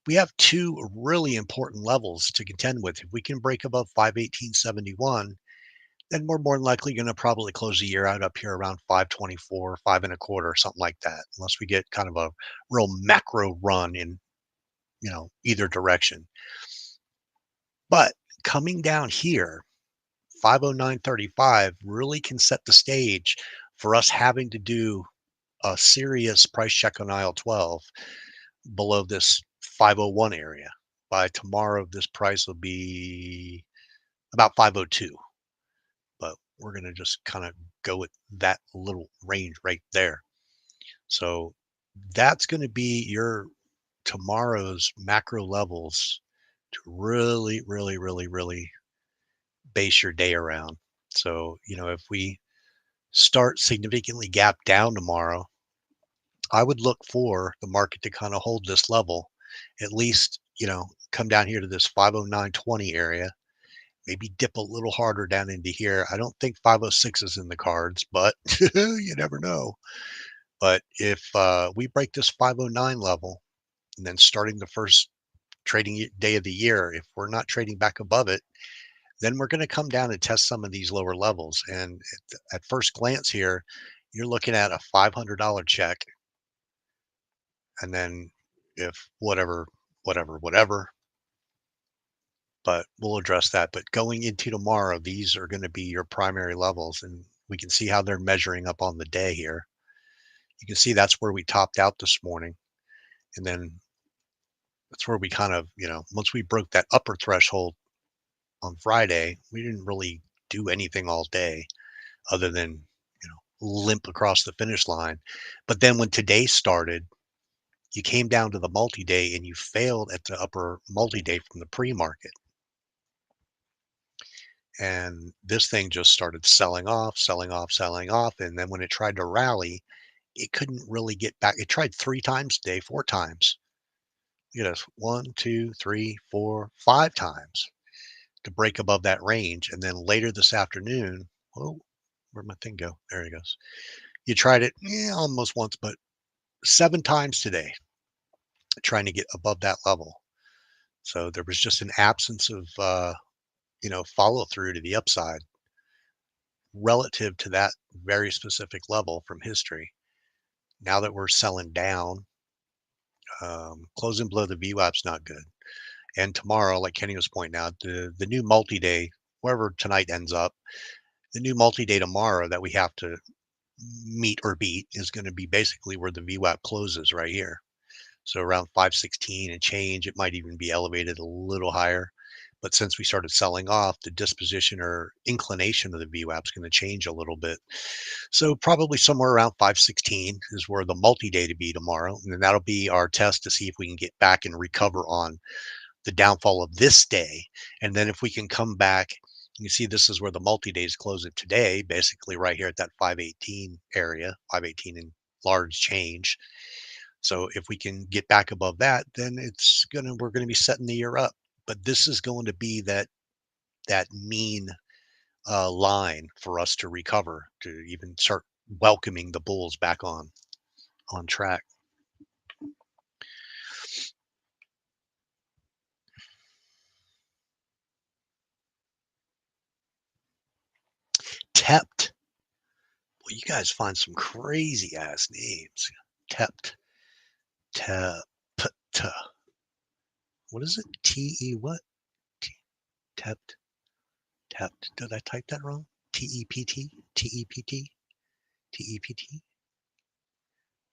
we have two really important levels to contend with. If we can break above 518.71, then we're more than likely going to probably close the year out up here around 524, 5.25, something like that, unless we get kind of a real macro run in, either direction. But coming down here, 509.35 really can set the stage for us having to do a serious price check on aisle 12 below this 501 area. By tomorrow, this price will be about 502. But we're going to just kind of go with that little range right there. So that's going to be your tomorrow's macro levels to really, really, really, really base your day around. So, if we start significantly gap down tomorrow, I would look for the market to kind of hold this level, at least, come down here to this 509.20 area, maybe dip a little harder down into here. I don't think 506 is in the cards, but you never know. But if we break this 509 level, and then starting the first trading day of the year, if we're not trading back above it, then we're going to come down and test some of these lower levels. And at first glance here, you're looking at a $500 check. And then if whatever, but we'll address that. But going into tomorrow, these are going to be your primary levels. And we can see how they're measuring up on the day here. You can see that's where we topped out this morning. And then that's where we kind of, once we broke that upper threshold on Friday, we didn't really do anything all day other than, limp across the finish line. But then when today started, you came down to the multi-day and you failed at the upper multi-day from the pre-market. And this thing just started selling off. And then when it tried to rally, it couldn't really get back. It tried 3 times today, 4 times. 1, 2, 3, 4, 5 times to break above that range. And then later this afternoon, where'd my thing go? There it goes. You tried it almost once, but 7 times today trying to get above that level. So there was just an absence of, follow through to the upside relative to that very specific level from history. Now that we're selling down, closing below the VWAP's not good. And tomorrow, like Kenny was pointing out, the new multi-day, wherever tonight ends up, the new multi-day tomorrow that we have to meet or beat is going to be basically where the VWAP closes right here. So around 516 and change, it might even be elevated a little higher. But since we started selling off, the disposition or inclination of the VWAP is going to change a little bit. So probably somewhere around 516 is where the multi-day to be tomorrow. And then that'll be our test to see if we can get back and recover on the downfall of this day. And then if we can come back, you see this is where the multi-days close it today, basically right here at that 518 area, 518 in large change. So if we can get back above that, then we're going to be setting the year up. But this is going to be that mean line for us to recover, to even start welcoming the bulls back on track. Tept. Well, you guys find some crazy ass names. Tept. What is it? T-E what? Tept. Tept. Did I type that wrong? T-E-P-T? T-E-P-T? T-E-P-T?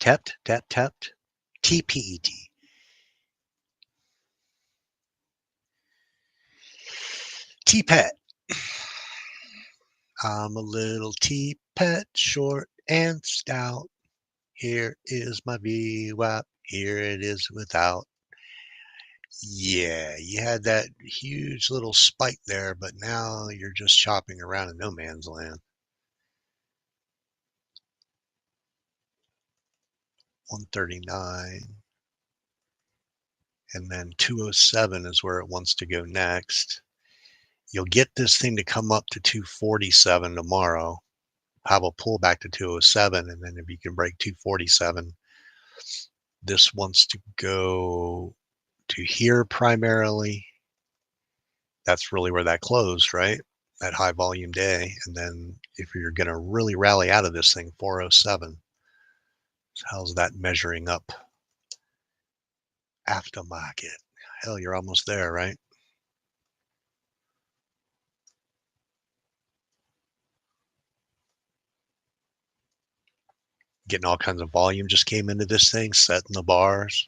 Tept. T-P-E-T. T-Pet. I'm a little T-Pet, short and stout. Here is my VWAP. Here it is without. Yeah, you had that huge little spike there, but now you're just chopping around in no man's land. 139. And then 207 is where it wants to go next. You'll get this thing to come up to 247 tomorrow. Have a pullback to 207, and then if you can break 247, this wants to go to here primarily. That's really where that closed, right? That high volume day. And then if you're going to really rally out of this thing, 407. So how's that measuring up? Aftermarket. Hell, you're almost there, right? Getting all kinds of volume just came into this thing, setting the bars.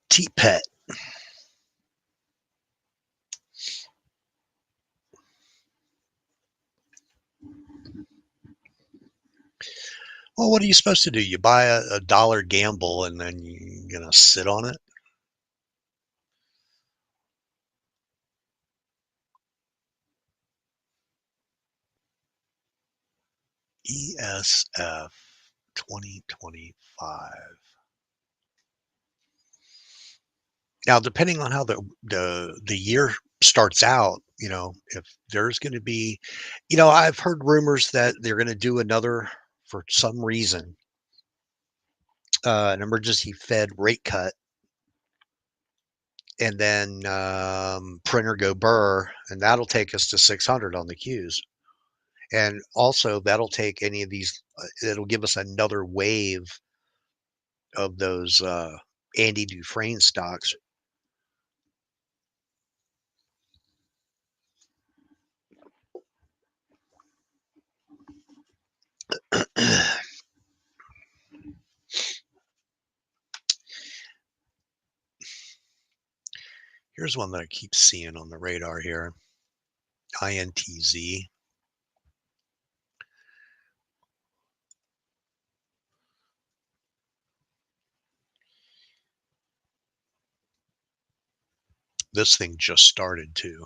T-Pet. Well, what are you supposed to do? You buy a dollar gamble and then you're going to sit on it? ESF 2025. Now, depending on how the year starts out, if there's going to be, I've heard rumors that they're going to do another, for some reason, an emergency Fed rate cut, and then printer go burr, and that'll take us to 600 on the Qs. And also that'll take any of these, it'll give us another wave of those Andy Dufresne stocks. Here's one that I keep seeing on the radar here. INTZ. This thing just started too.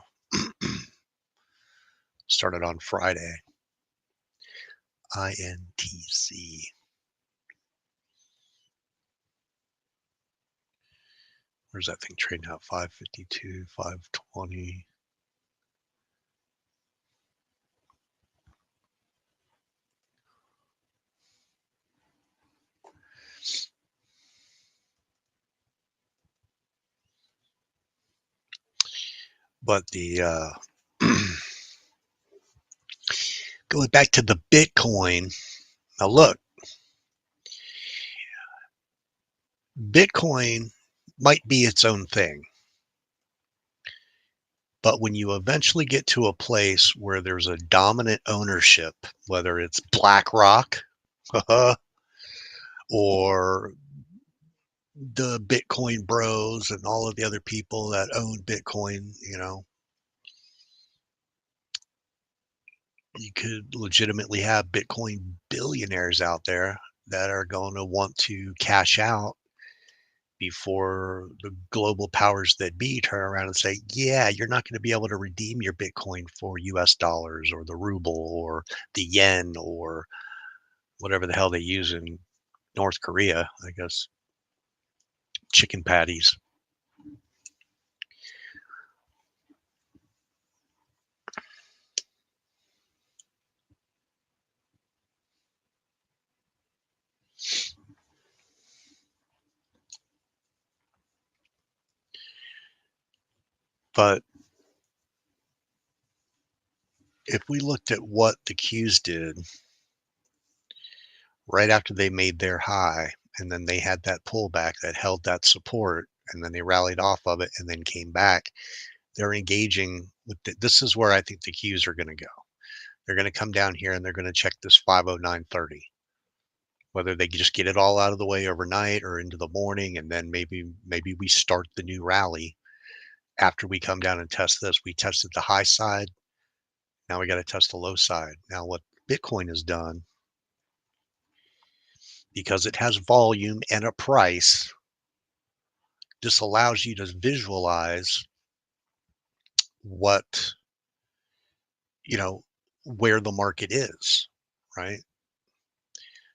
Started on Friday. INTZ. Where's that thing trading out? 552, 520. But the going back to the Bitcoin. Now look, Bitcoin might be its own thing. But when you eventually get to a place where there's a dominant ownership, whether it's BlackRock or the Bitcoin bros and all of the other people that own Bitcoin, you could legitimately have Bitcoin billionaires out there that are going to want to cash out before the global powers that be turn around and say, yeah, you're not going to be able to redeem your Bitcoin for US dollars or the ruble or the yen or whatever the hell they use in North Korea, I guess. Chicken patties. But if we looked at what the Qs did right after they made their high, and then they had that pullback that held that support, and then they rallied off of it and then came back, they're engaging with this is where I think the Qs are going to go. They're going to come down here and they're going to check this 509.30. Whether they just get it all out of the way overnight or into the morning, and then maybe we start the new rally after we come down and test this. We tested the high side. Now we got to test the low side. Now what Bitcoin has done, because it has volume and a price, this allows you to visualize what, where the market is, right?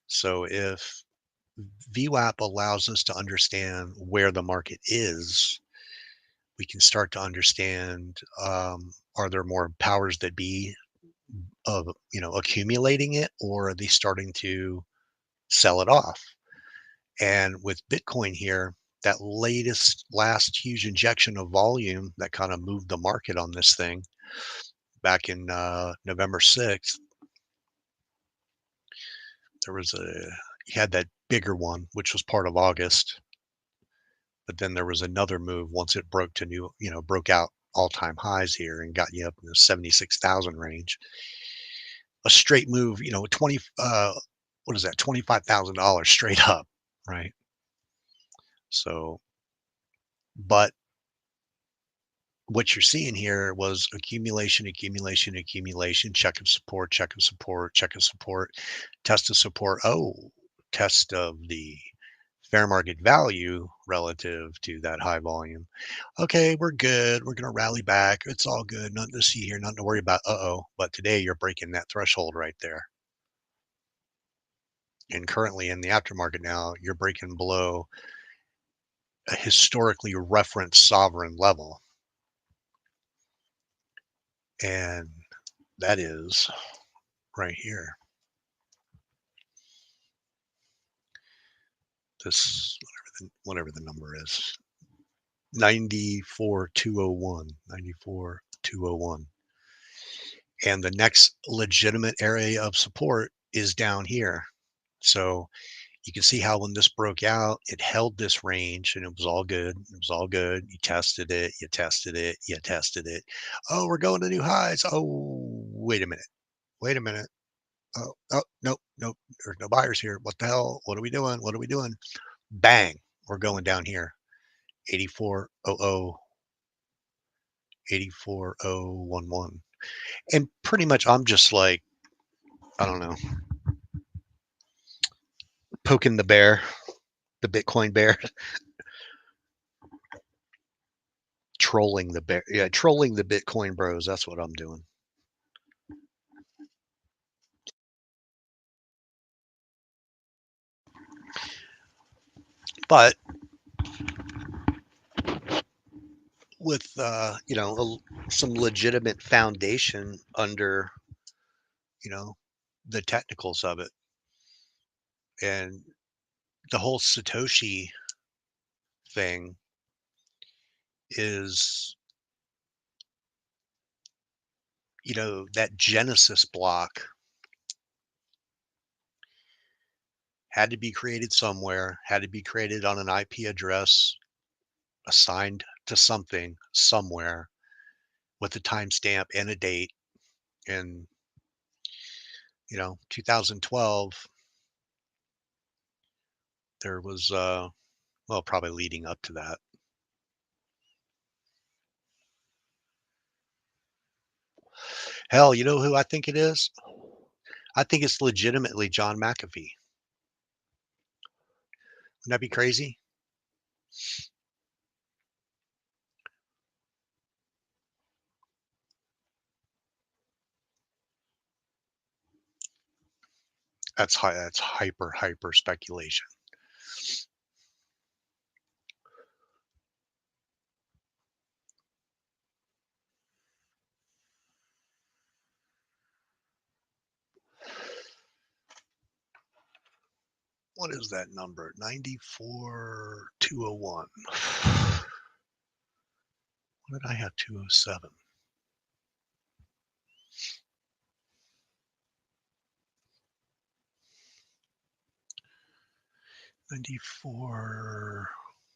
So if VWAP allows us to understand where the market is, we can start to understand, are there more powers that be of, accumulating it, or are they starting to sell it off? And with Bitcoin here, that last huge injection of volume that kind of moved the market on this thing back in November 6th, you had that bigger one, which was part of August. But then there was another move once it broke to broke out all-time highs here and got you up in the 76,000 range. A straight move, what is that? $25,000 straight up, right? So, but what you're seeing here was accumulation, check of support, check of support, check of support, test of support. Oh, test of the fair market value relative to that high volume. Okay, we're good. We're going to rally back. It's all good. Nothing to see here. Nothing to worry about. But today you're breaking that threshold right there. And currently in the aftermarket now, you're breaking below a historically referenced sovereign level. And that is right here. This, whatever the number is, 94201, 94201. And the next legitimate area of support is down here. So you can see how when this broke out, it held this range and it was all good. It was all good. You tested it, you tested it, you tested it. Oh, we're going to new highs. Oh, wait a minute. Wait a minute. Oh, nope, nope. There's no buyers here. What the hell? What are we doing? What are we doing? Bang. We're going down here. 8400, 84011. And pretty much I'm just like, I don't know, poking the bear, the Bitcoin bear. Trolling the bear. Yeah, trolling the Bitcoin bros. That's what I'm doing. But with some legitimate foundation under the technicals of it, and the whole Satoshi thing is that Genesis block had to be created somewhere, had to be created on an IP address assigned to something somewhere with a timestamp and a date. And 2012, there was well, probably leading up to that. Hell, you know who I think it is? I think it's legitimately John McAfee. Wouldn't that be crazy? That's hyper speculation. What is that number? 94201. What did I have? 207.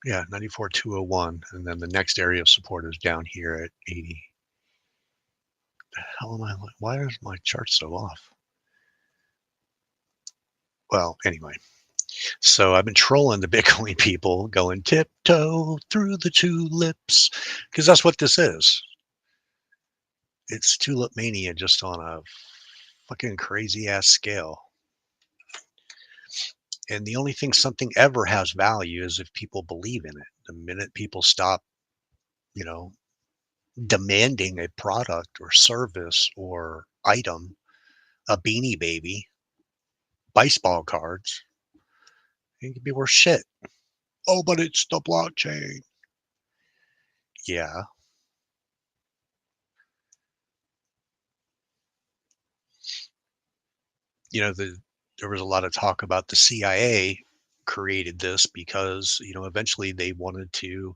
Yeah, 94201. And then the next area of support is down here at 80. The hell am I? Why is my chart so off? Well, anyway. So I've been trolling the Bitcoin people, going tiptoe through the tulips, because that's what this is. It's tulip mania just on a fucking crazy ass scale. And the only thing something ever has value is if people believe in it. The minute people stop, demanding a product or service or item, a Beanie Baby, baseball cards, it could be worth shit. Oh, but it's the blockchain. Yeah. There was a lot of talk about the CIA created this because, eventually they wanted to,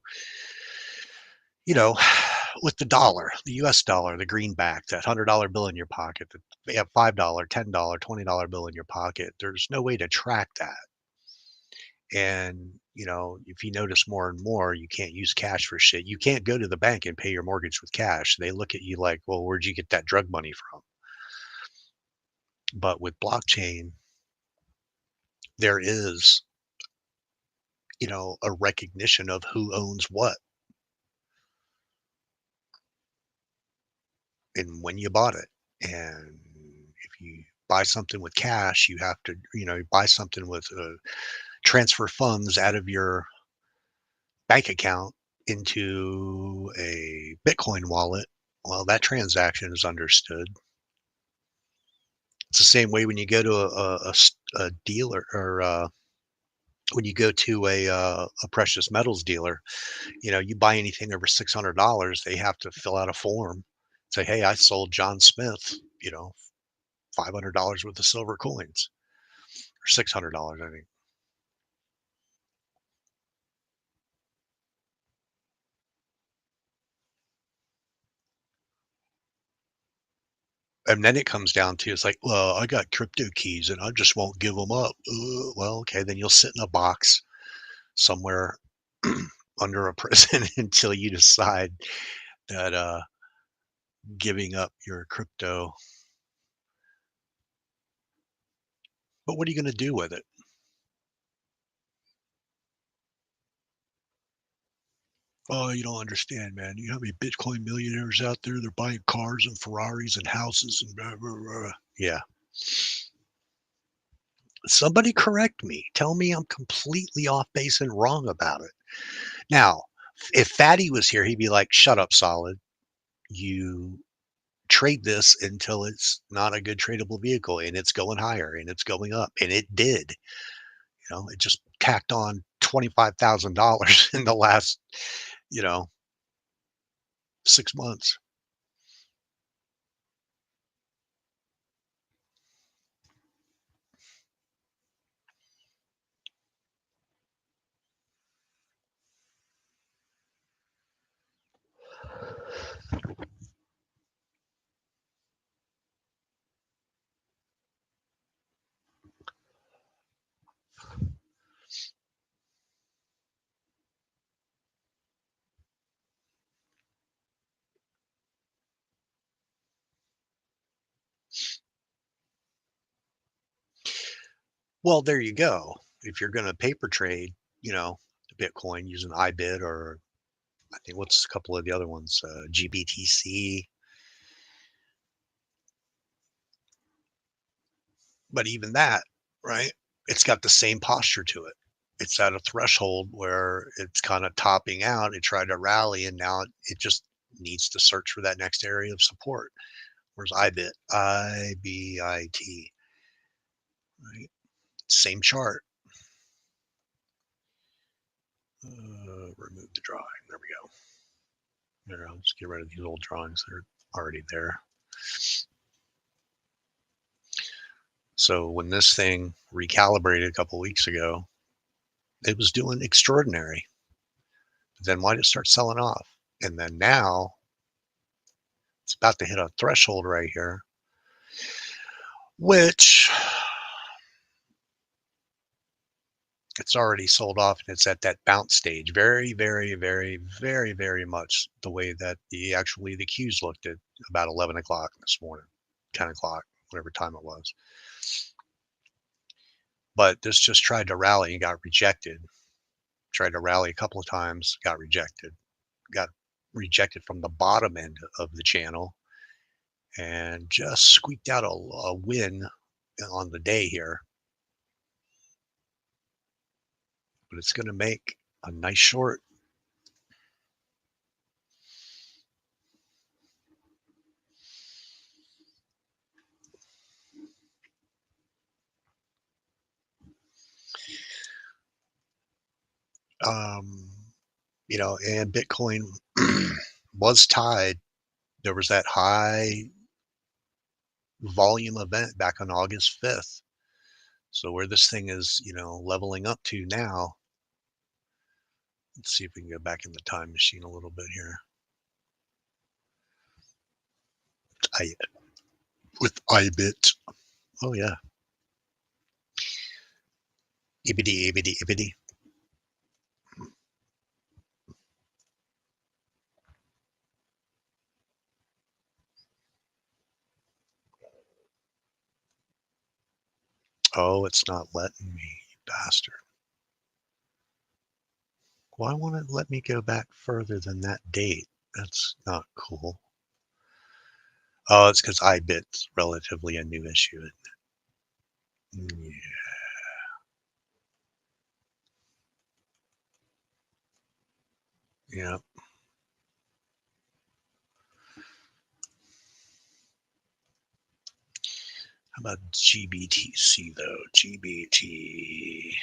with the dollar, the US dollar, the greenback, that $100 bill in your pocket, they have $5, $10, $20 bill in your pocket. There's no way to track that. And, if you notice more and more, you can't use cash for shit. You can't go to the bank and pay your mortgage with cash. They look at you like, well, where'd you get that drug money from? But with blockchain, there is, a recognition of who owns what and when you bought it. And if you buy something with cash, you have to, buy something with transfer funds out of your bank account into a Bitcoin wallet. Well, that transaction is understood. It's the same way when you go to a dealer or when you go to a precious metals dealer, you buy anything over $600, they have to fill out a form Say, hey, I sold John Smith, $500 worth of silver coins, or $600, I think. And then it comes down to, it's like, well, I got crypto keys and I just won't give them up. Well, okay, then you'll sit in a box somewhere under a prison until you decide that giving up your crypto. But what are you going to do with it? Oh, you don't understand, man. You know how many Bitcoin millionaires out there? They're buying cars and Ferraris and houses and blah, blah, blah. Yeah. Somebody correct me. Tell me I'm completely off base and wrong about it. Now, if Fatty was here, he'd be like, shut up, Solid. You trade this until it's not a good tradable vehicle and it's going higher and it's going up. And it did. It just tacked on $25,000 in the last, 6 months. Well, there you go. If you're going to paper trade, Bitcoin using IBIT, or I think what's a couple of the other ones, GBTC. But even that, right? It's got the same posture to it. It's at a threshold where it's kind of topping out. It tried to rally, and now it just needs to search for that next area of support. Where's IBIT? IBIT. Right? Same chart. Remove the drawing. There we go. There, I'll just get rid of these old drawings. They're already there. So when this thing recalibrated a couple weeks ago, it was doing extraordinary. Then why did it start selling off? And then now it's about to hit a threshold right here, which it's already sold off, and it's at that bounce stage. Very, very, very, very, very much the way that the Qs looked at about 11 o'clock this morning, 10 o'clock, whatever time it was. But this just tried to rally and got rejected. Tried to rally a couple of times, got rejected. Got rejected from the bottom end of the channel, and just squeaked out a win on the day here. But it's going to make a nice short. And Bitcoin was tied. There was that high volume event back on August 5th. So where this thing is, leveling up to now, let's see if we can go back in the time machine a little bit here. With IBIT. Oh yeah. Ibidi, ibidi, ibidi. Oh, it's not letting me, you bastard. Why won't it let me go back further than that date? That's not cool. Oh, it's because IBIT's relatively a new issue, isn't it? Yeah. Yep. How about GBTC though? GBT.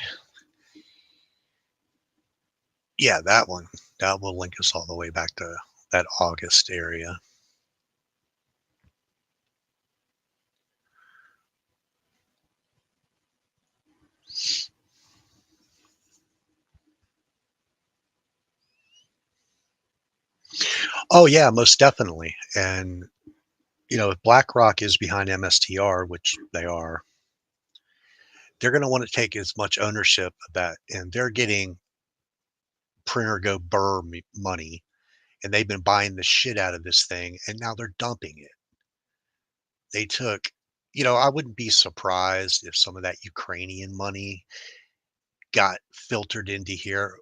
Yeah, that one. That will link us all the way back to that August area. Oh yeah, most definitely. And if BlackRock is behind MSTR, which they are, they're going to want to take as much ownership of that, and they're getting printer go burr money, and they've been buying the shit out of this thing, and now they're dumping it. They took, I wouldn't be surprised if some of that Ukrainian money got filtered into here.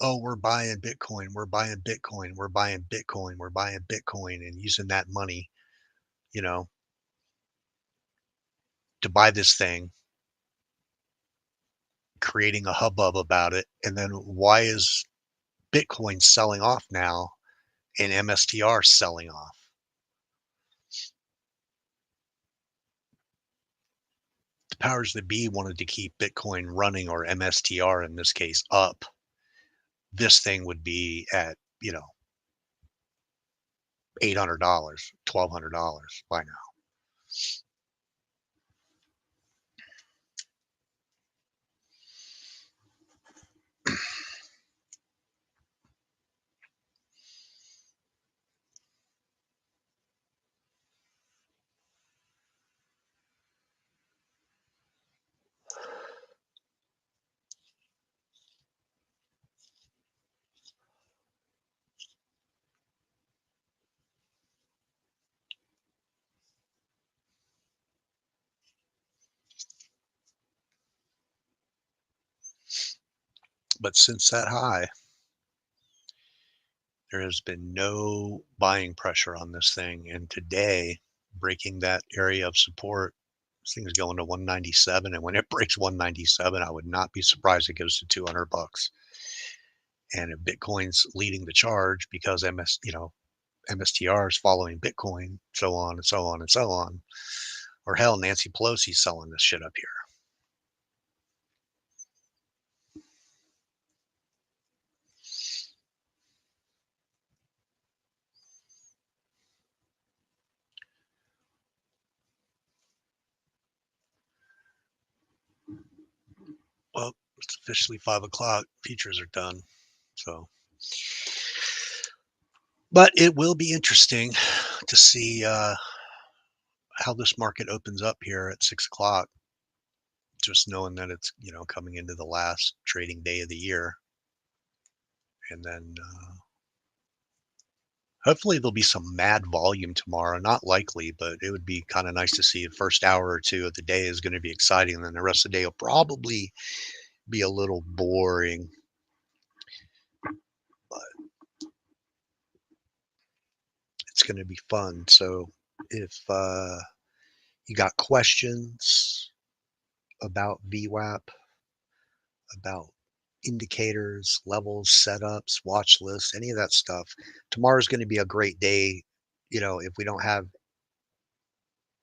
Oh, we're buying Bitcoin, we're buying Bitcoin, we're buying Bitcoin, we're buying Bitcoin, and using that money, you know, to buy this thing, creating a hubbub about it. And then why is Bitcoin selling off now and MSTR selling off? The powers that be wanted to keep Bitcoin running, or MSTR in this case, up. This thing would be at, $800, $1,200 by now. But since that high, there has been no buying pressure on this thing. And today, breaking that area of support, this thing is going to 197. And when it breaks 197, I would not be surprised it goes to $200. And if Bitcoin's leading the charge because MSTR is following Bitcoin, so on and so on and so on, or hell, Nancy Pelosi's selling this shit up here. Well, it's officially 5 o'clock. Features are done. So, but it will be interesting to see how this market opens up here at 6 o'clock. Just knowing that it's coming into the last trading day of the year, and then hopefully there'll be some mad volume tomorrow. Not likely, but it would be kind of nice to see the first hour or two of the day is going to be exciting, and then the rest of the day will probably be a little boring. But it's going to be fun. So if you got questions about VWAP, about indicators, levels, setups, watch lists, any of that stuff, tomorrow's going to be a great day. If we don't have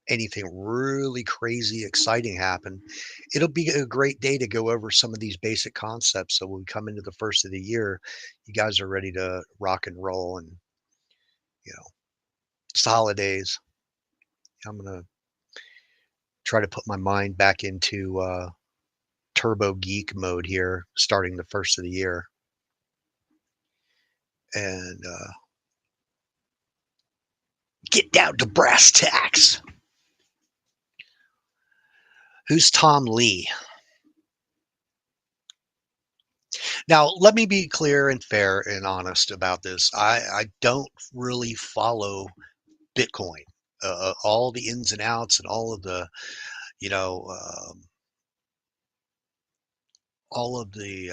anything really crazy exciting happen, it'll be a great day to go over some of these basic concepts. So when we come into the first of the year, you guys are ready to rock and roll. And it's the holidays. I'm gonna try to put my mind back into turbo geek mode here, starting the first of the year. And get down to brass tacks. Who's Tom Lee? Now, let me be clear and fair and honest about this. I don't really follow Bitcoin, all the ins and outs and all of the, all of the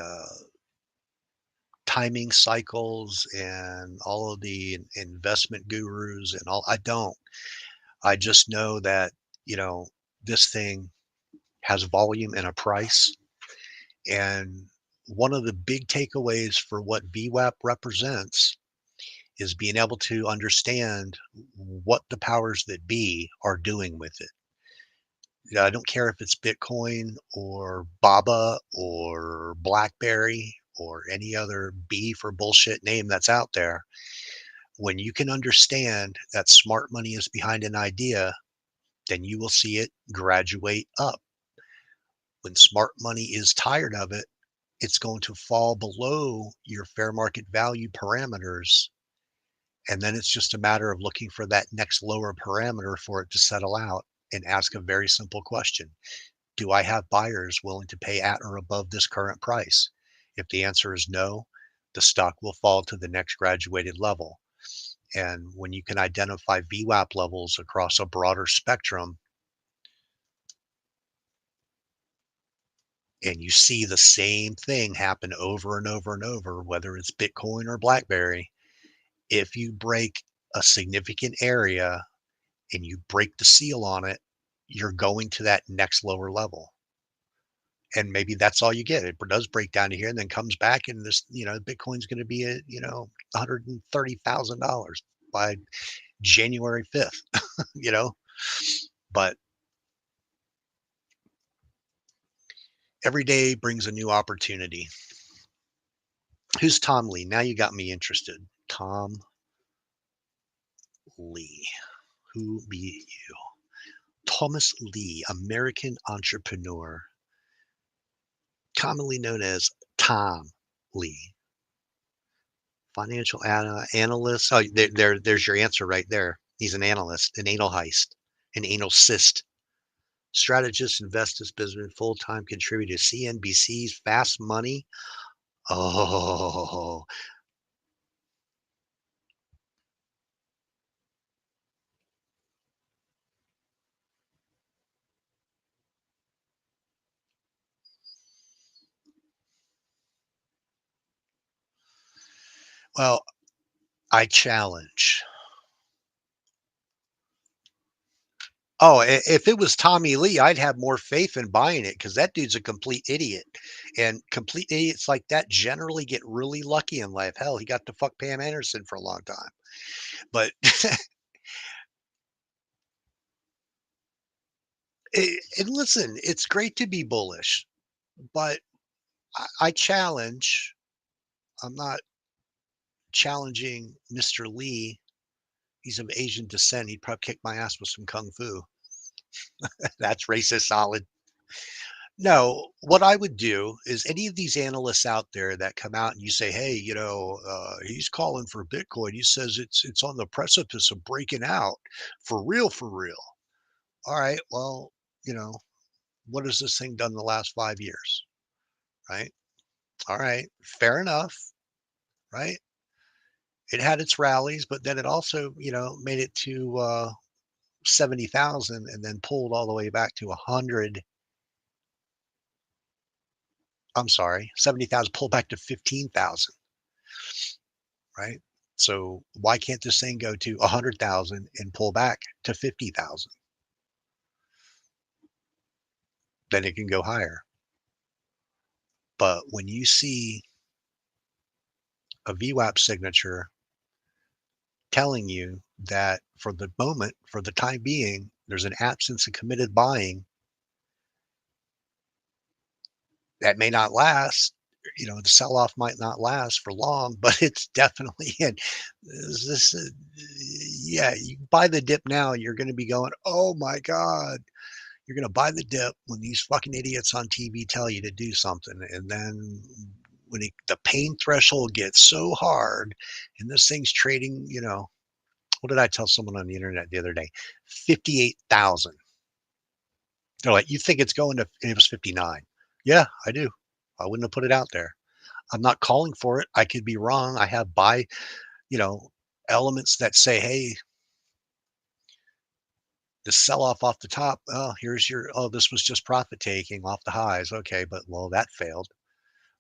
timing cycles and all of the investment gurus and all. I don't. I just know that, this thing has volume and a price. And one of the big takeaways for what VWAP represents is being able to understand what the powers that be are doing with it. I don't care if it's Bitcoin or Baba or BlackBerry or any other B for bullshit name that's out there. When you can understand that smart money is behind an idea, then you will see it graduate up. When smart money is tired of it, it's going to fall below your fair market value parameters, And then it's just a matter of looking for that next lower parameter for it to settle out and ask a very simple question. Do I have buyers willing to pay at or above this current price? If the answer is no, the stock will fall to the next graduated level. And when you can identify VWAP levels across a broader spectrum and you see the same thing happen over and over and over, whether it's Bitcoin or BlackBerry, if you break a significant area and you break the seal on it, you're going to that next lower level. And maybe that's all you get. It does break down to here and then comes back and this, Bitcoin's going to be at, $130,000 by January 5th, you know, but every day brings a new opportunity. Who's Tom Lee? Now you got me interested. Tom Lee. Who be you? Thomas Lee, American entrepreneur, commonly known as Tom Lee. Financial analyst. Oh, there's your answer right there. He's an analyst, an anal heist, an anal cyst. Strategist, investors, business, full-time contributor, CNBC's Fast Money. Oh, well, I challenge. Oh, if it was Tommy Lee, I'd have more faith in buying it because that dude's a complete idiot. And complete idiots like that generally get really lucky in life. Hell, he got to fuck Pam Anderson for a long time. But and listen, it's great to be bullish, but I challenge. I'm not challenging Mr. Lee. He's of Asian descent. He'd probably kick my ass with some kung fu. That's racist solid. No, what I would do is any of these analysts out there that come out and you say, "Hey, he's calling for Bitcoin. He says it's on the precipice of breaking out for real, for real." All right, well, you know, what has this thing done in the last 5 years? Right? All right, fair enough. Right? It had its rallies, but then it also, made it to 70,000 and then pulled all the way back to 100. I'm sorry, 70,000 pulled back to 15,000. Right? So why can't this thing go to 100,000 and pull back to 50,000? Then it can go higher. But when you see a VWAP signature telling you that for the moment, for the time being, there's an absence of committed buying that may not last. The sell off might not last for long, but it's definitely in. This, yeah, you buy the dip now, you're going to be going, oh my God. You're going to buy the dip when these fucking idiots on TV tell you to do something. And then when the pain threshold gets so hard and this thing's trading, what did I tell someone on the internet the other day? 58,000. They're like, you think it's going to, and it was 59. Yeah, I do. I wouldn't have put it out there. I'm not calling for it. I could be wrong. I have elements that say, hey, the sell off the top. Oh, this was just profit taking off the highs. Okay, but that failed,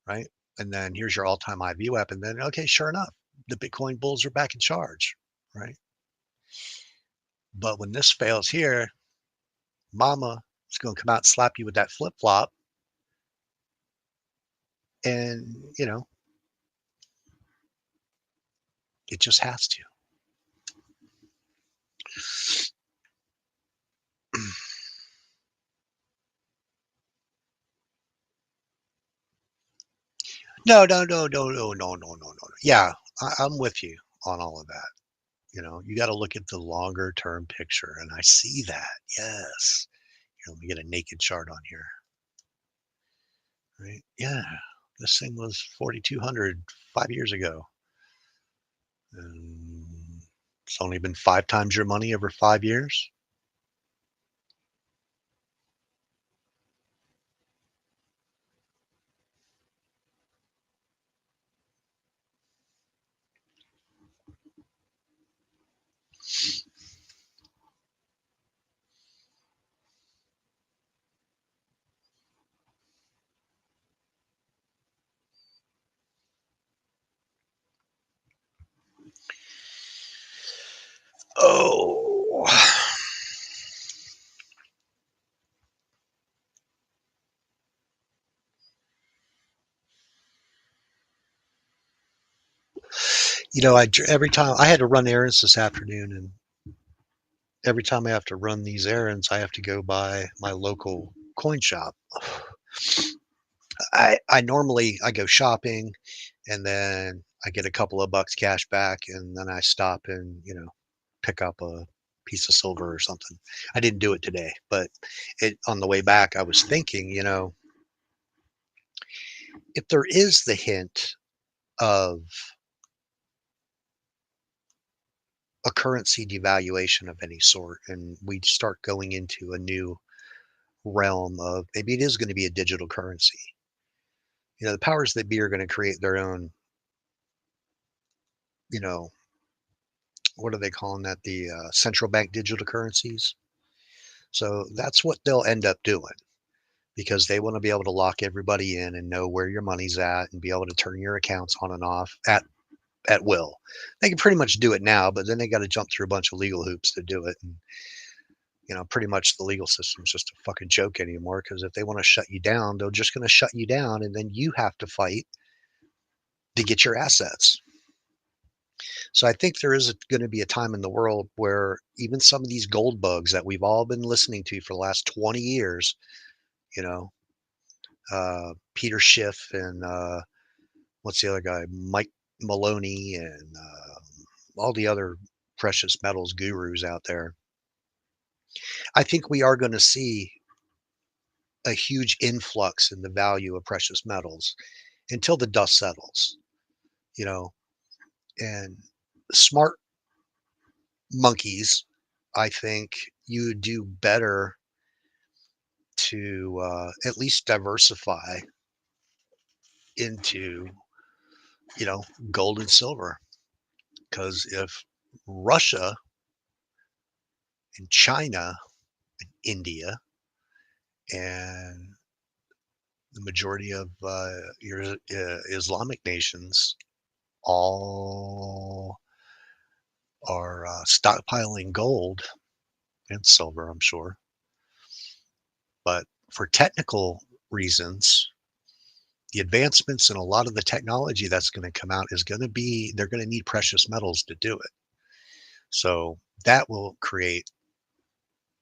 right? And then here's your all time high VWAP. And then, okay, sure enough, the Bitcoin bulls are back in charge, right? But when this fails here, mama is going to come out and slap you with that flip flop. And, it just has to. No. Yeah, I'm with you on all of that. You got to look at the longer term picture. And I see that. Yes. Let me get a naked chart on here. Right? Yeah. This thing was 4,200 5 years ago. It's only been 5 times your money over 5 years. Oh. You know, every time I had to run errands this afternoon, and every time I have to run these errands, I have to go by my local coin shop. I normally I go shopping, and then I get a couple of bucks cash back, and then I stop and, pick up a piece of silver or something. I didn't do it today, but on the way back, I was thinking, if there is the hint of a currency devaluation of any sort, and we start going into a new realm of maybe it is going to be a digital currency. The powers that be are going to create their own, you know, what are they calling that? The central bank digital currencies. So that's what they'll end up doing because they want to be able to lock everybody in and know where your money's at and be able to turn your accounts on and off at will. They can pretty much do it now, but then they got to jump through a bunch of legal hoops to do it. And pretty much the legal system's just a fucking joke anymore because if they want to shut you down, they're just going to shut you down, and then you have to fight to get your assets. So I think there is going to be a time in the world where even some of these gold bugs that we've all been listening to for the last 20 years, you know, Peter Schiff and what's the other guy, Mike Maloney, and all the other precious metals gurus out there. I think we are going to see a huge influx in the value of precious metals until the dust settles, you know, and smart monkeys, I think you would do better to at least diversify into, gold and silver. Because if Russia and China and India and the majority of your Islamic nations all are stockpiling gold and silver, I'm sure. But for technical reasons, the advancements in a lot of the technology that's going to come out is going to be, they're going to need precious metals to do it. So that will create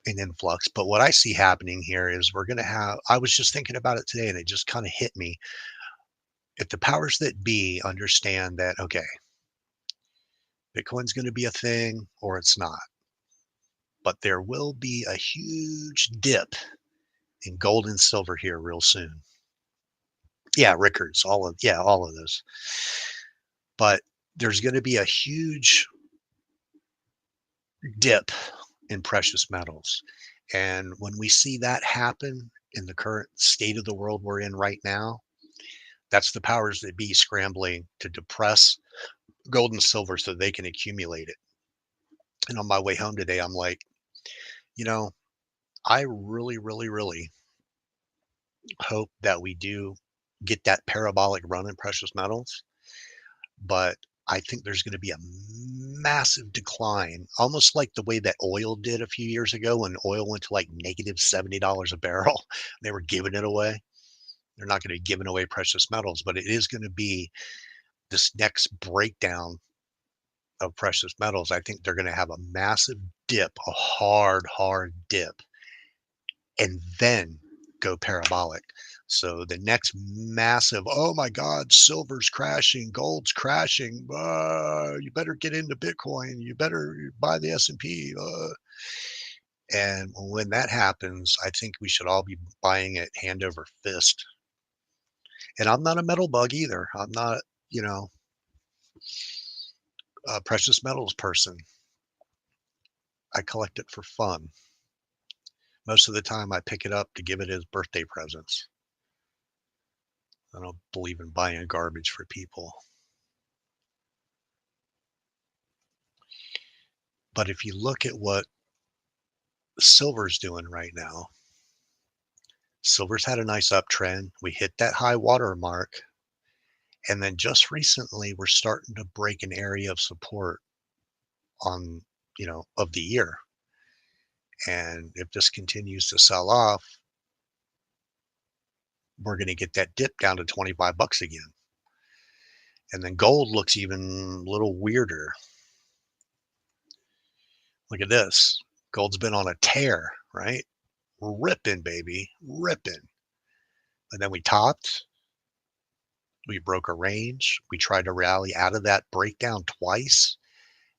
an influx. But what I see happening here is we're going to have, I was just thinking about it today and it just kind of hit me. If the powers that be understand that, okay, Bitcoin's going to be a thing or it's not, but there will be a huge dip in gold and silver here real soon. Yeah, Rickards, all of those. But there's going to be a huge dip in precious metals. And when we see that happen in the current state of the world we're in right now, that's the powers that be scrambling to depress gold and silver so they can accumulate it. And on my way home today, I'm like, I really, really, really hope that we do get that parabolic run in precious metals. But I think there's going to be a massive decline, almost like the way that oil did a few years ago when oil went to like negative $70 a barrel. They were giving it away. They're not going to be giving away precious metals, but it is going to be this next breakdown of precious metals. I think they're going to have a massive dip, a hard dip, and then go parabolic. So the next massive, oh my God, silver's crashing, gold's crashing. You better get into Bitcoin. You better buy the S&P. And when that happens, I think we should all be buying it hand over fist. And I'm not a metal bug either. I'm not, a precious metals person. I collect it for fun. Most of the time, I pick it up to give it as birthday presents. I don't believe in buying garbage for people. But if you look at what silver's doing right now, silver's had a nice uptrend. We hit that high water mark. And then just recently, we're starting to break an area of support on, of the year. And if this continues to sell off, we're going to get that dip down to 25 bucks again. And then gold looks even a little weirder. Look at this. Gold's been on a tear, right? Ripping, baby, ripping. And then we topped. We broke a range. We tried to rally out of that breakdown twice.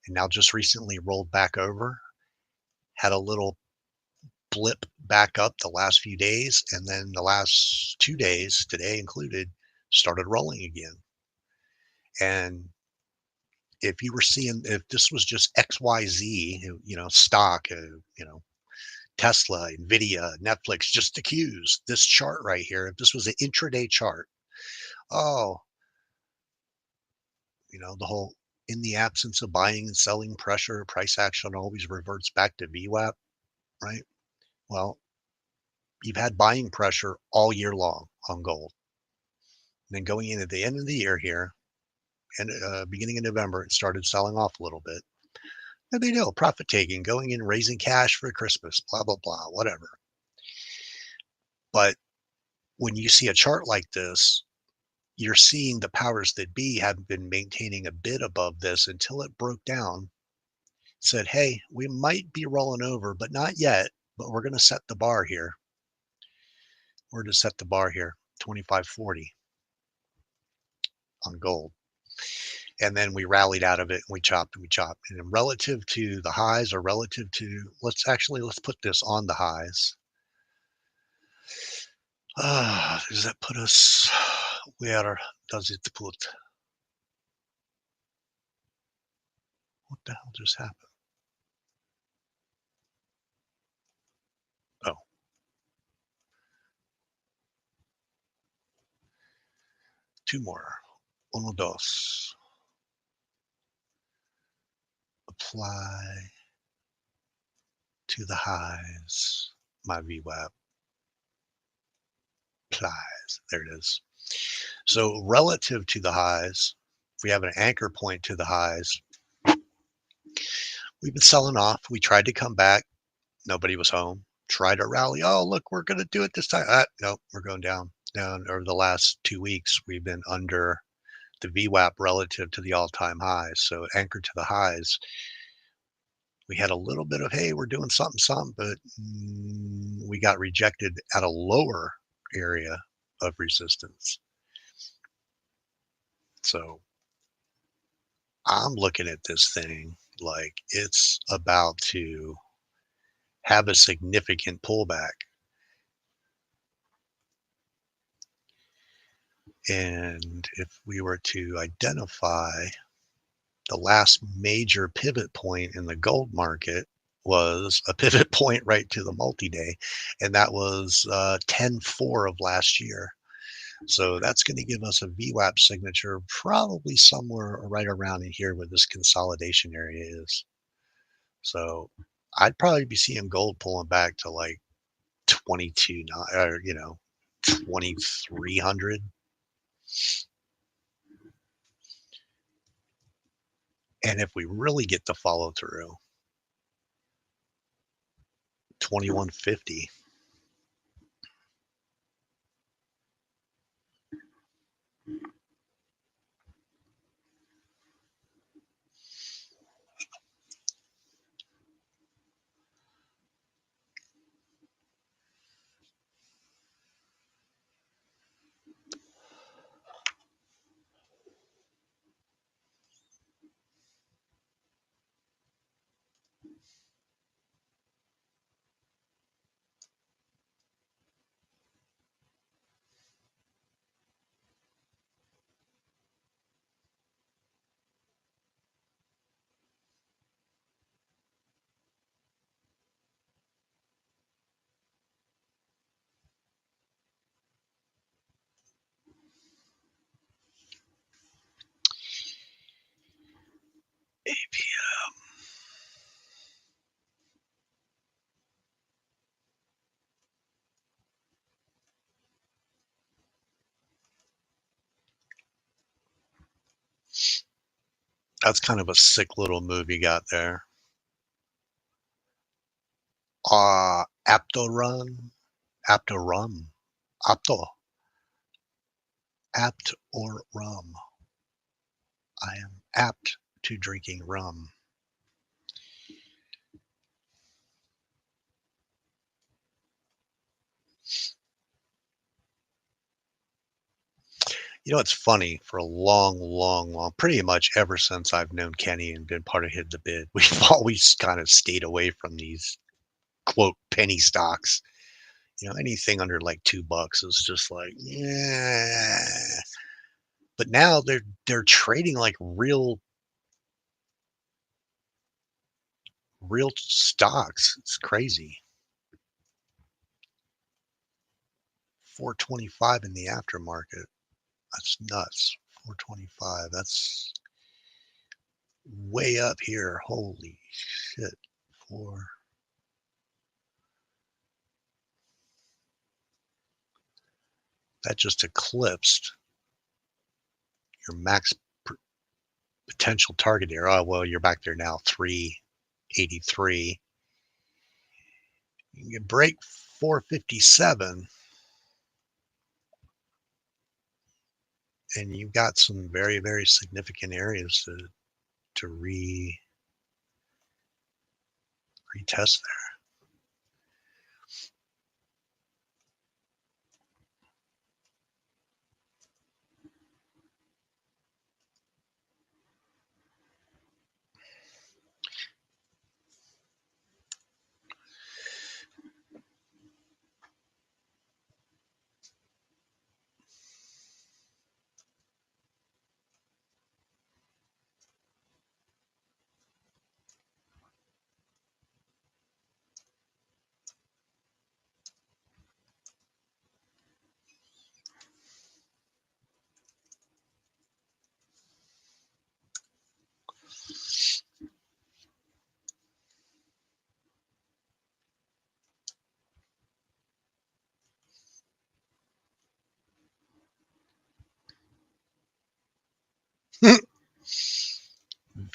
And now just recently rolled back over. Had a little blip back up the last few days. And then the last 2 days, today included, started rolling again. And if you were seeing, if this was just XYZ, stock, Tesla, Nvidia, Netflix, just the cues, this chart right here, if this was an intraday chart, oh, the whole, in the absence of buying and selling pressure, price action always reverts back to VWAP, right? Well, you've had buying pressure all year long on gold. And then going in at the end of the year here, and beginning of November, it started selling off a little bit. No big deal, profit taking, going in, raising cash for Christmas, blah, blah, blah, whatever. But when you see a chart like this, you're seeing the powers that be have been maintaining a bid above this until it broke down, said, hey, we might be rolling over, but not yet, but we're going to set the bar here. We're going to set the bar here, 25.40 on gold. And then we rallied out of it and we chopped and we chopped. And relative to the highs, or relative to, let's put this on the highs. Does that put us, where does it put? What the hell just happened? Oh. Two more. Uno, dos. Apply to the highs. My VWAP applies. There it is. So relative to the highs, if we have an anchor point to the highs, we've been selling off. We tried to come back. Nobody was home. Tried to rally. Oh, look, we're going to do it this time. No, we're going down. Over the last 2 weeks, we've been under the VWAP relative to the all-time highs. So anchored to the highs, we had a little bit of, hey, we're doing something, but we got rejected at a lower area of resistance. So I'm looking at this thing like it's about to have a significant pullback. And if we were to identify the last major pivot point in the gold market, was a pivot point right to the multi-day, and that was 10-4 of last year. So that's going to give us a VWAP signature probably somewhere right around in here where this consolidation area is. So I'd probably be seeing gold pulling back to like 22, or 2,300. And if we really get the follow through, 2150. That's kind of a sick little move you got there. Apto run, apto rum, apto, apt or rum. I am apt to drinking rum. You know, it's funny, for a long, pretty much ever since I've known Kenny and been part of Hit the Bid, we've always kind of stayed away from these quote penny stocks. You know, anything under like $2 is just like, yeah. But now they're trading like real stocks. It's crazy. 425 in the aftermarket. That's nuts. 425. That's way up here. Holy shit. That just eclipsed your max potential target here. Oh, well, you're back there now, 383. You can break 457, and you've got some very, very significant areas to retest there.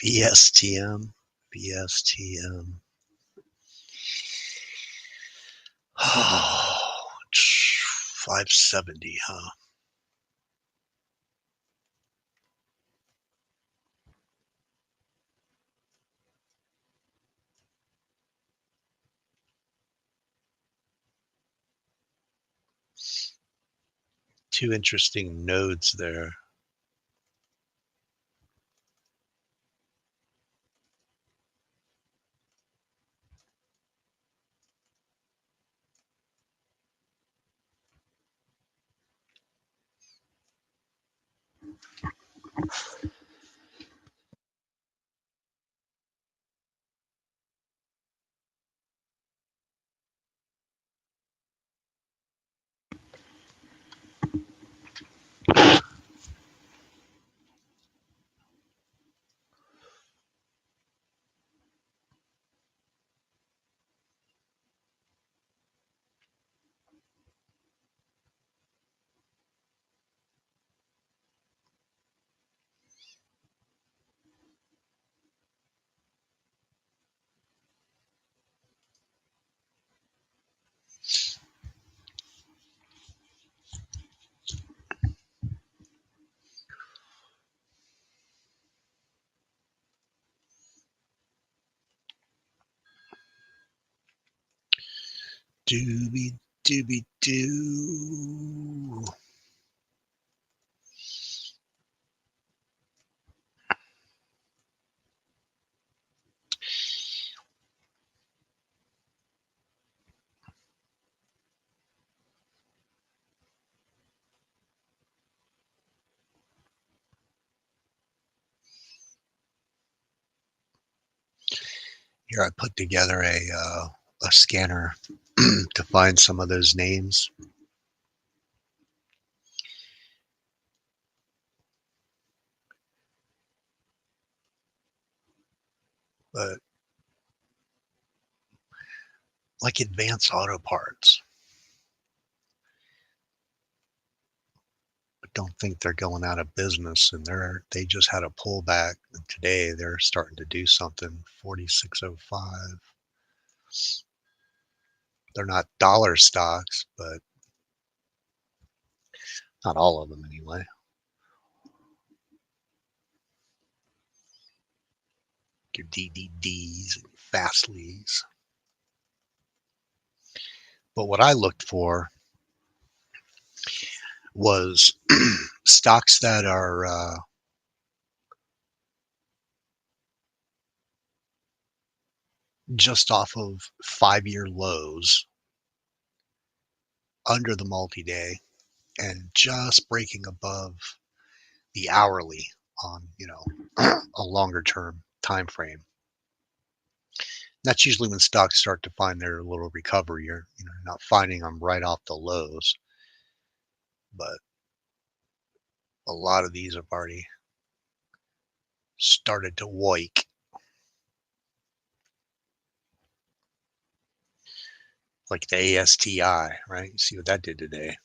VSTM. 570, huh? Two interesting nodes there. Dooby dooby doo. Here I put together a scanner to find some of those names. But like Advanced Auto Parts, don't think they're going out of business, and they just had a pullback. And today they're starting to do something. 46.05. They're not dollar stocks, but not all of them anyway. Your DDDs and Fastleys. But what I looked for was stocks that are just off of 5-year lows under the multi-day and just breaking above the hourly on, a longer term time frame. That's usually when stocks start to find their little recovery. You're not finding them right off the lows, but a lot of these have already started to wake. Like the ASTI, right? You see what that did today.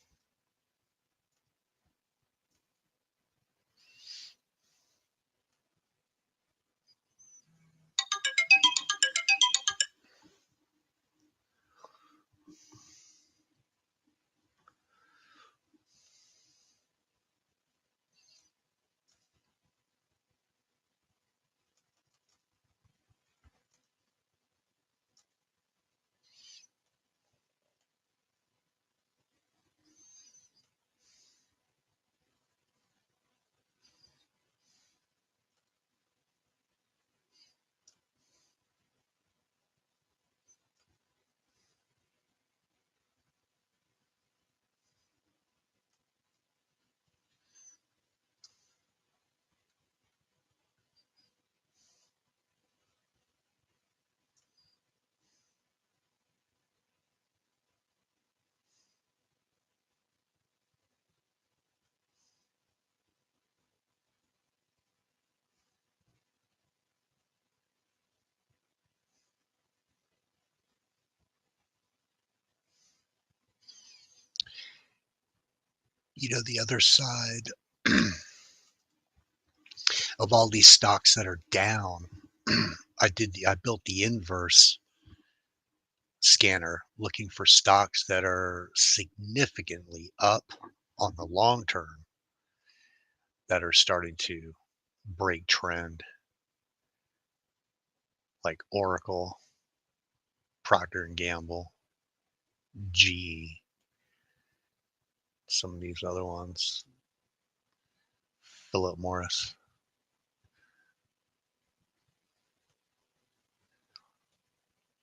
The other side of all these stocks that are down, I built the inverse scanner looking for stocks that are significantly up on the long term that are starting to break trend, like Oracle, Procter and Gamble, GE, some of these other ones, Philip Morris.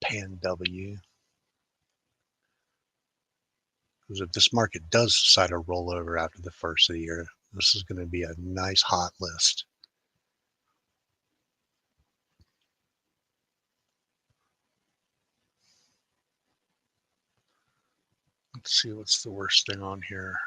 Pan W. Because if this market does decide to roll over after the first of the year, this is going to be a nice hot list. Let's see what's the worst thing on here.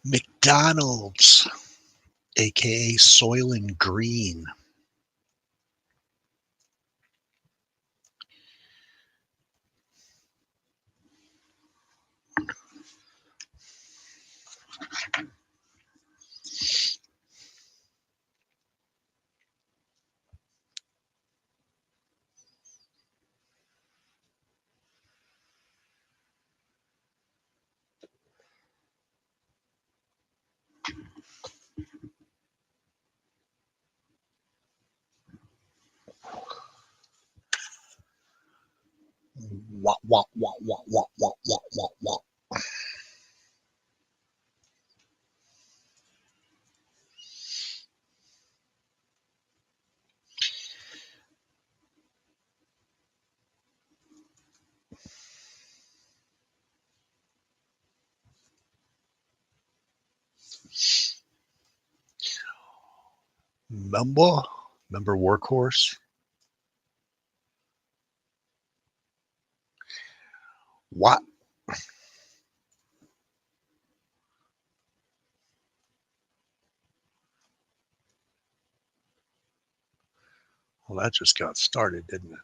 McDonald's, aka Soylent Green. Wah, wah, wah, wah, wah, wah, wah, wah, wah. Remember Workhorse? What? Well, that just got started, didn't it?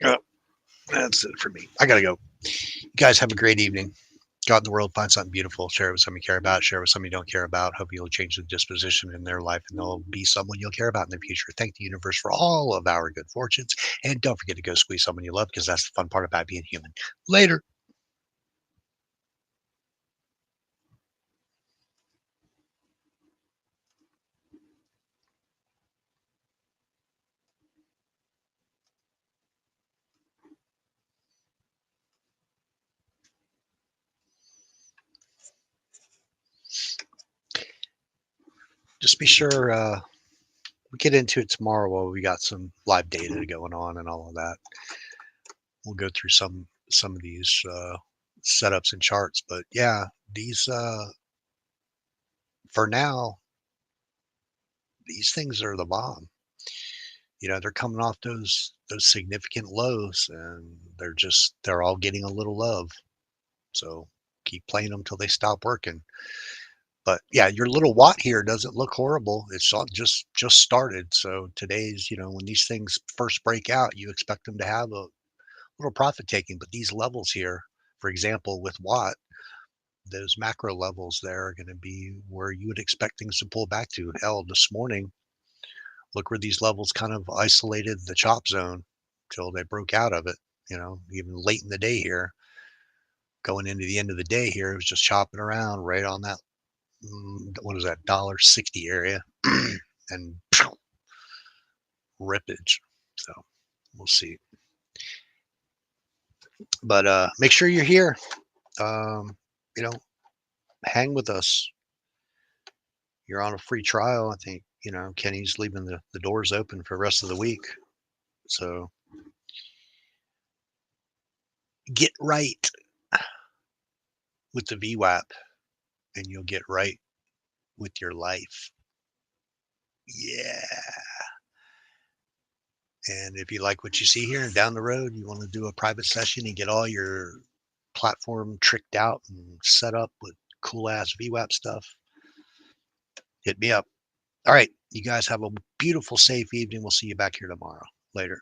Oh, that's it for me. I gotta go. You guys have a great evening. Go out in the world, find something beautiful, share it with someone you care about, share it with someone you don't care about. Hope you'll change the disposition in their life and they'll be someone you'll care about in the future. Thank the universe for all of our good fortunes. And don't forget to go squeeze someone you love because that's the fun part about being human. Later. Just be sure we get into it tomorrow while we got some live data going on and all of that. We'll go through some of these setups and charts, but yeah, these for now, these things are the bomb. You know, they're coming off those significant lows, and they're all getting a little love. So keep playing them till they stop working. But yeah, your little watt here doesn't look horrible. It's all just started. So today's, when these things first break out, you expect them to have a little profit taking. But these levels here, for example, with watt, those macro levels there are going to be where you would expect things to pull back to. Hell, this morning, look where these levels kind of isolated the chop zone till they broke out of it, even late in the day here. Going into the end of the day here, it was just chopping around right on that, what is that, $1.60 area, and rippage. So we'll see. But make sure you're here. Hang with us. You're on a free trial. I think, Kenny's leaving the doors open for the rest of the week. So get right with the VWAP and you'll get right with your life. Yeah. And if you like what you see here and down the road, you want to do a private session and get all your platform tricked out and set up with cool ass VWAP stuff, hit me up. All right. You guys have a beautiful, safe evening. We'll see you back here tomorrow. Later.